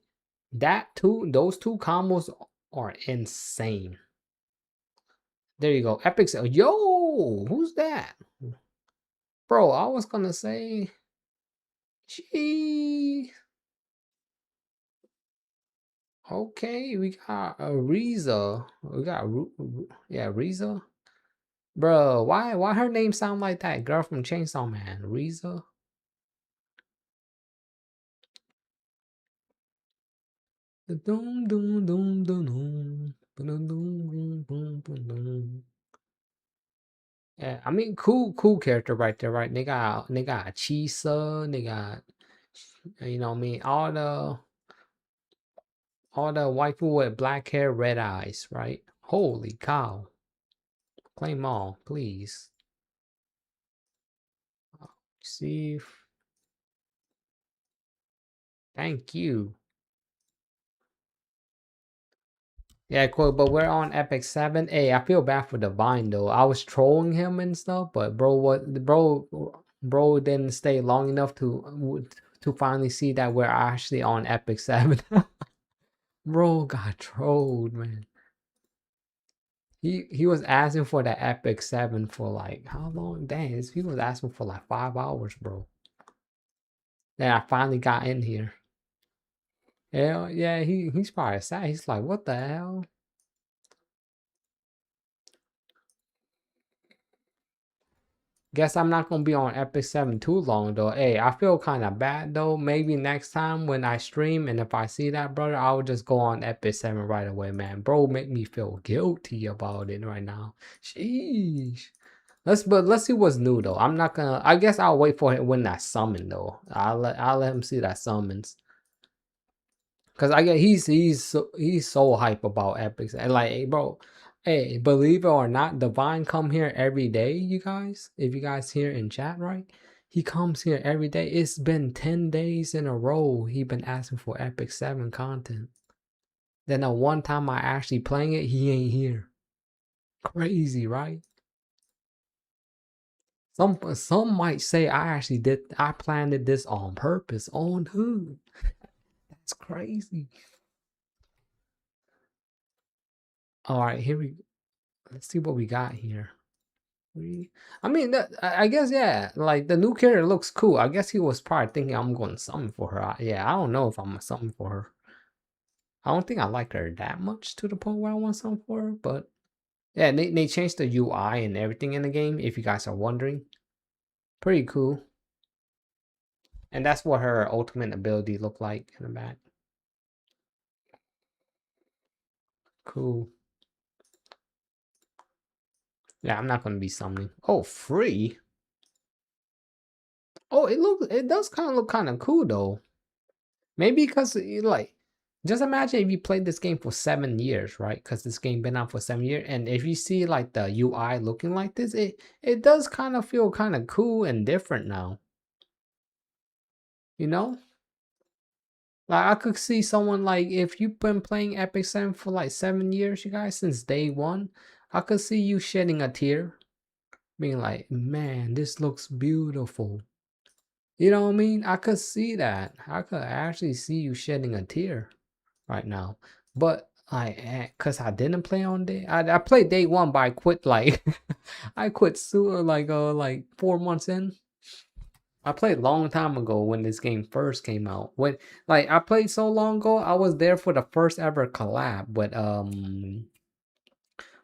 those two combos are insane. There you go. Epic. Yo, who's that? Bro, I was gonna say, gee. Okay, we got a Riza. We got yeah, Riza. Bro, why her name sound like that girl from Chainsaw Man? Riza. Doom doom doom doom doom. Doom doom doom doom doom. Yeah, I mean, cool character right there, right? They got Chisa, they got, you know what I mean, all the waifu with black hair, red eyes, right? Holy cow. Claim all, please. Receive. Thank you. Yeah, cool, but we're on Epic 7. Hey, I feel bad for Divine though. I was trolling him and stuff, but bro didn't stay long enough to finally see that we're actually on Epic 7. Bro got trolled, man. He was asking for the Epic 7 for like how long? Dang, he was asking for like 5 hours, bro. Then I finally got in here. Hell yeah, he's probably sad. He's like, what the hell? Guess I'm not gonna be on Epic 7 too long though. Hey, I feel kind of bad though. Maybe next time when I stream and if I see that brother, I will just go on Epic 7 right away, man. Bro, make me feel guilty about it right now. Sheesh. Let's see what's new though. I'm not gonna. I guess I'll wait for him when that summon though. I'll let him see that summons. Cause I get he's so hype about epics and like, hey, bro, hey, believe it or not, Divine come here every day, you guys. If you guys hear in chat, right? He comes here every day. It's been 10 days in a row. He been asking for Epic 7 content. Then the one time I actually playing it, he ain't here. Crazy, right? Some might say I planned this on purpose. On who? That's crazy. All right, let's see what we got here. I mean, I guess yeah. Like the new character looks cool. I guess he was probably thinking I'm going to summon for her. Yeah, I don't know if I'm gonna summon for her. I don't think I like her that much to the point where I want to summon for her. But yeah, they changed the UI and everything in the game. If you guys are wondering, pretty cool. And that's what her ultimate ability looked like in the back. Cool. Yeah, I'm not gonna be summoning. Oh, free. Oh, it does kind of look kind of cool though. Maybe because like, just imagine if you played this game for 7 years, right? Because this game been out for 7 years, and if you see like the UI looking like this, it does kind of feel kind of cool and different now. You know, like I could see someone like if you've been playing Epic 7 for like 7 years, you guys, since day one, I could see you shedding a tear, being like, man, this looks beautiful. You know what I mean? I could see that. I could actually see you shedding a tear right now. But cause I didn't play on day. I played day one, but I quit like I quit soon like 4 months in. I played a long time ago when this game first came out. When like I played so long ago, I was there for the first ever collab with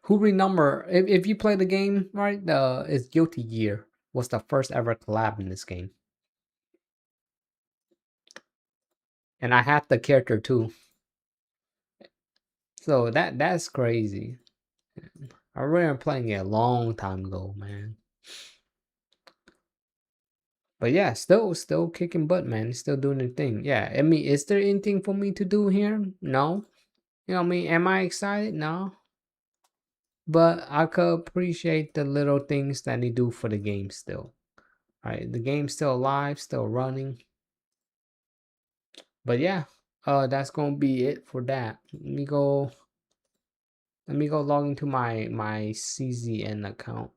who remember if you play the game, right? It's Guilty Gear was the first ever collab in this game. and I have the character too. So that's crazy. I remember playing it a long time ago, man. But yeah, still kicking butt, man. Still doing the thing. Yeah, I mean, is there anything for me to do here? No. You know what I mean? Am I excited? No. But I could appreciate the little things that they do for the game still. Right, the game's still alive, still running. But yeah, that's gonna be it for that. Let me go log into my CZN account.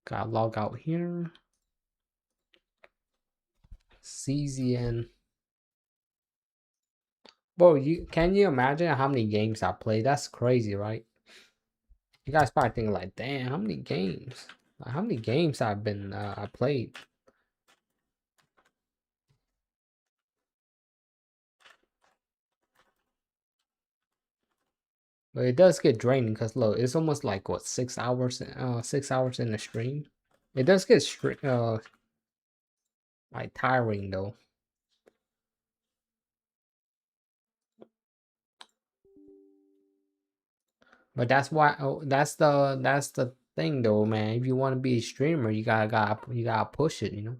Gotta log out here. CZN. Bro, can you imagine how many games I played? That's crazy, right? You guys probably thinking like, damn, how many games? Like, how many games I played? But it does get draining because look, it's almost like what 6 hours, 6 hours in the stream. It does get like tiring though. But that's why that's the thing though, man. If you want to be a streamer, you gotta push it, you know.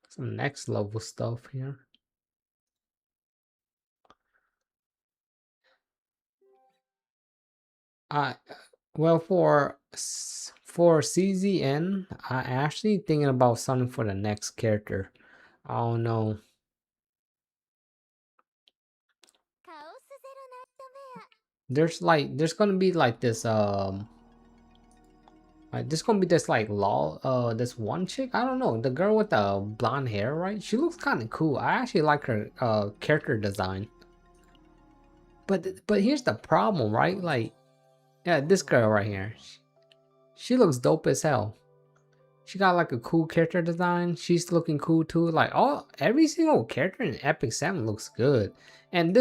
Some next level stuff here. Well, for CZN, I actually thinking about something for the next character. I don't know.
カオスゼロナイトメア
There's gonna be like this there's gonna be this like this one chick. I don't know, the girl with the blonde hair, right? She looks kind of cool. I actually like her character design. But here's the problem, right? Like, yeah, this girl right here. She looks dope as hell. She got like a cool character design. She's looking cool too. Like every single character in Epic 7 looks good. And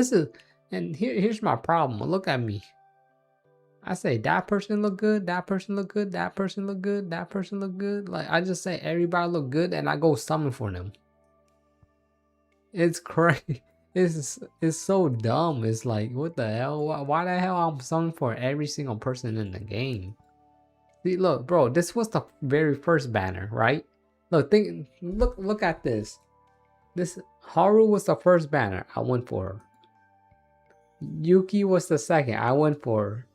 here's my problem. Look at me. I say that person look good, that person look good, that person look good, that person look good. Like I just say everybody look good and I go summon for them. It's crazy. It's so dumb. It's like what the hell? Why the hell I'm summoning for every single person in the game? See, look, bro, this was the very first banner, right? Look at this. This Haru was the first banner. I went for her. Yuki was the second. I went for her.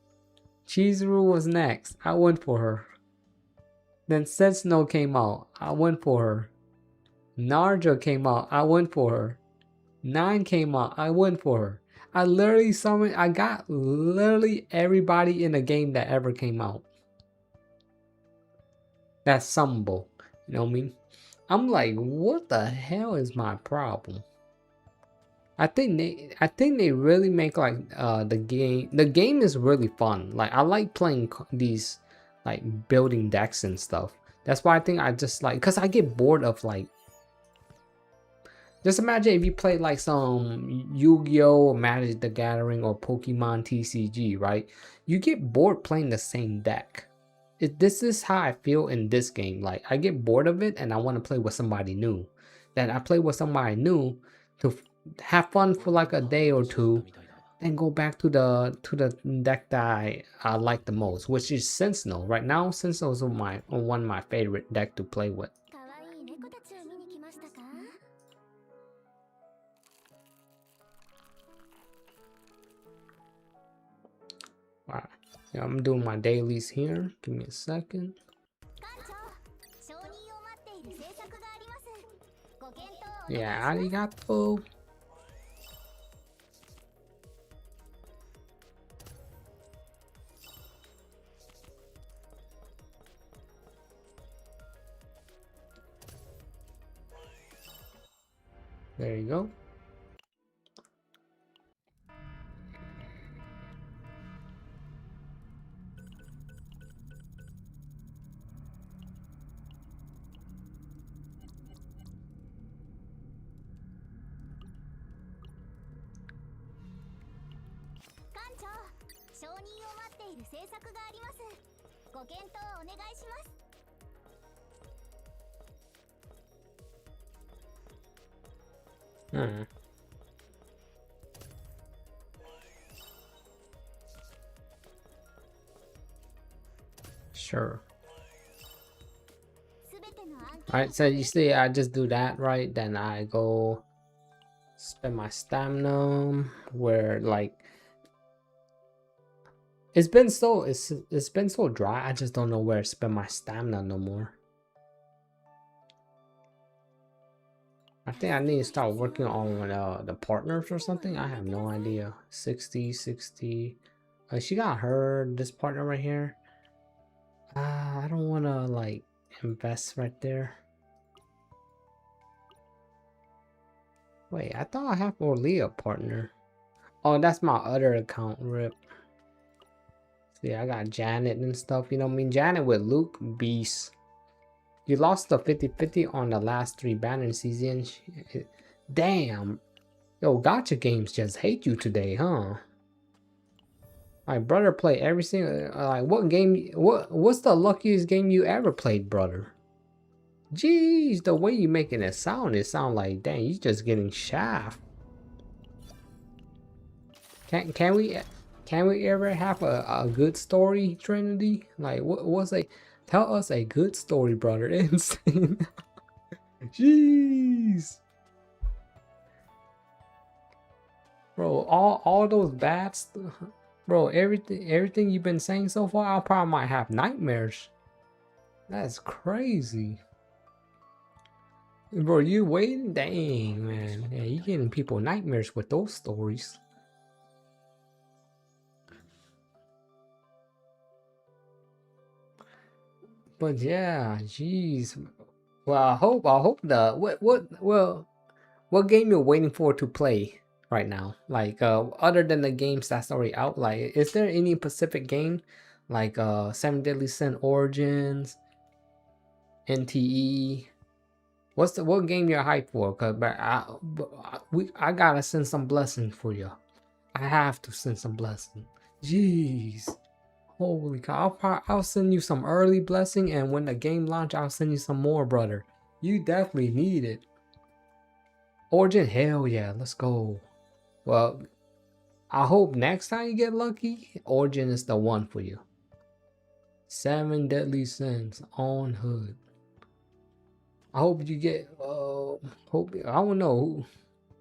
Chizuru was next. I went for her. Then Setsuna came out. I went for her. Naruto came out. I went for her. 9 came out. I went for her. I got literally everybody in the game that ever came out. That's summonable. You know what I mean? I'm like, what the hell is my problem? I think they really make like the game is really fun. Like I like playing these like building decks and stuff. That's why I think I just like, because I get bored of like, just imagine if you play like some Yu-Gi-Oh, Magic the Gathering, or Pokemon TCG, right? You get bored playing the same deck. This is how I feel in this game. Like I get bored of it and I want to play with somebody new. Then I play with somebody new to have fun for like a day or two, then go back to the deck that I like the most, which is Sentinel. Right now, Sentinel is one of my favorite deck to play with.
かわいい猫たちを見に来ましたか
Alright, yeah, I'm doing my dailies here. Give me a second.
館長承認を待っている政策がありますご検討をお願いします
Yeah, arigato. There you go.
認を待っている政策があります。ご検討お願いします。
Sure.
すべての案件
Alright, so you see, I just do that, right? Then I go spend my stamina where like it's been so dry. I just don't know where to spend my stamina no more. I think I need to start working on the partners or something. I have no idea. 60, 60. She got her this partner right here. I don't want to like invest right there. Wait, I thought I have Orlia partner. Oh, that's my other account, rip. See, I got Janet and stuff, you know what I mean? Janet with Luke, beast. You lost the 50-50 on the last 3 banner seasons. Damn. Yo, gotcha games just hate you today, huh? My brother played every single like what game what's the luckiest game you ever played, brother? Jeez, the way you making it sound like dang, you just getting shaft. Can we ever have a good story, Trinity? Like what's a tell us a good story, brother. Insane. Jeez. Bro, all those bad stuff. Bro, everything you've been saying so far, I probably might have nightmares. That's crazy. Bro, you waiting? Dang, man. Yeah, you getting people nightmares with those stories. But yeah, jeez. Well, I hope the what game you're waiting for to play right now? Like other than the games that's already out, like is there any specific game like Seven Deadly Sin Origins, NTE? What game you're hyped for? Cause I gotta send some blessings for you. I have to send some blessing. Jeez, holy cow! I'll send you some early blessing, and when the game launch, I'll send you some more, brother. You definitely need it. Origin, hell yeah, let's go. Well, I hope next time you get lucky, Origin is the one for you. 7 Deadly Sins on Hood. I hope you get. Hope I don't know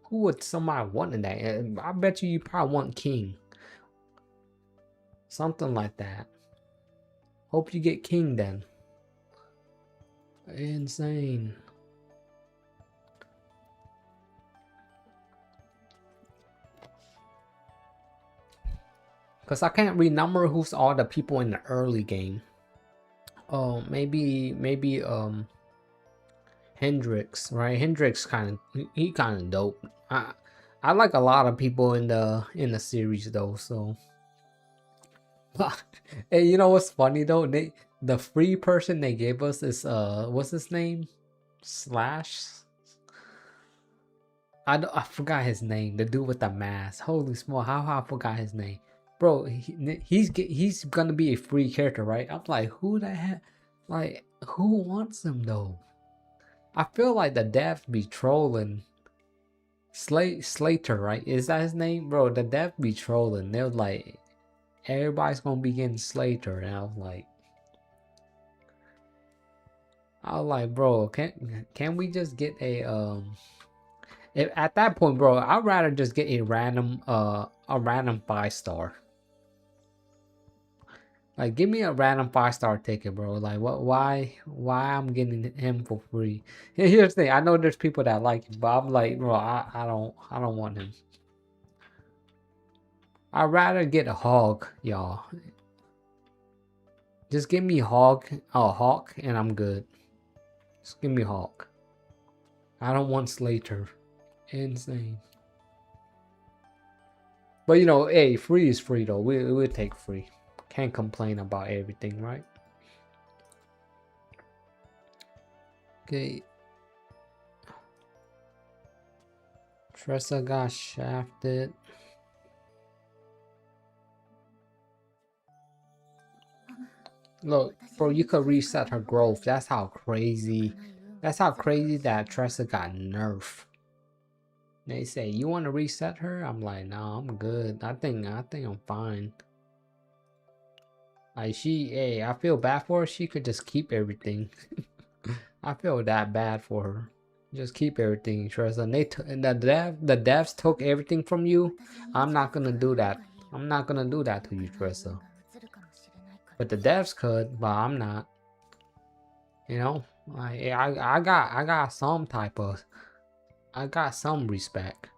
who would somebody want in that. I bet you probably want King. Something like that. Hope you get King then. Insane. Cause I can't renumber who's all the people in the early game. Oh, maybe Hendrix, right? Hendrix he kind of dope. I like a lot of people in the series though. So, hey, you know what's funny though? The free person they gave us is what's his name? Slash. I forgot his name. The dude with the mask. Holy small! How I forgot his name, bro? He's gonna be a free character, right? I'm like, who the heck? Like, who wants him though? I feel like the devs be trolling. Slater, right? Is that his name, bro? The devs be trolling. They're like, everybody's gonna be getting Slater, and I was like, bro, can we just get a If, at that point, bro, I'd rather just get a random 5-star. Like, give me a random 5-star ticket, bro. Like, why I'm getting him for free? Here's the thing. I know there's people that like him, but I'm like, bro, I don't want him. I'd rather get a hog, y'all. Just give me a hawk, and I'm good. Just give me a hawk. I don't want Slater. Insane. But you know, hey, free is free though. We'll take free. Can't complain about everything, right? Okay. Tressa got shafted. Look, bro, you could reset her growth. That's how crazy. That's how crazy that Tressa got nerfed. They say you want to reset her. I'm like, nah, I'm good. I think I'm fine. Like hey, I feel bad for her. She could just keep everything. I feel that bad for her. Just keep everything, Tressa. And the devs took everything from you. I'm not gonna do that. I'm not gonna do that to you, Tressa. But the devs could, but I'm not. You know, I got some type of, I got some respect.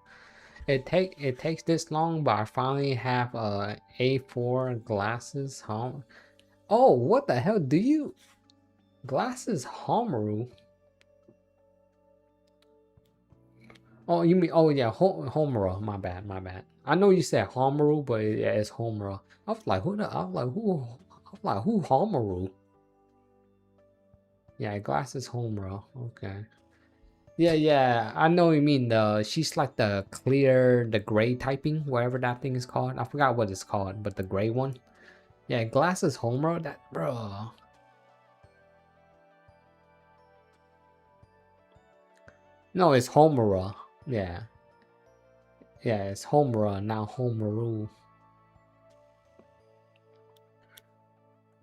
It takes this long, but I finally have A4 glasses. Oh, what the hell do you glasses Homaru? Oh, you mean, oh yeah, Homura. My bad, my bad. I know you said Homaru, but yeah, it's Homura. I was like, who Homaru? Yeah, glasses Homura. Okay. Yeah, I know you mean she's like the clear, the gray typing, whatever that thing is called. I forgot what it's called, but the gray one. Yeah, glasses Homura, that bro. No, it's Homura. Yeah. Yeah, it's Homura, not Homaru.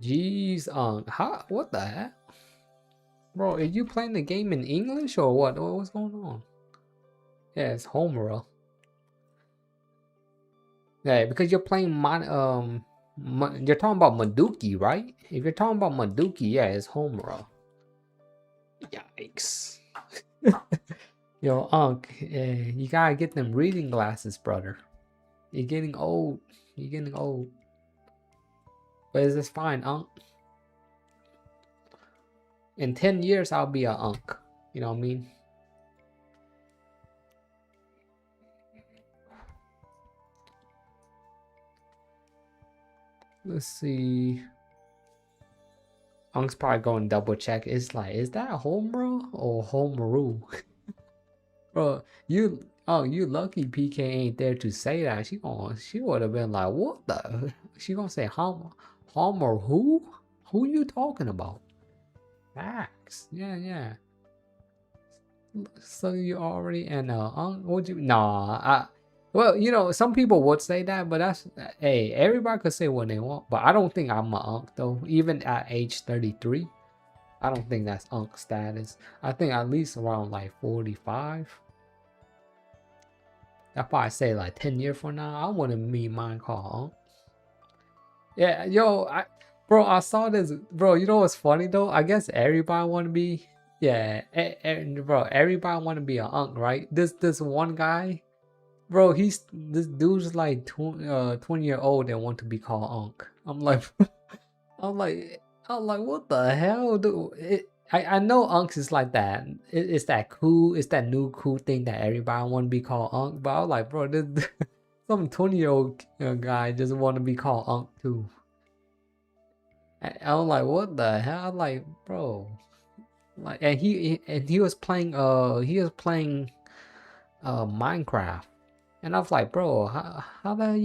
Jeez, what the heck? Bro, are you playing the game in English or what? What's going on? Yeah, it's Homura. Yeah, because you're playing you're talking about Maduki, right? If you're talking about Maduki, yeah, it's Homura. Yikes. Yo, Unc, you gotta get them reading glasses, brother. You're getting old. You're getting old. But it's fine, Unc. In 10 years, I'll be a Unc. You know what I mean? Let's see. Unc's probably going double check. It's like, is that Homura or Homaru? Bro, you lucky PK ain't there to say that. She would have been like, what the? She gonna say Homer who? Who you talking about? Facts. Yeah. So you already and would you nah well, you know, some people would say that, but that's hey, everybody could say what they want, but I don't think I'm a unk though. Even at age 33, I don't think that's unk status. I think at least around like 45. That's why I say like 10 years from now, I wouldn't meet mine called unk. Yeah, yo, bro, I saw this, bro. You know what's funny though? I guess everybody want to be, yeah, bro. Everybody want to be an unk, right? This one guy, bro. This dude's like 20-year old and want to be called unk. I'm like, I'm like, what the hell, dude? I know unks is like that. It's that cool. It's that new cool thing that everybody want to be called unk. But I was like, bro, this some 20-year-old guy just want to be called unk too. I was like, what the hell? I'm like, bro, like, and he was playing Minecraft, and I was like, bro, how the hell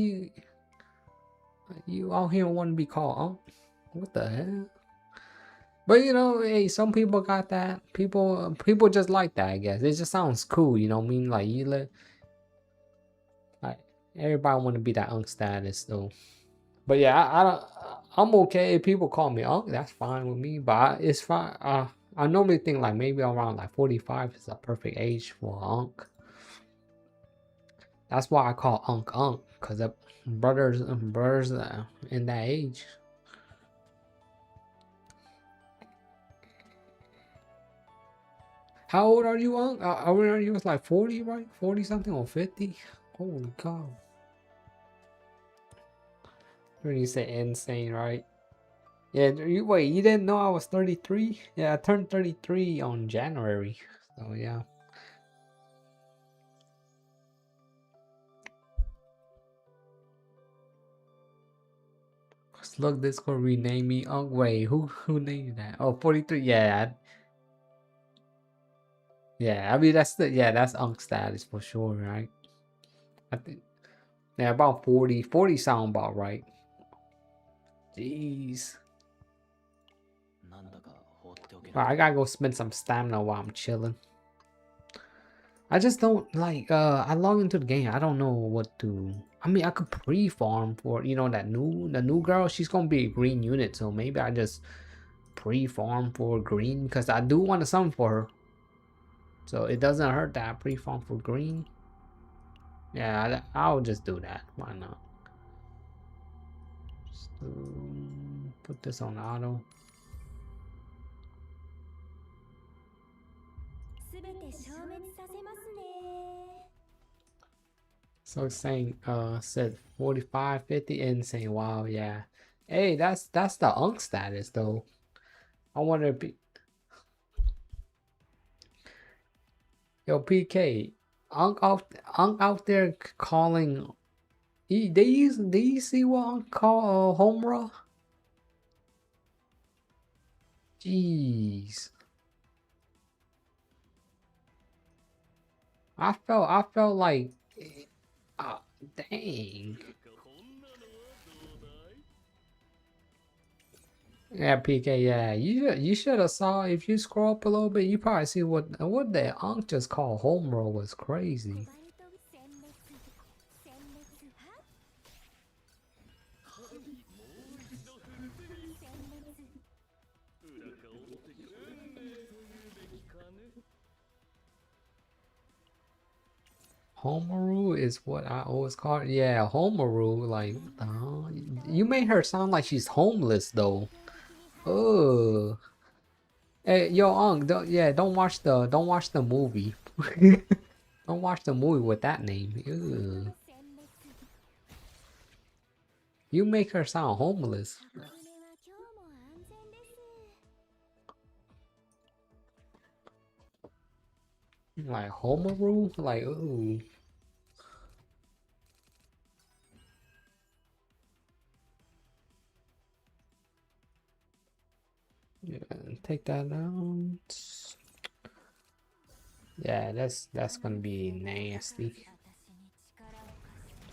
you out here want to be called unk? What the hell? But you know, hey, some people got that. People just like that. I guess it just sounds cool. You know what I mean? Like like everybody want to be that unk status though. But yeah, I don't. I'm okay if people call me unk. That's fine with me. But it's fine. I normally think like maybe around like 45 is a perfect age for unk. That's why I call unk because brothers in that age. How old are you, unk? Are you was like 40, right? 40 something or 50? Holy cow! When you say insane, right? Yeah, you didn't know I was 33? Yeah, I turned 33 on January. So yeah. Look, this gonna rename me. Oh wait, who named that? Oh, 43. Yeah. Yeah, I mean that's unk status for sure, right? I think yeah, about 40. 40 sound about right. Jeez. Well, I gotta go spend some stamina while I'm chilling. I just don't like I log into the game, I don't know what to. I mean, I could pre-farm for, you know, the new girl. She's gonna be a green unit, so maybe I just pre-farm for green because I do want to summon for her. So it doesn't hurt that I pre-farm for green. Yeah, I'll just do that. Why not? Just, put this on auto.
すべて消滅させますね。
So it's saying said 4550 and saying wow, yeah. Hey, that's the unk status though. I wonder if yo PK unk out there calling. They you see what unk call Homura? Jeez. I felt like dang. Yeah, PK, yeah. You should have saw if you scroll up a little bit, you probably see what the unk just called Homura was crazy.
殲滅殲滅はっ殲滅
Homaru is what I always call it. Yeah, Homaru. Like, you made her sound like she's homeless though. Oh, hey, yo, don't watch the movie. Don't watch the movie with that name. Ew.
殲滅
You make her sound homeless.
箱舟は今日も安全です
Like Homaru. Like, ooh. Yeah, take that out. Yeah, that's gonna be nasty.
私に力を貸して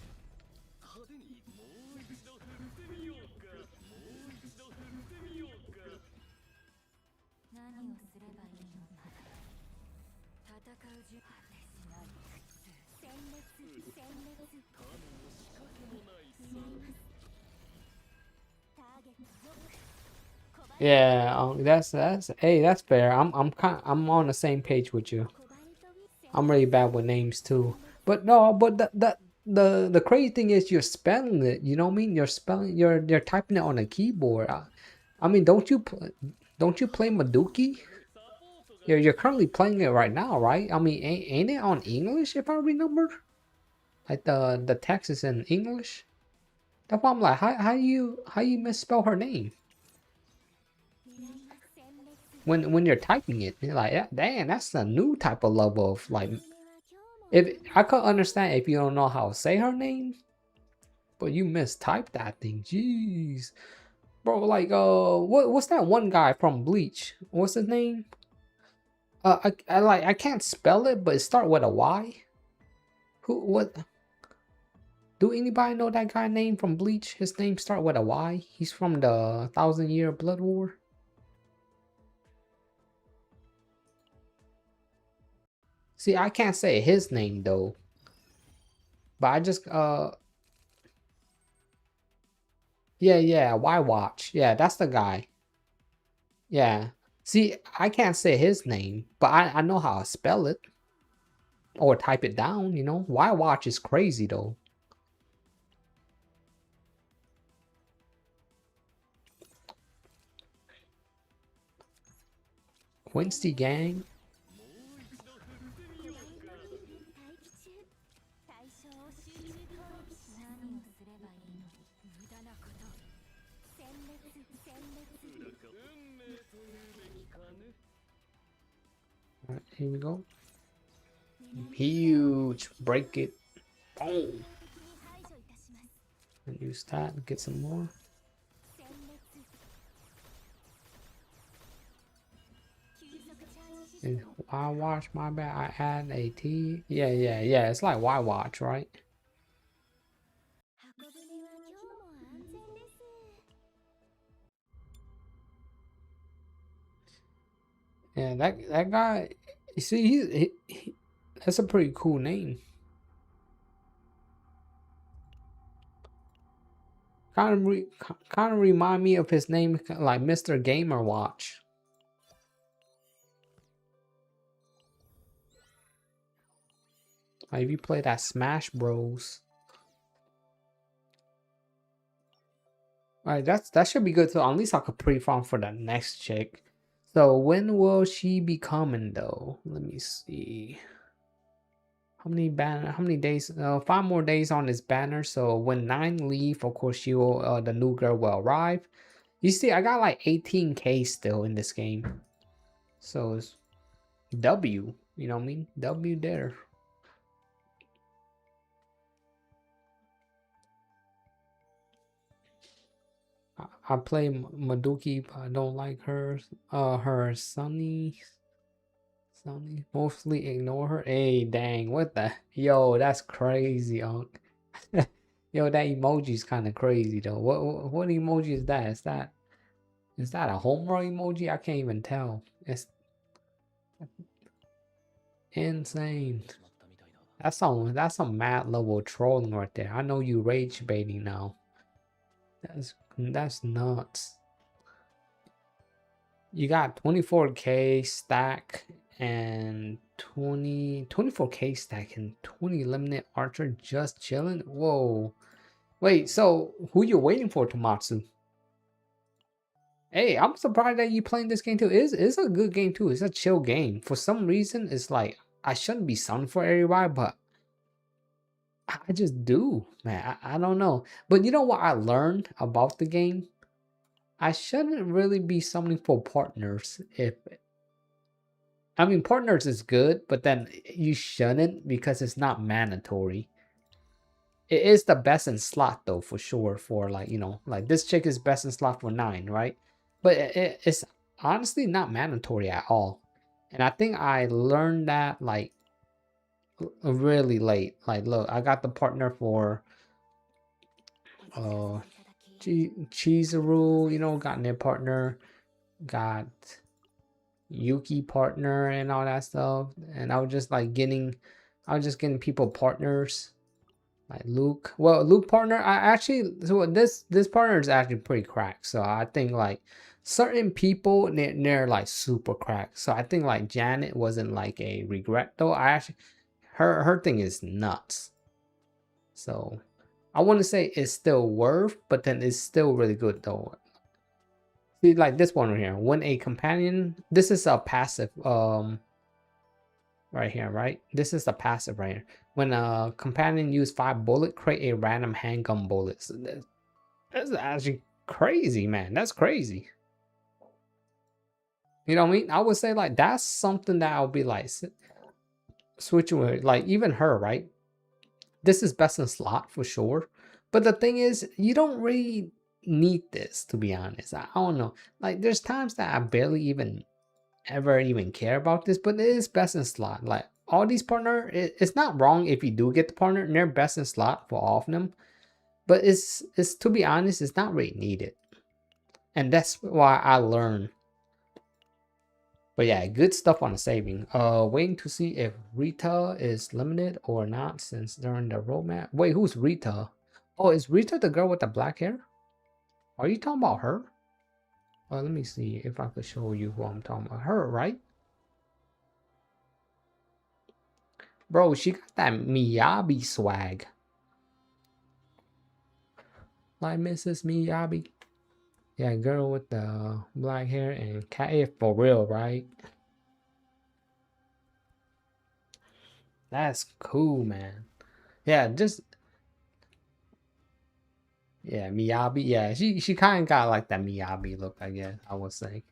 派手にもう一度振ってみようか。もう一度振ってみようか。
何をすればいいのか戦う準果てしない苦痛殲滅殲滅
種も仕掛けもないさ。
やりますターゲットロック
Yeah, that's fair. I'm on the same page with you.
コバルトウィッセ
I'm really bad with names too. But no, but the crazy thing is you're spelling it. You know what I mean? You're typing it on a keyboard. I mean, don't you play Maduki? You're currently playing it right now, right? I mean, ain't it on English if I remember? Like the text is in English. That's why I'm like, how you misspell her name?
殲滅
When you're typing it, you're like, yeah, damn, that's a new type of level of like.
箱舟は今日も
If I could understand if you don't know how to say her name, but you mistyped that thing. Jeez, bro. Like, what's that one guy from Bleach? What's his name? I can't spell it, but it start with a Y. Who? What? Do anybody know that guy name from Bleach? His name start with a Y. He's from the 1000-Year Blood War. See, I can't say his name though. But I just yeah, Y Watch. Yeah, that's the guy. Yeah. See, I can't say his name, but I know how to spell it. Or type it down, you know. Y Watch is crazy though. Quincy Gang.
待機中対象を集中攻撃し何をすればいいの無駄なこと殲滅殲滅
運命というべきかね。
Alright, here we go. Huge. Break it. Boom.
攻撃に排除いたします
And use that. Get some more.
殲滅急速チャージシス
And
テム
Y Watch, my bad. I add a T. Yeah. It's like Y Watch, right?
箱舟は今日も安全です
Yeah, that guy. You see, that's a pretty cool name. Kind of remind me of his name, like Mr. Gamer Watch. Like if you play that Smash Bros. Alright, that should be good. So at least I could pre-farm for the next chick. So when will she be coming though? Let me see. How many days? 5 more days on this banner. So when 9 leave, of course she will the new girl will arrive. You see, I got like 18k still in this game. So it's W, you know what I mean? W there. I play Maduki, but I don't like her. Her Sunny, mostly ignore her. Hey, dang, what the? Yo, that's crazy, Unc. Yo, that emoji's kind of crazy though. What emoji is that? Is that a home run emoji? I can't even tell. It's insane. That's some mad level trolling right there. I know you rage baiting now. That's nuts. You got 24k stack and 24k stack and 20 limited archer just chilling. Whoa. Wait, so who you waiting for, Tomatsu? Hey, I'm surprised that you playing this game too. It's a good game too. It's a chill game. For some reason, it's like I shouldn't be summoned for everybody, but I just do, man. I don't know. But you know what I learned about the game? I shouldn't really be summoning for partners. I mean, partners is good, but then you shouldn't because it's not mandatory. It is the best in slot though, for sure. For like, you know, like this chick is best in slot for 9, right? But it's honestly not mandatory at all. And I think I learned that like really late. Like, look, I got the partner for Chizuru, you know, got their partner, got Yuki partner and all that stuff. And I was just getting people partners. Like Luke. Well, Luke partner, I actually, so this partner is actually pretty cracked. So I think like certain people they're like super cracked. So I think like Janet wasn't like a regret though. I actually her thing is nuts. So I want to say it's still worth, but then it's still really good though. See, like this one right here. When a companion, this is a passive right here, right? This is the passive right here. When a companion use 5 bullet, create a random handgun bullet. So that's actually crazy, man. That's crazy. You know what I mean? I would say like that's something that I'll be like switching with, like even her, right? This is best in slot for sure. But the thing is, you don't really need this, to be honest. I don't know. Like there's times that I barely even ever even care about this, but it is best in slot. Like all these partner, it's not wrong if you do get the partner and they're best in slot for all of them, but it's to be honest, it's not really needed, and that's why I learned. But yeah, good stuff on the saving. Waiting to see if Rita is limited or not since during the roadmap. Wait, who's Rita? Oh, is Rita the girl with the black hair? Are you talking about her? Let me see if I could show you who I'm talking about. Her, right? Bro, she got that Miyabi swag. Like Mrs. Miyabi. Yeah, girl with the black hair and cat hair for real, right? That's cool, man. Yeah, just yeah, Miyabi. Yeah, she kind of got like that Miyabi look, I guess I would say.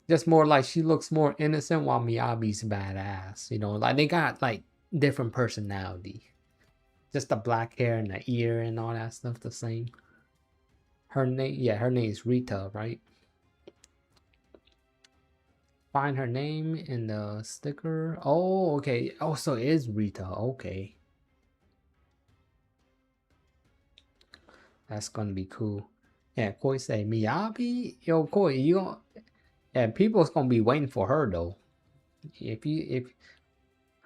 Just more like she looks more innocent while Miyabi's badass. You know, like they got like different personality. Just the black hair and the ear and all that stuff the same. Her name, yeah, her name is Rita, right? Find her name in the sticker. Oh, okay. Oh, so it is Rita. Okay. That's gonna be cool. Yeah, Koi say Miyabi. Yo, Koi, you gonna, yeah, people's gonna be waiting for her though. If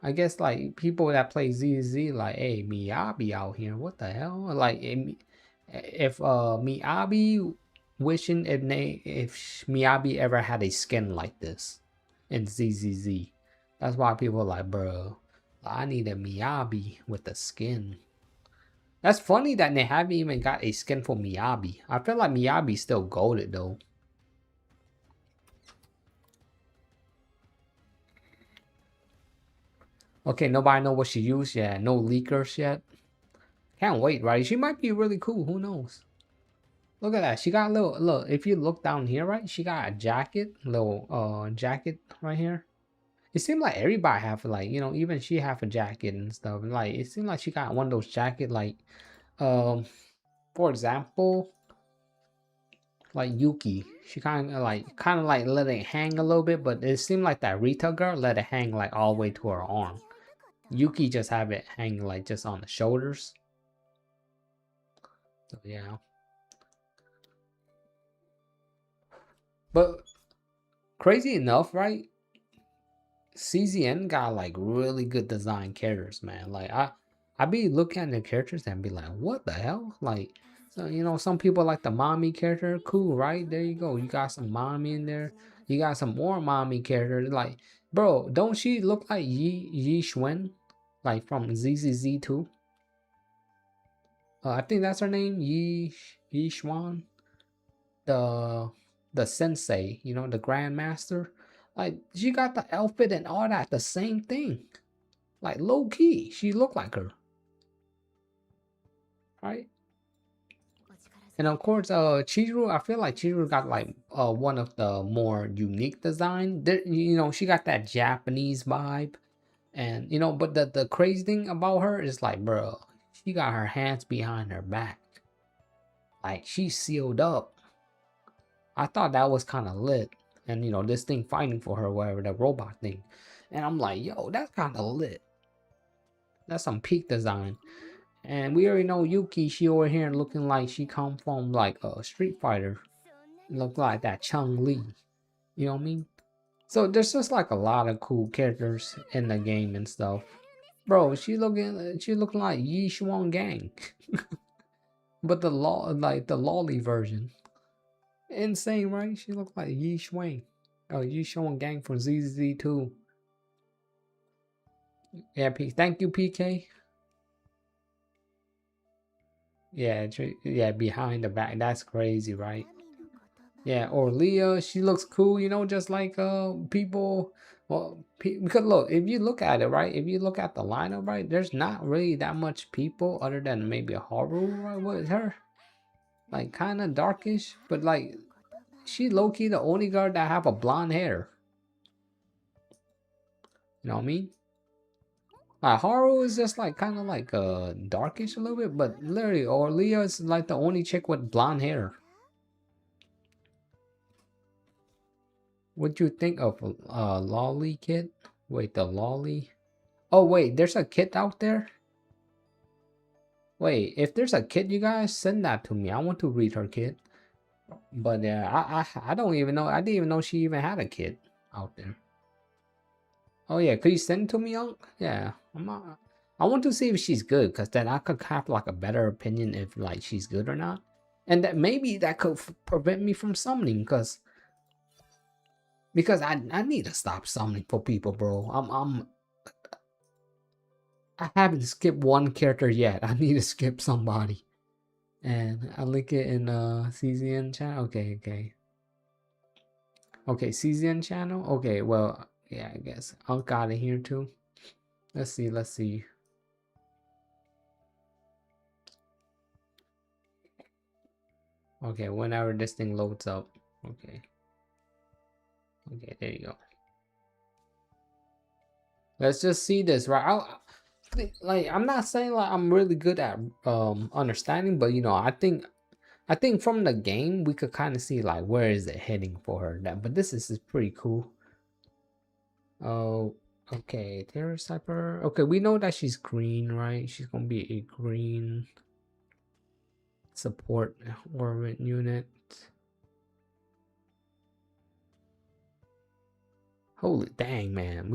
I guess like people that play ZZ like, hey, Miyabi out here, what the hell? Like if Miyabi wishing if Miyabi ever had a skin like this in ZZZ, that's why people are like, bro, I need a Miyabi with a skin. That's funny that they haven't even got a skin for Miyabi. I feel like Miyabi's still golded though. Okay, nobody know what she used yet. No leakers yet. Can't wait, right? She might be really cool. Who knows? Look at that. She got a little look. If you look down here, right? She got a jacket, little jacket right here. It seemed like everybody have like, you know, even she have a jacket and stuff. Like it seemed like she got one of those jacket like for example, like Yuki. She kind of like let it hang a little bit, but it seemed like that Rita girl let it hang like all the way to her arm. Yuki just have it hang like just on the shoulders. So yeah. But crazy enough, right? CZN got like really good design characters, man. Like I be looking at the characters and be like, what the hell? Like, so you know, some people like the mommy character, cool, right? There you go. You got some mommy in there. You got some more mommy characters. Like, bro, don't she look like Yi Xuan, like from ZZZ2? I think that's her name, Yi Xuan, the sensei, you know, the grandmaster. Like, she got the outfit and all that, the same thing. Like low key, she looked like her, right? And of course, Chihiro, I feel like Chihiro got like one of the more unique design. There, you know, she got that Japanese vibe, and you know, but the crazy thing about her is like, bro, she got her hands behind her back, like she's sealed up. I thought that was kind of lit, and you know, this thing fighting for her, whatever the robot thing, and I'm like, yo, that's kind of lit. That's some peak design. And we already know Yuki, she over here looking like she come from like a Street Fighter. Look like that Chung Li. You know what I mean? So there's just like a lot of cool characters in the game and stuff. Bro, she looking like Yi Xuan Gang. But the law like the lolly version. Insane, right? She looked like Yi Xuan. Oh, Yi Xuan Gang from ZZ2. Yeah, thank you, PK. Yeah, yeah, behind the back. That's crazy, right? Yeah, or Leah, she looks cool, you know, just like people. Well, because look, if you look at it, right, if you look at the lineup, right, there's not really that much people other than maybe a Haru, right, with her, like kind of darkish, but like she low key the only girl that have a blonde hair. You know what I mean? Like Haru is just like kind of like darkish a little bit, but literally, or Leah is like the only chick with blonde hair. What you think of Lolly Kid? Wait, the Lolly? Oh wait, there's a kit out there? Wait, if there's a kit, you guys send that to me. I want to read her kit. But yeah, I don't even know. I didn't even know she even had a kit out there. Oh yeah, could you send it to me, Unc? Yeah, I want to see if she's good, cause then I could have like a better opinion if like she's good or not, and that maybe that could prevent me from summoning, because I need to stop summoning for people, bro. I haven't skipped one character yet. I need to skip somebody. And I'll link it in CZN channel. Okay. Okay, CZN channel. Okay, well, yeah, I guess I'll got it here too. Let's see. Okay, whenever this thing loads up. Okay. Okay, there you go. Let's just see this, right? Like I'm not saying like I'm really good at understanding, but you know, I think from the game we could kind of see like where is it heading for her. But this is pretty cool. Oh, okay, Terror Sniper. Okay, we know that she's green, right? She's gonna be a green. Support orbit unit. Holy dang, man.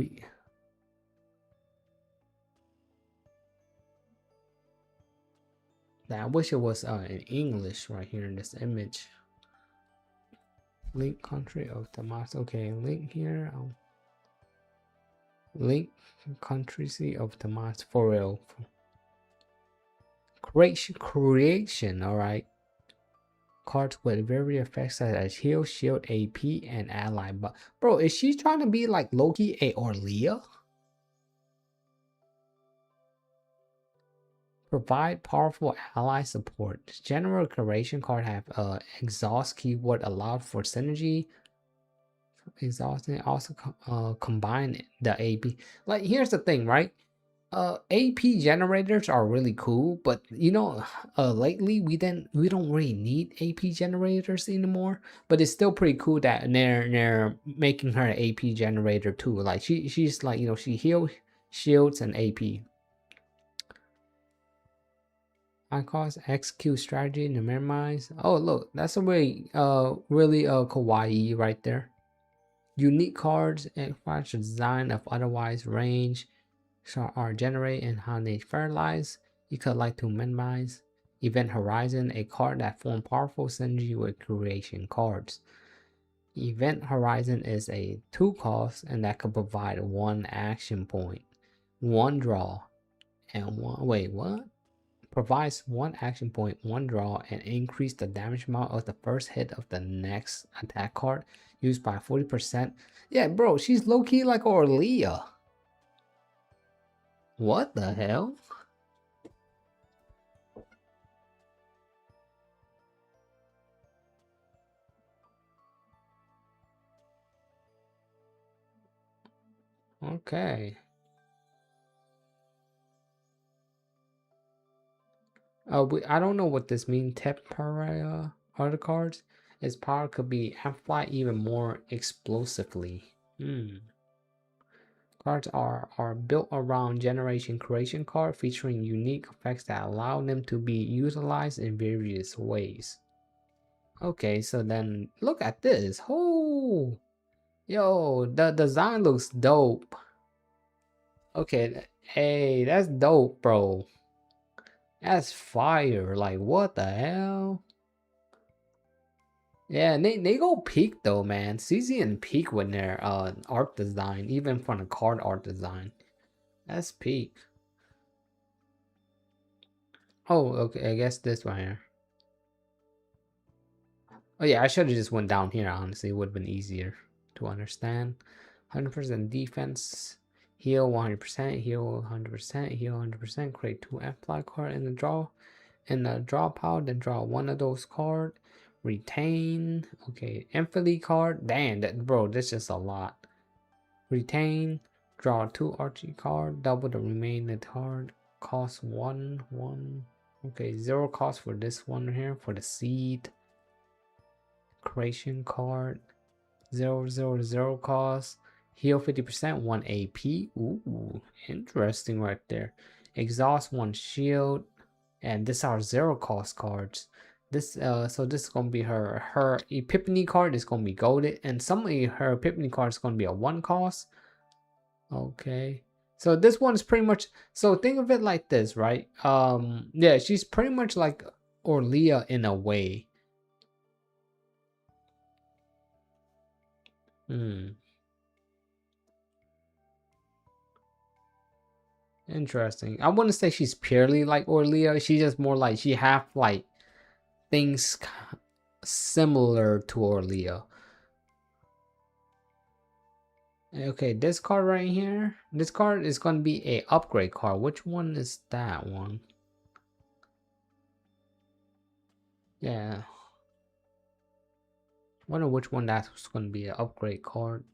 I wish it was in English right here in this image. Link country of Damas. Okay, link here. Link country of Damas for real. Creation. All right. Cards with various effects such as heal, shield, AP, and ally. But bro, is she trying to be like Loki a Orlia? Provide powerful ally support. General creation card have exhaust keyword allowed for synergy. Exhausting also combine the AP. Like here's the thing, right? AP generators are really cool, but you know, lately we don't really need AP generators anymore. But it's still pretty cool that they're making her an AP generator too. Like she's like, you know, she heals, shields, and AP. I cause execute strategy to minimize. Oh look, that's a way really kawaii right there. Unique cards and the design of otherwise range are generated and how they fertilize. You could like to minimize Event Horizon, a card that forms powerful synergy with creation cards. Event Horizon is a 2 cost and that could provide 1 action point, 1 draw, and 1 wait, what? Provides 1 action point, 1 draw, and increase the damage amount of the first hit of the next attack card used by 40%. Yeah, bro, she's low-key like Orlia. What the hell? Okay. I don't know what this means. Temporary other cards. Its power could be amplified even more explosively. Cards are built around generation creation card featuring unique effects that allow them to be utilized in various ways. Okay, so then look at this. Oh, yo, the design looks dope. Okay, hey, that's dope, bro. That's fire. Like, what the hell? Yeah, they go peak though, man. CZ and peak with their art design, even from the card art design. That's peak. Oh, okay, I guess this one here. Oh yeah, I should have just went down here, honestly. It would have been easier to understand. 100% defense, heal 100%, heal 100%, heal 100%, create 2 amplify card in the draw. In the draw pile, then draw 1 of those card. Retain. Okay, infinity card. Damn, that bro, this is a lot. Retain. Draw 2 RG card. Double the remaining card. Cost 1. Okay, 0 cost for this one here for the seed. Creation card. 0 cost. Heal 50%, 1 AP. Ooh, interesting right there. Exhaust 1 shield. And this are 0 cost cards. This so this is gonna be her epiphany card is gonna be golded, and some of her epiphany cards is gonna be a 1 cost. Okay, so this one's pretty much, so think of it like this, right? Yeah, she's pretty much like Orlia in a way. Interesting. I wouldn't say she's purely like Orlia. She's just more like she have like things similar to Orlia. Okay, this card right here. This card is going to be a upgrade card. Which one is that one? Yeah. Wonder which one that's going to be an upgrade card.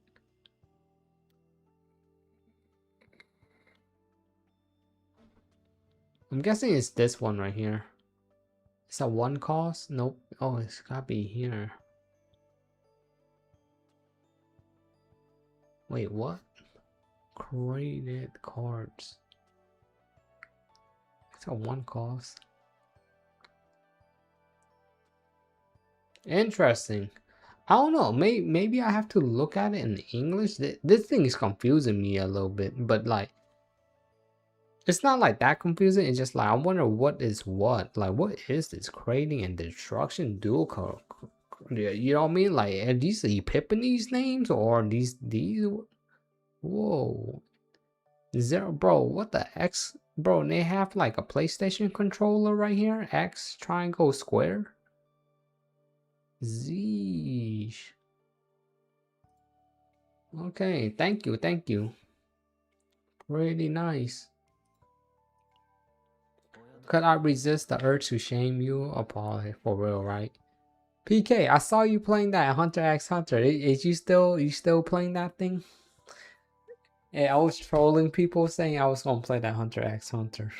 I'm guessing it's this one right here. It's a 1 cost? Nope. Oh, it's gotta be here. Wait, what? Created cards. It's a 1 cost. Interesting. I don't know. Maybe I have to look at it in English. This thing is confusing me a little bit, but like it's not like that confusing. It's just like I wonder what is what. Like what is this creating and destruction dual code? Yeah, you know what I mean? Like are these the Epiphany's names or are these? Whoa, zero, bro. What the X, bro? And they have like a PlayStation controller right here. X triangle square. Z. Okay, thank you, thank you. Really nice. Could I resist the urge to shame you? Appalling, for real, right? PK, I saw you playing that Hunter x Hunter. Is you still playing that thing? Yeah, I was trolling people saying I was gonna play that Hunter x Hunter.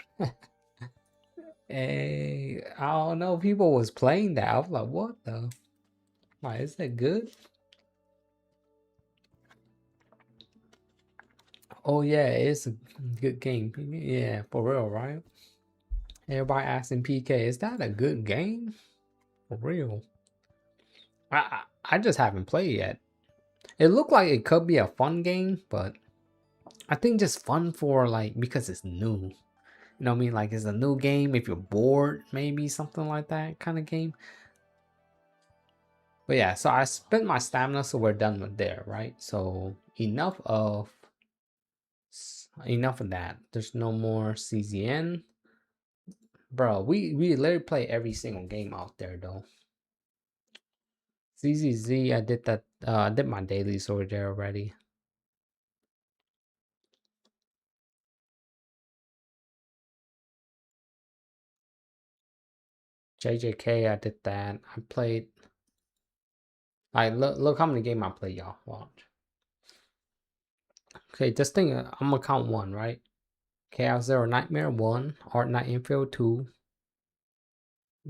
Hey, I don't know. People was playing that. I was like, what the? Like, is that good? Oh yeah, it's a good game. Yeah, for real, right? Everybody asking PK, is that a good game? For real. I just haven't played yet. It looked like it could be a fun game, but I think just fun for like because it's new. You know what I mean? Like it's a new game. If you're bored, maybe something like that kind of game. But yeah, so I spent my stamina, so we're done with there, right? So enough of that. There's no more CZN, bro. We literally play every single game out there though. ZZZ, I did that. I did my dailies over there already. JJK, I did that. I played. Like look how many games I played, y'all. Watch. Okay, this thing I'm gonna count one, right? Chaos Zero Nightmare 1, Arknight Infield 2,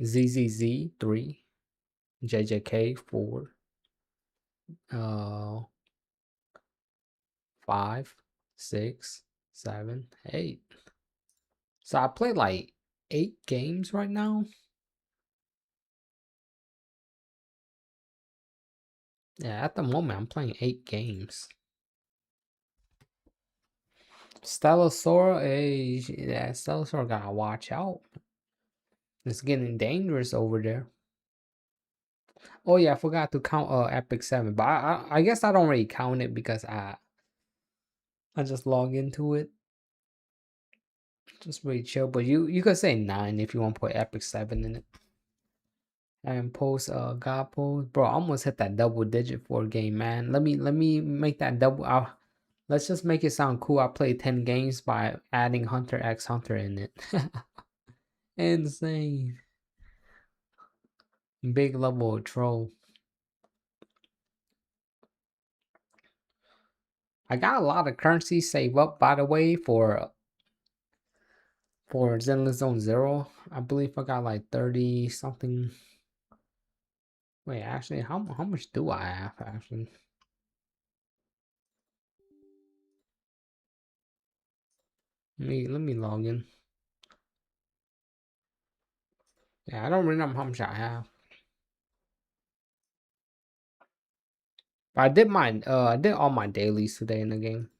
ZZZ 3, JJK 4, 5, 6, 7, 8. So I played like 8 games right now. Yeah, at the moment I'm playing 8 games. Stellasaur, yeah, Stellasaur gotta watch out. It's getting dangerous over there. Oh yeah, I forgot to count Epic 7, but I guess I don't really count it because I just log into it. Just really chill. But you could say 9 if you want to put Epic 7 in it. And post God post. Bro, I almost hit that double digit for a game, man. Let me make that double let's just make it sound cool. I played 10 games by adding Hunter x Hunter in it. Insane. Big level troll. I got a lot of currency saved up by the way for Zenless Zone Zero. I believe I got like 30 something. Wait, actually, how much do I have actually? Let me log in. Yeah, I don't remember how much I have. But I did all my dailies today in the game.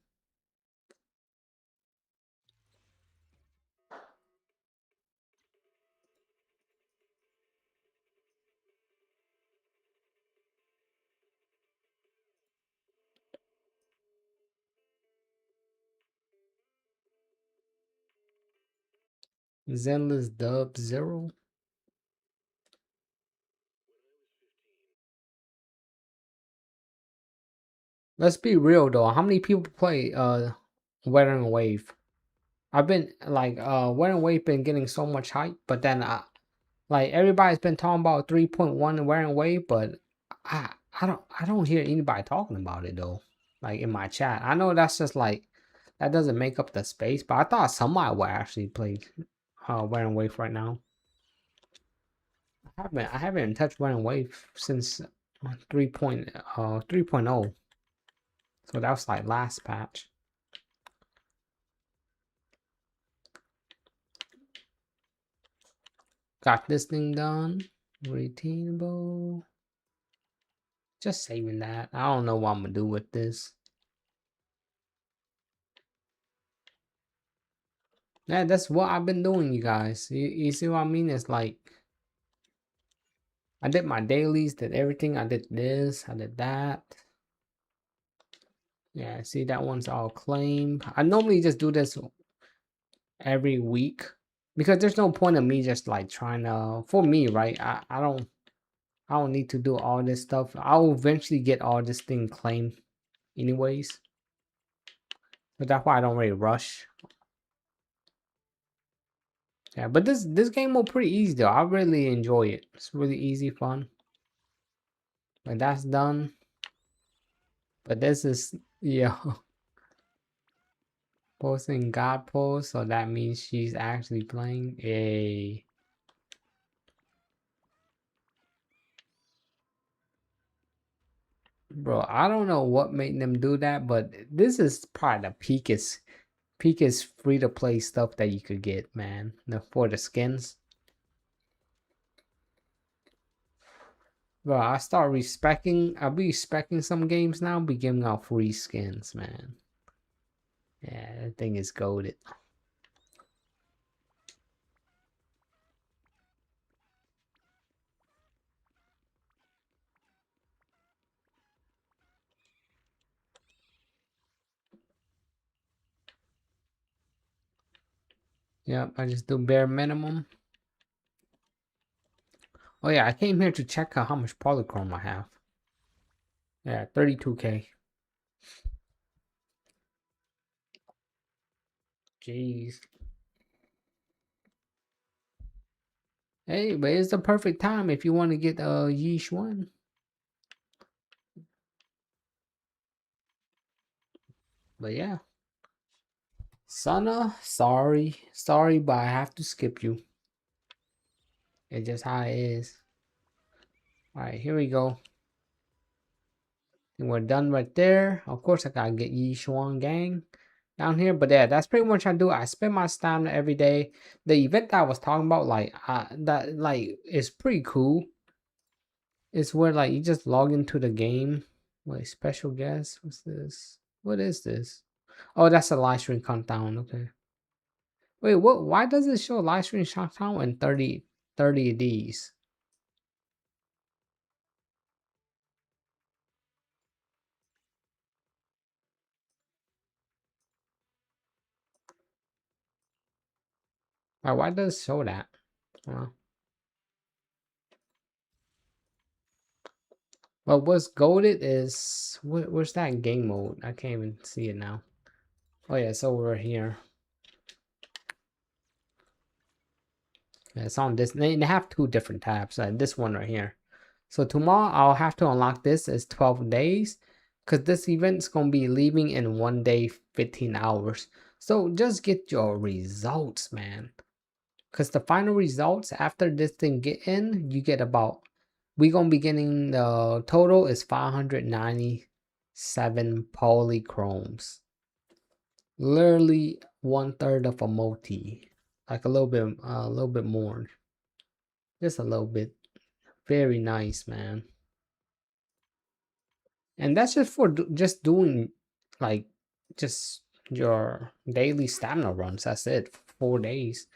Zenless Dub Zero. Let's be real though. How many people play Weathering Wave? I've been like Weathering Wave been getting so much hype, but then like everybody's been talking about 3.1 and Wearing Wave, but I don't hear anybody talking about it though. Like in my chat. I know that's just like that doesn't make up the space, but I thought somebody would actually play Wearing Wave right now. I haven't touched Wearing Wave since 3.0. So that was like last patch. Got this thing done. Retainable. Just saving that. I don't know what I'm gonna do with this. Yeah, that's what I've been doing, you guys. You see what I mean? It's like I did my dailies, did everything. I did this, I did that. Yeah, see that one's all claimed. I normally just do this every week because there's no point of me just like trying to, for me, right? I don't need to do all this stuff. I'll eventually get all this thing claimed anyways. But that's why I don't really rush. Yeah, but this game was pretty easy though. I really enjoy it. It's really easy, fun. But that's done. But this is, yeah, posting God post, so that means she's actually playing. A bro, I don't know what made them do that, but this is probably the peakest free to play stuff that you could get, man. For the skins. Bro, I'll be respecting some games now, be giving out free skins, man. Yeah, that thing is goated. Yep, I just do bare minimum. Oh yeah, I came here to check out how much polychrome I have. Yeah, 32k. Jeez. Hey, but it's the perfect time if you want to get a yeesh one. But yeah. Sana, sorry, but I have to skip you. It's just how it is. Alright, here we go. And we're done right there. Of course, I gotta get Yi Xuan Gang down here. But yeah, that's pretty much what I do. I spend my stamina every day. The event that I was talking about, like, that, like, is pretty cool. It's where, like, you just log into the game. Wait, special guest? What's this? What is this? Oh, that's a live stream countdown. Okay. Wait, what? Why does it show live stream countdown and 30 of these? Why does it show that? Well, what's goaded is where's that game mode? I can't even see it now. Oh yeah, it's over here. Yeah, it's on this. They have two different tabs. This one right here. So tomorrow I'll have to unlock this as 12 days because this event's gonna be leaving in 1 day, 15 hours. So just get your results, man. Because the final results after this thing get in, you get about, we're gonna be getting, the total is 597 polychromes. Literally 1/3 of a multi, like a little bit more, just a little bit. Very nice, man. And that's just for just doing like just your daily stamina runs. That's it. 4 days.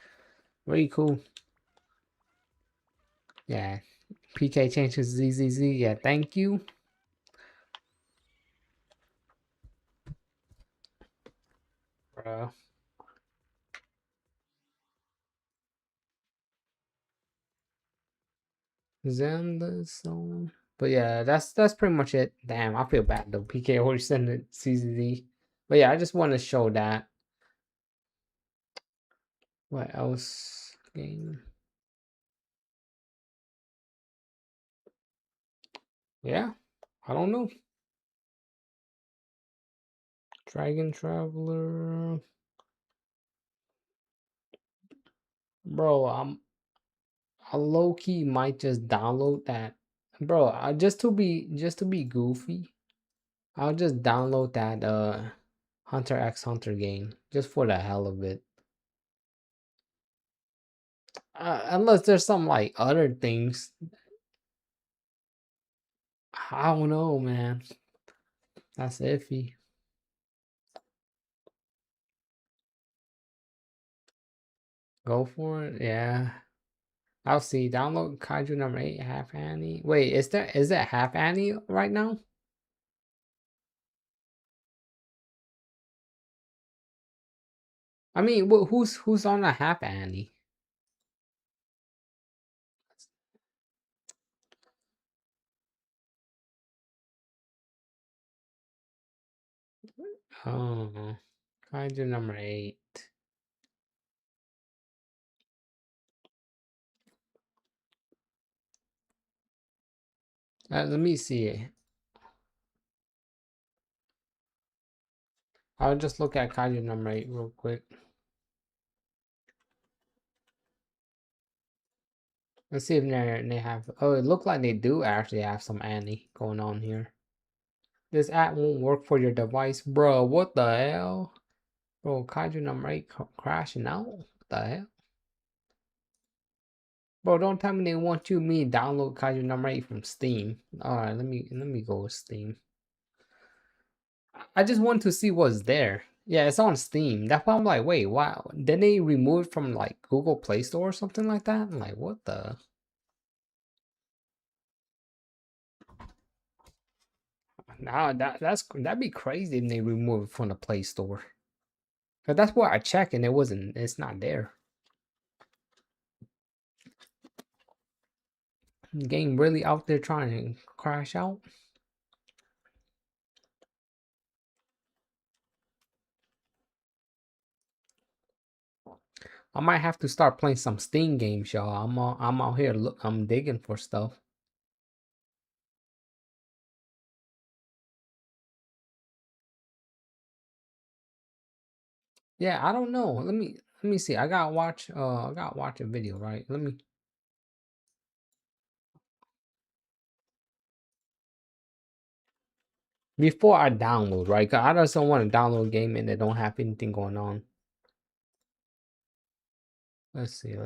Very cool. Yeah. PK changes ZZZ. Yeah, thank you. Bro. Zelda song. But yeah, that's pretty much it. Damn, I feel bad though. PK always send it CZZ. But yeah, I just want to show that. What else? Game. Yeah, I don't know. Dragon Traveler. Bro, I low key might just download that. Bro, just to be goofy, I'll just download that Hunter x Hunter game just for the hell of it. Unless there's some like other things. I don't know, man. That's iffy. Go for it. Yeah. I'll see. Download Kaiju number 8, half Annie. Wait, is that half Annie right now? I mean, who's on a half Annie? Oh, Kaiju number 8. Let me see. I'll just look at Kaiju number 8 real quick. Let's see if they have. Oh, it looked like they do actually have some Annie going on here. This app won't work for your device, bro. What the hell, bro? Kaiju number 8 crashing out. What the hell, bro? Don't tell me they want me download Kaiju number 8 from Steam. All right, let me go with Steam. I just want to see what's there. Yeah, it's on Steam. That's why I'm like, wait, wow. Didn't they remove it from like Google Play Store or something like that? I'm like, what the? Nah, that'd be crazy if they remove it from the Play Store. Cause that's where I checked and it's not there. Game really out there trying to crash out. I might have to start playing some Steam games, y'all. I'm out here. Look, I'm digging for stuff. Yeah, I don't know. Let me see. I gotta watch a video, right? Let me. Before I download, right? 'Cause I just don't want to download a game and they don't have anything going on. Let's see.
Hey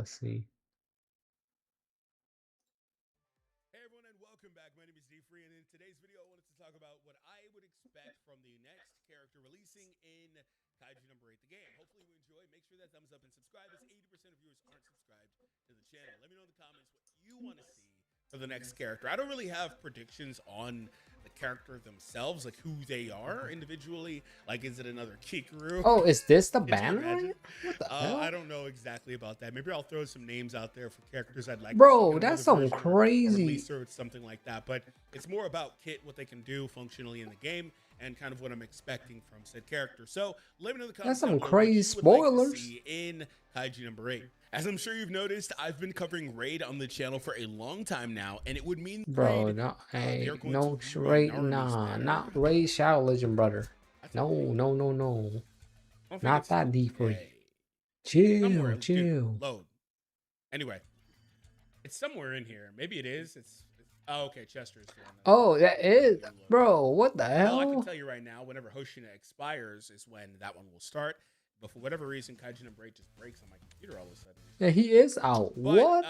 everyone, and welcome back. My name is D3, and in today's video, I wanted to talk about what I would expect from the next character releasing in Kaiju number 8, the game. Hopefully you enjoy. Make sure that thumbs up and subscribe, as 80% of viewers aren't subscribed to the channel. Let me know in the comments what you want to see for the next character. I don't really have predictions on the character themselves, like who they are individually. Like, is it another Kikaru?
Oh, is this the
Could you
banner?
imagine?
What the hell?
I don't know exactly about that. Maybe I'll throw some names out there for characters I'd like to
Bro,
see in
that's
another
some
version or
crazy.
release or something like that. But it's more about Kit, what they can do functionally in the game, and kind of what I'm expecting from said character. So let me know in the comments.
That's some
down below
crazy
what you would like to
spoilers.
see in Kaiju number 8. As I'm sure you've noticed, I've been covering Raid on the channel for a long time now, and it would mean
Bro,
Raid,
no, hey,
they're going
no,
to rerun
Ray,
Narumi's
nah,
banner.
not Ray Shadow Legend, brother.
I think
No,
Raid.
no, no,
I
no.
don't think
Not
it's
that D3.
somewhere,
Chill,
dude,
chill.
load. Anyway, it's somewhere in here. Maybe it is. It's oh, okay. Chester is doing that.
Oh, that is, bro. What the
Well, I can
hell?
tell you right now, whenever Hoshina expires is when that one will start. But for whatever reason, Kaiju number 8 just breaks on my computer all of a sudden.
Yeah, he is out.
But,
What?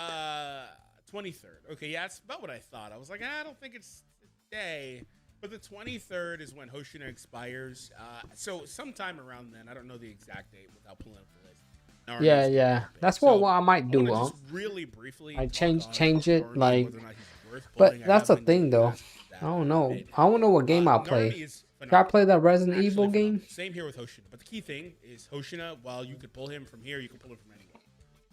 23rd. Okay, yeah, it's about what I thought. I was like, I don't think it's today. But the 23rd is when Hoshina expires. So sometime around then, I don't know the exact date without pulling up the list.
Yeah. That's what I might do.
Just really briefly.
I change
talk
it,
on
like.
whether or not he's worth
But
pulling. I
that's the
have been
thing,
getting
though.
asked that
I don't
a
know.
bit.
I don't know what game I'll
Narumi
play.
is
Should I play that Resident
actually
Evil game?
phenomenal. Same here with Hoshina. But the key thing is Hoshina, while you could pull him from here, you can pull him from anywhere.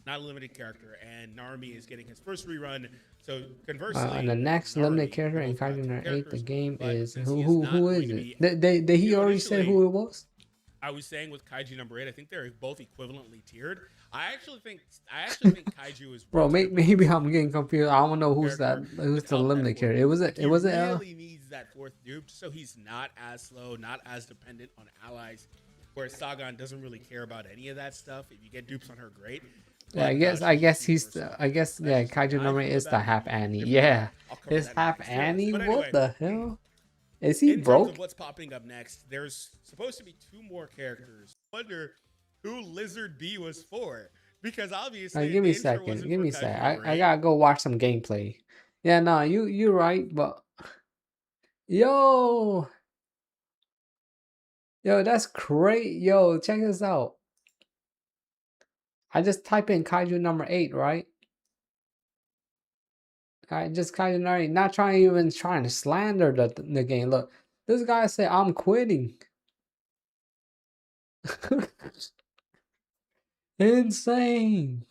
Not a limited character, and Narumi is getting his first rerun. So conversely,
And the next
Narumi,
limited character
they're
in
both not
Kaiju
two
number 8, the
characters,
game
but
is
since he is
who
not
is
going to
it?
be-
Did he
you know,
already say
initially-
who it was?
I was saying with Kaiju number 8, I think they're both equivalently tiered. I actually think Kaiju is
Bro,
worth
maybe I'm getting confused. I don't know who's the
without
limited
that
character.
fourth
It
dupe.
was
He
it.
really needs that fourth dupe, so he's not as slow, not as dependent on allies. Whereas Sagan doesn't really care about any of that stuff. If you get dupes on her, great.
Yeah, I guess he's Kaiju number 8 is the half Annie. Yeah, it's half Annie. What the hell? Is he
in terms
broke?
of what's popping up next, there's supposed to be 2 more characters. I wonder who Lizard B was for, because obviously
Give me a
the intro
second.
wasn't
Give
for
me a
Kaiju
sec.
number
I
8.
gotta go watch some gameplay. Yeah, no, you're right, but Yo, yo, that's great. Yo, check this out. I just type in kaiju number 8, right? I just kaiju number 8. Not trying to slander the game. Look, this guy said I'm quitting. Insane.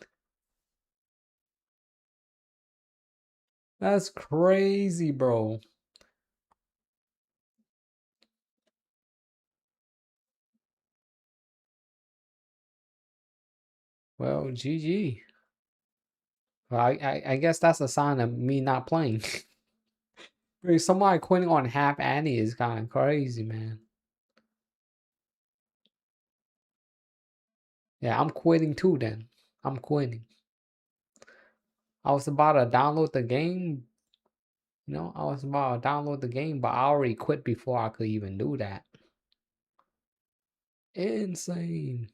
That's crazy, bro. Well, GG. Well, I guess that's a sign of me not playing. Somebody quitting on half Annie is kind of crazy, man. Yeah, I'm quitting too then. I'm quitting. I was about to download the game. You know, I was about to download the game, but I already quit before I could even do that. Insane.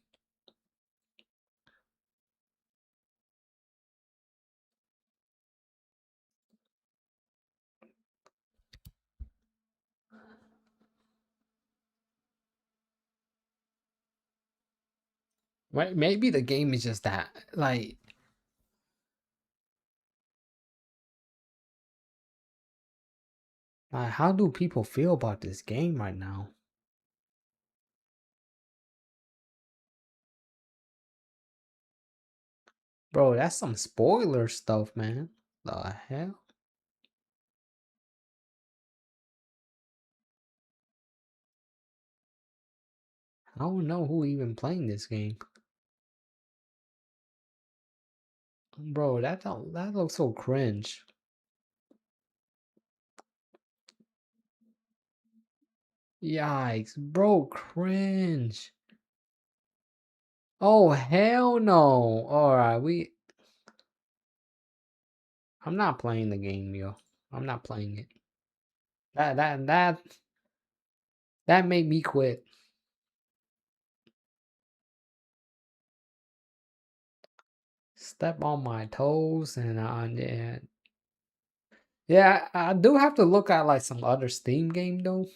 Right? Maybe the game is just that. Like, how do people feel about this game right now? Bro, that's some spoiler stuff, man. The hell? I don't know who even playing this game. Bro, that looks so cringe. Yikes, bro, cringe. Oh, hell no. Alright, I'm not playing the game, yo. I'm not playing it. That made me quit. Step on my toes and yeah, I do have to look at like some other Steam game though.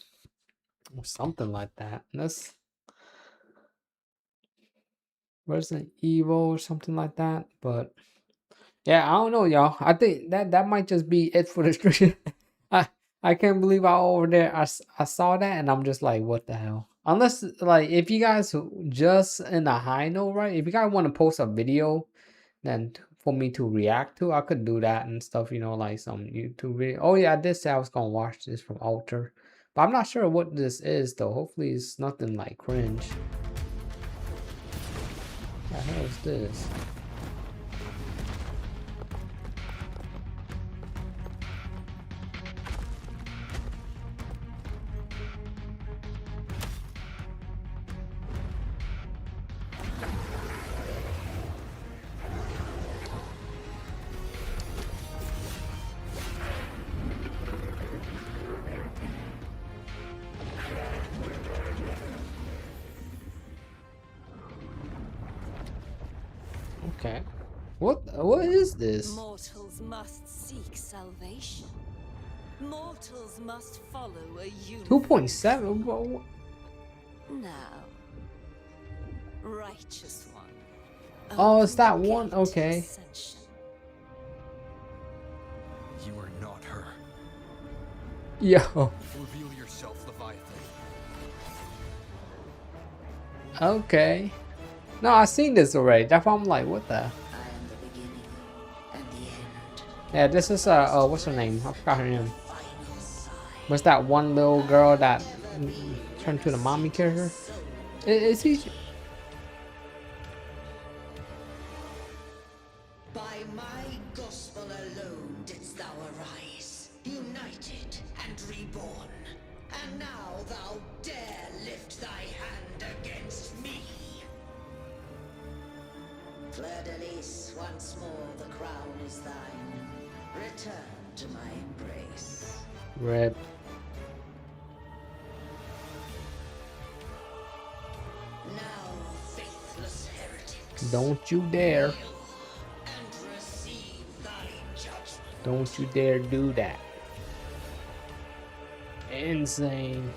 Or something like that. That's Resident Evil or something like that. But yeah, I don't know, y'all. I think that might just be it for the stream. I I can't believe I over there. I saw that and I'm just like, what the hell? Unless like if you guys just in a high note, right? If you guys want to post a video, then for me to react to, I could do that and stuff. You know, like some YouTube video. Oh yeah, I did say I was gonna watch this from Alter, but I'm not sure what this is though. Hopefully it's nothing like cringe. What the hell is this? Okay. What is this?
Mortals must seek salvation. Mortals must follow a uniform.
2.7? Bro.
Now, righteous one.
Oh, it's
open
that
the
one?
gate to
Okay.
ascension.
You are not her.
Yo.
Reveal yourself, Leviathan.
Okay. No, I've seen this already. That's why I'm like, what the?
I am the beginning and the end.
Yeah, this is what's her name? I forgot her name.
Final sign.
Was that one little girl that turned to the mommy character? Is he?
By my gospel alone didst thou arise, united and reborn. And now thou dare lift thy hand against me. Fleur-de-Lis, once more the crown is thine. Return to my embrace.
Red.
Now, faithless heretics,
Don't you dare.
and receive thy judgment.
Don't you dare do that. insane.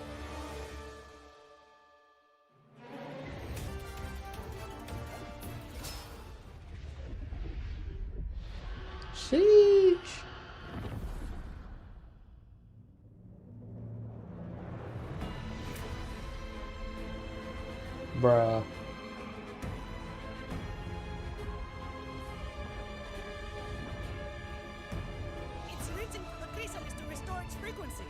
Sheesh. Bruh.
It's written for the chrysalis to restore its frequencies.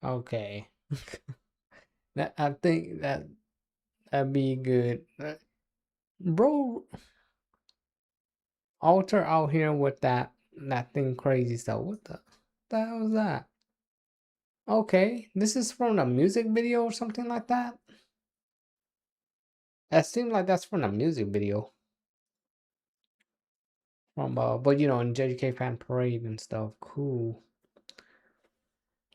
Okay. That I think that'd be good. Bro, Alter out here with that thing crazy stuff. What the hell is that? Okay, this is from a music video or something like that. That seems like that's from a music video. From but you know, in JJK fan parade and stuff. Cool.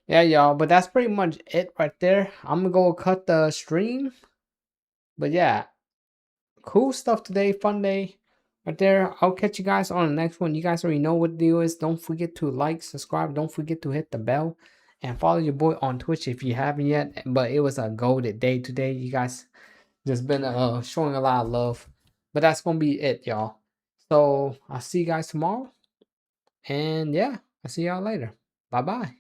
Yeah, y'all, but that's pretty much it right there. I'm gonna go cut the stream. But yeah, cool stuff today, fun day right there. I'll catch you guys on the next one. You guys already know what the deal is. Don't forget to like, subscribe, don't forget to hit the bell, and follow your boy on Twitch if you haven't yet. But it was a goated day today. You guys just been showing a lot of love. But that's gonna be it, y'all. So I'll see you guys tomorrow. And yeah, I'll see y'all later. Bye bye.